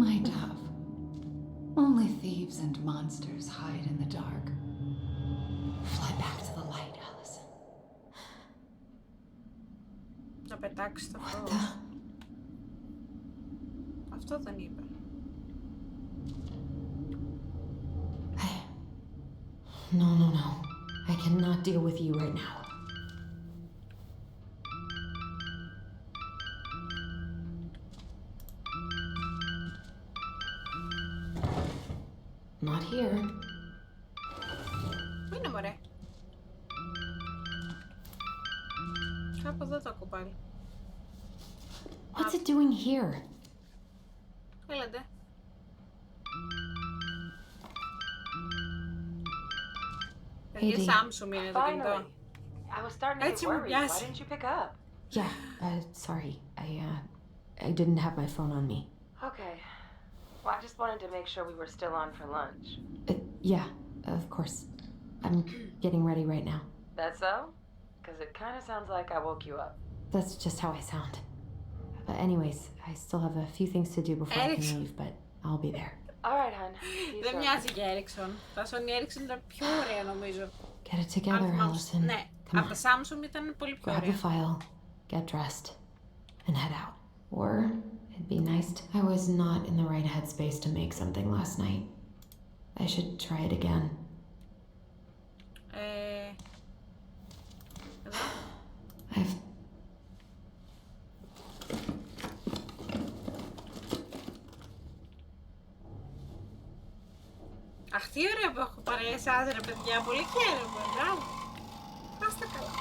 My dove. Only thieves and monsters hide in the dark. Fly back to the light, Allison. Να πετάξει το φως. Αυτό δεν είπε. No, no, no. I cannot deal with you right now. Not here. Πού είναι, μωρέ? Κάπου εδώ το ακούω πάλι. What's it doing here? Έλατε. Παιδιά, Samsung είναι το κινητό. I was starting to Έτσι get μου worried. Why μοιάζει. didn't you pick up? Yeah, sorry. I didn't have my phone on me. Okay. Well, I just wanted to make sure we were still on for lunch. Yeah, of course. I'm getting ready right now. That's so? Because it kind of sounds like I woke you up. That's just how I sound. But anyways, I still have a few things to do before I can leave, but I'll be there. All right, hon. See you Δεν soon. μοιάζει για Ericsson. Τα Sony Ericsson ήταν πιο ωραία νομίζω. Get it together, Allison. Ναι, Come από on. τα Samsung ήταν πολύ πιο Grab the ωραία. file, get dressed, and head out. Or it'd be nice to... I was not in the right headspace to make something last night. I should try it again. Εδώ. I've... Αχ, τι ωραία που έχω παρέα εσάς ρε παιδιά, πολύ χαίρομαι, μπράβο. Πάστε καλά.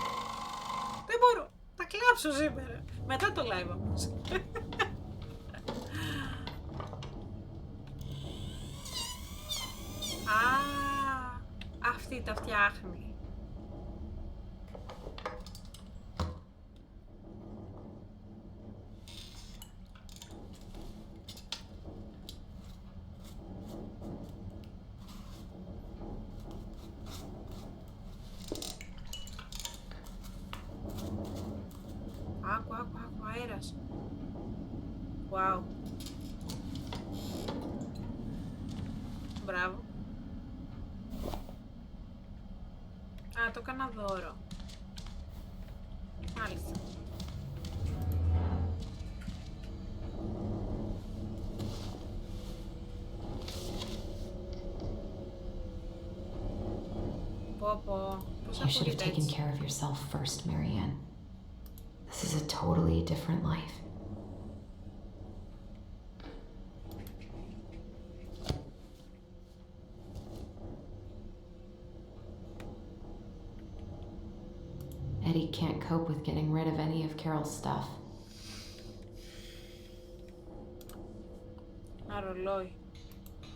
Δεν μπορώ, θα κλάψω σήμερα. Μετά το live όμως. Α, αυτή τα φτιάχνει. Άκου, αέρας. Wow. Μπράβο. Α, το έκανα δώρο. Μάλιστα. Πω, πώς You should have ακούγεται taken έτσι. care of yourself first, Marianne. This is a totally different life. Eddie can't cope with getting rid of any of Carol's stuff. Ένα ρολόι.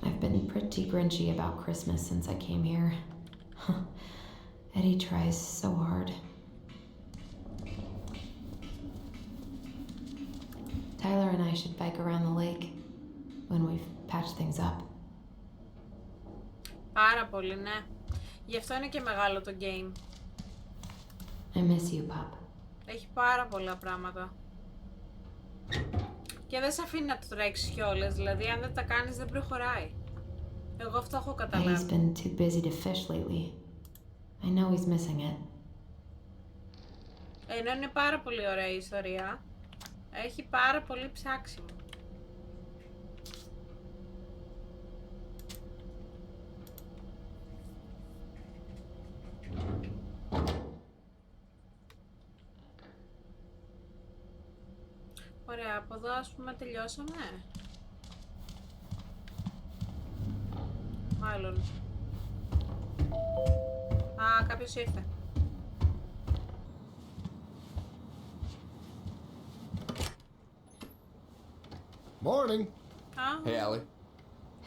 I've been pretty grinchy about Christmas since I came here. Eddie tries so hard. Tyler and I should bike around the lake when we've patched things up. Πάρα πολύ, ναι. Γι' αυτό είναι και μεγάλο το game. I miss you, Pop. Έχει πάρα πολλά πράγματα. Και δεν σε αφήνει να το τρέξεις κιόλας, δηλαδή αν δεν τα κάνεις δεν προχωράει. Εγώ αυτό έχω Eddie's καταλάβει. been too busy to fish lately. I know he's missing it. Ενώ είναι πάρα πολύ ωραία η ιστορία, έχει πάρα πολύ ψάξιμο. Ωραία, από εδώ ας πούμε τελειώσαμε. Μάλλον. Α, κάποιος ήρθε. Morning. Α, Hey, Allie.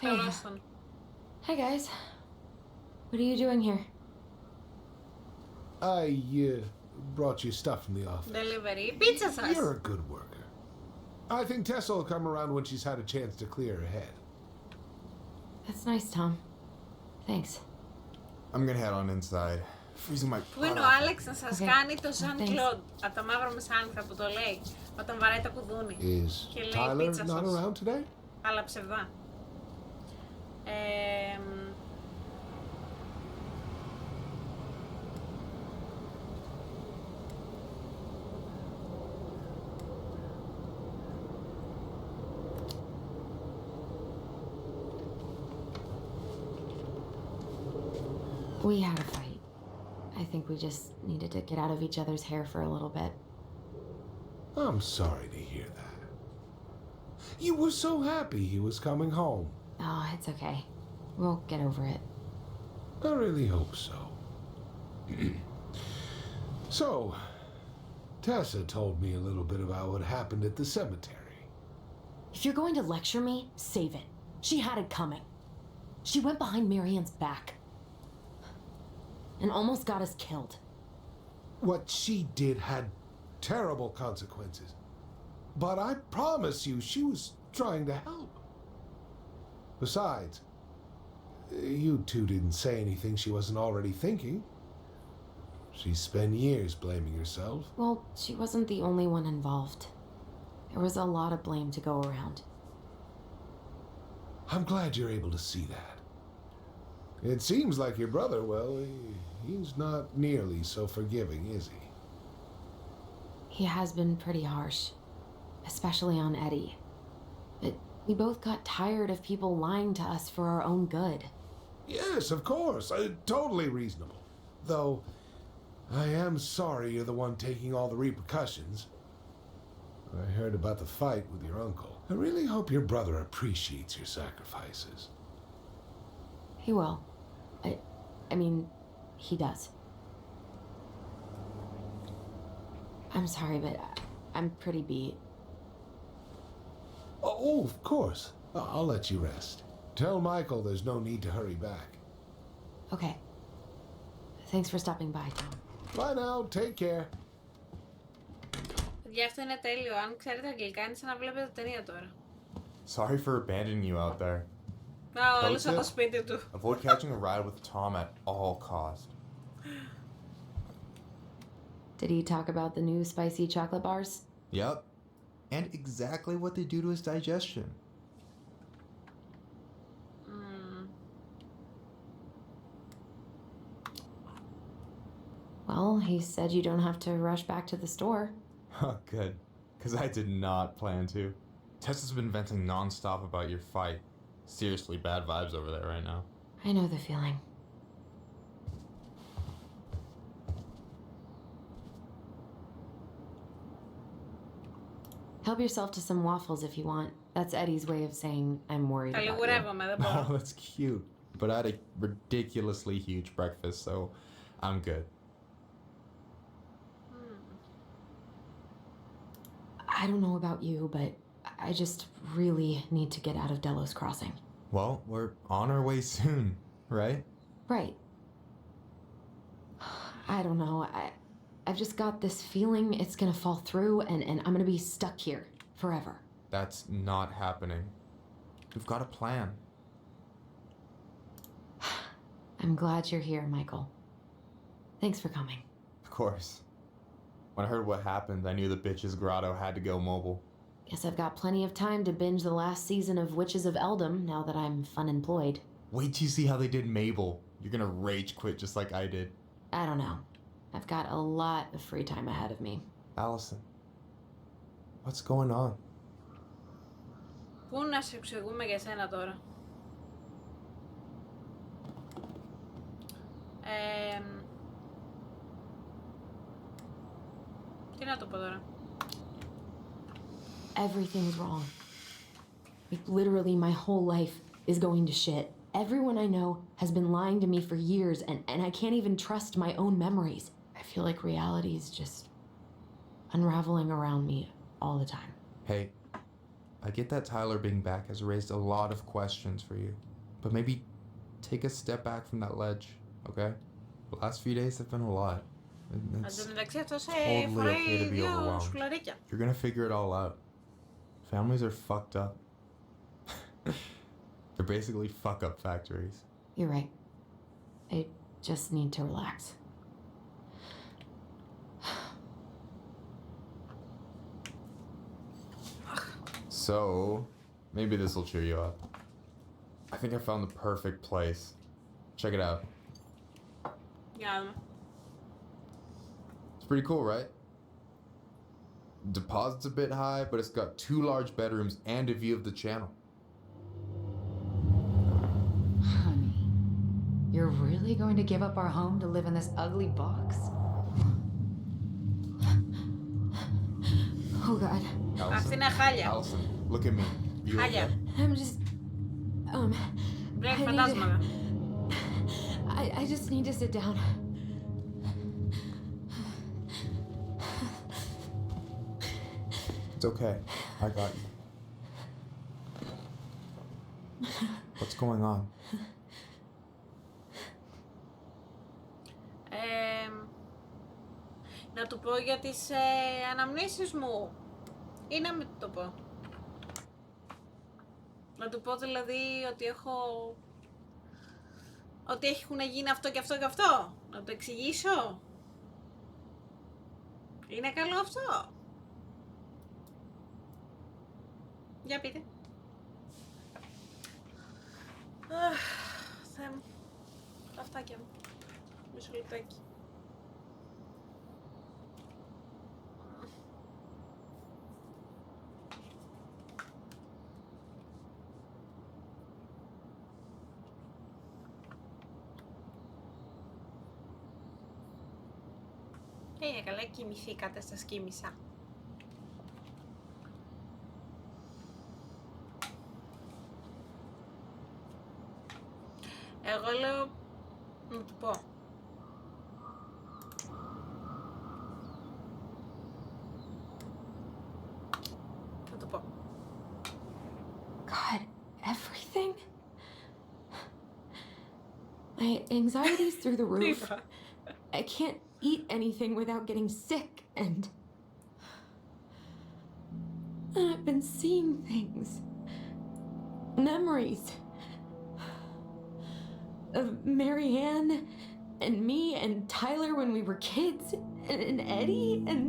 καλώς τον. Hi, guys. What are you doing here? I brought you stuff from the office. Delivery. Πίτσα σας. You're a good worker. I think Tessa will come around when she's had a chance to clear her head. That's nice, Tom. Thanks. I'm gonna head on inside. Freezing my Πού είναι ο Άλεξ να σας κάνει το Ζαν Κλοντ από τα μαύρα μεσάνυχτα που το λέει όταν βαράει το κουδούνι. Is Και λέει Tyler πίτσα not σας. around today? Αλλά ψευδά. We had a fight. I think we just needed to get out of each other's hair for a little bit. I'm sorry to hear that. You were so happy he was coming home. Oh, it's okay. We'll get over it. I really hope so. So, Tessa told me a little bit about what happened at the cemetery. If you're going to lecture me, save it. She had it coming. She went behind Marianne's back and almost got us killed. What she did had terrible consequences. But I promise you, she was trying to help. Besides, you two didn't say anything she wasn't already thinking. She spent years blaming herself. Well, she wasn't the only one involved. There was a lot of blame to go around. I'm glad you're able to see that. It seems like your brother, well, he's not nearly so forgiving, is he? He has been pretty harsh, especially on Eddie. But we both got tired of people lying to us for our own good. Yes, of course. Totally reasonable. Though, I am sorry you're the one taking all the repercussions. I heard about the fight with your uncle. I really hope your brother appreciates your sacrifices. He will. I mean, he does. I'm sorry, but I'm pretty beat. Oh, of course. I'll let you rest. Tell Michael there's no need to hurry back. Okay. Thanks for stopping by, Tom. Bye now. Take care. Παιδιά, αυτό είναι τέλειο. Αν ξέρετε αγγλικά, είναι σαν να βλέπετε ταινία τώρα. Sorry for abandoning you out there. Α, όλος από το σπίτι του. Avoid catching a ride with Tom at all cost. Did he talk about the new spicy chocolate bars? Yep. And exactly what they do to his digestion. Well, he said you don't have to rush back to the store. Huh, good. Because I did not plan to. Tessa's been venting non-stop about your fight. Seriously bad vibes over there right now. I know the feeling. Help yourself to some waffles if you want. That's Eddie's way of saying I'm worried about you. Oh, that's cute. But I had a ridiculously huge breakfast, so I'm good. I don't know about you, but I just really need to get out of Delos Crossing. Well, we're on our way soon, right? Right. I don't know. I've just got this feeling it's gonna fall through and I'm gonna be stuck here forever. That's not happening. We've got a plan. I'm glad you're here, Michael. Thanks for coming. Of course. When I heard what happened, I knew the bitch's grotto had to go mobile. Guess I've got plenty of time to binge the last season of Witches of Eldom now that I'm fun-employed. Wait till you see how they did Mabel. You're gonna rage quit just like I did. I don't know. I've got a lot of free time ahead of me. Allison, what's going on? Πού να σε εξηγούμε για σένα τώρα. Τι να το πω τώρα. everything's wrong. Like, literally, my whole life is going to shit. Everyone I know has been lying to me for years, and I can't even trust my own memories. I feel like reality is just unraveling around me all the time. Hey, I get that Tyler being back has raised a lot of questions for you, but maybe take a step back from that ledge, okay? The last few days have been a lot. It's totally okay to be overwhelmed. You're gonna figure it all out. Families are fucked up. They're basically fuck-up factories. You're right. I just need to relax. So, maybe this will cheer you up. I think I found the perfect place. Check it out. Yeah. It's pretty cool, right? Deposit's a bit high, but it's got 2 large bedrooms and a view of the channel. Honey, you're really going to give up our home to live in this ugly box? Oh God. Αυτή είναι χάλια. Allison, look at me. You Χάλια. I'm just... Βλέπει φαντάσματα. I just need to sit down. It's okay. I got you. What's going on? Να του πω για τις αναμνήσεις μου ή να μην του το πω? Να του πω δηλαδή ότι έχουν γίνει αυτό και αυτό και αυτό? Να το εξηγήσω? Είναι καλό αυτό? Για πείτε. Θεέ μου. Τα αυτάκια μου. Μισό λεπτάκι. Καλά, κοιμηθήκατε, σας κοίμησα. Εγώ λέω να του πω. Να του πω. God, everything? My anxiety's through the roof. I can't eat anything without getting sick, and I've been seeing things. Memories of Marianne and me and Tyler when we were kids, and Eddie, and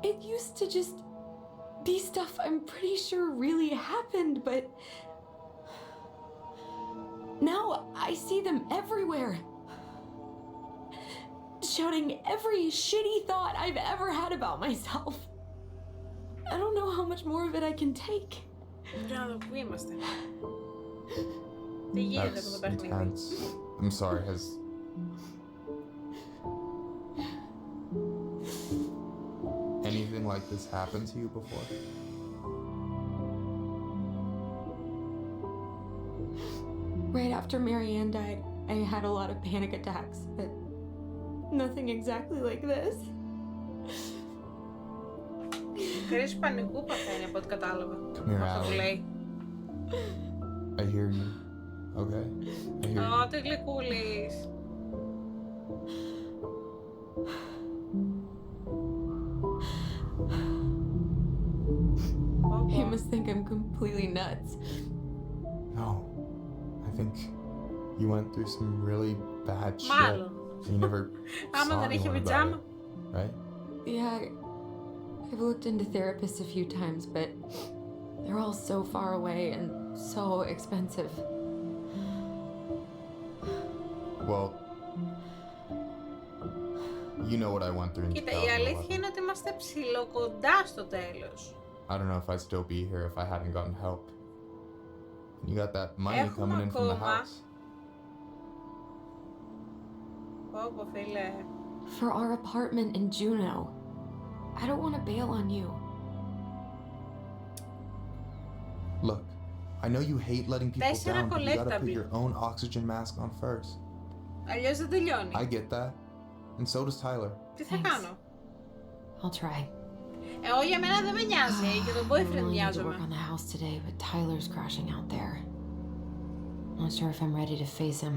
it used to just be stuff I'm pretty sure really happened, but now I see them everywhere. Shouting every shitty thought I've ever had about myself. I don't know how much more of it I can take. Πού είμαστε? Δεν γίνεται αυτό το παιχνίδι. I'm sorry, has... anything like this happened to you before? Right after Marianne died, I had a lot of panic attacks, but nothing exactly like this. Κρίση πανικού παθαίνει από ό,τι κατάλαβα. Αυτό που λέει. I hear you. Okay? I hear you. Ω, τι γλυκούλης. You must think I'm completely nuts. No. I think you went through some really bad shit. Μάλλον. And you never Άμα saw δεν είχε anyone about πιτζάμα. it, right? Yeah, I've looked into therapists a few times, but they're all so far away and so expensive. Well, you know what I went through in Κοίτα, η αλήθεια είναι ότι είμαστε ψιλοκοντά στο τέλος. I don't know if I'd still be here if I hadn't gotten help. You got that money Έχουμε coming in from the ακόμα. house. Πω, φίλε. For our apartment in Juneau. I don't want to bail on you. Look, I know you hate letting people 4 down, but you gotta put collectible. your own oxygen mask on first. Αλλιώς δεν τελειώνει. I get that. And so does Tyler. Τι θα κάνω? I'll try. Εγώ για μένα δεν με νοιάζει, για τον I boyfriend really need to νοιάζομαι. work on the house today, but Tyler's crashing out there. Not sure if I'm ready to face him.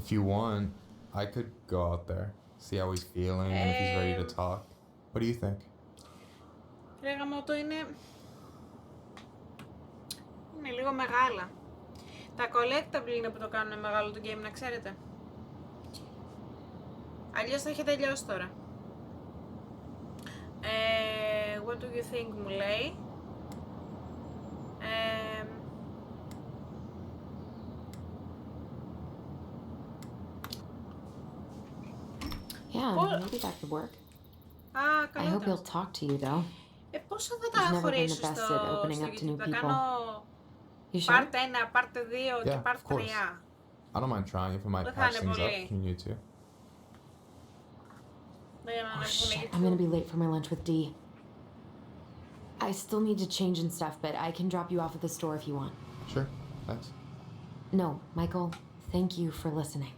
If you want, I could go out there, see how he's feeling, and if he's ready to talk. What do you think? Ρε γαμώτο, είναι λίγο μεγάλα. Τα collectible είναι που το κάνουν μεγάλο το game, να ξέρετε. Αλλιώς θα είχε τελειώσει τώρα. What do you think, μου λέει. Yeah, maybe that could work. Α, I καλό hope ήταν. he'll talk to you, though. Πόσο θα He's τα never been the χωρίσω best στο at opening up to YouTube, new θα people. κάνω You sure? part 1, part 2 και Yeah, part of course. 3. I don't mind trying if it might Δεν θα patch είναι things up πολύ. if you need to. Oh shit, I'm gonna be late for my lunch with Dee. I still need to change and stuff, but I can drop you off at the store if you want. Sure, thanks. No, Michael, thank you for listening.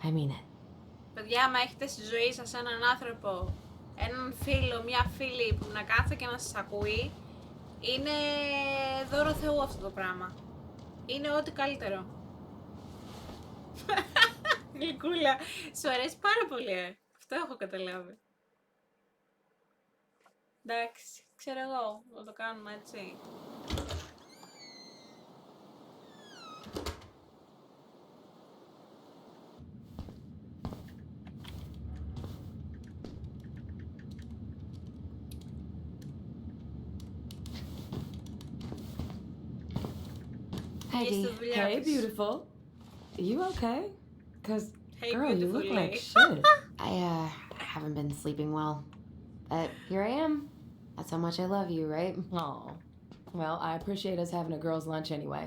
I mean it. Παιδιά, άμα έχετε στη ζωή σας έναν άνθρωπο, έναν φίλο, μια φίλη που να κάθεται και να σας ακούει, είναι δώρο Θεού αυτό το πράγμα. Είναι ό,τι καλύτερο. Γλυκούλα, σου αρέσει πάρα πολύ, Αυτό έχω καταλάβει. Εντάξει, ξέρω εγώ, να το κάνουμε έτσι. Hi, Dee. Hey, beautiful. You okay? Cause, Hey, girl, you look beautiful like lady. shit. I haven't been sleeping well. But here I am. That's how much I love you, right? Oh, well, I appreciate us having a girls' lunch anyway.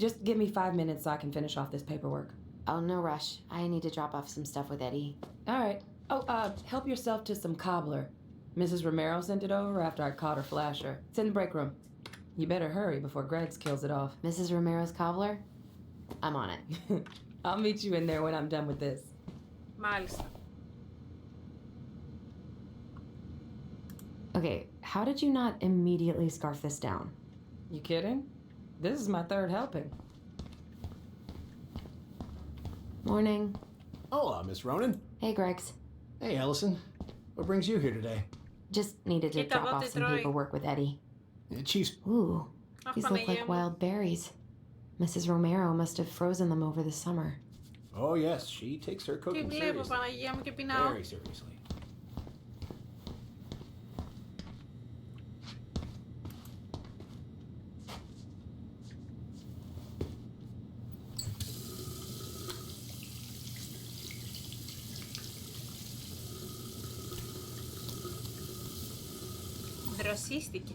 Just give me 5 minutes so I can finish off this paperwork. Oh, no rush. I need to drop off some stuff with Eddie. All right. Oh, help yourself to some cobbler. Mrs. Romero sent it over after I caught her flasher. It's in the break room. You better hurry before Greggs kills it off. Mrs. Romero's cobbler? I'm on it. I'll meet you in there when I'm done with this. Μάλιστα. Okay, how did you not immediately scarf this down? You kidding? This is my third helping. Morning. Hola, Miss Ronan. Hey, Greggs. Hey, Allison. What brings you here today? Just needed to Κοίτα drop εδώ off τι some τρώει. paperwork with Eddie. Chief's. Ooh, Αχ, these look Παναγία like μου. wild berries. Mrs. Romero must have frozen them over the summer. Oh, yes, she takes her Τι cooking βλέπω, seriously. Παναγία μου, και πεινάω. Very seriously. Δροσίστηκε.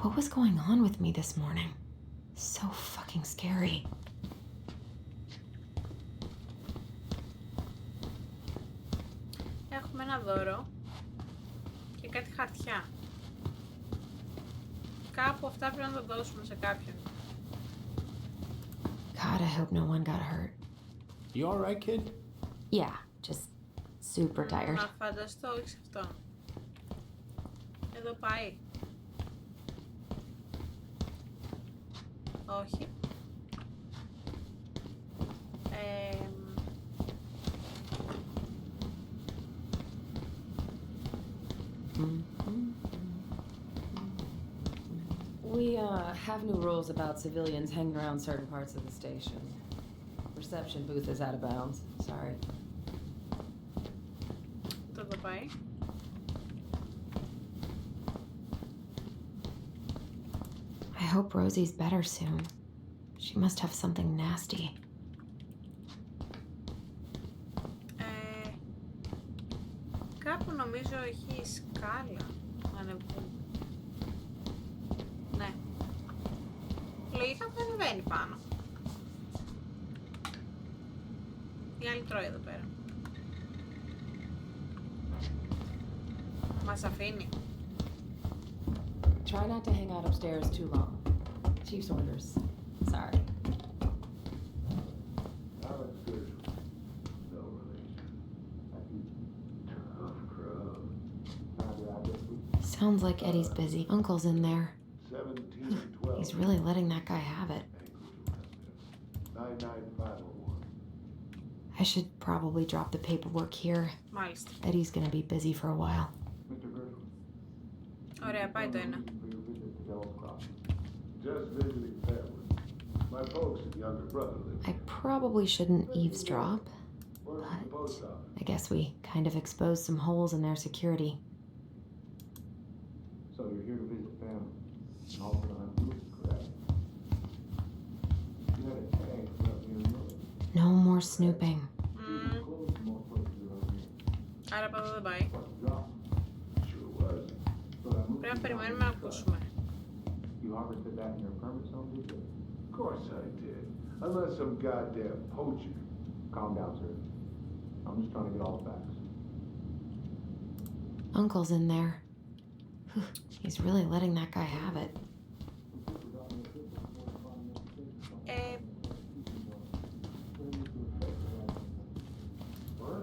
What was going on with me this morning? So fucking scary. Έχουμε ένα δώρο και κάτι χαρτιά. Κάπου αυτά πρέπει να τα δώσουμε σε κάποιον. God, I hope no one got hurt. You alright, kid? Yeah, just super tired. Να φανταστώ, όχι αυτό. Εδώ πάει. Όχι. We have new rules about civilians hanging around certain parts of the station. Reception booth is out of bounds. Sorry. Το εδώ πάει. I hope Rosie's better soon. She must have something nasty. Κάπου νομίζω έχει σκάλα. Ανεβούν. Ναι. Λογικά που ανεβαίνει πάνω. Η άλλη τρώει εδώ πέρα. Μας αφήνει. Try not to hang out upstairs too long. Chief's orders. Sorry. Alex Gershwin. No relation. Tough crowd. Sounds like Eddie's busy. Uncle's in there. 1712. He's really letting that guy have it. 99501. I should probably drop the paperwork here. Μάλιστα. Eddie's gonna be busy for a while. Ωραία, πάει το ένα. Just visiting family. My folks and younger brother live. I probably shouldn't eavesdrop, Works at the post office. I guess we kind of exposed some holes in their security. So you're here to visit family. And also to hunt moose, correct? You had a tank up near the road. No more snooping. Άρα από εδώ δεν πάει. Sure was. Πρέπει να περιμένουμε να ακούσουμε. You harvested that in your permit zone, did you? Of course I did. Unless some goddamn poacher. Calm down, sir. I'm just trying to get all the facts. Uncle's in there. He's really letting that guy have it. What?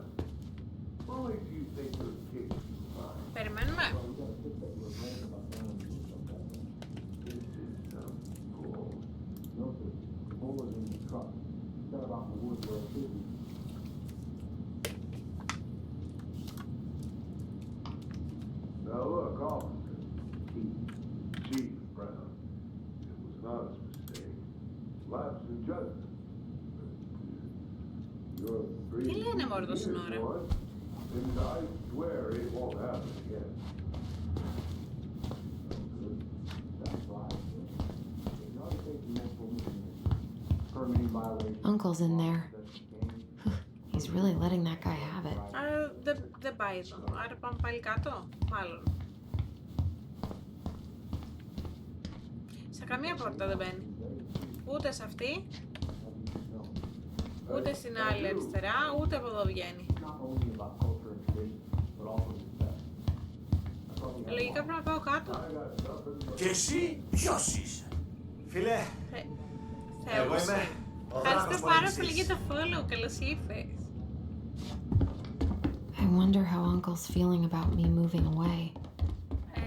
What way do you think those kids will find? Περιμένουμε. This is some bull. No, sir. The bull was in the truck. Set about the woods where it should be. Now look, officer. Chief Brown. It was an honest mistake. Lapse in judgment. You're free. Τι λένε μωρό τόση ώρα. And I swear it won't happen again. That's right. It ought to take multiple misdemeanors. Permitting violation. Uncle's in there. He's really letting that guy have it. Άρα δεν πάει εδώ. Άρα πάμε πάλι κάτω. Μάλλον. Σε καμία πόρτα δεν μπαίνει. Ούτε σε αυτή. Ούτε στην άλλη αριστερά. Ούτε από εδώ βγαίνει. Λογικά πρέπει να πάω κάτω. Και εσύ ποιος είσαι? Φίλε, εγώ Θεός. είμαι ο δράκος Ευχαριστώ πάρα πολύ πολεμιστής. για το follow. Καλώς ήρθες. I wonder how Uncle's feeling about me moving away.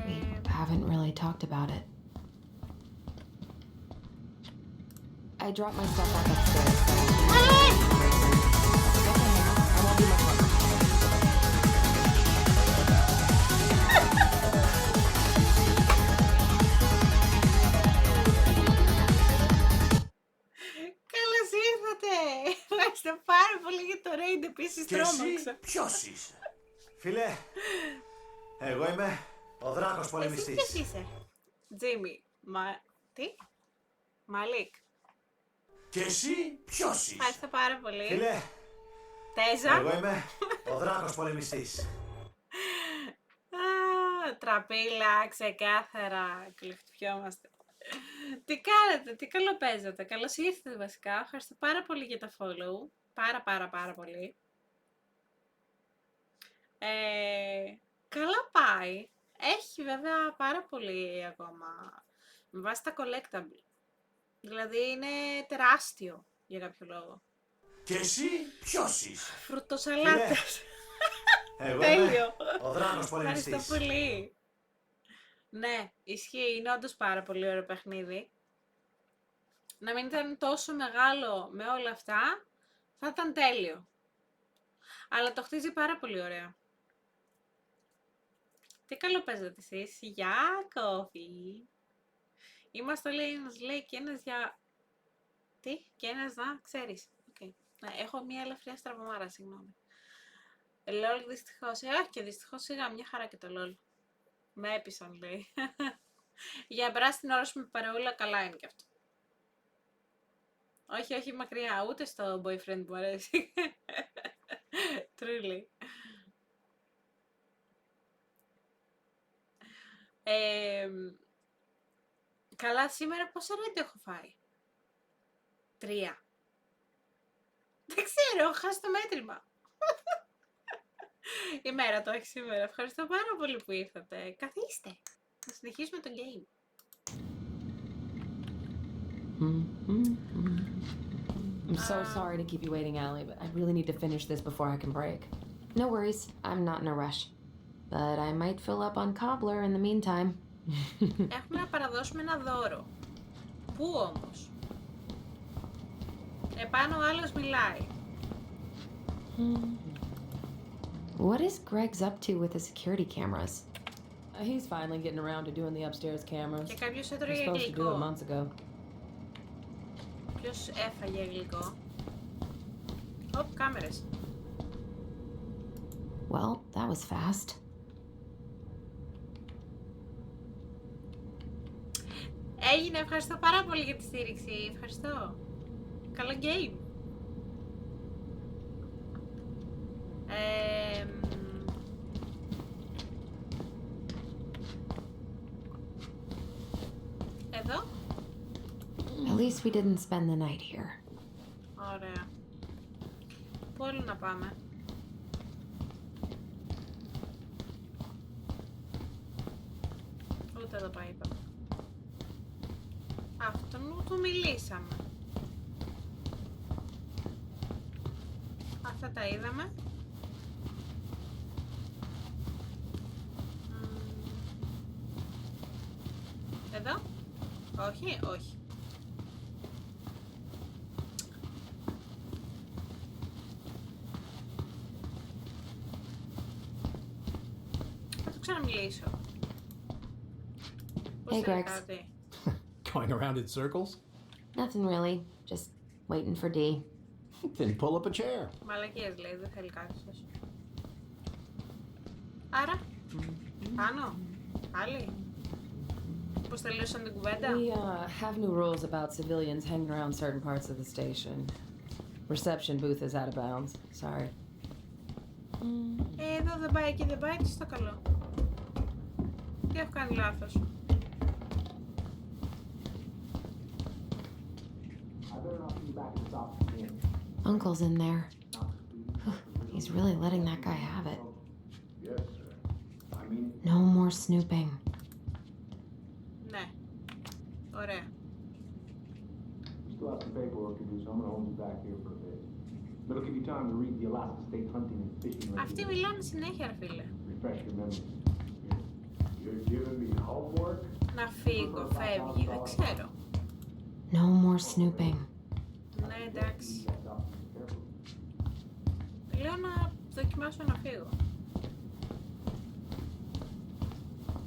We haven't really talked about it. I dropped my stuff back upstairs. I won't be much longer. Καλώς ήρθατε. Ευχαριστώ πάρα πολύ για το raid. Επίσης Και εσύ τρόμαξα. ποιος είσαι? Φίλε, εγώ είμαι ο δράκος Εσύ πολεμιστής. ποιος είσαι? Τζίμι. Τι? Μαλίκ. Και εσύ ποιος είσαι? Ευχαριστώ πάρα πολύ. Φίλε, Τέζα. εγώ είμαι ο δράκος πολεμιστής. Τραπίλα, ξεκάθαρα. Κλειχτυπιόμαστε. Τι κάνετε, τι καλό παίζετε. Καλώς ήρθατε βασικά. Ευχαριστώ πάρα πολύ για τα follow. Πάρα πολύ. Καλά πάει. Έχει βέβαια πάρα πολύ ακόμα. Με βάση τα collectible. Δηλαδή είναι τεράστιο για κάποιο λόγο. Και εσύ ποιος είσαι? Φρουτοσαλάτες. Εγώ Τέλειο. είμαι ο δράκος πολεμιστής. Ευχαριστώ πολύ. Ναι, ισχύει. Είναι όντως πάρα πολύ ωραίο παιχνίδι. Να μην ήταν τόσο μεγάλο με όλα αυτά, θα ήταν τέλειο. Αλλά το χτίζει πάρα πολύ ωραία. Τι καλό παίζετε εσείς. Γεια, κόφι. Είμαστε όλοι ένας λέει και ένας για... Τι, και ένας να ξέρεις. Okay. Ναι, έχω μία ελαφριά στραβωμάρα, συγγνώμη. LOL δυστυχώς. Όχι και δυστυχώς σιγά μια χαρά και το LOL. Με έπεισαν λέει. Για να περάσει την ώρα σου με παρεούλα καλά είναι και αυτό. Όχι μακριά, ούτε στο boyfriend μου αρέσει. Truly. Καλά, σήμερα πόσα ρέντε έχω φάει? 3. Δεν ξέρω, ξέρω, έχω χάσει το μέτρημα. Η μέρα το έχει σήμερα. Ευχαριστώ πάρα πολύ που ήρθατε. Καθίστε. Να συνεχίσουμε το game. I'm so sorry to keep you waiting, Allie, but I really need to finish this before I can break. No worries, I'm not in a rush. But I might fill up on cobbler in the meantime. Έχουμε να παραδώσουμε ένα δώρο. Πού όμως? Επάνω ο άλλος μιλάει. What is Greg's up to with the security cameras? He's finally getting around to doing the upstairs cameras. Και κάποιος He was έτρωγε supposed to do it γλυκό. months ago. Ποιος έφαγε γλυκό? Οπ, κάμερες. Well, that was fast. Έγινε, ευχαριστώ πάρα πολύ για τη στήριξη. Ευχαριστώ. Καλό game. Εδώ. At least we didn't spend the night here. Ωραία. Πού άλλο να πάμε? Ούτε εδώ πάει, είπαμε. Αυτόν του μιλήσαμε. Αυτά τα είδαμε. Εδώ. Όχι, όχι. Θα του ξαναμιλήσω. Hey, Greg. Going around in circles? Nothing really. Just waiting for D. Then pull up a chair. Μαλακίες λέει, δεν θέλει κάτι σας. Άρα, πάνω, πάλι. Πώς τελείωσαν την κουβέντα? We have new rules about civilians hanging around certain parts of the station. Reception booth is out of bounds. Sorry. Εδώ δεν πάει, εκεί δεν πάει, τι στο καλό. Τι έχω κάνει λάθος? Uncle's in there. He's really letting that guy have it. No more snooping. Ναι. Ωραία. Still have some paperwork to do, so I'm gonna hold you back here for a bit. But it'll give you time to read the Alaska State Hunting and Fishing Αυτοί μιλάνε συνέχεια, ρε φίλε. Refresh your memory. You're giving me homework? Να φύγω, φεύγει, δεν ξέρω. No more snooping. Ναι, εντάξει. Λέω να δοκιμάσω να φύγω.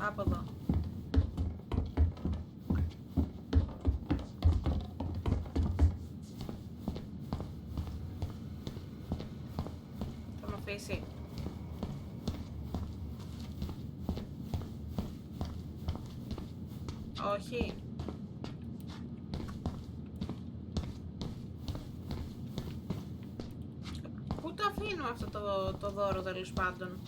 Από εδώ. Θα με αφήσει. Όχι. Πού το αφήνω αυτό το δώρο, τέλος πάντων?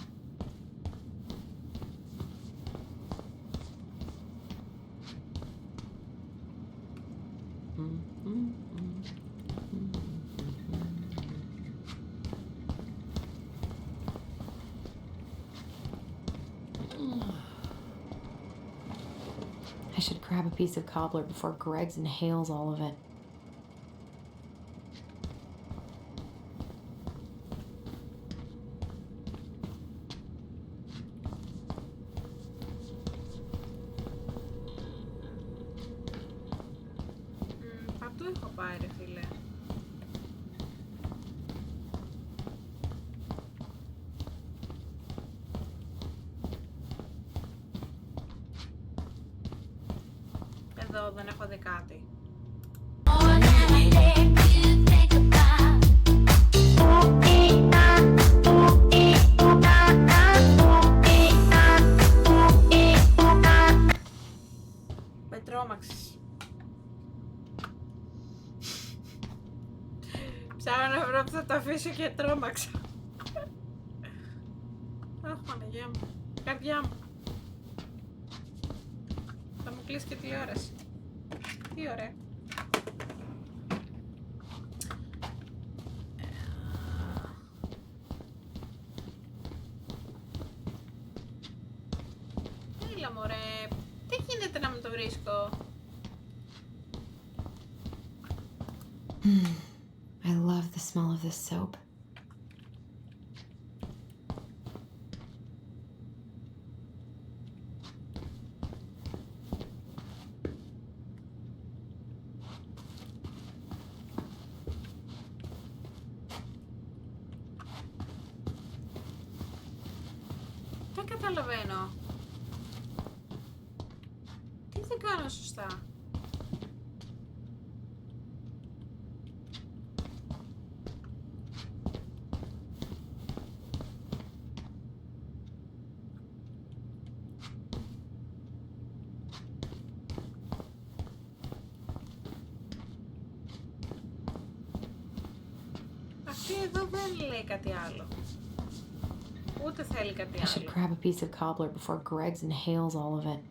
I should grab a piece of cobbler before Greg's inhales all of it. Παντού έχω πάει, ρε φίλε. Εδώ δεν έχω δει κάτι. Με τρόμαξες. Ψάχνω να βρω που θα το αφήσω και τρόμαξα. Αχ, Παναγιά μου. Καρδιά μου. Θα μου κλείσει και τηλεόραση. Τι ωραία. Έλα μωρέ, τι γίνεται να με το βρίσκω. I love the smell of this soap. Δεν καταλαβαίνω. Τι δεν κάνω σωστά. Αυτή εδώ δεν λέει κάτι άλλο. Ούτε θέλει κάτι I should άλλο. grab a piece of cobbler before Greggs inhales all of it.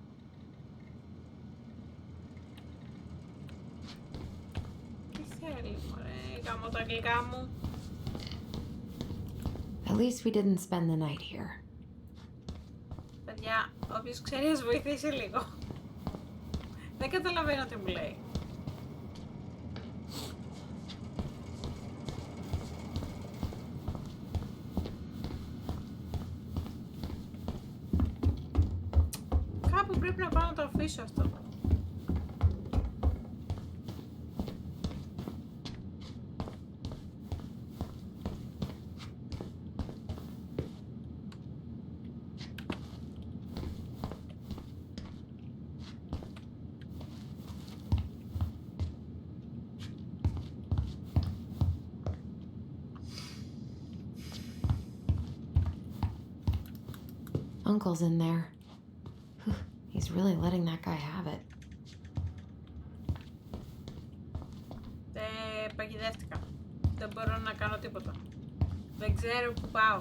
Τι θέλει μωρέ, γάμω τα αγγλικά μου. At least we didn't spend the night here. Παιδιά, όποιος ξέρει ας βοηθήσει λίγο. Δεν καταλαβαίνω τι μου λέει. Κάπου πρέπει να πάω να το αφήσω αυτό. Uncle's in there. Whew, he's really letting that guy have it. Παγιδεύτηκα. Δεν μπορώ να κάνω τίποτα. Δεν ξέρω που πάω.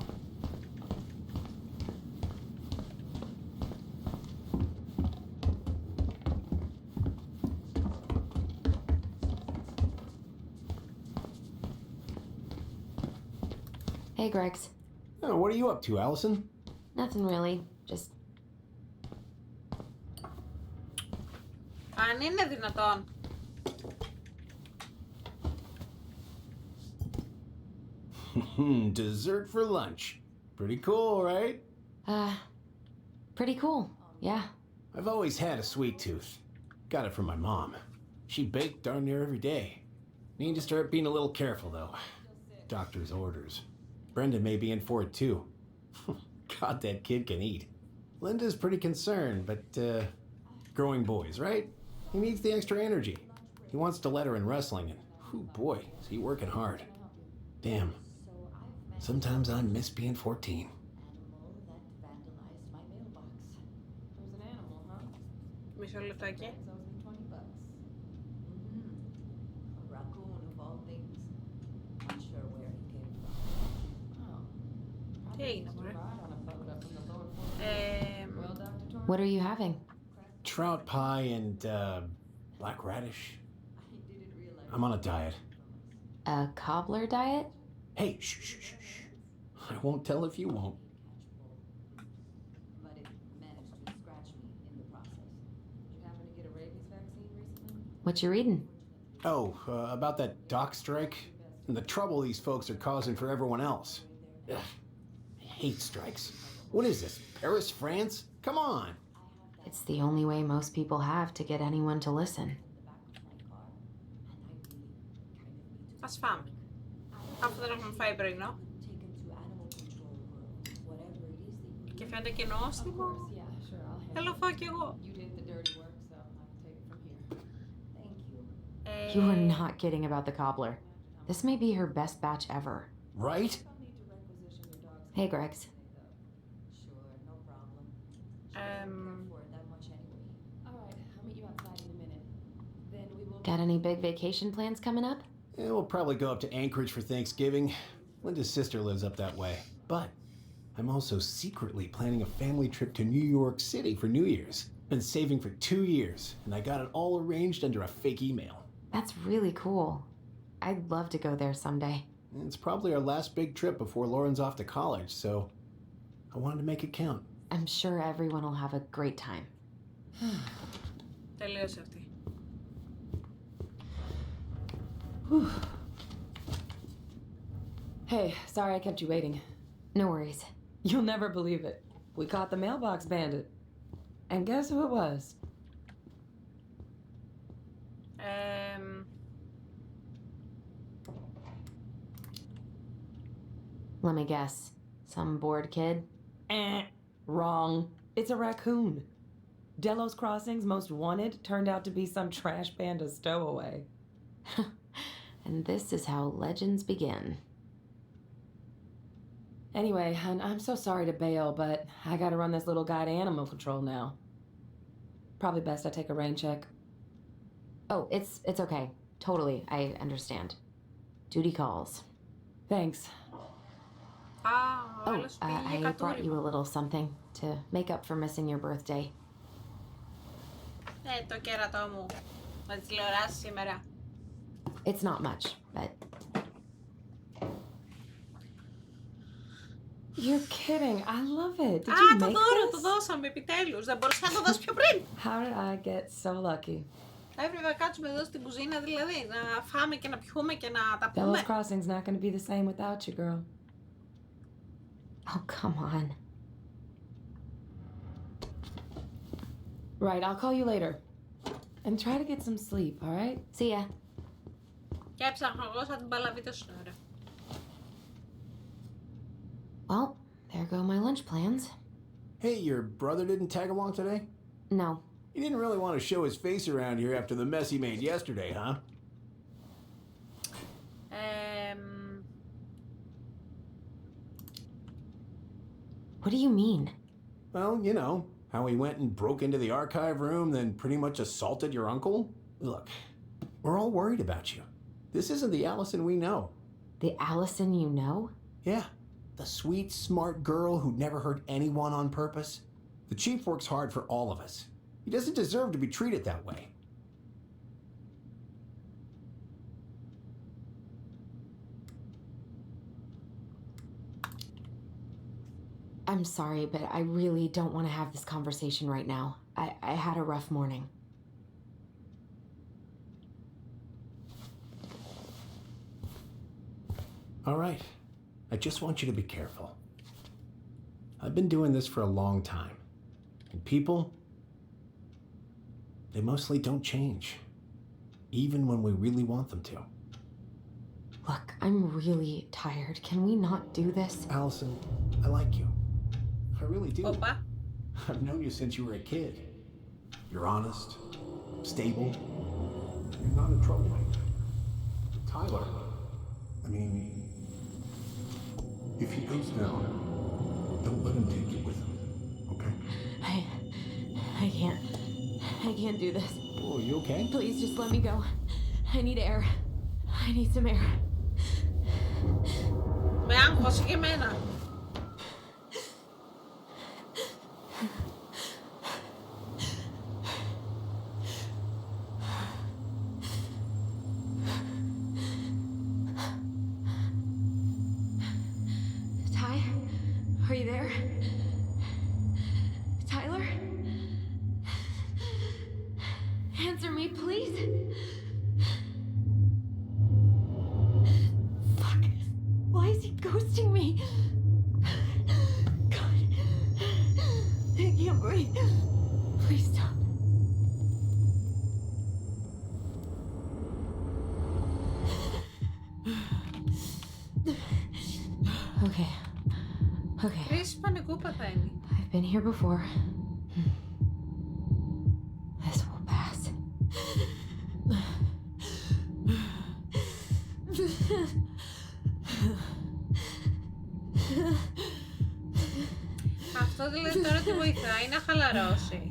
Hey, Greggs. Oh, what are you up to, Allison? Nothing really. Just Αν είναι δυνατόν. Dessert for lunch. Pretty cool, right? pretty cool. Yeah. I've always had a sweet tooth. Got it from my mom. She baked darn near every day. Need to start being a little careful, though. Doctor's orders. Brenda may be in for it, too. God, that kid can eat. Linda's pretty concerned, but, growing boys, right? He needs the extra energy. He wants to let her in wrestling, and, oh boy, is he working hard. Damn. Sometimes I miss being 14. Μισό λεπτάκι. Τι έγινε, μωρέ. What are you having? Trout pie and, black radish. I'm on a diet. A cobbler diet? Hey, shh, shh, shh, shh. I won't tell if you won't. What you reading? Oh, about that dock strike and the trouble these folks are causing for everyone else. Ugh, I hate strikes. What is this, Paris, France? Come on. It's the only way most people have to get anyone to listen. Ας φάμε. Αφού δεν έχουμε φάει πρωινό. Και φαίνεται και νόστιμο. Θέλω φάω κι εγώ. You are not kidding about the cobbler. This may be her best batch ever. Right? Hey, Greggs. Got any big vacation plans coming up? Yeah, we'll probably go up to Anchorage for Thanksgiving. Linda's sister lives up that way. But I'm also secretly planning a family trip to New York City for New Year's. Been saving for 2 years, and I got it all arranged under a fake email. That's really cool. I'd love to go there someday. It's probably our last big trip before Lauren's off to college, so I wanted to make it count. I'm sure everyone will have a great time. Τελείωσε αυτή. Hey, sorry I kept you waiting. No worries. You'll never believe it. We caught the mailbox bandit. And guess who it was? Let me guess. Some bored kid? Wrong. It's a raccoon. Delos Crossing's most wanted turned out to be some trash panda stowaway. And this is how legends begin. Anyway, hun, I'm so sorry to bail, but I gotta run this little guy to animal control now. Probably best I take a rain check. Oh, it's okay. Totally, I understand. Duty calls. Thanks. Oh, I brought you a little something to make up for missing your birthday. Το κέρατό μου. Με τις τηλεοράσεις σήμερα. It's not much, but... You're kidding. I love it. Did you make το δώρο this? το δώσαμε επιτέλους. Δεν μπορούσα να το δώσω πιο πριν. How did I get so lucky? Έπρεπε να κάτσουμε εδώ στην κουζίνα, δηλαδή, να φάμε και να πιούμε και να τα πούμε. Delos Crossing's not gonna be the same without you, girl. Oh, come on. Right, I'll call you later. And try to get some sleep, all right? See ya. Και έψαχνα εγώ σαν την παλαβή τόση ώρα. Well, there go my lunch plans. Hey, your brother didn't tag along today? No. He didn't really want to show his face around here after the mess he made yesterday, huh? What do you mean? Well, you know, how he went and broke into the archive room, then pretty much assaulted your uncle. Look, we're all worried about you. This isn't the Allison we know. The Allison you know? Yeah, the sweet, smart girl who never hurt anyone on purpose. The chief works hard for all of us. He doesn't deserve to be treated that way. I'm sorry, but I really don't want to have this conversation right now. I had a rough morning. All right. I just want you to be careful. I've been doing this for a long time. And people, they mostly don't change. Even when we really want them to. Look, I'm really tired. Can we not do this? Allison, I like you. I really do. Opa. I've known you since you were a kid. You're honest, stable. You're not a troublemaker. Tyler, I mean, if he goes down, don't let him take you with him, okay? I can't do this. Oh, you okay? Please just let me go. I need air. I need some air. Με άγχωσε και εμένα. Ty, are you there? Tyler? Answer me, please. Fuck. Why is he ghosting me? God. I can't breathe. Please stop. Okay. Okay. Κρίση πανικού παθαίνει. I've been here before. This will pass. Αυτό δηλαδή τώρα τι βοηθάει να χαλαρώσει.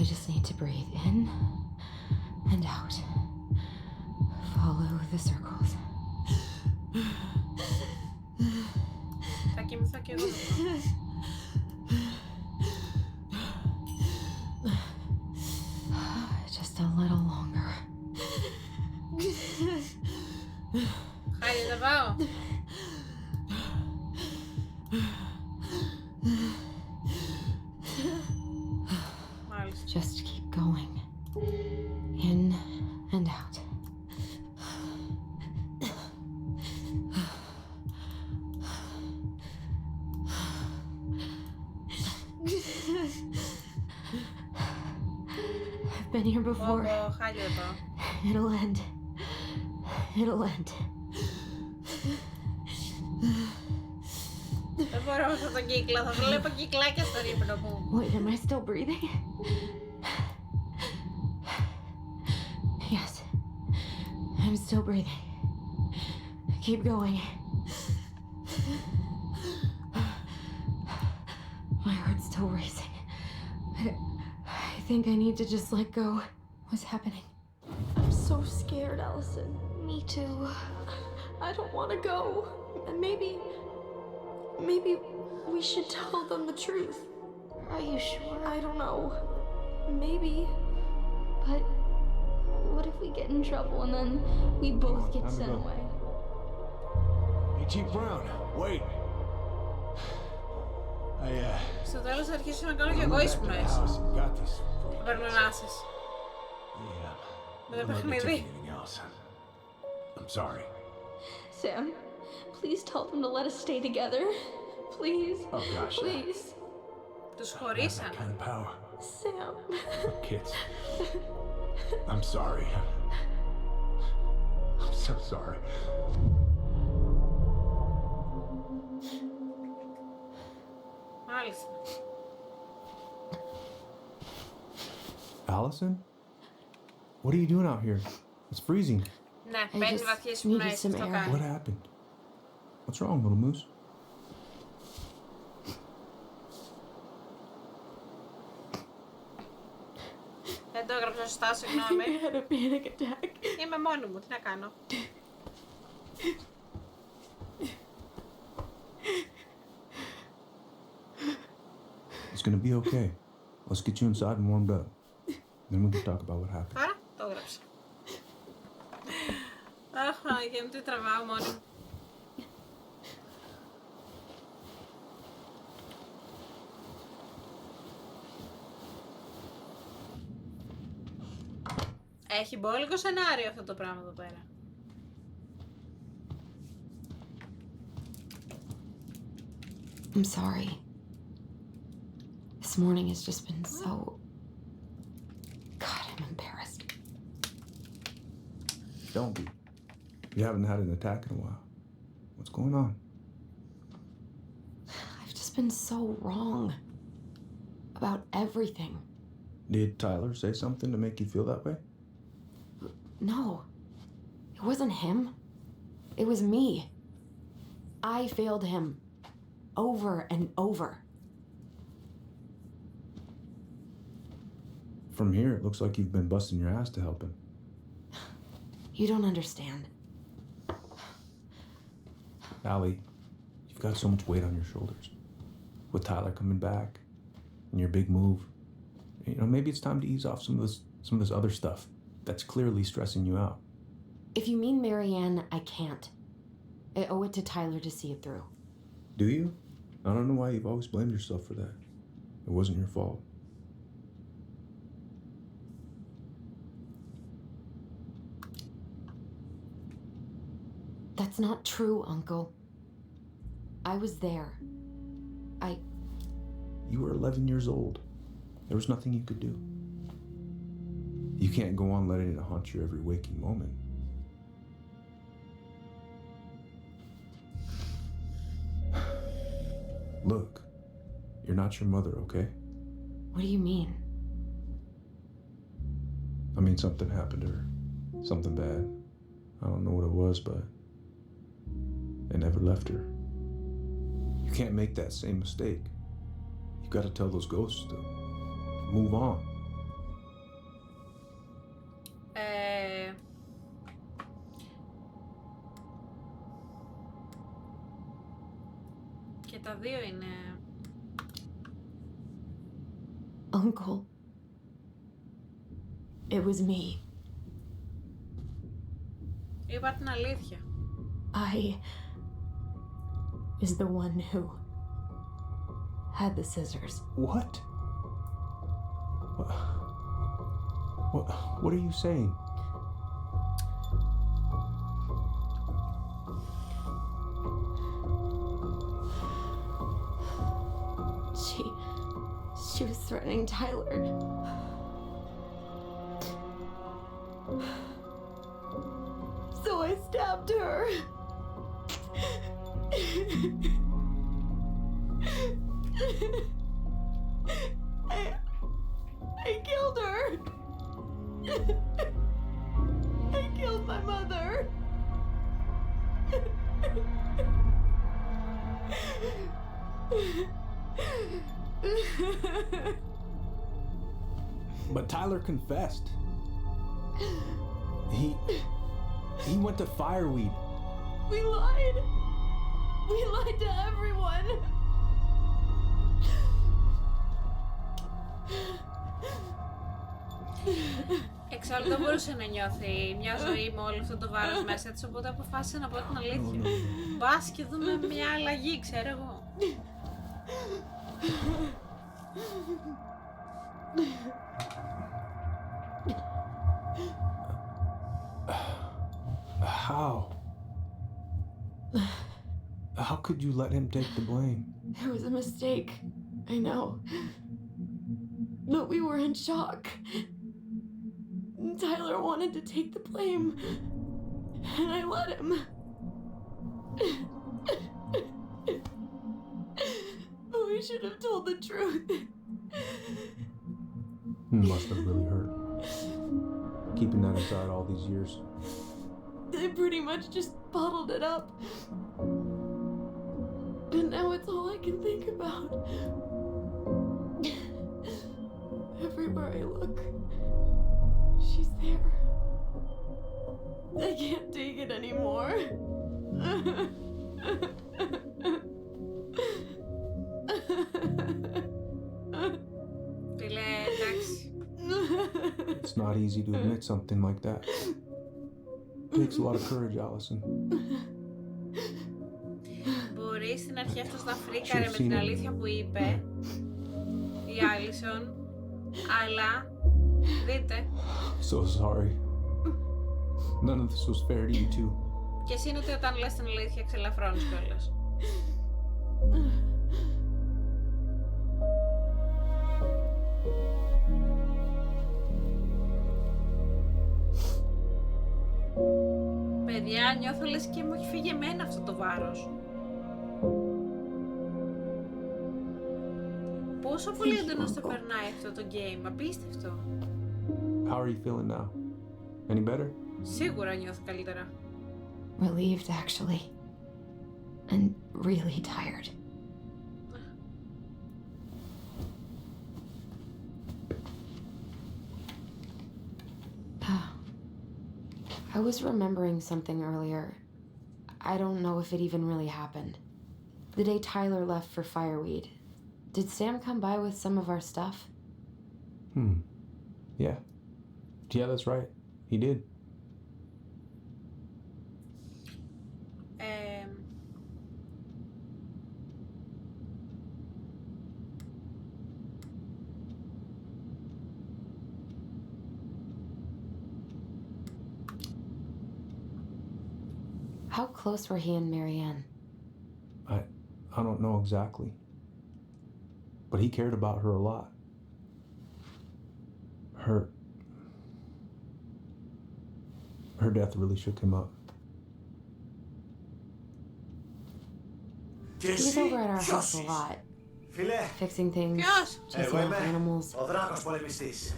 I just need to breathe in and out. Follow the circles. Θα κοιμηθώ και εγώ δεν Just a little longer. Χάρη, θα πάω. Μάλιστα. Just keep going. In and out. I've been here before. Χάρη, θα πάω. It'll end. It'll end. Δεν μπορώ με αυτό το κύκλο, θα βλέπω κυκλάκια στο ύπνο μου. Wait, am I still breathing? Yes. I'm still breathing. Keep going. My heart's still racing. I think I need to just let go. What's happening? I'm so scared, Allison. Me too. I don't want to go. And maybe we should tell them the truth. Are you sure? I don't know. Maybe. But what if we get in trouble and then we both get time to sent go. away? Hey, Chief Brown, wait. Στο τέλος θα αρχίσω να κάνω και εγώ ίσπνοες. Θα παίρνω ανάσες. Με το παιχνίδι. I'm sorry. Sam, please tell them to let us stay together. Please. Oh gosh. Please. Τους χωρίσαν. Kind of power. Sam. Kids. I'm sorry. I'm so sorry. Μάλιστα. Allison? What are you doing out here? It's freezing. Ναι, 5 βαθιές πνοές στο What κάνει. happened? What's wrong, little moose? Δεν το έγραψα σωστά, συγγνώμη. I had a panic attack. Είμαι μόνη μου, τι να κάνω. It's gonna be okay. Let's get you inside and warmed up. Then we can talk about what happened. Άρα, το έγραψα. Αχ, Παναγία μου, τι τραβάω μόνη μου. Έχει μπόλικο σενάριο αυτό το πράγμα εδώ πέρα. I'm sorry. This morning has just been so... God, I'm embarrassed. Don't be. You haven't had an attack in a while. What's going on? I've just been so wrong about everything. Did Tyler say something to make you feel that way? No. It wasn't him. It was me. I failed him. Over and over. From here, it looks like you've been busting your ass to help him. You don't understand. Allie, you've got so much weight on your shoulders. With Tyler coming back, and your big move, you know, maybe it's time to ease off some of this other stuff that's clearly stressing you out. If you mean Marianne, I can't. I owe it to Tyler to see it through. Do you? I don't know why you've always blamed yourself for that. It wasn't your fault. That's not true, Uncle. I was there. You were 11 years old. There was nothing you could do. You can't go on letting it haunt you every waking moment. Look, you're not your mother, okay? What do you mean? I mean, something happened to her. Something bad. I don't know what it was, but it never left her. You can't make that same mistake. You gotta tell those ghosts to move on. Και τα δύο είναι... Uncle. It was me. Είπα την αλήθεια. I is the one who had the scissors. What? What are you saying? She was threatening Tyler. So I stabbed her. I killed her. I killed my mother. But Tyler confessed. He went to Fireweed. We lied. We lied to everyone. Εξάλλου δεν μπορούσε να νιώθει μια ζωή με όλο αυτό το βάρος μέσα της, οπότε αποφάσισε να πω την αλήθεια. Μπας και δούμε μια αλλαγή, ξέρω εγώ. How could you let him take the blame? It was a mistake. I know. But we were in shock. Tyler wanted to take the blame. And I let him. But we should have told the truth. Must have really hurt. Keeping that inside all these years. They pretty much just bottled it up. And now it's all I can think about. Everywhere I look, she's there. I can't take it anymore. Φίλε, εντάξει. It's not easy to admit something like that. It takes a lot of courage, Allison. Μπορεί στην αρχή αυτός να φρίκαρε με την αλήθεια που είπε η Άλισον, αλλά δείτε. So sorry. None of this was fair to you two. Και εσύ είναι ότι όταν λες την αλήθεια ξελαφρώνεις κιόλας. Παιδιά, νιώθω λες και μου έχει φύγει εμένα αυτό το βάρος. Πόσο πολύ έντονος το περνάει αυτό το game, απίστευτο. How are you feeling now? Any better? Σίγουρα νιώθω καλύτερα. Relieved, actually. And really tired. I was remembering something earlier. I don't know if it even really happened. The day Tyler left for Fireweed, did Sam come by with some of our stuff? Yeah. Yeah, that's right. He did. How close were he and Marianne? I don't know exactly. But he cared about her a lot. Her death really shook him up. He was over at our house a lot. Fixing things, chasing off animals.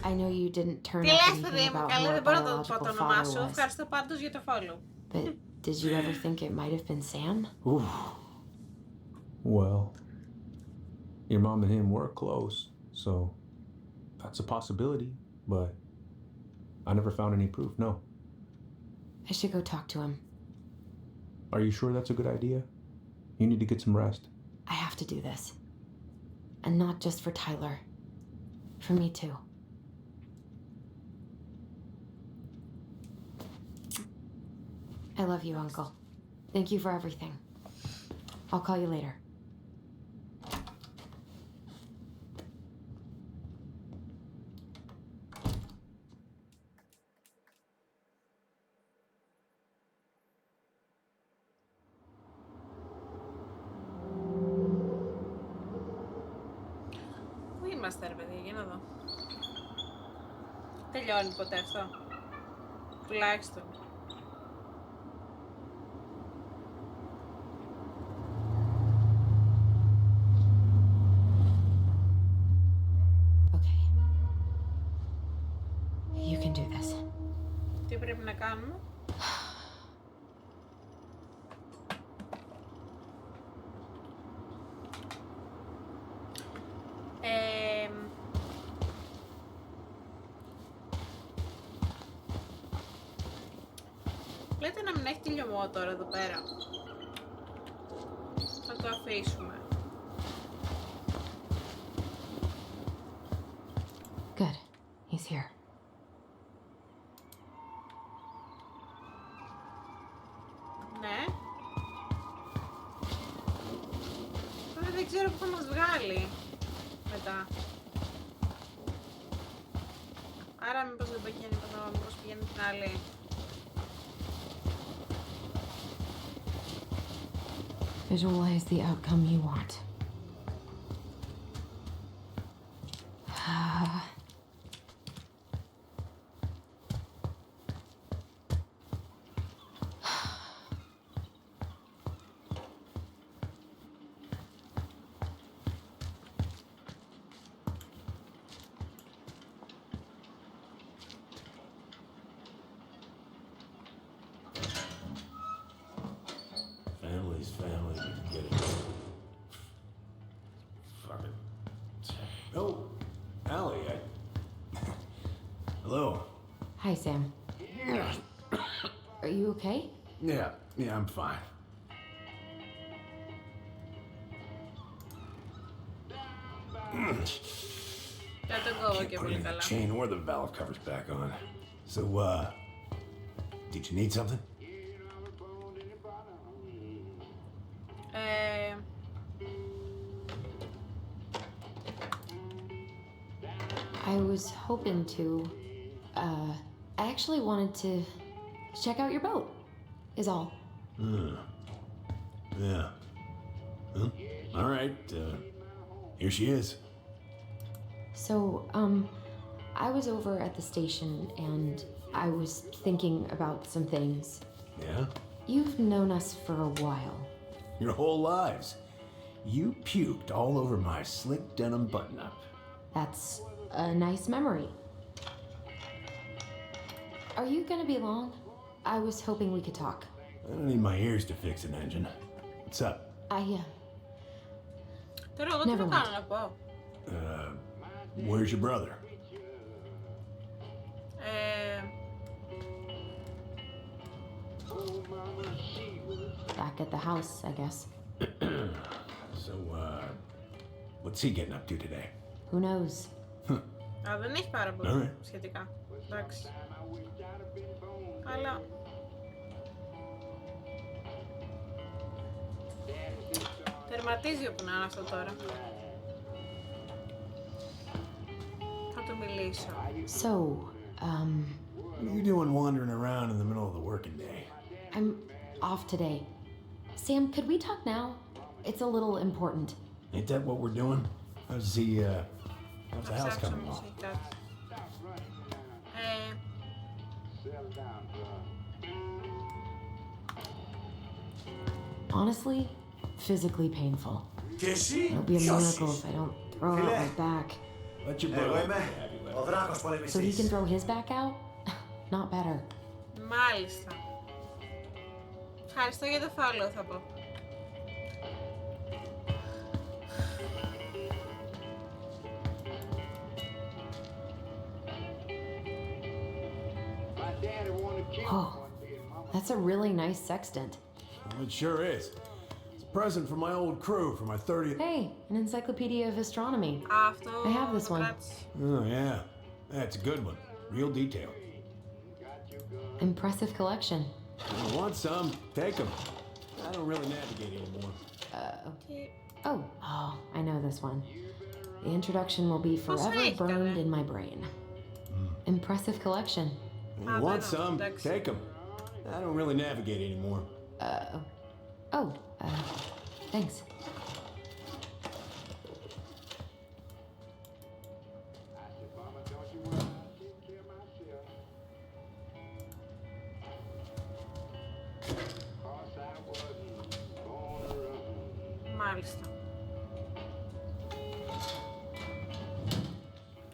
I know you didn't turn up anything about who our biological father was. Ευχαριστώ πάντως για το follow. But did you ever think it might have been Sam? Ooh. Well, your mom and him were close, so that's a possibility, but I never found any proof, no. I should go talk to him. Are you sure that's a good idea? You need to get some rest. I have to do this. And not just for Tyler. For me too. I love you, Uncle. Thank you for everything. I'll call you later. Πού είμαστε ρε παιδί, για να δω. Τελειώνει ποτέ αυτό. Τουλάχιστον. You can do this. Τι πρέπει να κάνουμε? Λέτε να μην έχει τελειωμό τώρα εδώ πέρα. Θα το αφήσουμε. Good. He's here. Ναι. Τώρα δεν ξέρω που θα μας βγάλει μετά. Άρα μήπως δεν πηγαίνει εδώ, μήπως πηγαίνει την άλλη. Visualize the outcome you want. Family's family. We can get it. Fuck it. Oh, Allie, Hello. Hi, Sam. Are you okay? Yeah, I'm fine. Δεν τον κόβω και πολύ καλά. Chain or the valve covers back on. So, did you need something? I was hoping to, I actually wanted to check out your boat, is all. Yeah. Huh? All right, here she is. So, I was over at the station and I was thinking about some things. Yeah? You've known us for a while. Your whole lives. You puked all over my slick denim button-up. That's a nice memory. Are you gonna be long? I was hoping we could talk. I don't need my ears to fix an engine. What's up? Τώρα εγώ τι να κάνω να πω. Where's your brother? Back at the house, I guess. So, what's he getting up to today? Who knows? Α, δεν έχει πάρα πολύ σχετικά. Εντάξει. Αλλά... τερματίζει όπου να είναι αυτό τώρα. Θα του μιλήσω. So, What are you doing wandering around in the middle of the working day? I'm off today. Sam, could we talk now? It's a little important. Ain't that what we're doing? How's the house coming along? Honestly, physically painful. It'll be a miracle if I don't throw out my back. Let your brother So he can throw his back out? Not better. Μάλιστα. Ευχαριστώ για το follow, θα πω. Oh, that's a really nice sextant. Well, it sure is. It's a present from my old crew for my 30th. Hey, an encyclopedia of astronomy. Αυτό I have this one. Oh, yeah. That's a good one. Real detail. Impressive collection. You want some? Take them. I don't really navigate anymore. Oh, I know this one. The introduction will be forever burned in my brain. Impressive collection. You want some? Take them. I don't really navigate anymore. Thanks. Μάλιστα.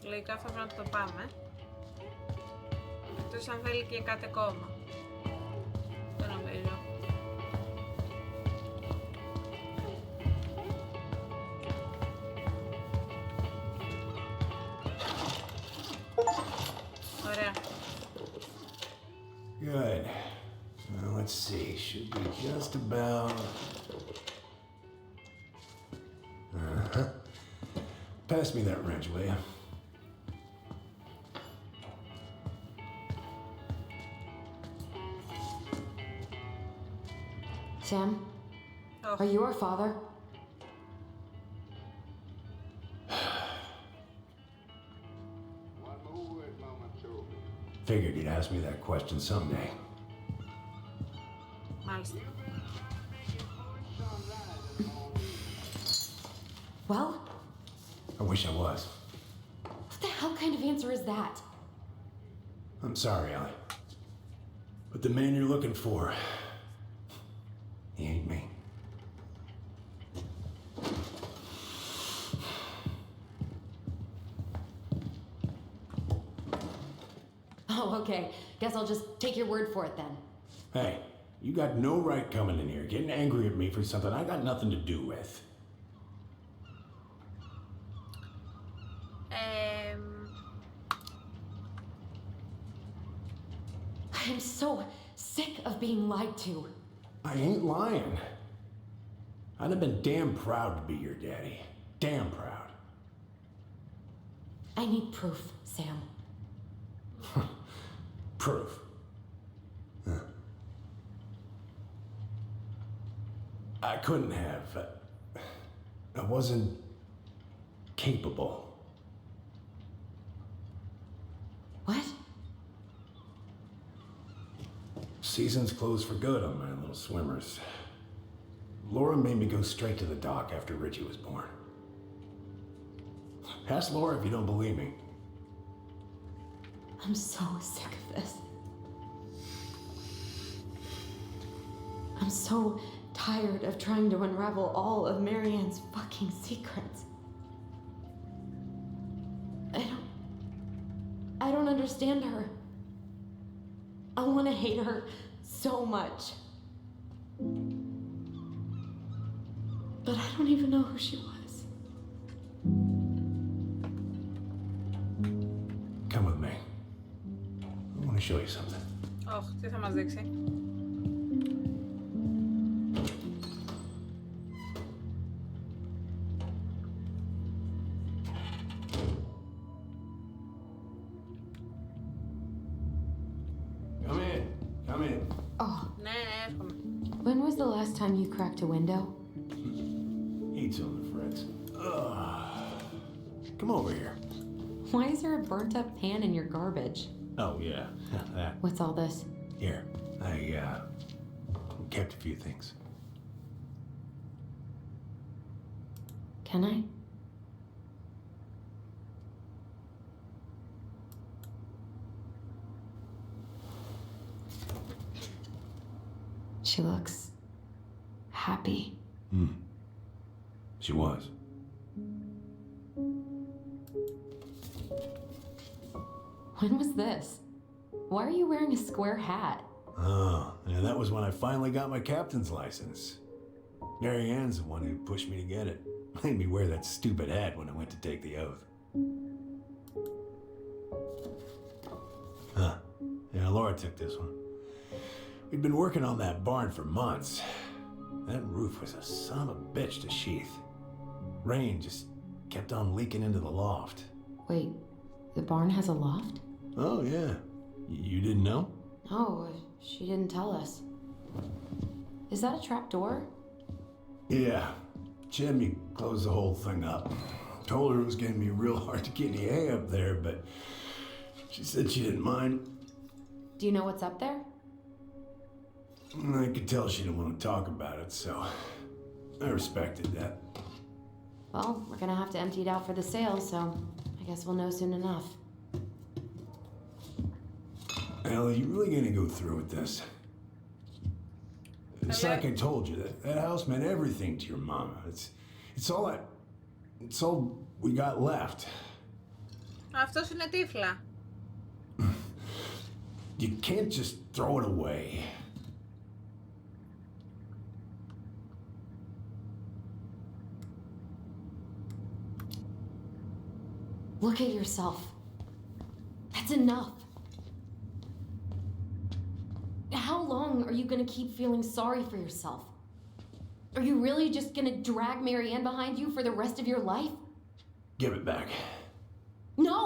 Λογικά θα πρέπει να το πάμε. Εκτός αν θέλει και κάτι ακόμα. Δεν νομίζω. Ωραία. Good. Well, let's see. Should be just about... Uh-huh. Pass me that wrench, will ya? Sam? Are you our father? Figured you'd ask me that question someday. Μάλιστα. Well? I wish I was. What the hell kind of answer is that? I'm sorry, Ellie. But the man you're looking for, he ain't me. Oh, okay. Guess I'll just take your word for it then. Hey, you got no right coming in here, getting angry at me for something I got nothing to do with. I'm so sick of being lied to. I ain't lying. I'd have been damn proud to be your daddy. Damn proud. I need proof, Sam. Proof. Huh. I couldn't have. I wasn't capable. What? Season's closed for good on my little swimmers. Laura made me go straight to the dock after Richie was born. Ask Laura if you don't believe me. I'm so sick of this. I'm so tired of trying to unravel all of Marianne's fucking secrets. I don't understand her. I want to hate her so much. But I don't even know who she was. Come with me. I want to show you something. Όχι, τι θα μας δείξει. Come in. Come in. Oh. Ναι, έρχομαι. When was the last time you cracked a window? Eat some of the friends. Come over here. Why is there a burnt up pan in your garbage? Oh, yeah. That. What's all this? Here. I kept a few things. Can I? She looks happy. She was. When was this? Why are you wearing a square hat? Oh, yeah, that was when I finally got my captain's license. Mary Ann's the one who pushed me to get it. Made me wear that stupid hat when I went to take the oath. Huh. Yeah, Laura took this one. We'd been working on that barn for months. That roof was a son of a bitch to sheath. Rain just kept on leaking into the loft. Wait, the barn has a loft? Oh, yeah. You didn't know? No, she didn't tell us. Is that a trap door? Yeah. Jimmy closed the whole thing up. Told her it was going to be real hard to get any hay up there, but she said she didn't mind. Do you know what's up there? I could tell she didn't want to talk about it, so I respected that. Well, we're gonna have to empty it out for the sale, so I guess we'll know soon enough. Ellie, you really gonna go through with this? It's like I told you, that house meant everything to your mama. It's all we got left. Αυτός είναι τύφλα. You can't just throw it away. Look at yourself. That's enough. How long are you gonna keep feeling sorry for yourself? Are you really just gonna drag Marianne behind you for the rest of your life? Give it back. No!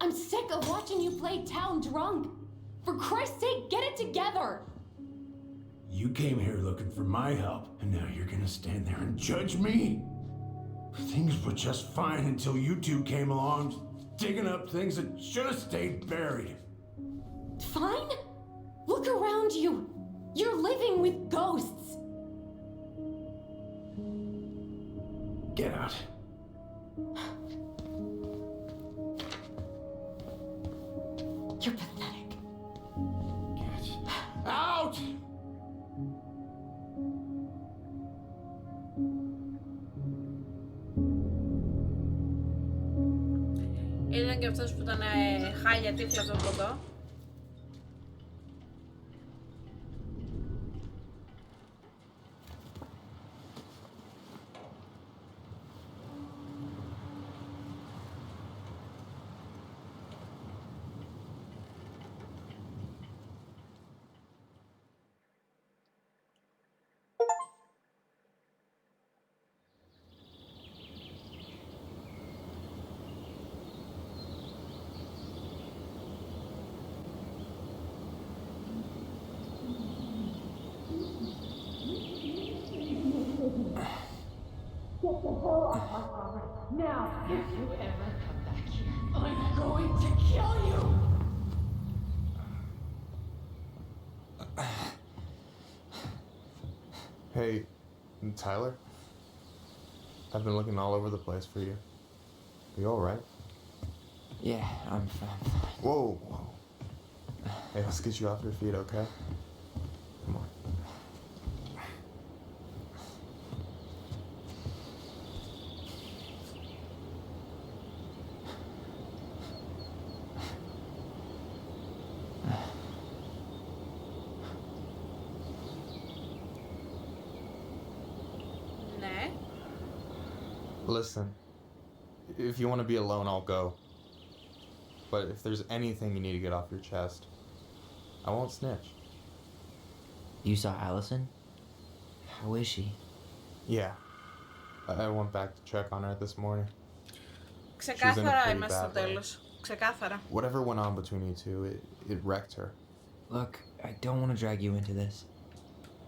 I'm sick of watching you play town drunk. For Christ's sake, get it together! You came here looking for my help, and now you're gonna stand there and judge me? Things were just fine until you two came along, digging up things that should have stayed buried. Fine? Look around you. You're living with ghosts. Get out. You're pathetic. Get out! Ήταν και αυτός που ήταν χάλια τύφλα από το ποτό. Get the hell off my property. Now, if you ever come back here, I'm going to kill you! Hey, Tyler? I've been looking all over the place for you. You alright? Yeah, I'm fine. Whoa, whoa. Hey, let's get you off your feet, okay? Come on. Ναι. Listen, if you want to be alone, I'll go. But if there's anything you need to get off your chest, I won't snitch. You saw Allison? How is she? Yeah. I went back to check on her this morning. Ξεκάθαρα είμαστε στο τέλος. Ξεκάθαρα. Whatever went on between you two, it wrecked her. Look, I don't want to drag you into this.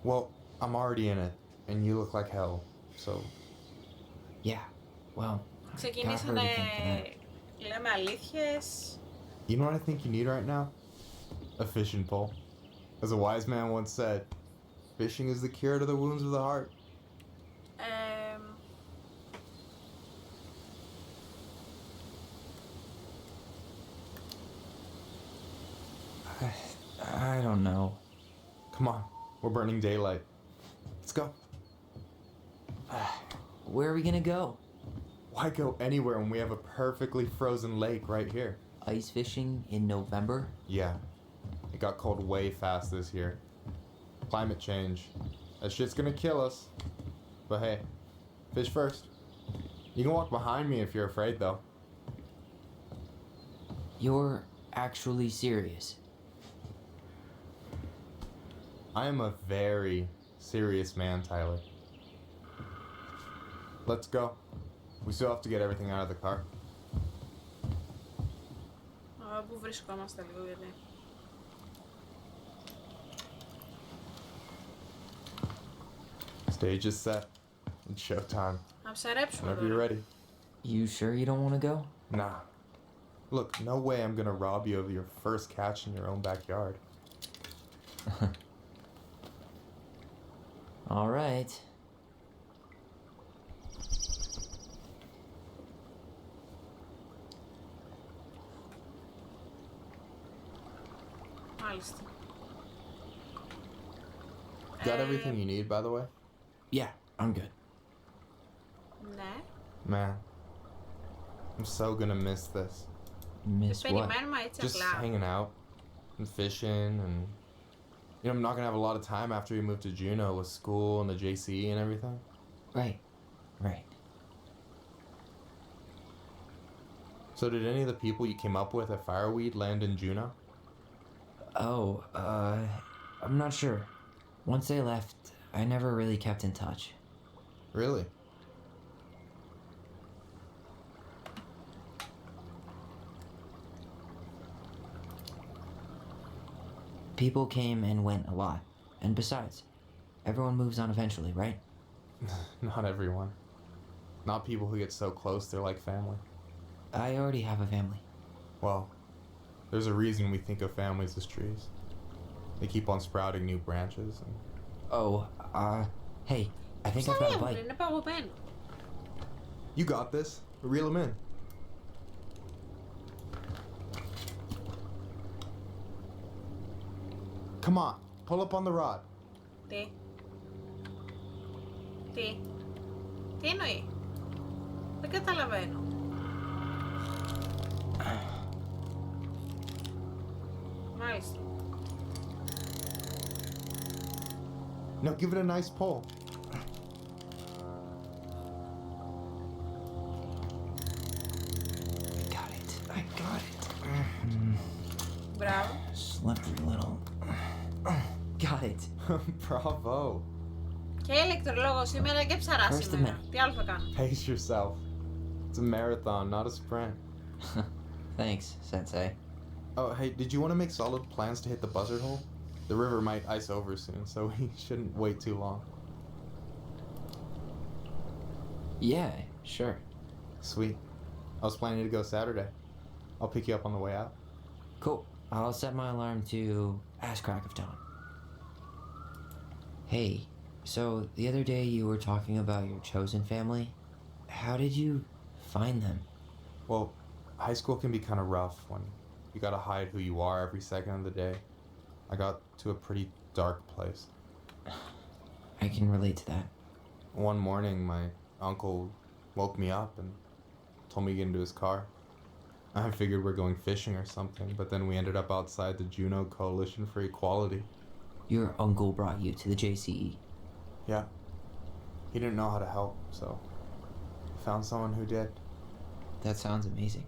Well, I'm already in it, and you look like hell, so... Yeah, well, Ξεκινήσανε, λέμε αλήθειες. You know what I think you need right now? A fishing pole. As a wise man once said, fishing is the cure to the wounds of the heart. I don't know. Come on, we're burning daylight. Let's go. Where are we gonna go? Why go anywhere when we have a perfectly frozen lake right here? Ice fishing in November? Yeah. It got cold way fast this year. Climate change. That shit's gonna kill us. But hey, fish first. You can walk behind me if you're afraid, though. You're actually serious? I am a very serious man, Tyler. Let's go. We still have to get everything out of the car. Πού βρισκόμαστε λίγο γιατί. Stage is set. It's showtime. Να ψαρέψουμε Whenever you're τώρα. ready. You sure you don't want to go? Nah. Look, no way I'm gonna rob you of your first catch in your own backyard. All right. Μάλιστα. Got everything you need, by the way? Yeah, I'm good. Ναι. Man, I'm so gonna miss this. Miss what? Περιμένουμε έτσι Just απλά. hanging out and fishing and you know, I'm not gonna have a lot of time after we move to Juneau with school and the JCE and everything. Right. Right. So did any of the people you came up with at Fireweed land in Juneau? Oh, I'm not sure. Once they left, I never really kept in touch. Really? People came and went a lot. And besides, everyone moves on eventually, right? Not everyone. Not people who get so close they're like family. I already have a family. Well, there's a reason we think of families as trees. They keep on sprouting new branches and... Oh, hey, I think I've got a bite. Είναι παγωμένο. You got this. Reel them in. Come on, pull up on the rod. Τι. Τι. Τι εννοεί. Δεν καταλαβαίνω. Μάλιστα. Now give it a nice pull. Got it. I got it. Μπράβο. Slippery little. Got it. Bravo. Και ηλεκτρολόγο σήμερα και ψαρά First σήμερα. amendment. Τι άλλο θα κάνω. Pace yourself. It's a marathon, not a sprint. Thanks, Sensei. Oh, hey, did you want to make solid plans to hit the buzzard hole? The river might ice over soon, so we shouldn't wait too long. Yeah, sure. Sweet. I was planning to go Saturday. I'll pick you up on the way out. Cool. I'll set my alarm to ass crack of dawn. Hey, so the other day you were talking about your chosen family. How did you find them? Well, high school can be kind of rough when you gotta hide who you are every second of the day. I got to a pretty dark place. I can relate to that. One morning, my uncle woke me up and told me to get into his car. I figured we're going fishing or something, but then we ended up outside the Juneau Coalition for Equality. Your uncle brought you to the JCE. Yeah. He didn't know how to help, so I found someone who did. That sounds amazing.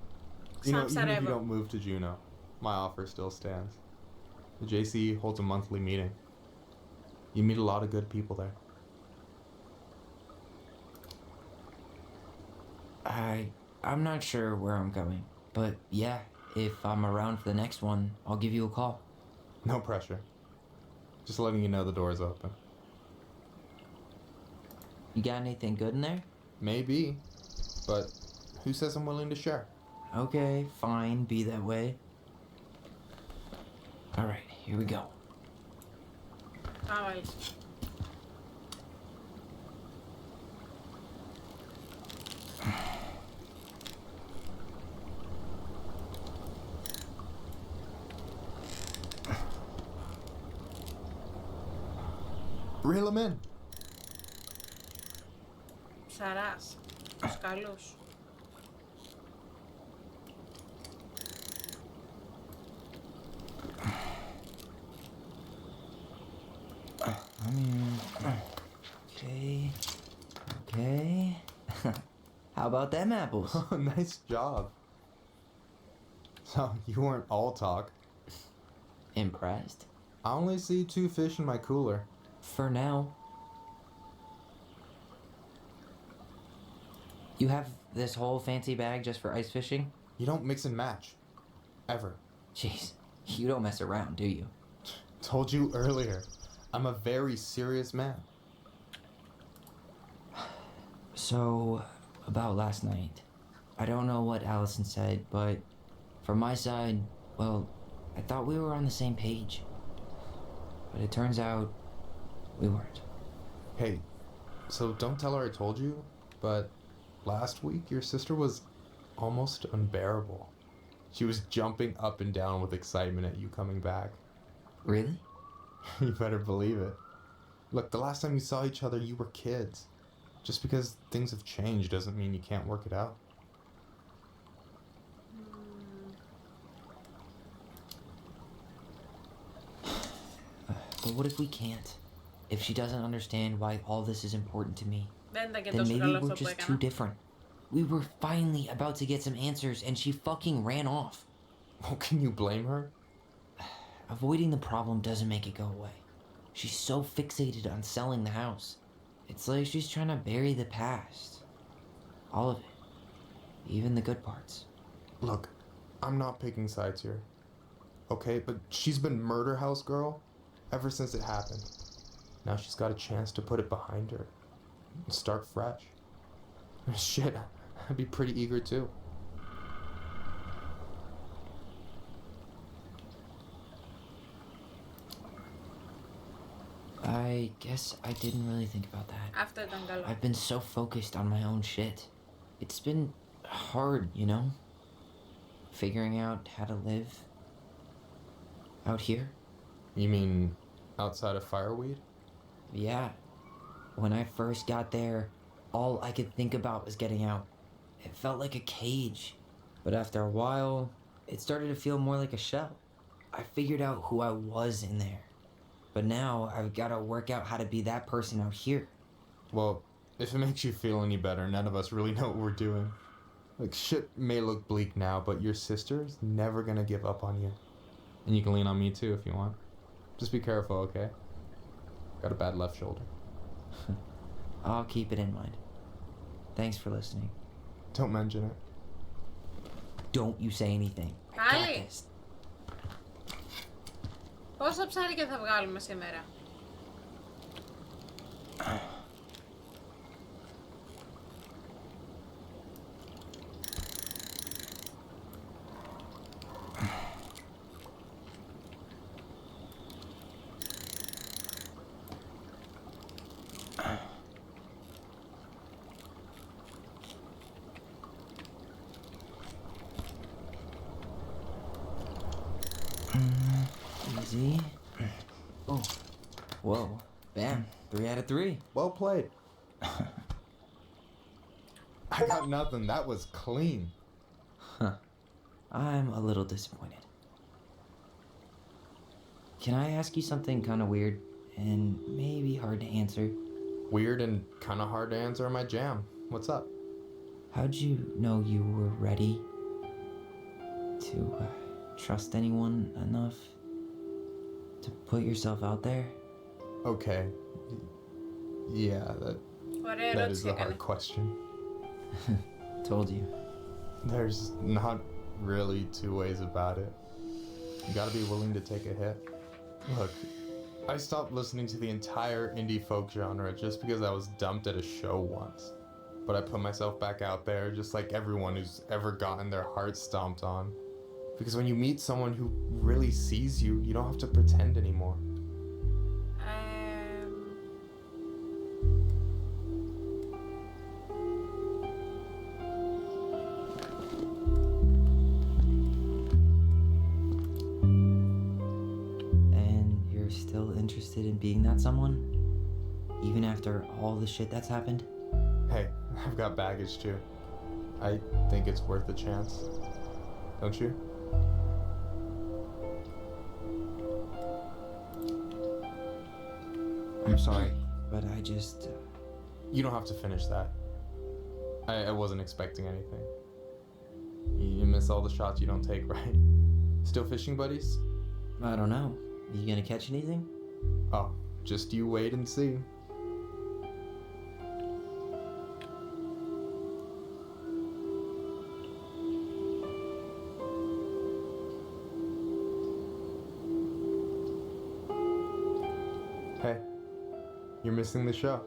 You know, Sounds even if you terrible. don't move to Juneau, my offer still stands. The JCE holds a monthly meeting. You meet a lot of good people there. I'm not sure where I'm going, but yeah, if I'm around for the next one, I'll give you a call. No pressure. Just letting you know the door's open. You got anything good in there? Maybe, but who says I'm willing to share? Okay, fine, be that way. Alright, here we go. Πάμε. Reel them in. Ψαράς. Τους καλούς. Okay. Okay. How about them apples? Nice job. So, you weren't all talk. Impressed? I only see 2 fish in my cooler. For now. You have this whole fancy bag just for ice fishing? You don't mix and match. Ever. Jeez, you don't mess around, do you? Told you earlier. I'm a very serious man. So, about last night. I don't know what Allison said, but from my side, well, I thought we were on the same page. But it turns out we weren't. Hey, so don't tell her I told you, but last week your sister was almost unbearable. She was jumping up and down with excitement at you coming back. Really? You better believe it. Look, the last time you saw each other, you were kids. Just because things have changed doesn't mean you can't work it out. But what if we can't? If she doesn't understand why all this is important to me, then maybe we're just too different. We were finally about to get some answers and she fucking ran off. Well, can you blame her? Avoiding the problem doesn't make it go away. She's so fixated on selling the house. It's like she's trying to bury the past. All of it. Even the good parts. Look, I'm not picking sides here. Okay, but she's been murder house girl ever since it happened. Now she's got a chance to put it behind her and start fresh. Shit, I'd be pretty eager too. I guess I didn't really think about that. Αυτό ήταν καλό. I've been so focused on my own shit. It's been hard, you know? Figuring out how to live out here. You mean outside of Fireweed? Yeah. When I first got there, all I could think about was getting out. It felt like a cage. But after a while, it started to feel more like a shell. I figured out who I was in there. But now I've got to work out how to be that person out here. Well, if it makes you feel any better, none of us really know what we're doing. Like, shit may look bleak now, but your sister's never gonna give up on you. And you can lean on me too if you want. Just be careful, okay? Got a bad left shoulder. I'll keep it in mind. Thanks for listening. Don't mention it. Don't you say anything. I got this. Πόσα ψάρια θα βγάλουμε σήμερα? Easy. Oh. Whoa. Bam. 3 out of 3. Well played. I got nothing. That was clean. Huh. I'm a little disappointed. Can I ask you something kind of weird and maybe hard to answer? Weird and kind of hard to answer in my jam. What's up? How'd you know you were ready to trust anyone enough to put yourself out there? Okay. Yeah, that is a hard question. Told you. There's not really two ways about it. You gotta be willing to take a hit. Look, I stopped listening to the entire indie folk genre just because I was dumped at a show once. But I put myself back out there just like everyone who's ever gotten their heart stomped on. Because when you meet someone who really sees you, you don't have to pretend anymore. And you're still interested in being that someone? Even after all the shit that's happened? Hey, I've got baggage too. I think it's worth a chance. Don't you? I'm sorry, but I just... You don't have to finish that. I wasn't expecting anything. You miss all the shots you don't take, right? Still fishing buddies? I don't know. You gonna catch anything? Oh, just you wait and see. you're missing the show.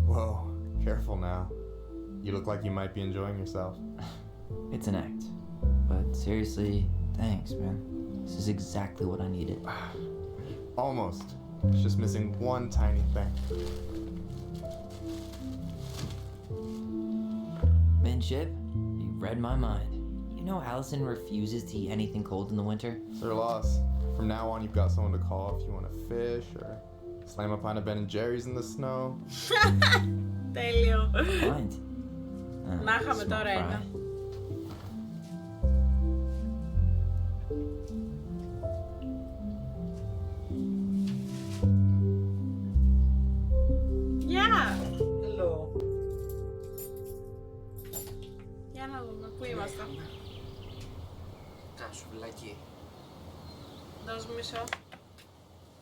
Whoa, careful now. You look like you might be enjoying yourself. It's an act. But seriously, thanks, man. This is exactly what I needed. Almost. It's just missing one tiny thing. Midship, you read my mind. You know Allison refuses to eat anything cold in the winter? It's her loss. From now on, you've got someone to call if you want to fish or slam a pint of Ben & Jerry's in the snow. Τέλειο. Mind. Να είχαμε τώρα ένα. Γεια! Hello. Για να δούμε, πού είμαστε. Να σουβλάκι. Δώσ' μου μισό.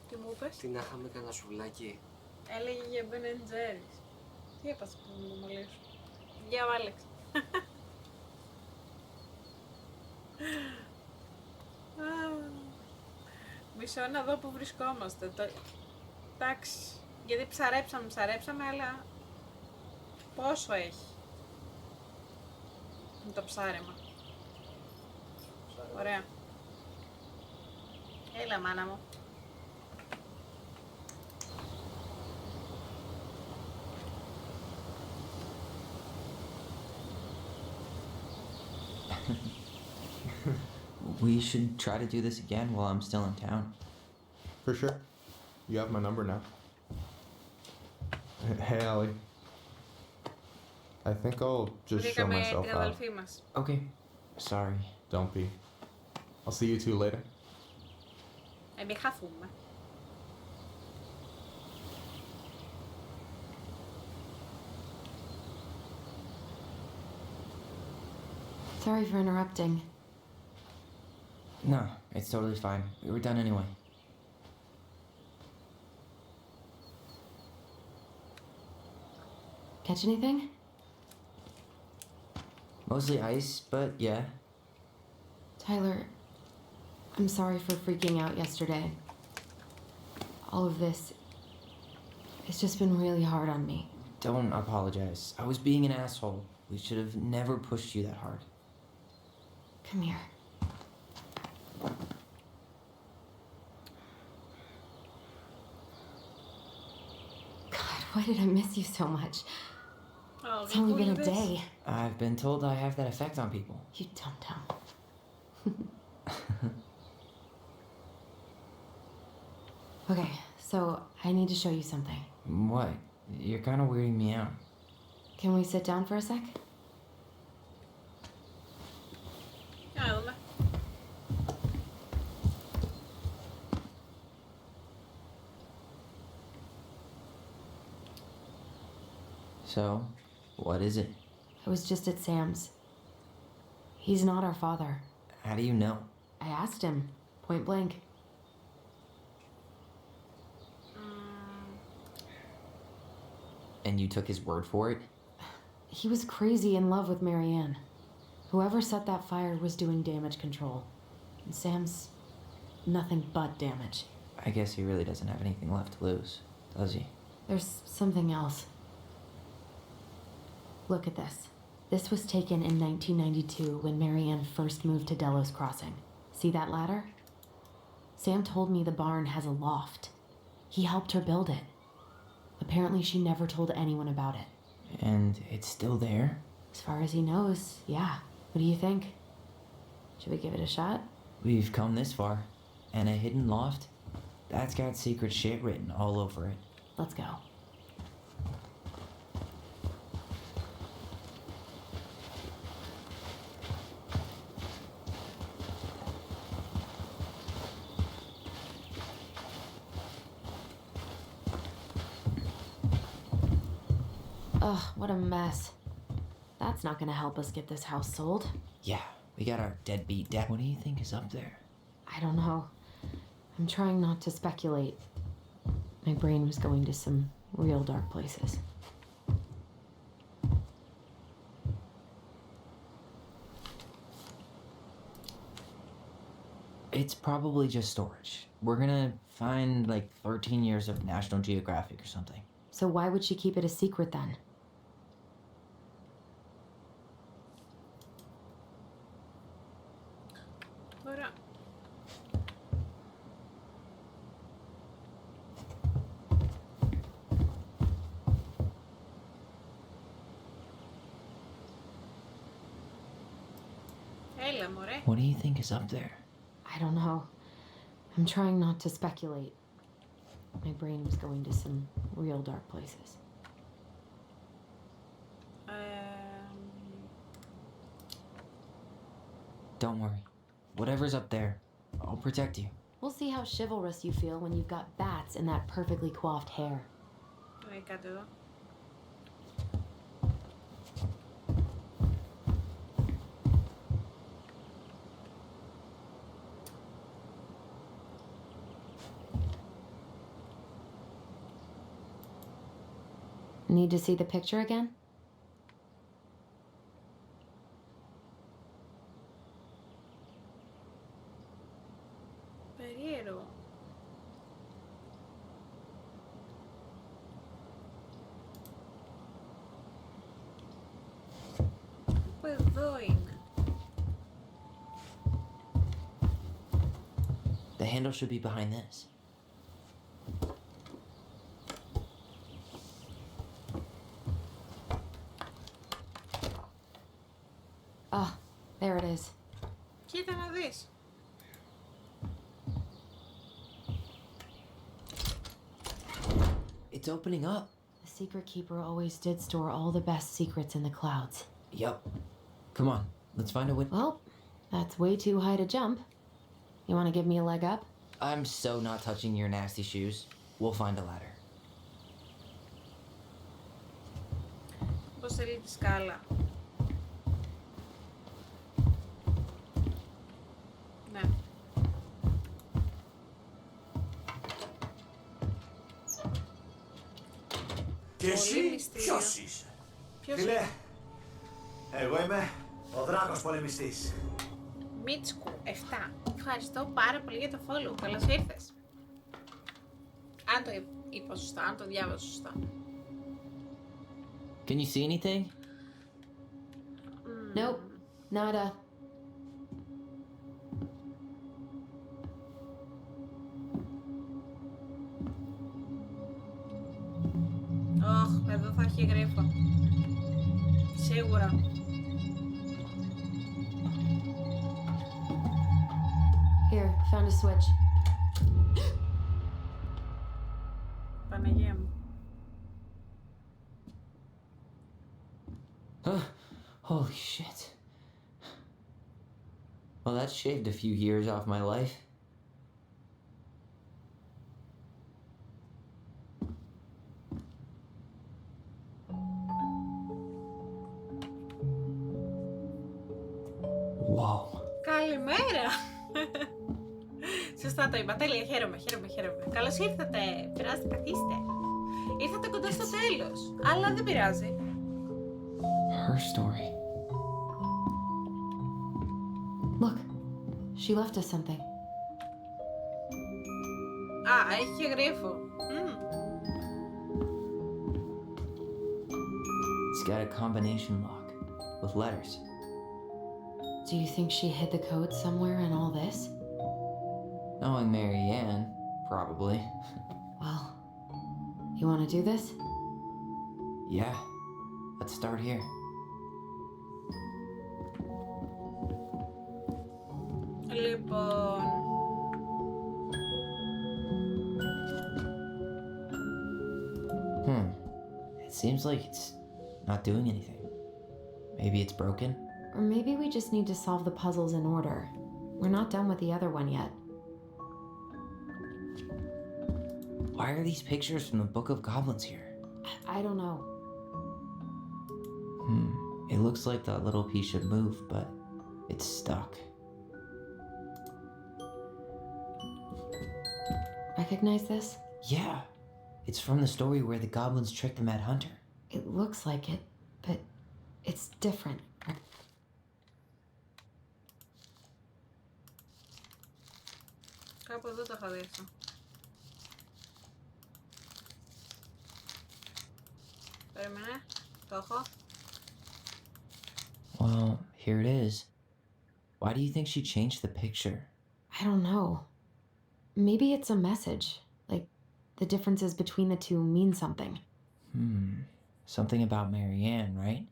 Τι μου είπες? Τι να είχαμε κανένα σουβλάκι. Έλεγε για Ben & Jerry's. Τι έπασε που μου το μιλήσω. Γεια, Άλεξ. Μισό να δω που βρισκόμαστε. Εντάξει. Γιατί ψαρέψαμε, αλλά πόσο έχει με το ψάρεμα. Ωραία. Έλα, μάνα μου. We should try to do this again while I'm still in town. For sure. You have my number now. Hey, Allie. I think I'll just show Βρήκαμε myself την out. αδελφή μας. Okay. Sorry. Don't be. I'll see you two later. Μην χαθούμε. Sorry for interrupting. No, it's totally fine. We were done anyway. Catch anything? Mostly ice, but yeah. Tyler, I'm sorry for freaking out yesterday. All of this, it's just been really hard on me. Don't apologize. I was being an asshole. We should have never pushed you that hard. Come here. God, why did I miss you so much? Oh, It's only been a day. I've been told I have that effect on people. You don't tell. Okay, so I need to show you something. What? You're kind of weirding me out. Can we sit down for a sec? Για να δούμε. So, what is it? I was just at Sam's. He's not our father. How do you know? I asked him, point blank. And you took his word for it? He was crazy in love with Marianne. Whoever set that fire was doing damage control. And Sam's nothing but damage. I guess he really doesn't have anything left to lose, does he? There's something else. Look at this. This was taken in 1992 when Marianne first moved to Delos Crossing. See that ladder? Sam told me the barn has a loft. He helped her build it. Apparently she never told anyone about it. And it's still there? As far as he knows, yeah. What do you think? Should we give it a shot? We've come this far. And a hidden loft? That's got secret shit written all over it. Let's go. Ugh, what a mess. That's not gonna help us get this house sold. Yeah, We got our deadbeat dad. What do you think is up there? I don't know. I'm trying not to speculate. My brain was going to some real dark places. It's probably just storage. We're gonna find like 13 years of National Geographic or something. So why would she keep it a secret then? Ωραία. Έλα, μωρέ. What do you think is up there? I don't know. I'm trying not to speculate. My brain was going to some real dark places. Don't worry. Whatever's up there, I'll protect you. We'll see how chivalrous you feel when you've got bats in that perfectly coiffed hair. Κάτω εδώ. Need to see the picture again? Περίεργο. Πού εδώ είναι. The handle should be behind this. Ah, there it is. Κοίτα να δεις. It's opening up. The secret keeper always did store all the best secrets in the clouds. Yup. Come on, let's find a window. Well, that's way too high to jump. You want to give me a leg up? I'm so not touching your nasty shoes. We'll find a ladder. Πώς θέλει τη σκάλα. Ναι. Και εσύ ποιος είσαι? Φίλε, εγώ είμαι ο δράκος πολεμιστής. Μίτσκου 7. Ευχαριστώ πάρα πολύ για το follow. Καλώς ήρθες. Αν το είπα σωστά, αν το διάβασα σωστά. Can you see anything? Nope, nada. Ωχ, εδώ θα έχει γρίφο. Σίγουρα. Here, found a switch. Παναγία μου. Holy shit. Well, that shaved a few years off my life. Wow. Καλημέρα! Σωστά το είπα. Τέλεια. Χαίρομαι. Καλώς ήρθατε. Περάστε, καθίστε. Ήρθατε κοντά στο τέλος. Αλλά δεν πειράζει. Her story. Look, she left us something. Α, έχει και γρίφο. It's got a combination lock with letters. Do you think she hid the code somewhere in all this? Knowing Mary Ann, probably. Well, you want to do this? Yeah, let's start here. Λοιπόν... It seems like it's not doing anything. Maybe it's broken? Or maybe we just need to solve the puzzles in order. We're not done with the other one yet. Why are these pictures from the Book of Goblins here? I don't know. It looks like that little piece should move, but It's stuck. Recognize this? Yeah. It's from the story where the goblins tricked the Mad Hunter. It looks like it, but it's different. Κάπου εδώ το είχα δει αυτό. Περίμενε, το έχω. Well, here it is. Why do you think she changed the picture? I don't know. Maybe it's a message. Like, the differences between the two mean something. Something about Marianne, right?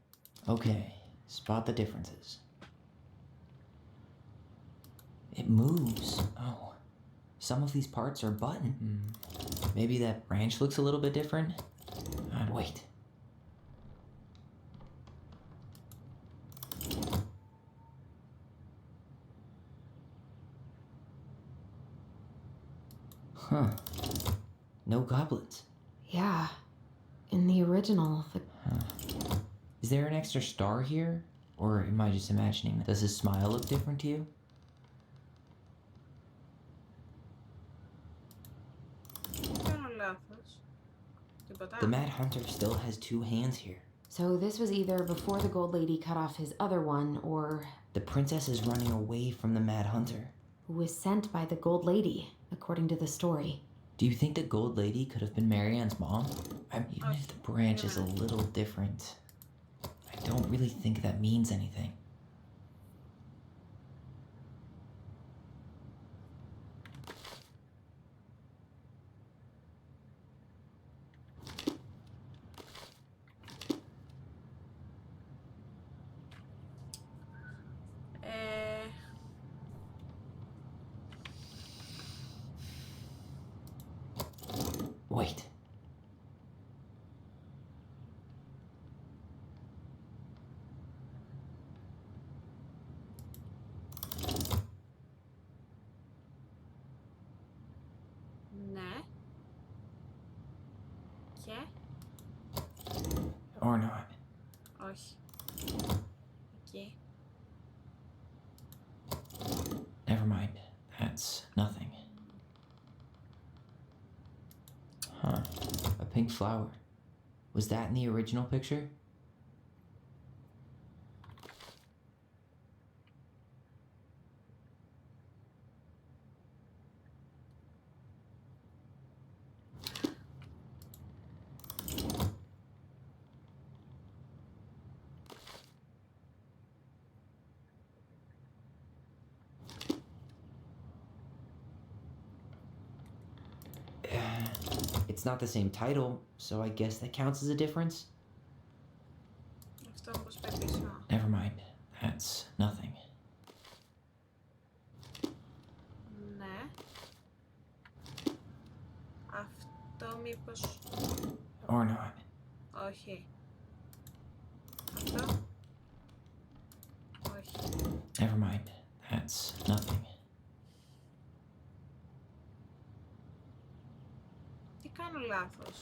Okay, spot the differences. It moves. Oh, some of these parts are button. Maybe that branch looks a little bit different? Wait. Huh. No goblins. Yeah. In the original, Is there an extra star here? Or am I just imagining that? Does his smile look different to you? The Mad Hunter still has two hands here. So this was either before the Gold Lady cut off his other one, or... The princess is running away from the Mad Hunter. Who was sent by the Gold Lady, according to the story. Do you think the Gold Lady could have been Marianne's mom? Even if the branch is a little different, I don't really think that means anything. Wait. Ναι. Και. Or not. Όχι. Εκεί. Never mind. That's nothing. Huh. A pink flower. Was that in the original picture? It's not the same title, so I guess that counts as a difference. Αυτό όμως πάει πίσω. Never mind. That's nothing. Ναι. Αυτό μήπως... Or not. Όχι. Αυτό... Όχι. Never mind. That's nothing. Τι κάνω λάθος?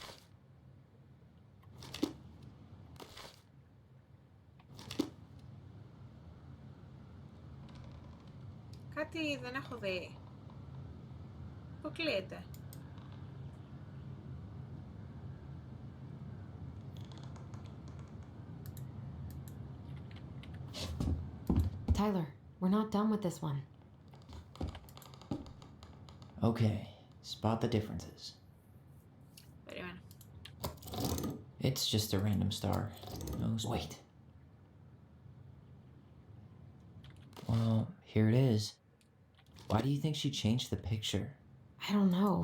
Κάτι δεν έχω δει. Αποκλείεται. Tyler, we're not done with this one. Okay, spot the differences. Περίμενε. It's just a random star. Wait. Well, here it is. Why do you think she changed the picture? I don't know.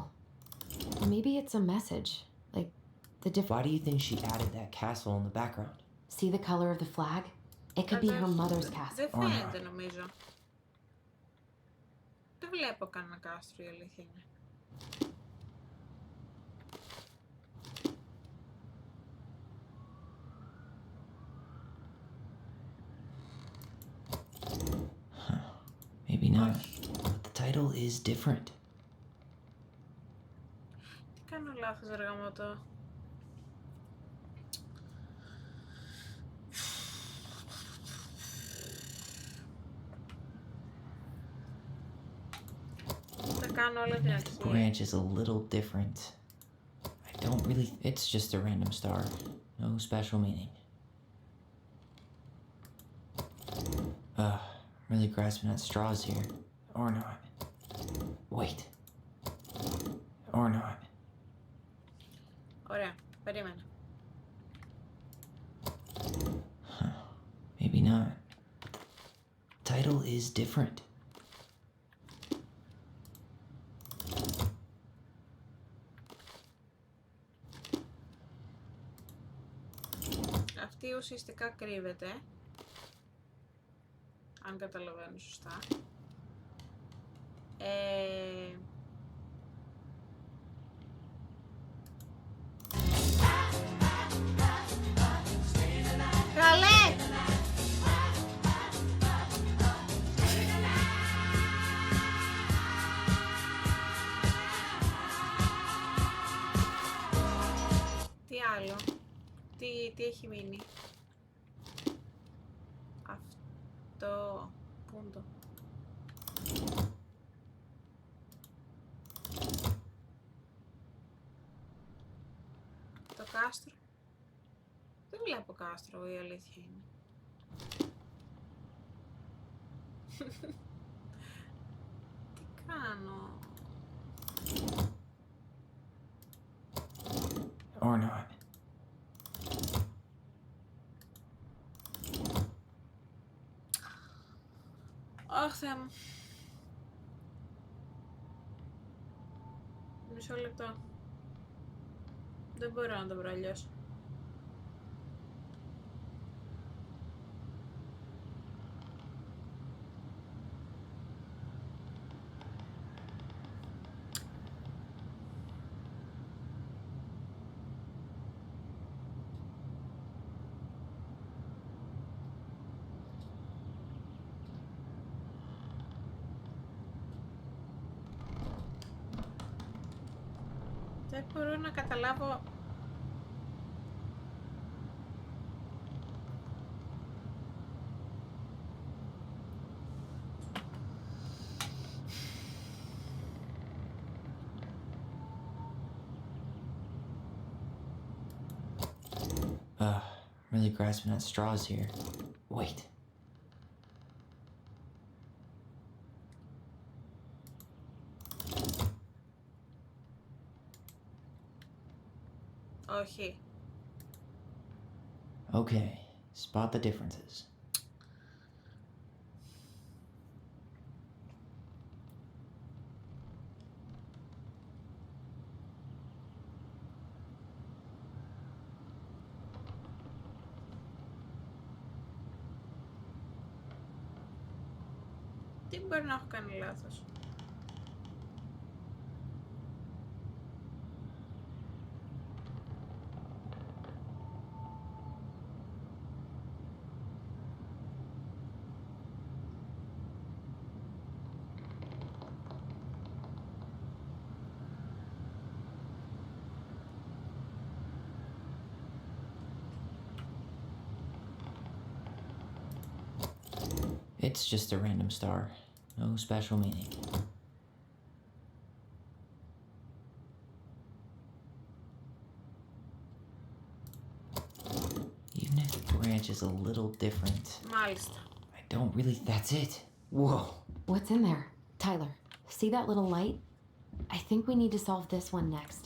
Maybe it's a message. Like, the difference... Why do you think she added that castle in the background? See the color of the flag? It could be her mother's castle. Δεν φαίνεται νομίζω. Δεν βλέπω κανένα κάστρο, η αλήθεια είναι. Maybe not. But the title is different. Τι κάνω λάθος, ρε γαμώτο. κάνω όλα την αρχή. Branch is a little different. I don't really... It's just a random star. No special meaning. Really grasping at straws here. Or not. Wait. Or not. Ωραία, περίμενα. Maybe not. Title is different. Αυτή ουσιαστικά κρύβεται. Αν καταλαβαίνω σωστά. Καλέ! Τι άλλο? Τι έχει μείνει? Αυτό... Πού είναι το? Το κάστρο. Δεν βλέπω κάστρο, η αλήθεια είναι. Τι κάνω? Or not. Αχ, Θεέ μου. Μισό λεπτό. Δεν μπορώ να το βρω αλλιώς. Δεν μπορώ να καταλάβω. Really grasping at straws here. Wait. Όχι. Okay, spot the differences. Τι μπορεί να έχω κάνει λάθος? It's just a random star. No special meaning. Even if the branch is a little different. Μάλιστα. I don't really... That's it. Whoa. What's in there? Tyler, see that little light? I think we need to solve this one next.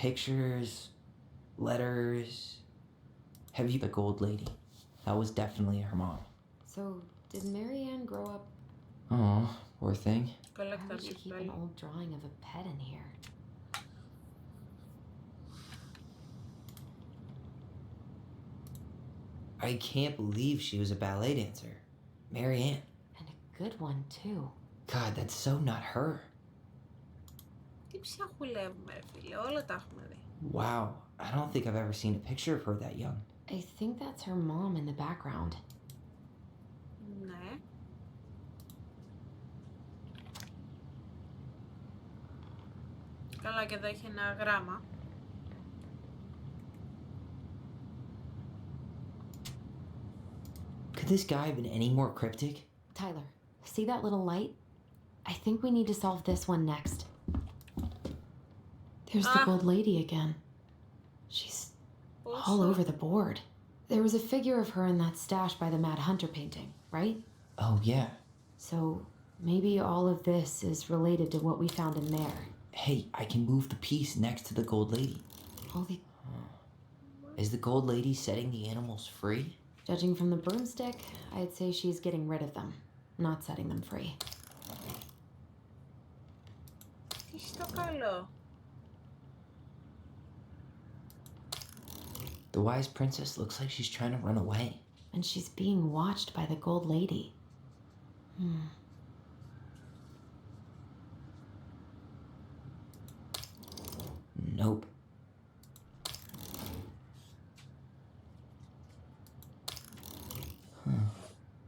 Pictures, letters. Have you the gold lady? That was definitely her mom. So, did Marianne grow up? Oh, poor thing. Why would she keep an old drawing of a pet in here? I can't believe she was a ballet dancer. Marianne. And a good one, too. God, that's so not her. Τι ψαχουλεύουμε, ρε φίλε, όλα τα έχουμε δει. Wow, I don't think I've ever seen a picture of her that young. I think that's her mom in the background. Ναι. Καλά, και εδώ έχει ένα γράμμα. Could this guy have been any more cryptic? Tyler, see that little light? I think we need to solve this one next. There's the gold lady again. She's all over the board. There was a figure of her in that stash by the Mad Hunter painting, right? Oh, yeah. So maybe all of this is related to what we found in there. Hey, I can move the piece next to the gold lady. Holy... Is the gold lady setting the animals free? Judging from the broomstick, I'd say she's getting rid of them, not setting them free. Τι στο καλό. The wise princess looks like she's trying to run away. And she's being watched by the gold lady. Nope.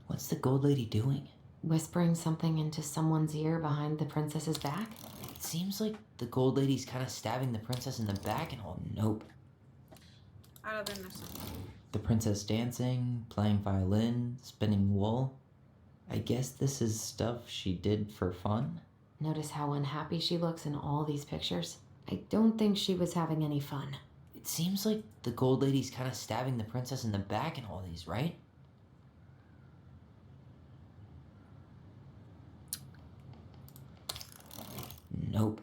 What's the gold lady doing? Whispering something into someone's ear behind the princess's back? It seems like the gold lady's kind of stabbing the princess in the back and all. Nope. Άρα δεν είναι αυτό. The princess dancing, playing violin, spinning wool. I guess this is stuff she did for fun? Notice how unhappy she looks in all these pictures? I don't think she was having any fun. It seems like the gold lady's kind of stabbing the princess in the back in all these, right? Nope.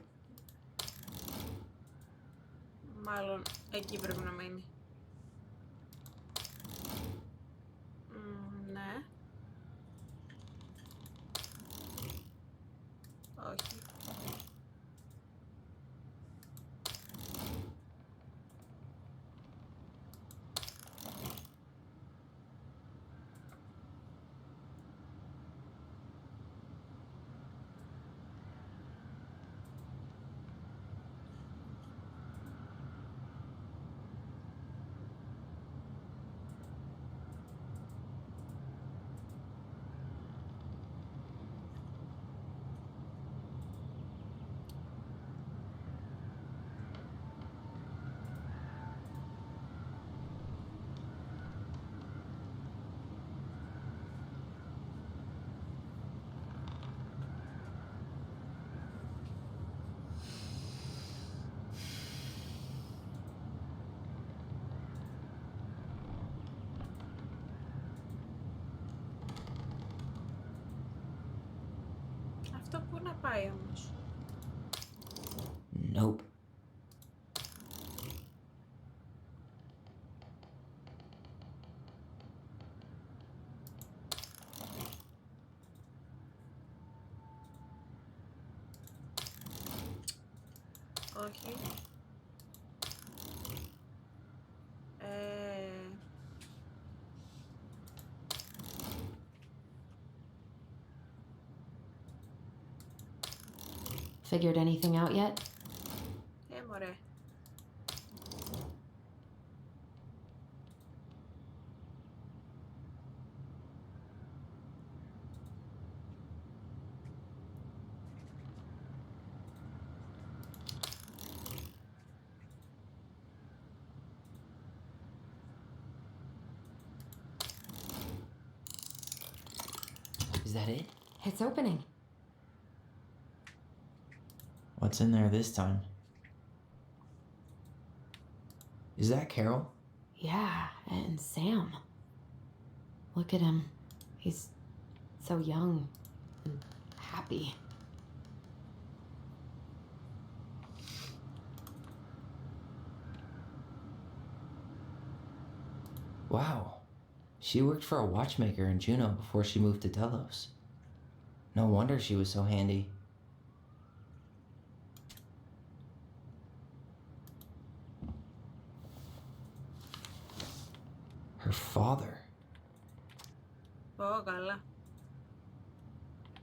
Μάλλον εκεί πρέπει να μείνει. Ναι. Όχι. Αυτό πού να πάει όμως. Nope. Όχι. Figured anything out yet? Μωρέ. Is that it? It's opening. What's in there this time? Is that Carol? Yeah, and Sam. Look at him. He's so young and happy. Wow. She worked for a watchmaker in Juneau before she moved to Telos. No wonder she was so handy. Her father. Ω, καλά.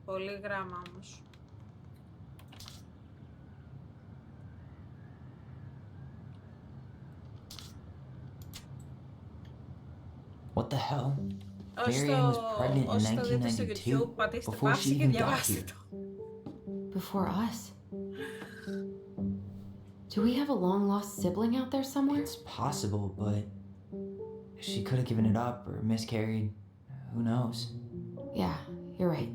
Πολύ γράμμα όμως. What the hell? Marianne was pregnant in 1992 before she even got here. Before us? Do we have a long-lost sibling out there somewhere? It's possible, but she could have given it up or miscarried. Who knows? Yeah, you're right.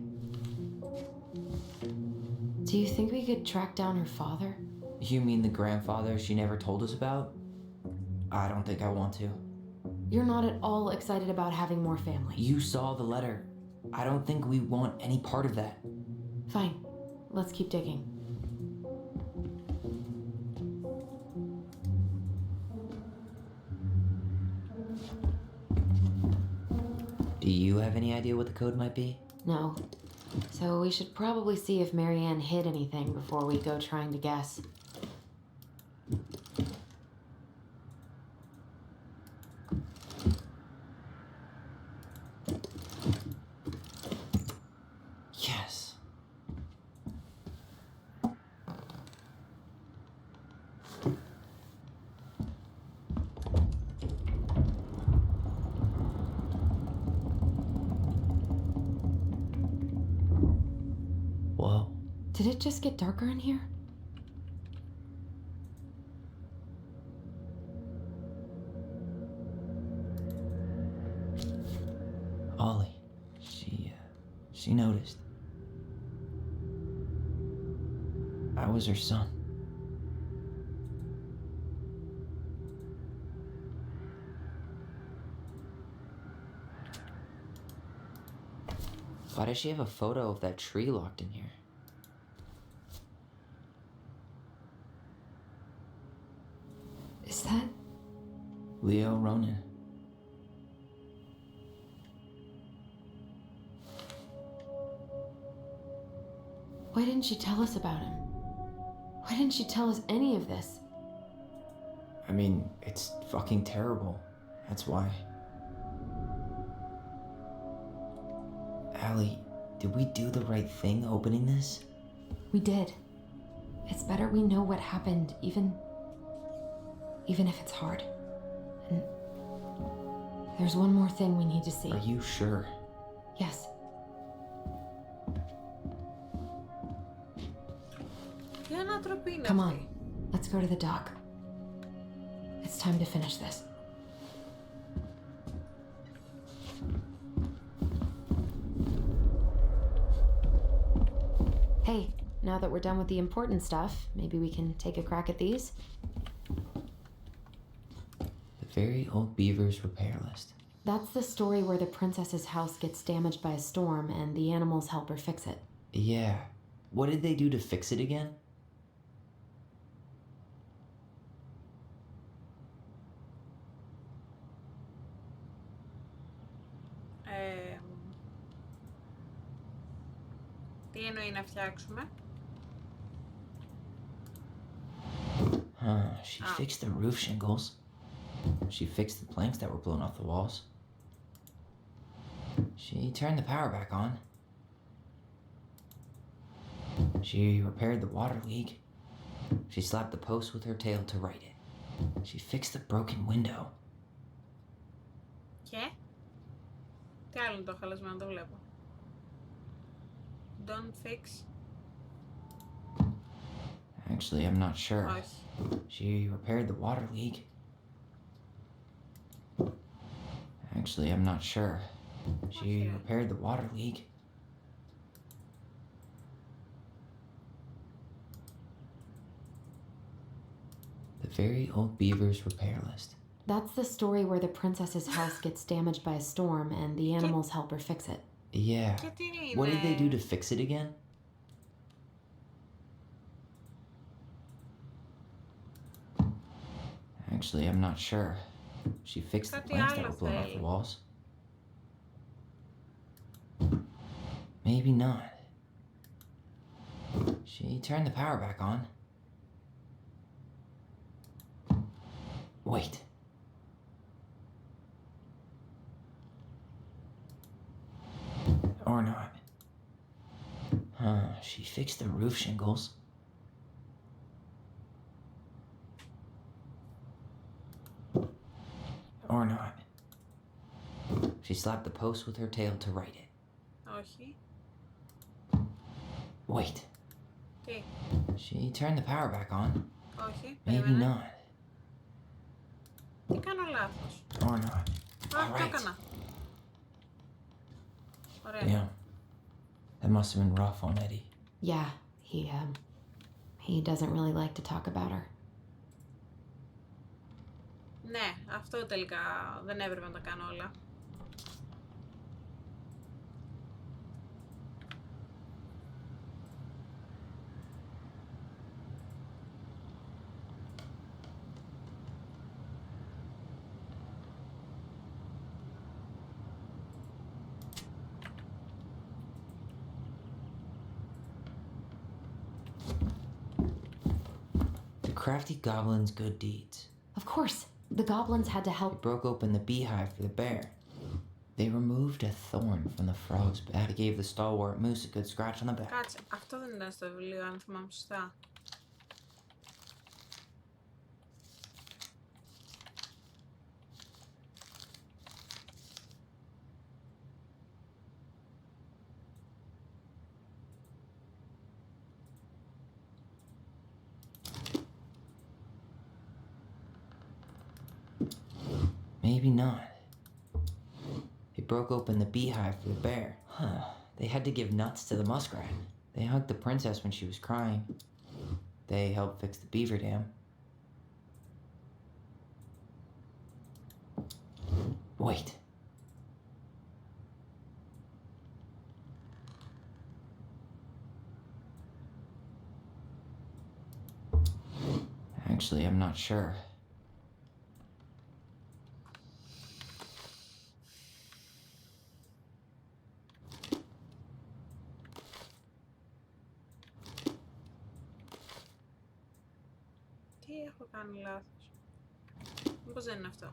Do you think we could track down her father? You mean the grandfather she never told us about? I don't think I want to. You're not at all excited about having more family. You saw the letter. I don't think we want any part of that. Fine. Let's keep digging. Do you have any idea what the code might be? No. So we should probably see if Marianne hid anything before we go trying to guess. Yes. Whoa. Did it just get darker in here? Ollie. She noticed. I was her son. Why does she have a photo of that tree locked in here? Is that... Leo Ronan. Why didn't she tell us about him? Why didn't she tell us any of this? I mean, it's fucking terrible. That's why. Allie, did we do the right thing opening this? We did. It's better we know what happened, even if it's hard. And there's one more thing we need to see. Are you sure? Yes. Come on, let's go to the dock. It's time to finish this. Hey, now that we're done with the important stuff, maybe we can take a crack at these? The Very Old Beaver's repair list. That's the story where the princess's house gets damaged by a storm and the animals help her fix it. Yeah. What did they do to fix it again? Τι εννοεί να φτιάξουμε? She fixed the roof shingles. She fixed the planks that were blown off the walls. She turned the power back on. She repaired the water leak. She slapped the post with her tail to right it. She fixed the broken window. Και? Τι άλλο είναι το χαλασμένο, το βλέπω. Don't fix. Actually, I'm not sure. Όχι. She repaired the water leak. Actually, I'm not sure. She repaired the water leak. The Very Old Beaver's repair list. That's the story where the princess's house gets damaged by a storm and the animals help her fix it. Yeah. What did they do to fix it again? Actually, I'm not sure. She fixed the planks that were blown off the walls. Maybe not. She turned the power back on. Wait. Or not. She fixed the roof shingles. Or not. She slapped the post with her tail to right it. Όχι. Wait. Τι? She turned the power back on. Όχι. Maybe Περίμενε. not. Τι κάνω λάθος? Or not. Α, το έκανα. Ωραία. Damn. That must have been rough on Eddie. Yeah, He doesn't really like to talk about her. Ναι, αυτό τελικά δεν έπρεπε να τα κάνω όλα. Crafty goblins' good deeds. Of course, the goblins had to They help. broke open the beehive for the bear. They removed a thorn from the frog's back. They gave the stalwart moose a good scratch on the back. Κάτσε, αυτό δεν ήταν στο βιβλίο, αν θυμάμαι σωστά. Maybe not. They broke open the beehive for the bear. Huh. They had to give nuts to the muskrat. They hugged the princess when she was crying. They helped fix the beaver dam. Wait. Actually, I'm not sure. Τι έχω κάνει λάθος? Μήπως δεν είναι αυτό?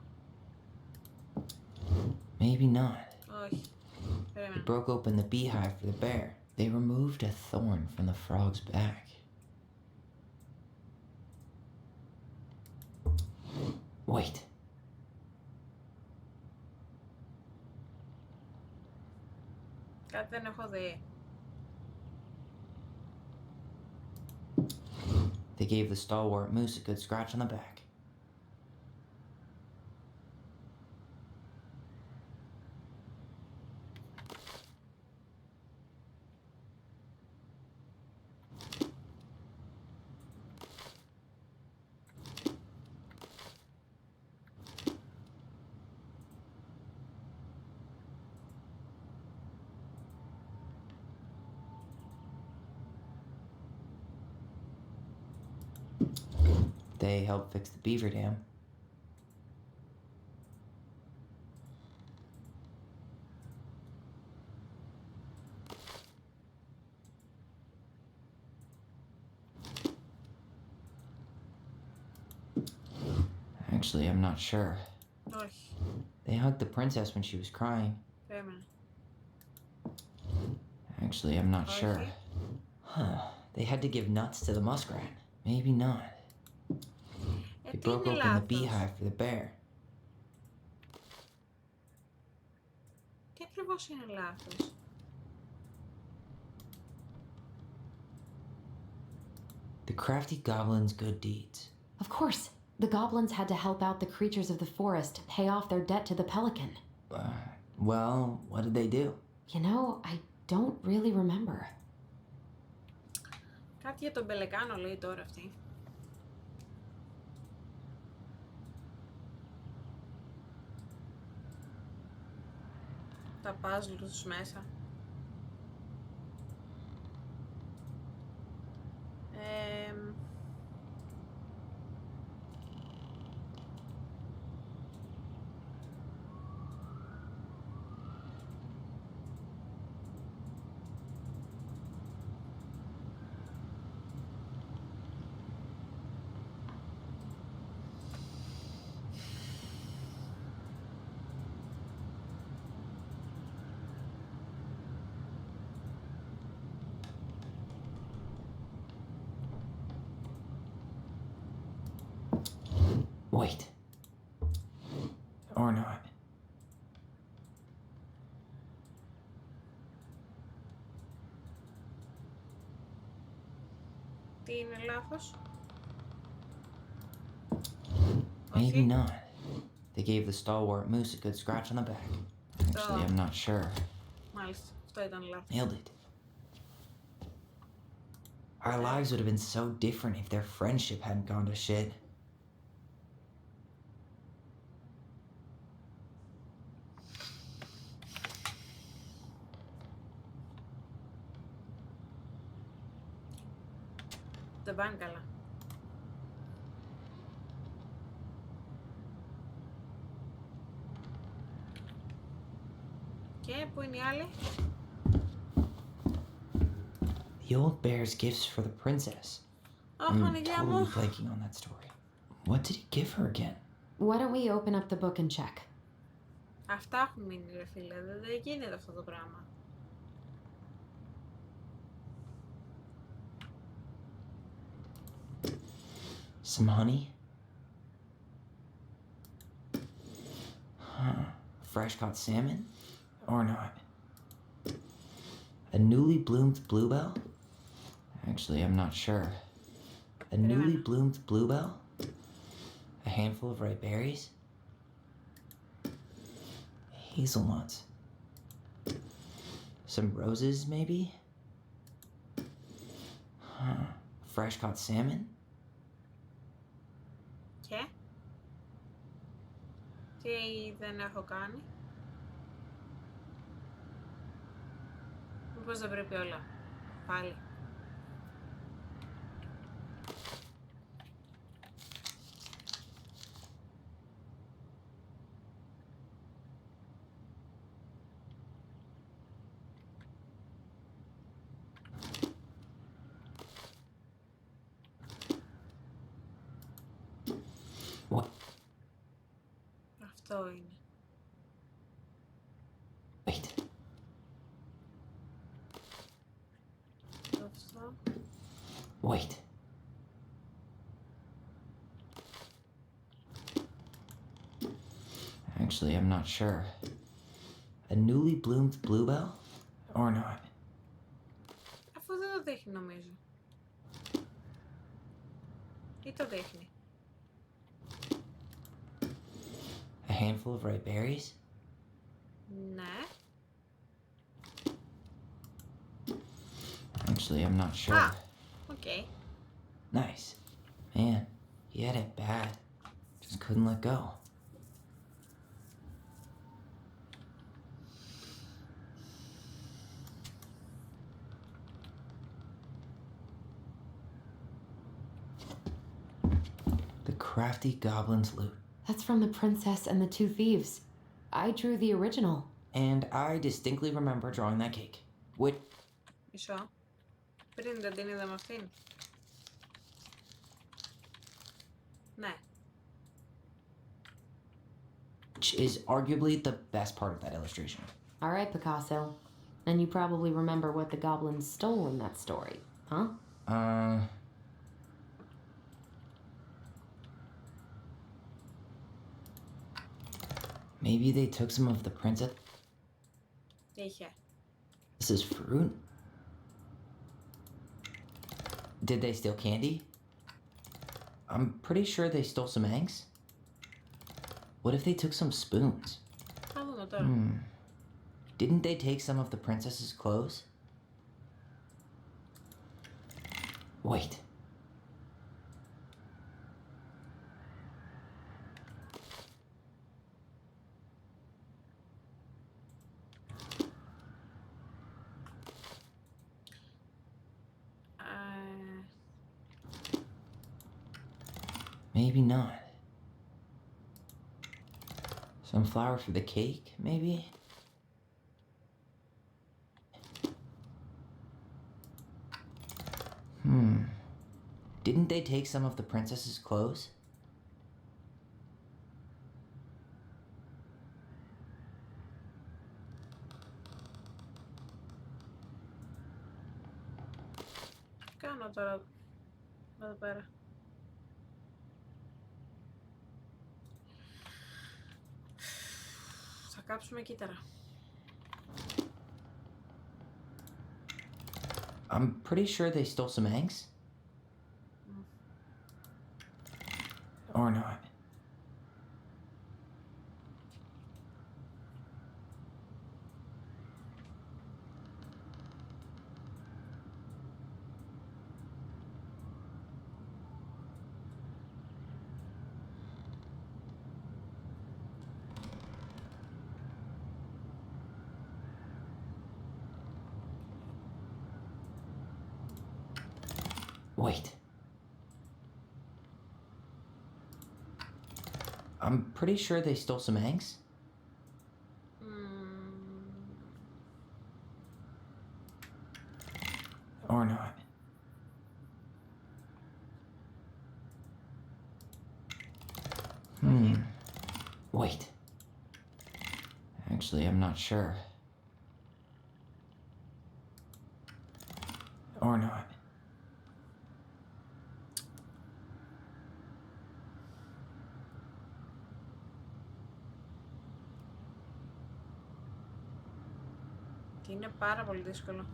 Maybe not. Όχι. They Περίμενα. broke open the beehive for the bear. They removed a thorn from the frog's back. Wait. Κάτι δεν έχω δει. They gave the stalwart moose a good scratch on the back. They helped fix the beaver dam. Actually, I'm not sure. Όχι. They hugged the princess when she was crying. Περίμενα. Actually, I'm not sure. Huh. They had to give nuts to the muskrat. Maybe not. They Τι broke είναι open the λάθος? beehive for the bear. Τι ακριβώς είναι λάθος? The crafty goblin's good deeds. Of course, the goblins had to help out the creatures of the forest pay off their debt to the pelican. Well, what did they do? You know, I don't really remember. Κάτι για τον πελεκάνο λέει τώρα αυτή. Τα puzzle τους μέσα. Wait. Or not. Τι είναι λάθος? Maybe not. They gave the stalwart moose a good scratch on the back. Actually, I'm not sure. Μάλιστα, αυτό ήταν λάθος. Nailed it. Our lives would have been so different if their friendship hadn't gone to shit. Δεν πάνε καλά. Και πού είναι οι άλλοι? The old bear's gifts for the princess. I'm totally blanking on that story. What did he give her again? Why don't we open up the book and check? Αυτά έχουν μείνει ρε φίλε, δεν γίνεται αυτό το πράγμα. Some honey? Huh. Fresh caught salmon? Or not? A newly bloomed bluebell? Actually, I'm not sure. A newly bloomed bluebell? A handful of ripe berries? Hazelnuts? Some roses, maybe? Huh. Fresh caught salmon? Και? Τι δεν έχω κάνει? Μήπως δεν πρέπει όλα? Πάλι. What? Αυτό είναι. Wait. Αυτό. Wait. Actually, I'm not sure. A newly bloomed bluebell? Or not? Αφού δεν το δείχνει νομίζω. Ή το δείχνει? A handful of ripe berries? Ναι. Actually, I'm not sure. Ah, okay. Nice. Man, he had it bad. Just couldn't let go. The crafty goblin's loot. That's from the princess and the two thieves. I drew the original. And I distinctly remember drawing that cake. Which... Μισό. Πριν δεν την είδαμε αυτήν. Ναι. Which is arguably the best part of that illustration. All right, Picasso. And you probably remember what the goblins stole in that story, huh? Maybe they took some of the princess. Είχε. This is fruit? Did they steal candy? I'm pretty sure they stole some eggs. What if they took some spoons? Θα δούμε τώρα. Didn't they take some of the princess's clothes? Wait. Maybe not. Some flour for the cake, maybe? Didn't they take some of the princess's clothes? Κάνω τώρα εδώ πέρα. Θα κάψουμε κύτταρα. I'm pretty sure they stole some eggs. Or not. Wait. I'm pretty sure they stole some eggs. Or not. Wait. Actually, I'm not sure. Or not. Και είναι πάρα πολύ δύσκολο.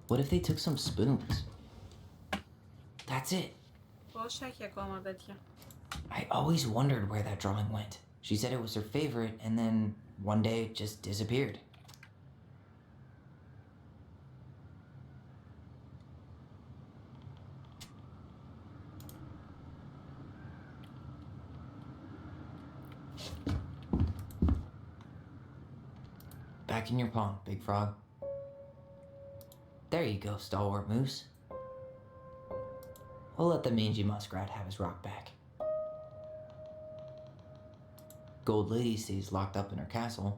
What if they took some spoons? That's it. Πόσα έχει ακόμα τέτοια? I always wondered where that drawing went. She said it was her favorite, and then one day it just disappeared. Back in your pond, Big Frog. There you go, stalwart moose. We'll let the mangy muskrat have his rock back. Gold Lady stays locked up in her castle.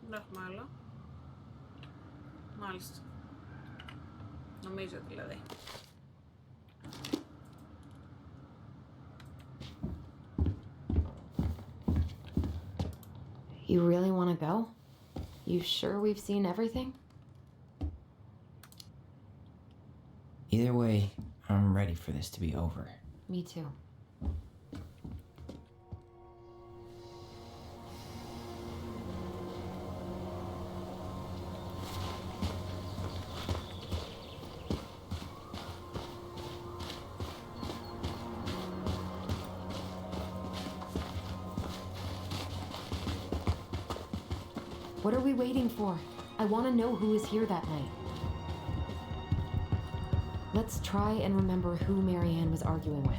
Δεν έχουμε άλλο. Μάλιστα. Νομίζω δηλαδή. You really want to go? You sure we've seen everything? Either way, I'm ready for this to be over. Me too. What are we waiting for? I want to know who was here that night. Let's try and remember who Marianne was arguing with.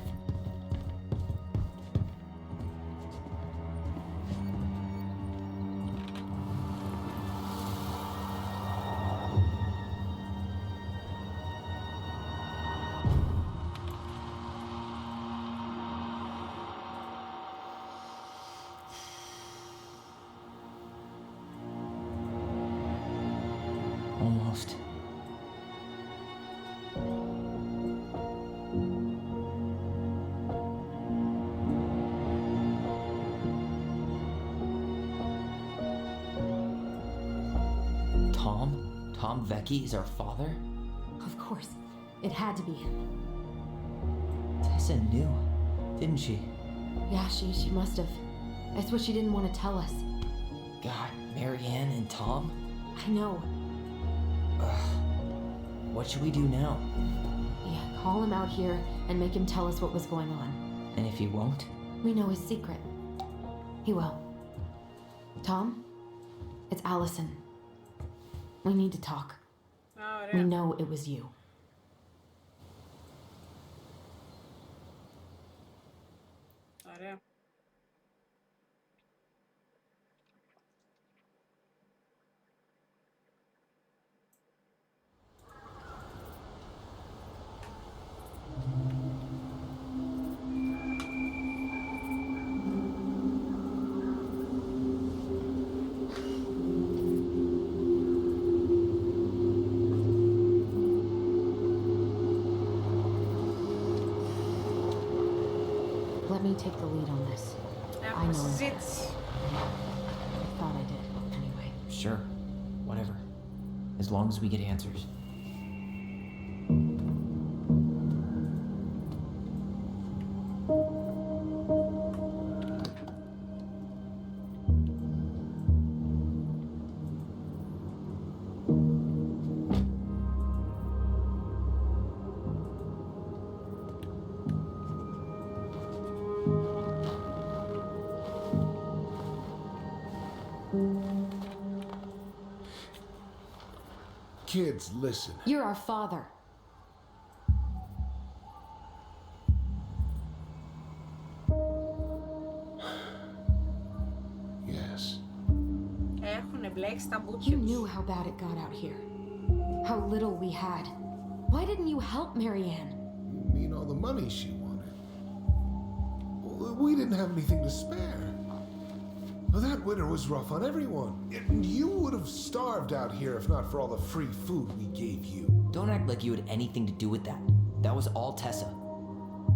Almost. Tom Vecchi is our father? Of course. It had to be him. Tessa knew, didn't she? Yeah, she must have. That's what she didn't want to tell us. God, Marianne and Tom? I know. What should we do now? Yeah, call him out here and make him tell us what was going on. And if he won't? We know his secret. He will. Tom, it's Allison. We need to talk. We know it was you. Ωραία. Let me take the lead on this. I know him best. I thought I did, anyway. Sure. Whatever. As long as we get answers. Kids, listen. You're our father. Yes. Έχουνε μπλέξει τα μπούτσια You Hmm. τους. knew how bad it got out here. How little we had. Why didn't you help Marianne? You mean all the money she wanted? Well, we didn't have anything to spare. Well, that winter was rough on everyone. And you would have starved out here if not for all the free food we gave you. Don't act like you had anything to do with that. That was all Tessa.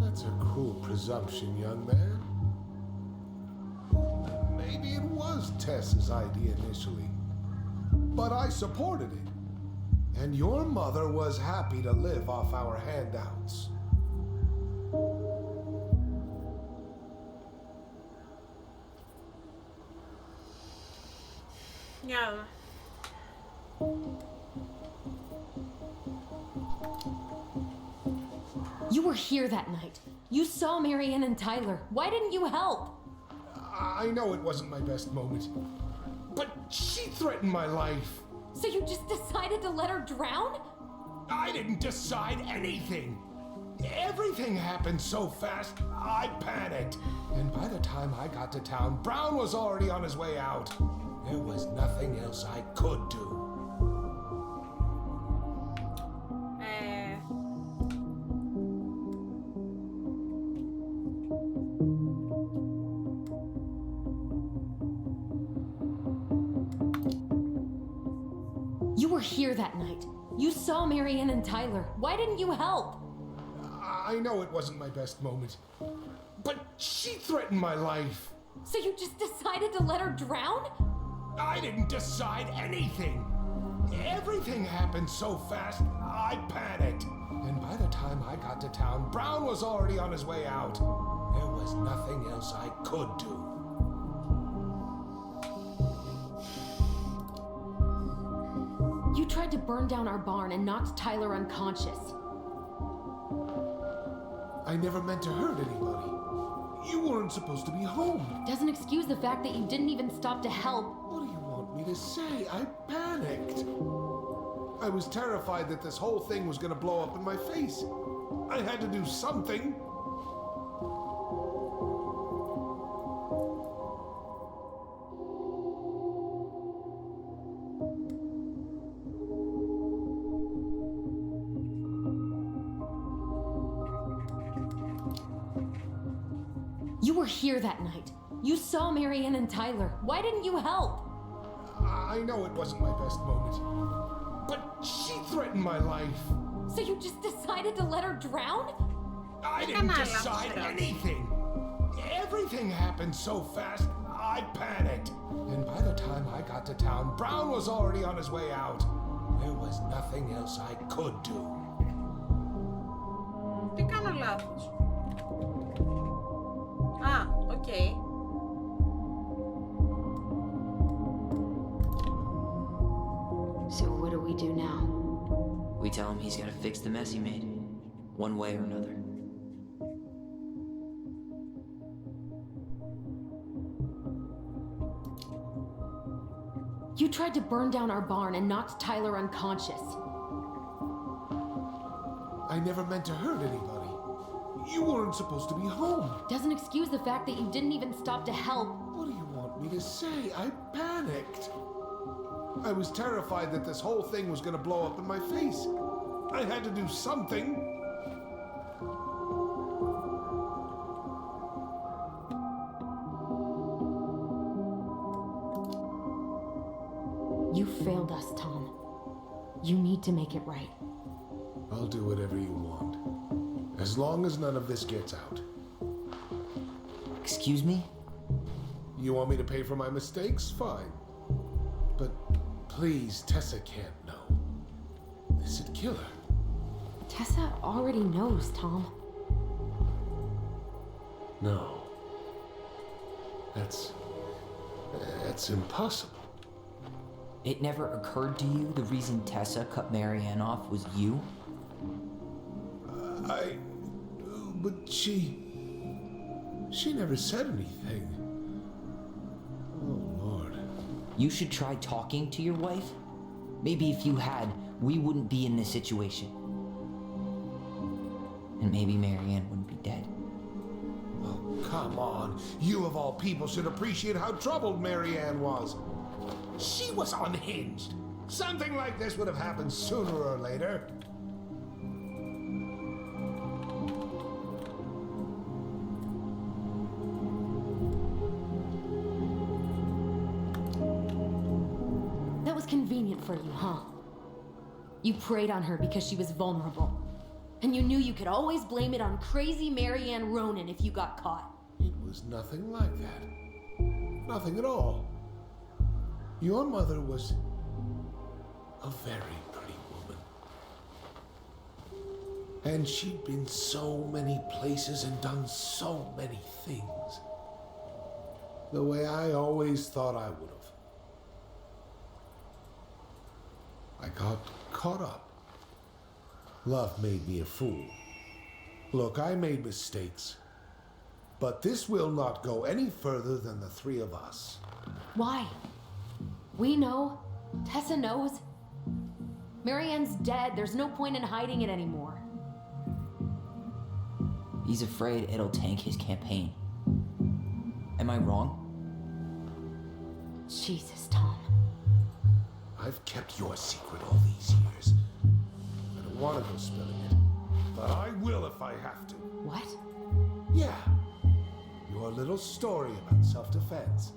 That's a cruel presumption, young man. Maybe it was Tessa's idea initially, but I supported it. And your mother was happy to live off our handouts. Για να δούμε. You were here that night. You saw Marianne and Tyler. Why didn't you help? I know it wasn't my best moment, but she threatened my life. So you just decided to let her drown? I didn't decide anything. Everything happened so fast, I panicked. And by the time I got to town, Brown was already on his way out. There was nothing else I could do. You were here that night. You saw Marianne and Tyler. Why didn't you help? I know it wasn't my best moment, but she threatened my life. So you just decided to let her drown? I didn't decide anything. Everything happened so fast, I panicked. And by the time I got to town, Brown was already on his way out. There was nothing else I could do. You tried to burn down our barn and knocked Tyler unconscious. I never meant to hurt anybody. You weren't supposed to be home. Doesn't excuse the fact that you didn't even stop to help. What do you want me to say? I panicked. I was terrified that this whole thing was going to blow up in my face. I had to do something. You were here that night. You saw Marianne and Tyler. Why didn't you help? I know it wasn't my best moment, but she threatened my life. So you just decided to let her drown? I didn't decide anything. Everything happened so fast, I panicked. And by the time I got to town, Brown was already on his way out. There was nothing else I could do. Τι κάνω λάθος? Α, οκ. So what do we do now? We tell him he's gotta fix the mess he made, one way or another. You tried to burn down our barn and knocked Tyler unconscious. I never meant to hurt anybody. You weren't supposed to be home. Doesn't excuse the fact that you didn't even stop to help. What do you want me to say? I panicked. I was terrified that this whole thing was going to blow up in my face. I had to do something. You failed us, Tom. You need to make it right. I'll do whatever you want. As long as none of this gets out. Excuse me? You want me to pay for my mistakes? Fine. But please, Tessa can't know. This'd kill her. Tessa already knows, Tom. No. That's impossible. It never occurred to you the reason Tessa cut Marianne off was you? But she never said anything. Oh, Lord. You should try talking to your wife. Maybe if you had, we wouldn't be in this situation. And maybe Marianne wouldn't be dead. Oh, come on. You of all people should appreciate how troubled Marianne was. She was unhinged. Something like this would have happened sooner or later. That was convenient for you, huh? You preyed on her because she was vulnerable. And you knew you could always blame it on crazy Marianne Ronan if you got caught. It was nothing like that. Nothing at all. Your mother was a very pretty woman. And she'd been so many places and done so many things. The way I always thought I would have. I got caught up. Love made me a fool. Look, I made mistakes. But this will not go any further than the three of us. Why? We know. Tessa knows. Marianne's dead. There's no point in hiding it anymore. He's afraid it'll tank his campaign. Am I wrong? Jesus, Tom. I've kept your secret all these years. I don't want to go spilling it, but I will if I have to. What? Yeah. Your little story about self-defense.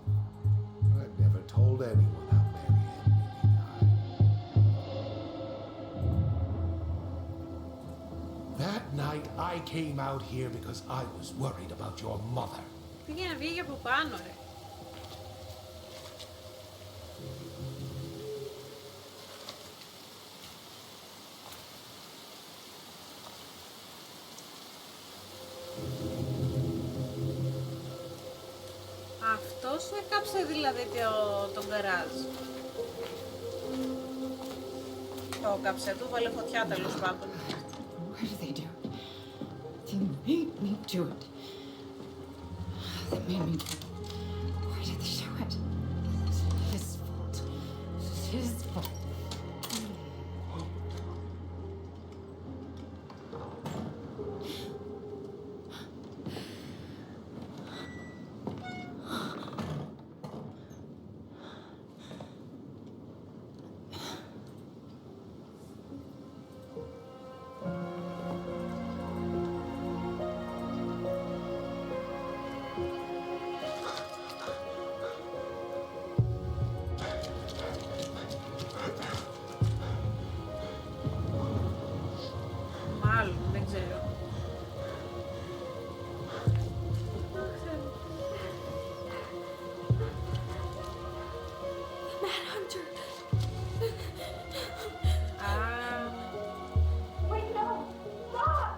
I've never told anyone how Marianne really died. That night I came out here because I was worried about your mother. Πήγε να βγει από πάνω, ρε. Αυτός έκαψε δηλαδή τον γκαράζ. Το κάψε του, βάλε φωτιά τέλος πάντων. Why did they do it? They made me do it. They made me do it. Why did they do it? This is his fault. This is his fault. Μάλλον, δεν ξέρω. Manhunter. Wait, no! Stop!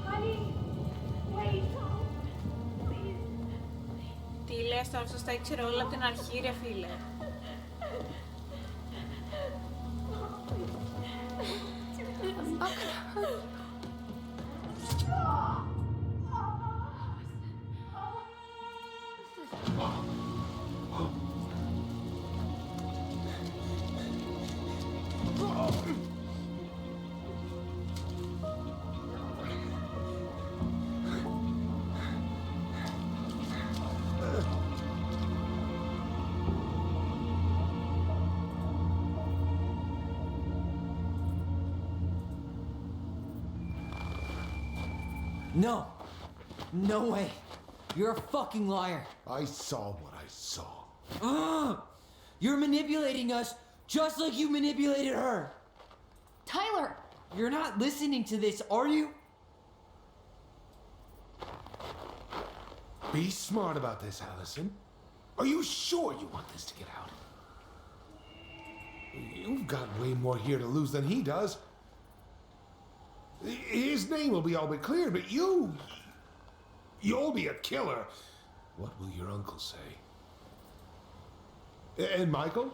Honey! Wait, no! Please. Τι λες τώρα, αυτός τα ήξερε όλα από την αρχή, ρε φίλε. It's not gonna hurt. No! No way! You're a fucking liar! I saw what I saw. You're manipulating us just like you manipulated her! Tyler! You're not listening to this, are you? Be smart about this, Allison. Are you sure you want this to get out? You've got way more here to lose than he does. His name will be all but clear, but you'll be a killer. What will your uncle say? And Michael?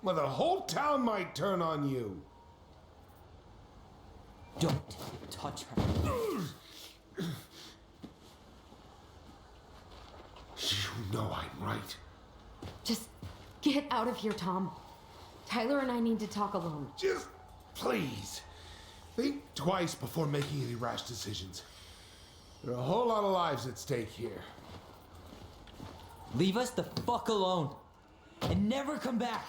Well, the whole town might turn on you. Don't touch her. You know I'm right. Just get out of here, Tom. Tyler and I need to talk alone. Just please, think twice before making any rash decisions. There are a whole lot of lives at stake here. Leave us the fuck alone. And never come back.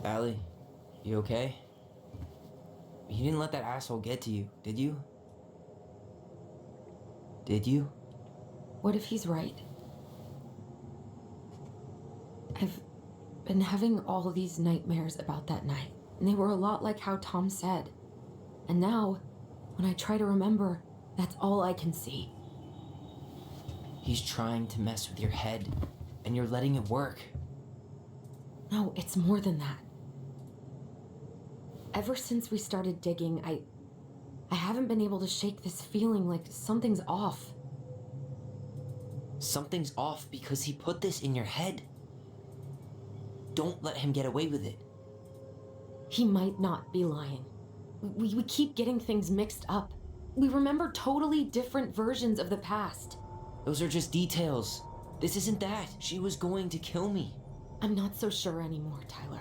Allie, you okay? You didn't let that asshole get to you, did you? Did you? What if he's right? I've been having all these nightmares about that night, and they were a lot like how Tom said. And now, when I try to remember, that's all I can see. He's trying to mess with your head, and you're letting it work. No, it's more than that. Ever since we started digging, I haven't been able to shake this feeling like something's off. Something's off because he put this in your head. Don't let him get away with it. He might not be lying. We keep getting things mixed up. We remember totally different versions of the past. Those are just details. This isn't that. She was going to kill me. I'm not so sure anymore, Tyler.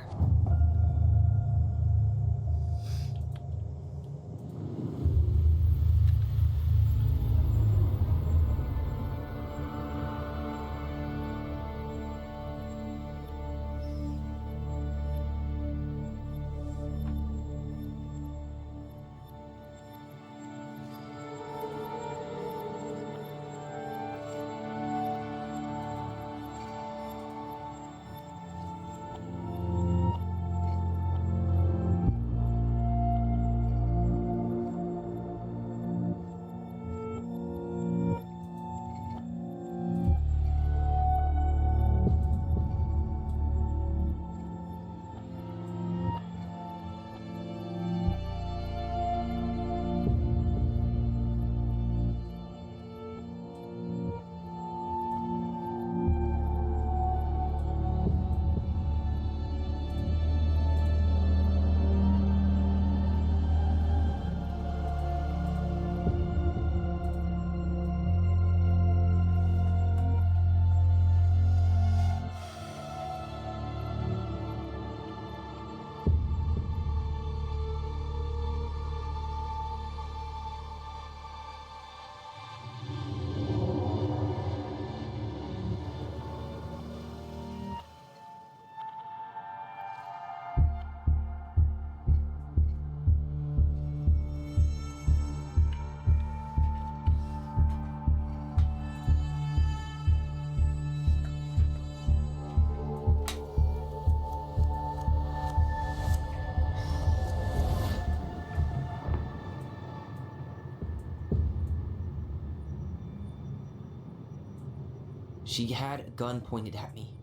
She had a gun pointed at me.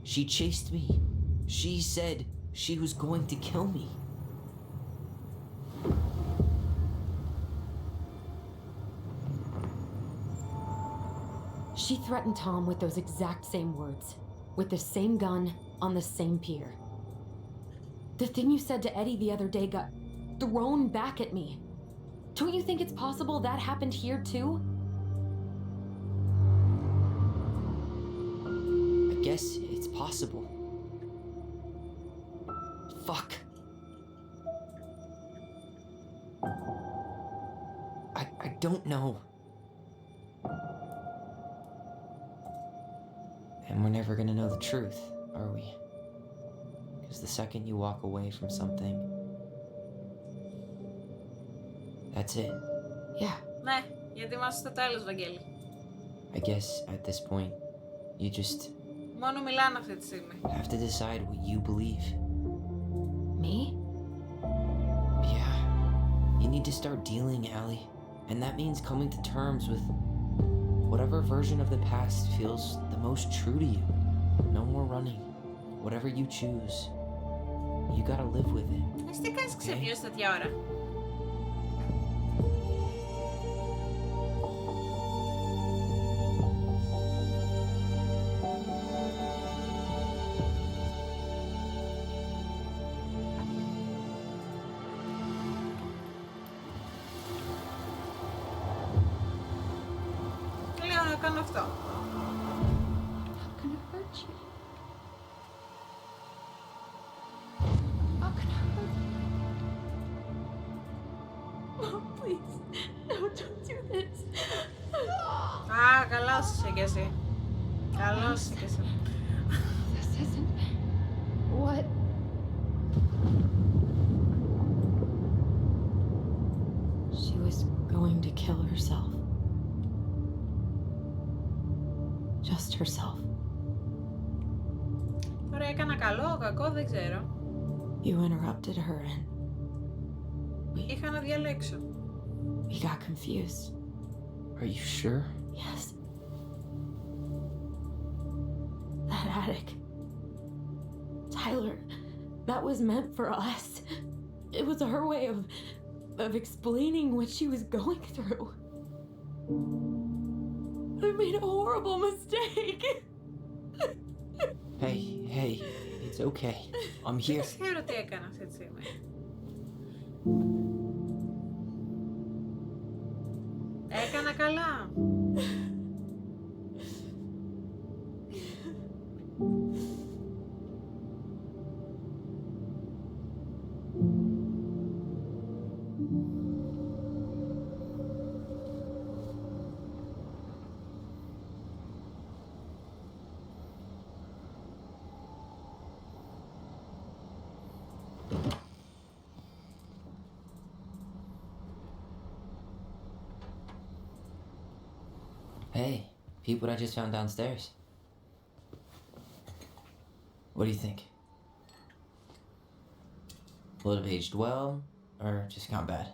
She chased me. She said she was going to kill me. She threatened Tom with those exact same words, with the same gun on the same pier. The thing you said to Eddie the other day got thrown back at me. Don't you think it's possible that happened here too? I guess it's possible. Fuck. I don't know. And we're never gonna know the truth, are we? Because the second you walk away from something, that's it. Yeah. Ναι, γιατί είμαστε στο τέλος, Βαγγέλη. I guess at this point, you just Μόνο μιλάνε αυτή τη στιγμή. have to decide what you believe. Me? Yeah. You need to start dealing, Allie. And that means coming to terms with Whatever version of the past feels the most true to you. No more running. Whatever you choose, you gotta live with it. Εσύ τι κάνεις ξυπνιούς τέτοια ώρα? Λέω να κάνω αυτό. Not gonna hurt you. Not gonna hurt you. Mom, please. No, don't do this. Α, καλός είσαι κι εσύ. Καλός είσαι κι εσύ. This isn't what. She was going to kill herself. Just herself. Τώρα έκανα καλό, κακό, δεν ξέρω. You interrupted her and Είχα να διαλέξω. we got confused. Are you sure? Yes. That attic. Tyler, that was meant for us. It was her way of explaining what she was going through. I made a horrible mistake. Hey, it's okay. I'm here. Δεν ξέρω τι έκανα αυτή τη στιγμή. Έκανα καλά. Hey, peep what I just found downstairs. What do you think? Will it have aged well, or just gone bad?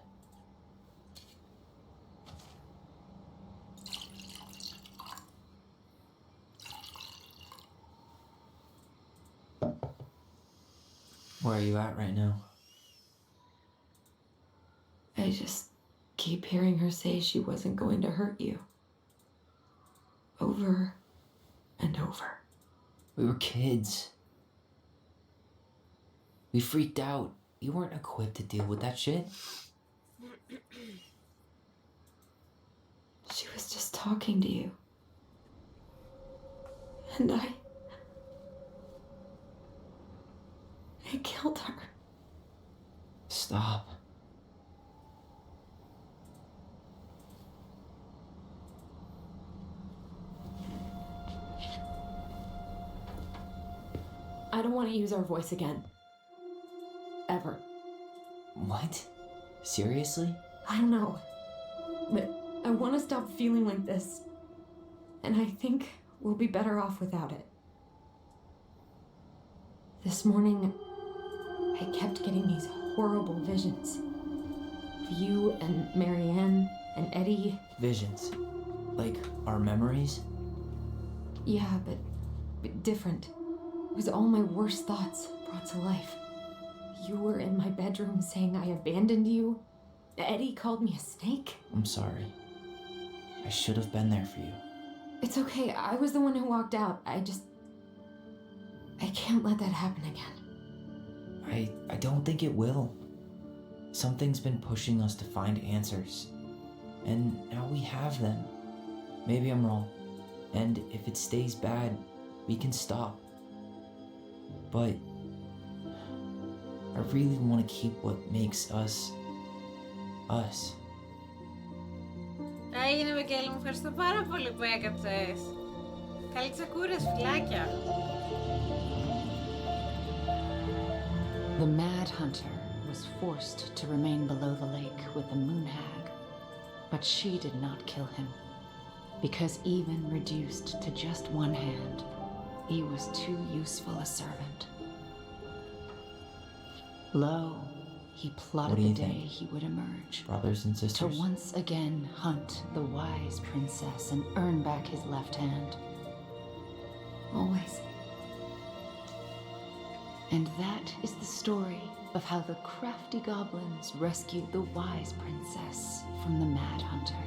Where are you at right now? I just keep hearing her say she wasn't going to hurt you. Over and over. We were kids. We freaked out. You weren't equipped to deal with that shit. She was just talking to you. And I killed her. Stop. I don't want to use our voice again. Ever. What? Seriously? I don't know. But I want to stop feeling like this. And I think we'll be better off without it. This morning, I kept getting these horrible visions. Of you and Marianne and Eddie. Visions. Like our memories? Yeah, but different. It was all my worst thoughts brought to life. You were in my bedroom saying I abandoned you. Eddie called me a snake. I'm sorry. I should have been there for you. It's okay. I was the one who walked out. I can't let that happen again. I don't think it will. Something's been pushing us to find answers. And now we have them. Maybe I'm wrong. And if it stays bad, we can stop. But I really want to keep what makes us us. Έγινε, Μικέλη, μου ευχαριστώ πάρα πολύ που έκαψες. Καλή τσακούρες, φιλάκια. The Mad Hunter was forced to remain below the lake with the Moon Hag, but she did not kill him, because even reduced to just one hand, he was too useful a servant. Lo, he What plotted do the you day think? he would emerge. Brothers and To sisters? once again hunt the wise princess and earn back his left hand. Always. And that is the story of how the crafty goblins rescued the wise princess from the Mad Hunter.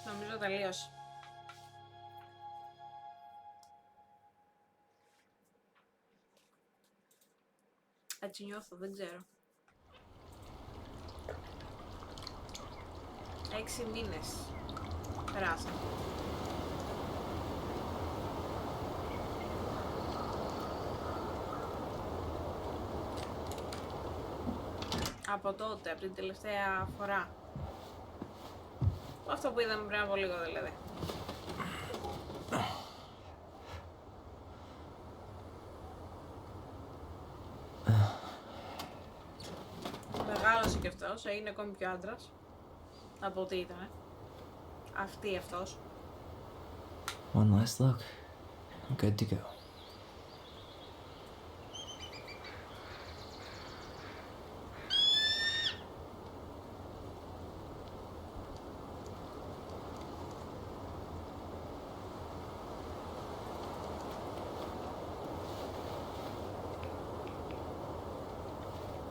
Νομίζω τελείωσε. Έτσι νιώθω, δεν ξέρω. 6 μήνες περάσαν. Από τότε, από την τελευταία φορά. Αυτό που είδαμε πριν από λίγο δηλαδή. Μεγάλωσε και αυτός, έγινε ακόμη πιο άντρας από ό,τι ήταν. Αυτή αυτός. One last look. I'm good to go.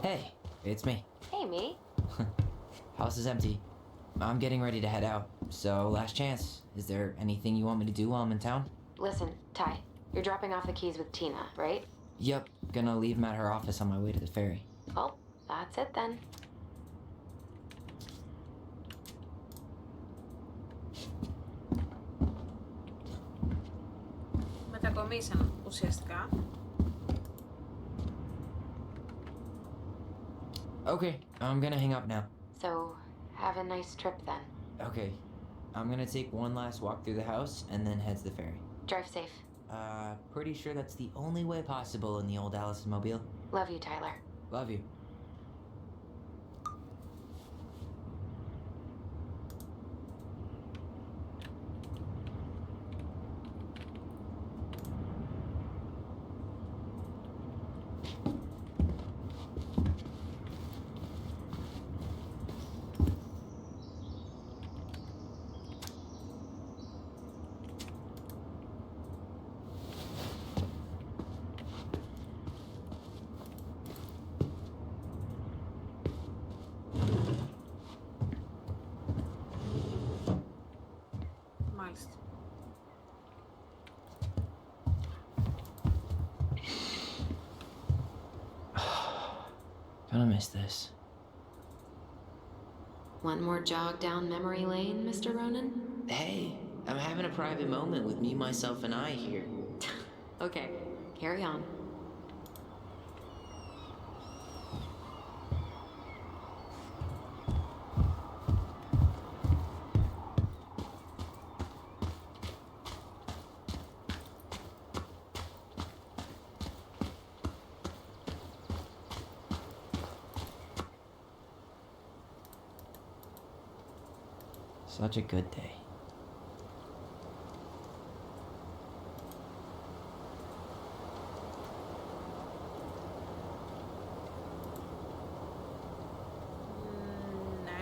Hey, it's me. Hey, me. House is empty. I'm getting ready to head out. So, last chance. Is there anything you want me to do while I'm in town? Listen, Ty, you're dropping off the keys with Tina, right? Yep, gonna leave them at her office on my way to the ferry. Well, that's it then. Μετακομίσαν ουσιαστικά. Okay, I'm gonna hang up now. So, have a nice trip then. Okay, I'm gonna take one last walk through the house and then head to the ferry. Drive safe. Pretty sure that's the only way possible in the old Allison mobile. Love you, Tyler. Love you. Μάλιστα. Gonna miss this. One more jog down memory lane, Mr. Ronan? Hey, I'm having a private moment with me, myself, and I here. Okay, carry on. Such a good day. Ναι.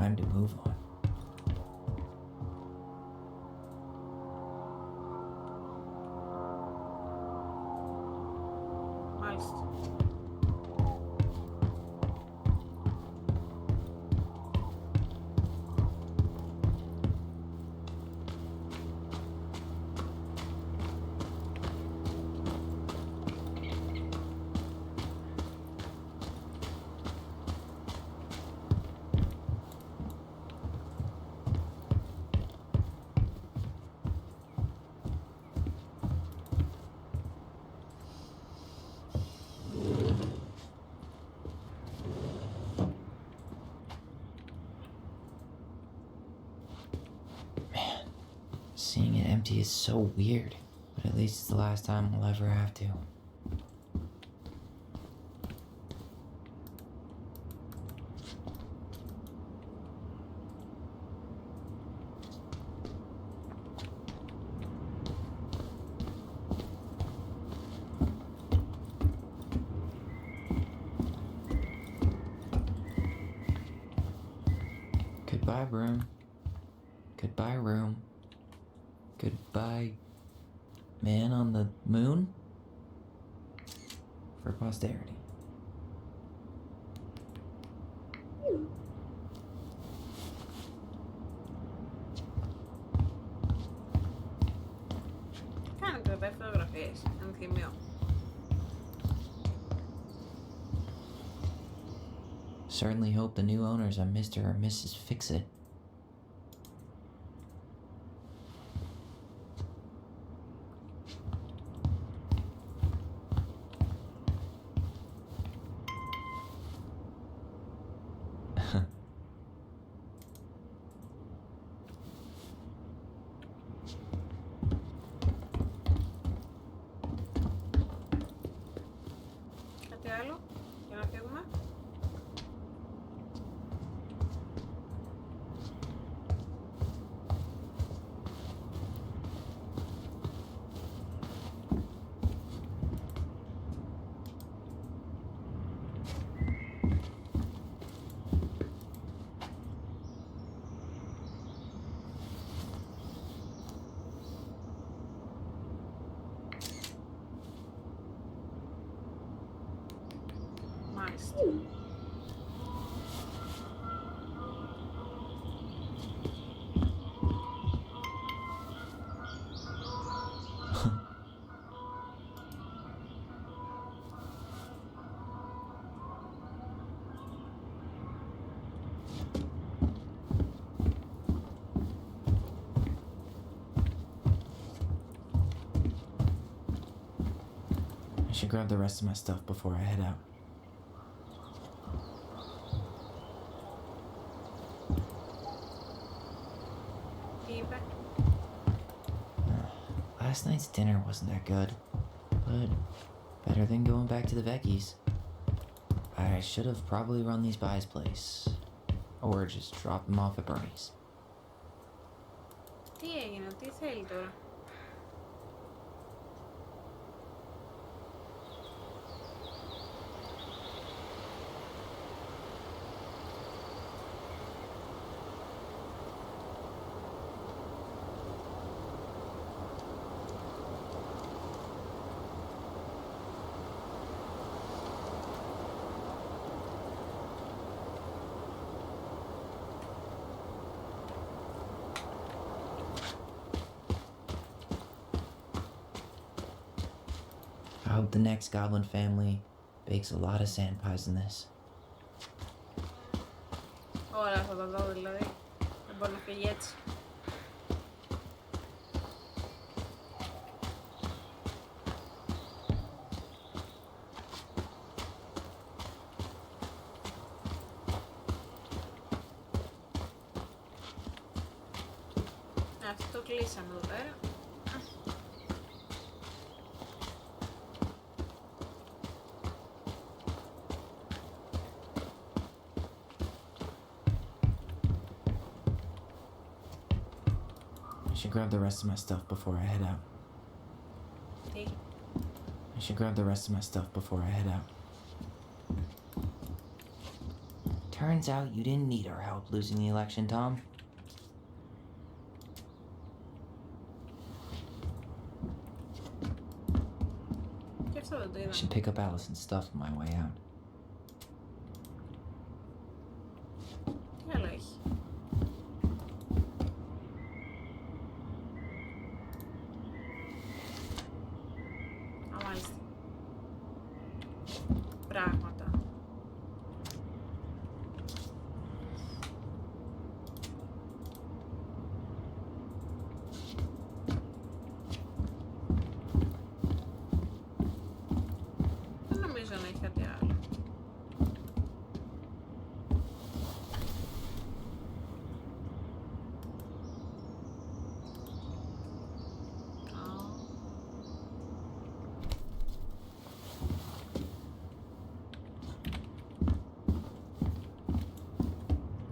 Time to move on. Μάλιστα. Seeing it empty is so weird, but at least it's the last time we'll ever have to. Goodbye, room. Goodbye, room. Goodbye, man on the moon? For posterity. Κάνε κρατάει φωτογραφίες, ενθυμιώ. Certainly hope the new owners are Mr. or Mrs. Fix-It. Κάτι άλλο για να φύγουμε? Μάλιστα. I should grab the rest of my stuff before I head out. Τι είπε? Last night's dinner wasn't that good, but better than going back to the Vecchies. I should have probably run these by his place, or just dropped them off at Bernie's. Τι έγινε, τι θέλει τώρα? I hope the next goblin family bakes a lot of sand pies in this. Ωραία θα τα δω δηλαδή. Δεν μπορεί να φύγει έτσι. Αυτό το κλείσαμε εδώ πέρα. I should grab the rest of my stuff before I head out. Τι? I should grab the rest of my stuff before I head out. Turns out you didn't need our help losing the election, Tom. Και αυτό δεν το I είδα. should pick up Allison's stuff on my way out. Τι άλλο έχει? Α, μάλιστα. Πράγματα. Δεν νομίζω να έχει κάτι άλλο.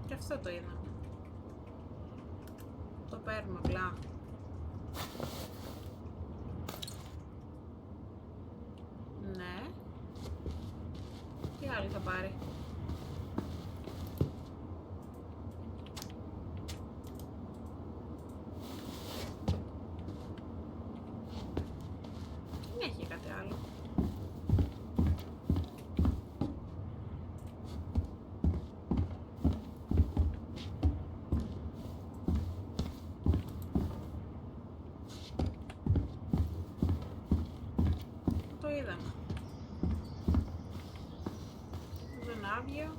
Και αυτό το είδα. Το παίρνουμε απλά. Ναι. Τι άλλο θα πάρει? Δεν έχει κάτι άλλο. Το είδαμε. Δεν άδειο.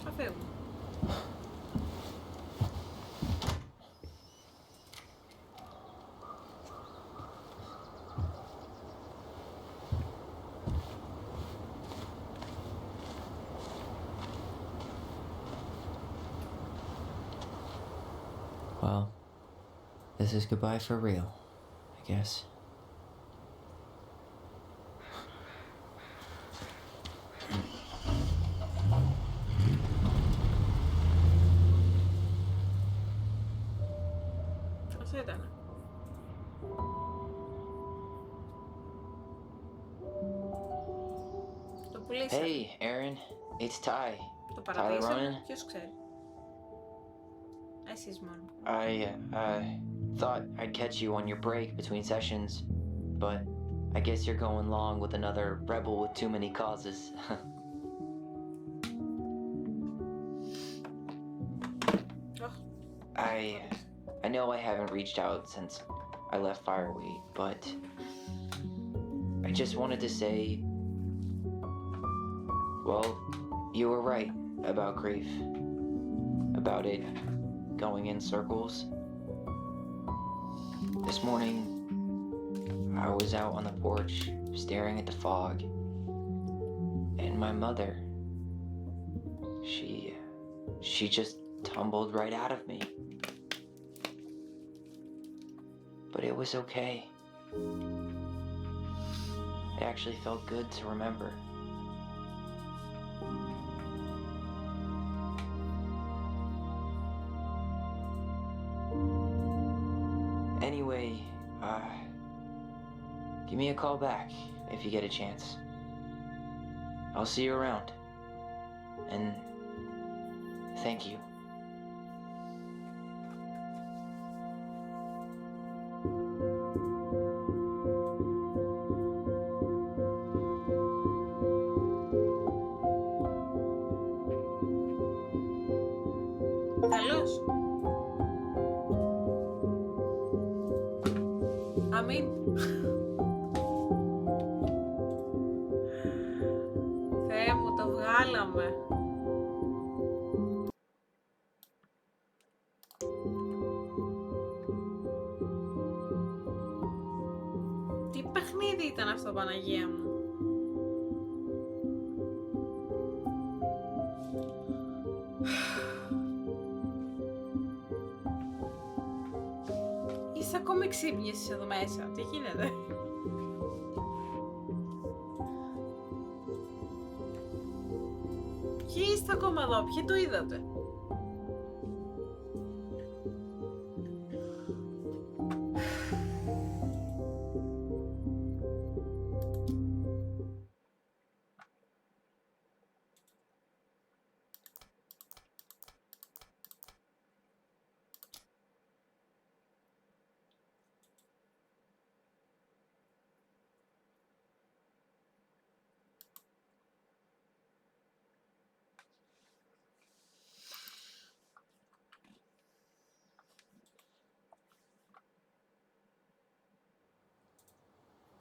Θα φεύγουμε. Well, this is goodbye for real, I guess. Αυτό ήταν. Το πουλήσα. Hey, Aaron, it's Ty. Το Tyler παρατήσαμε. Ronan. Ποιος ξέρει. Εσείς μόνο. I thought I'd catch you on your break between sessions, but I guess you're going along with another rebel with too many causes. I know I haven't reached out since I left Fireweed, but I just wanted to say, well, you were right about grief, about it going in circles. This morning, I was out on the porch staring at the fog, and my mother, she just tumbled right out of me. But it was okay. It actually felt good to remember. Anyway, give me a call back if you get a chance. I'll see you around. And thank you. Τελος. Αμήν. Θεέ μου, το βγάλαμε. Τι παιχνίδι ήταν αυτό, Παναγία μου. Είσαι ακόμη ξύπνησες εδώ μέσα. Τι γίνεται? Ποιοι είστε ακόμα εδώ? Ποιοι το είδατε?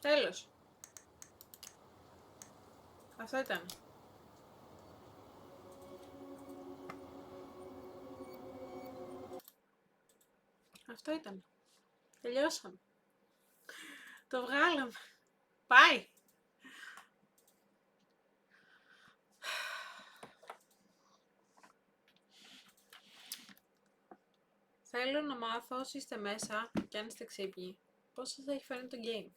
Τέλος. Αυτό ήταν. Αυτό ήταν. Τελειώσαμε. Το βγάλαμε. Πάει. Θέλω να μάθω όσοι είστε μέσα και αν είστε ξύπνοι, πώς σας έχει φέρει το game.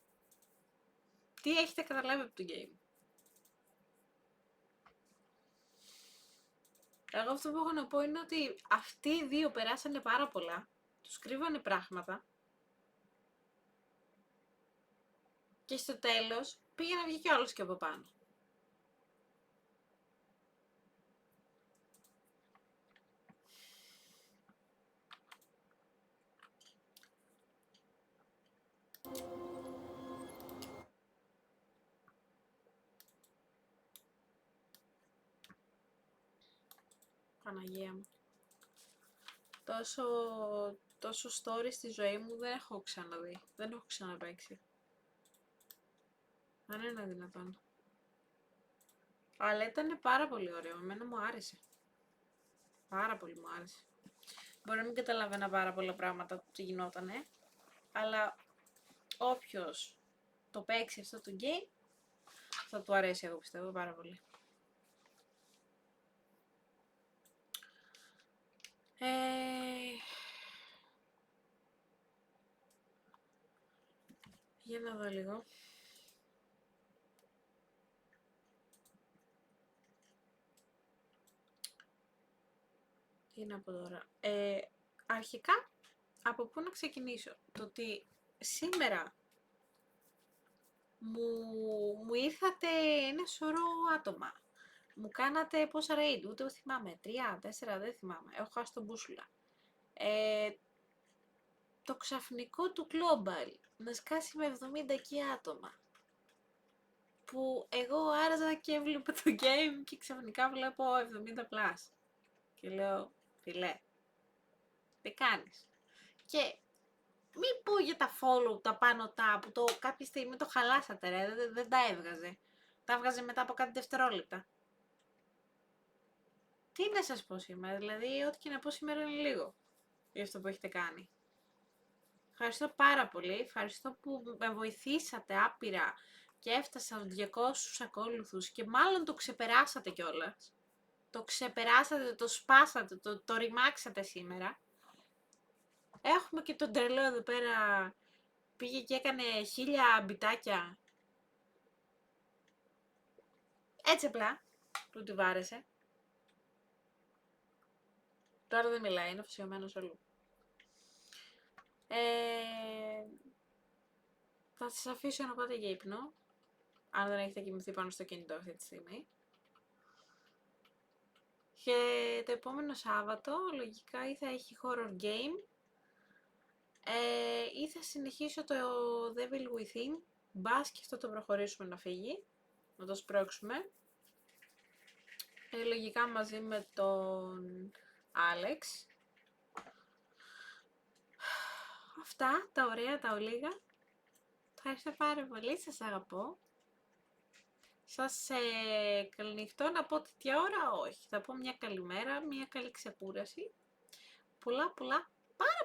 Τι έχετε καταλάβει από το game. Εγώ αυτό που έχω να πω είναι ότι αυτοί οι δύο περάσανε πάρα πολλά, τους κρύβανε πράγματα και στο τέλος πήγε να βγει κι όλος και από πάνω. Παναγία μου. Τόσο story στη ζωή μου δεν έχω ξαναδεί. Δεν έχω ξαναπαίξει. Δεν είναι δυνατόν. Αλλά ήταν πάρα πολύ ωραίο. Εμένα μου άρεσε. Πάρα πολύ μου άρεσε. Μπορεί να μην καταλαβαίνα πάρα πολλά πράγματα που τι γινότανε. Αλλά όποιος το παίξει αυτό το game θα του αρέσει, εγώ πιστεύω, πάρα πολύ. Για να δω λίγο. Τι να πω τώρα. Αρχικά, από πού να ξεκινήσω. Το ότι σήμερα μου ήρθατε ένα σωρό άτομα. Μου κάνατε πόσα raid, ούτε θυμάμαι. 3, 4, δεν θυμάμαι. Έχω χάσει τον μπούσουλα. Το ξαφνικό του Global να σκάσει με 70 και άτομα. Που εγώ άραζα και έβλεπα το game και ξαφνικά βλέπω 70+. Και λέω, φιλέ, τι κάνεις. Και μην πω για τα follow, τα πάνω τα που κάποια στιγμή το χαλάσατε ρε, δεν τα έβγαζε. Τα έβγαζε μετά από κάτι δευτερόλεπτα. Τι να σας πω σήμερα, δηλαδή ό,τι και να πω σήμερα είναι λίγο για αυτό που έχετε κάνει. Ευχαριστώ πάρα πολύ, ευχαριστώ που με βοηθήσατε άπειρα και έφτασα 200 ακόλουθους και μάλλον το ξεπεράσατε κιόλας. Το ξεπεράσατε, το σπάσατε, το ρημάξατε σήμερα. Έχουμε και τον τρελό εδώ πέρα, πήγε και έκανε 1000 μπιτάκια. Έτσι απλά, που τη βάρεσε. Τώρα δεν μιλάει, είναι αφοσιωμένος όλου. Θα σας αφήσω να πάτε για ύπνο, αν δεν έχετε κοιμηθεί πάνω στο κινητό αυτή τη στιγμή. Και το επόμενο Σάββατο, λογικά, ή θα έχει horror game, ή θα συνεχίσω το Devil Within, μπας και αυτό το προχωρήσουμε να φύγει, να το σπρώξουμε. Λογικά μαζί με τον Άλεξ. Αυτά, τα ωραία, τα ολίγα. Ευχαριστώ πάρα πολύ, σας αγαπώ. Σας καληνυχτώ, να πω τέτοια ώρα, όχι. Θα πω μια καλημέρα, μια καλή ξεκούραση. Πάρα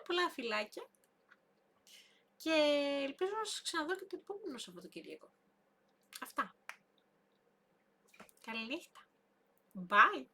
πολλά φιλάκια. Και ελπίζω να σας ξαναδώ και το επόμενο Σαββατοκύριακο. Αυτά. Καληνύχτα. Bye.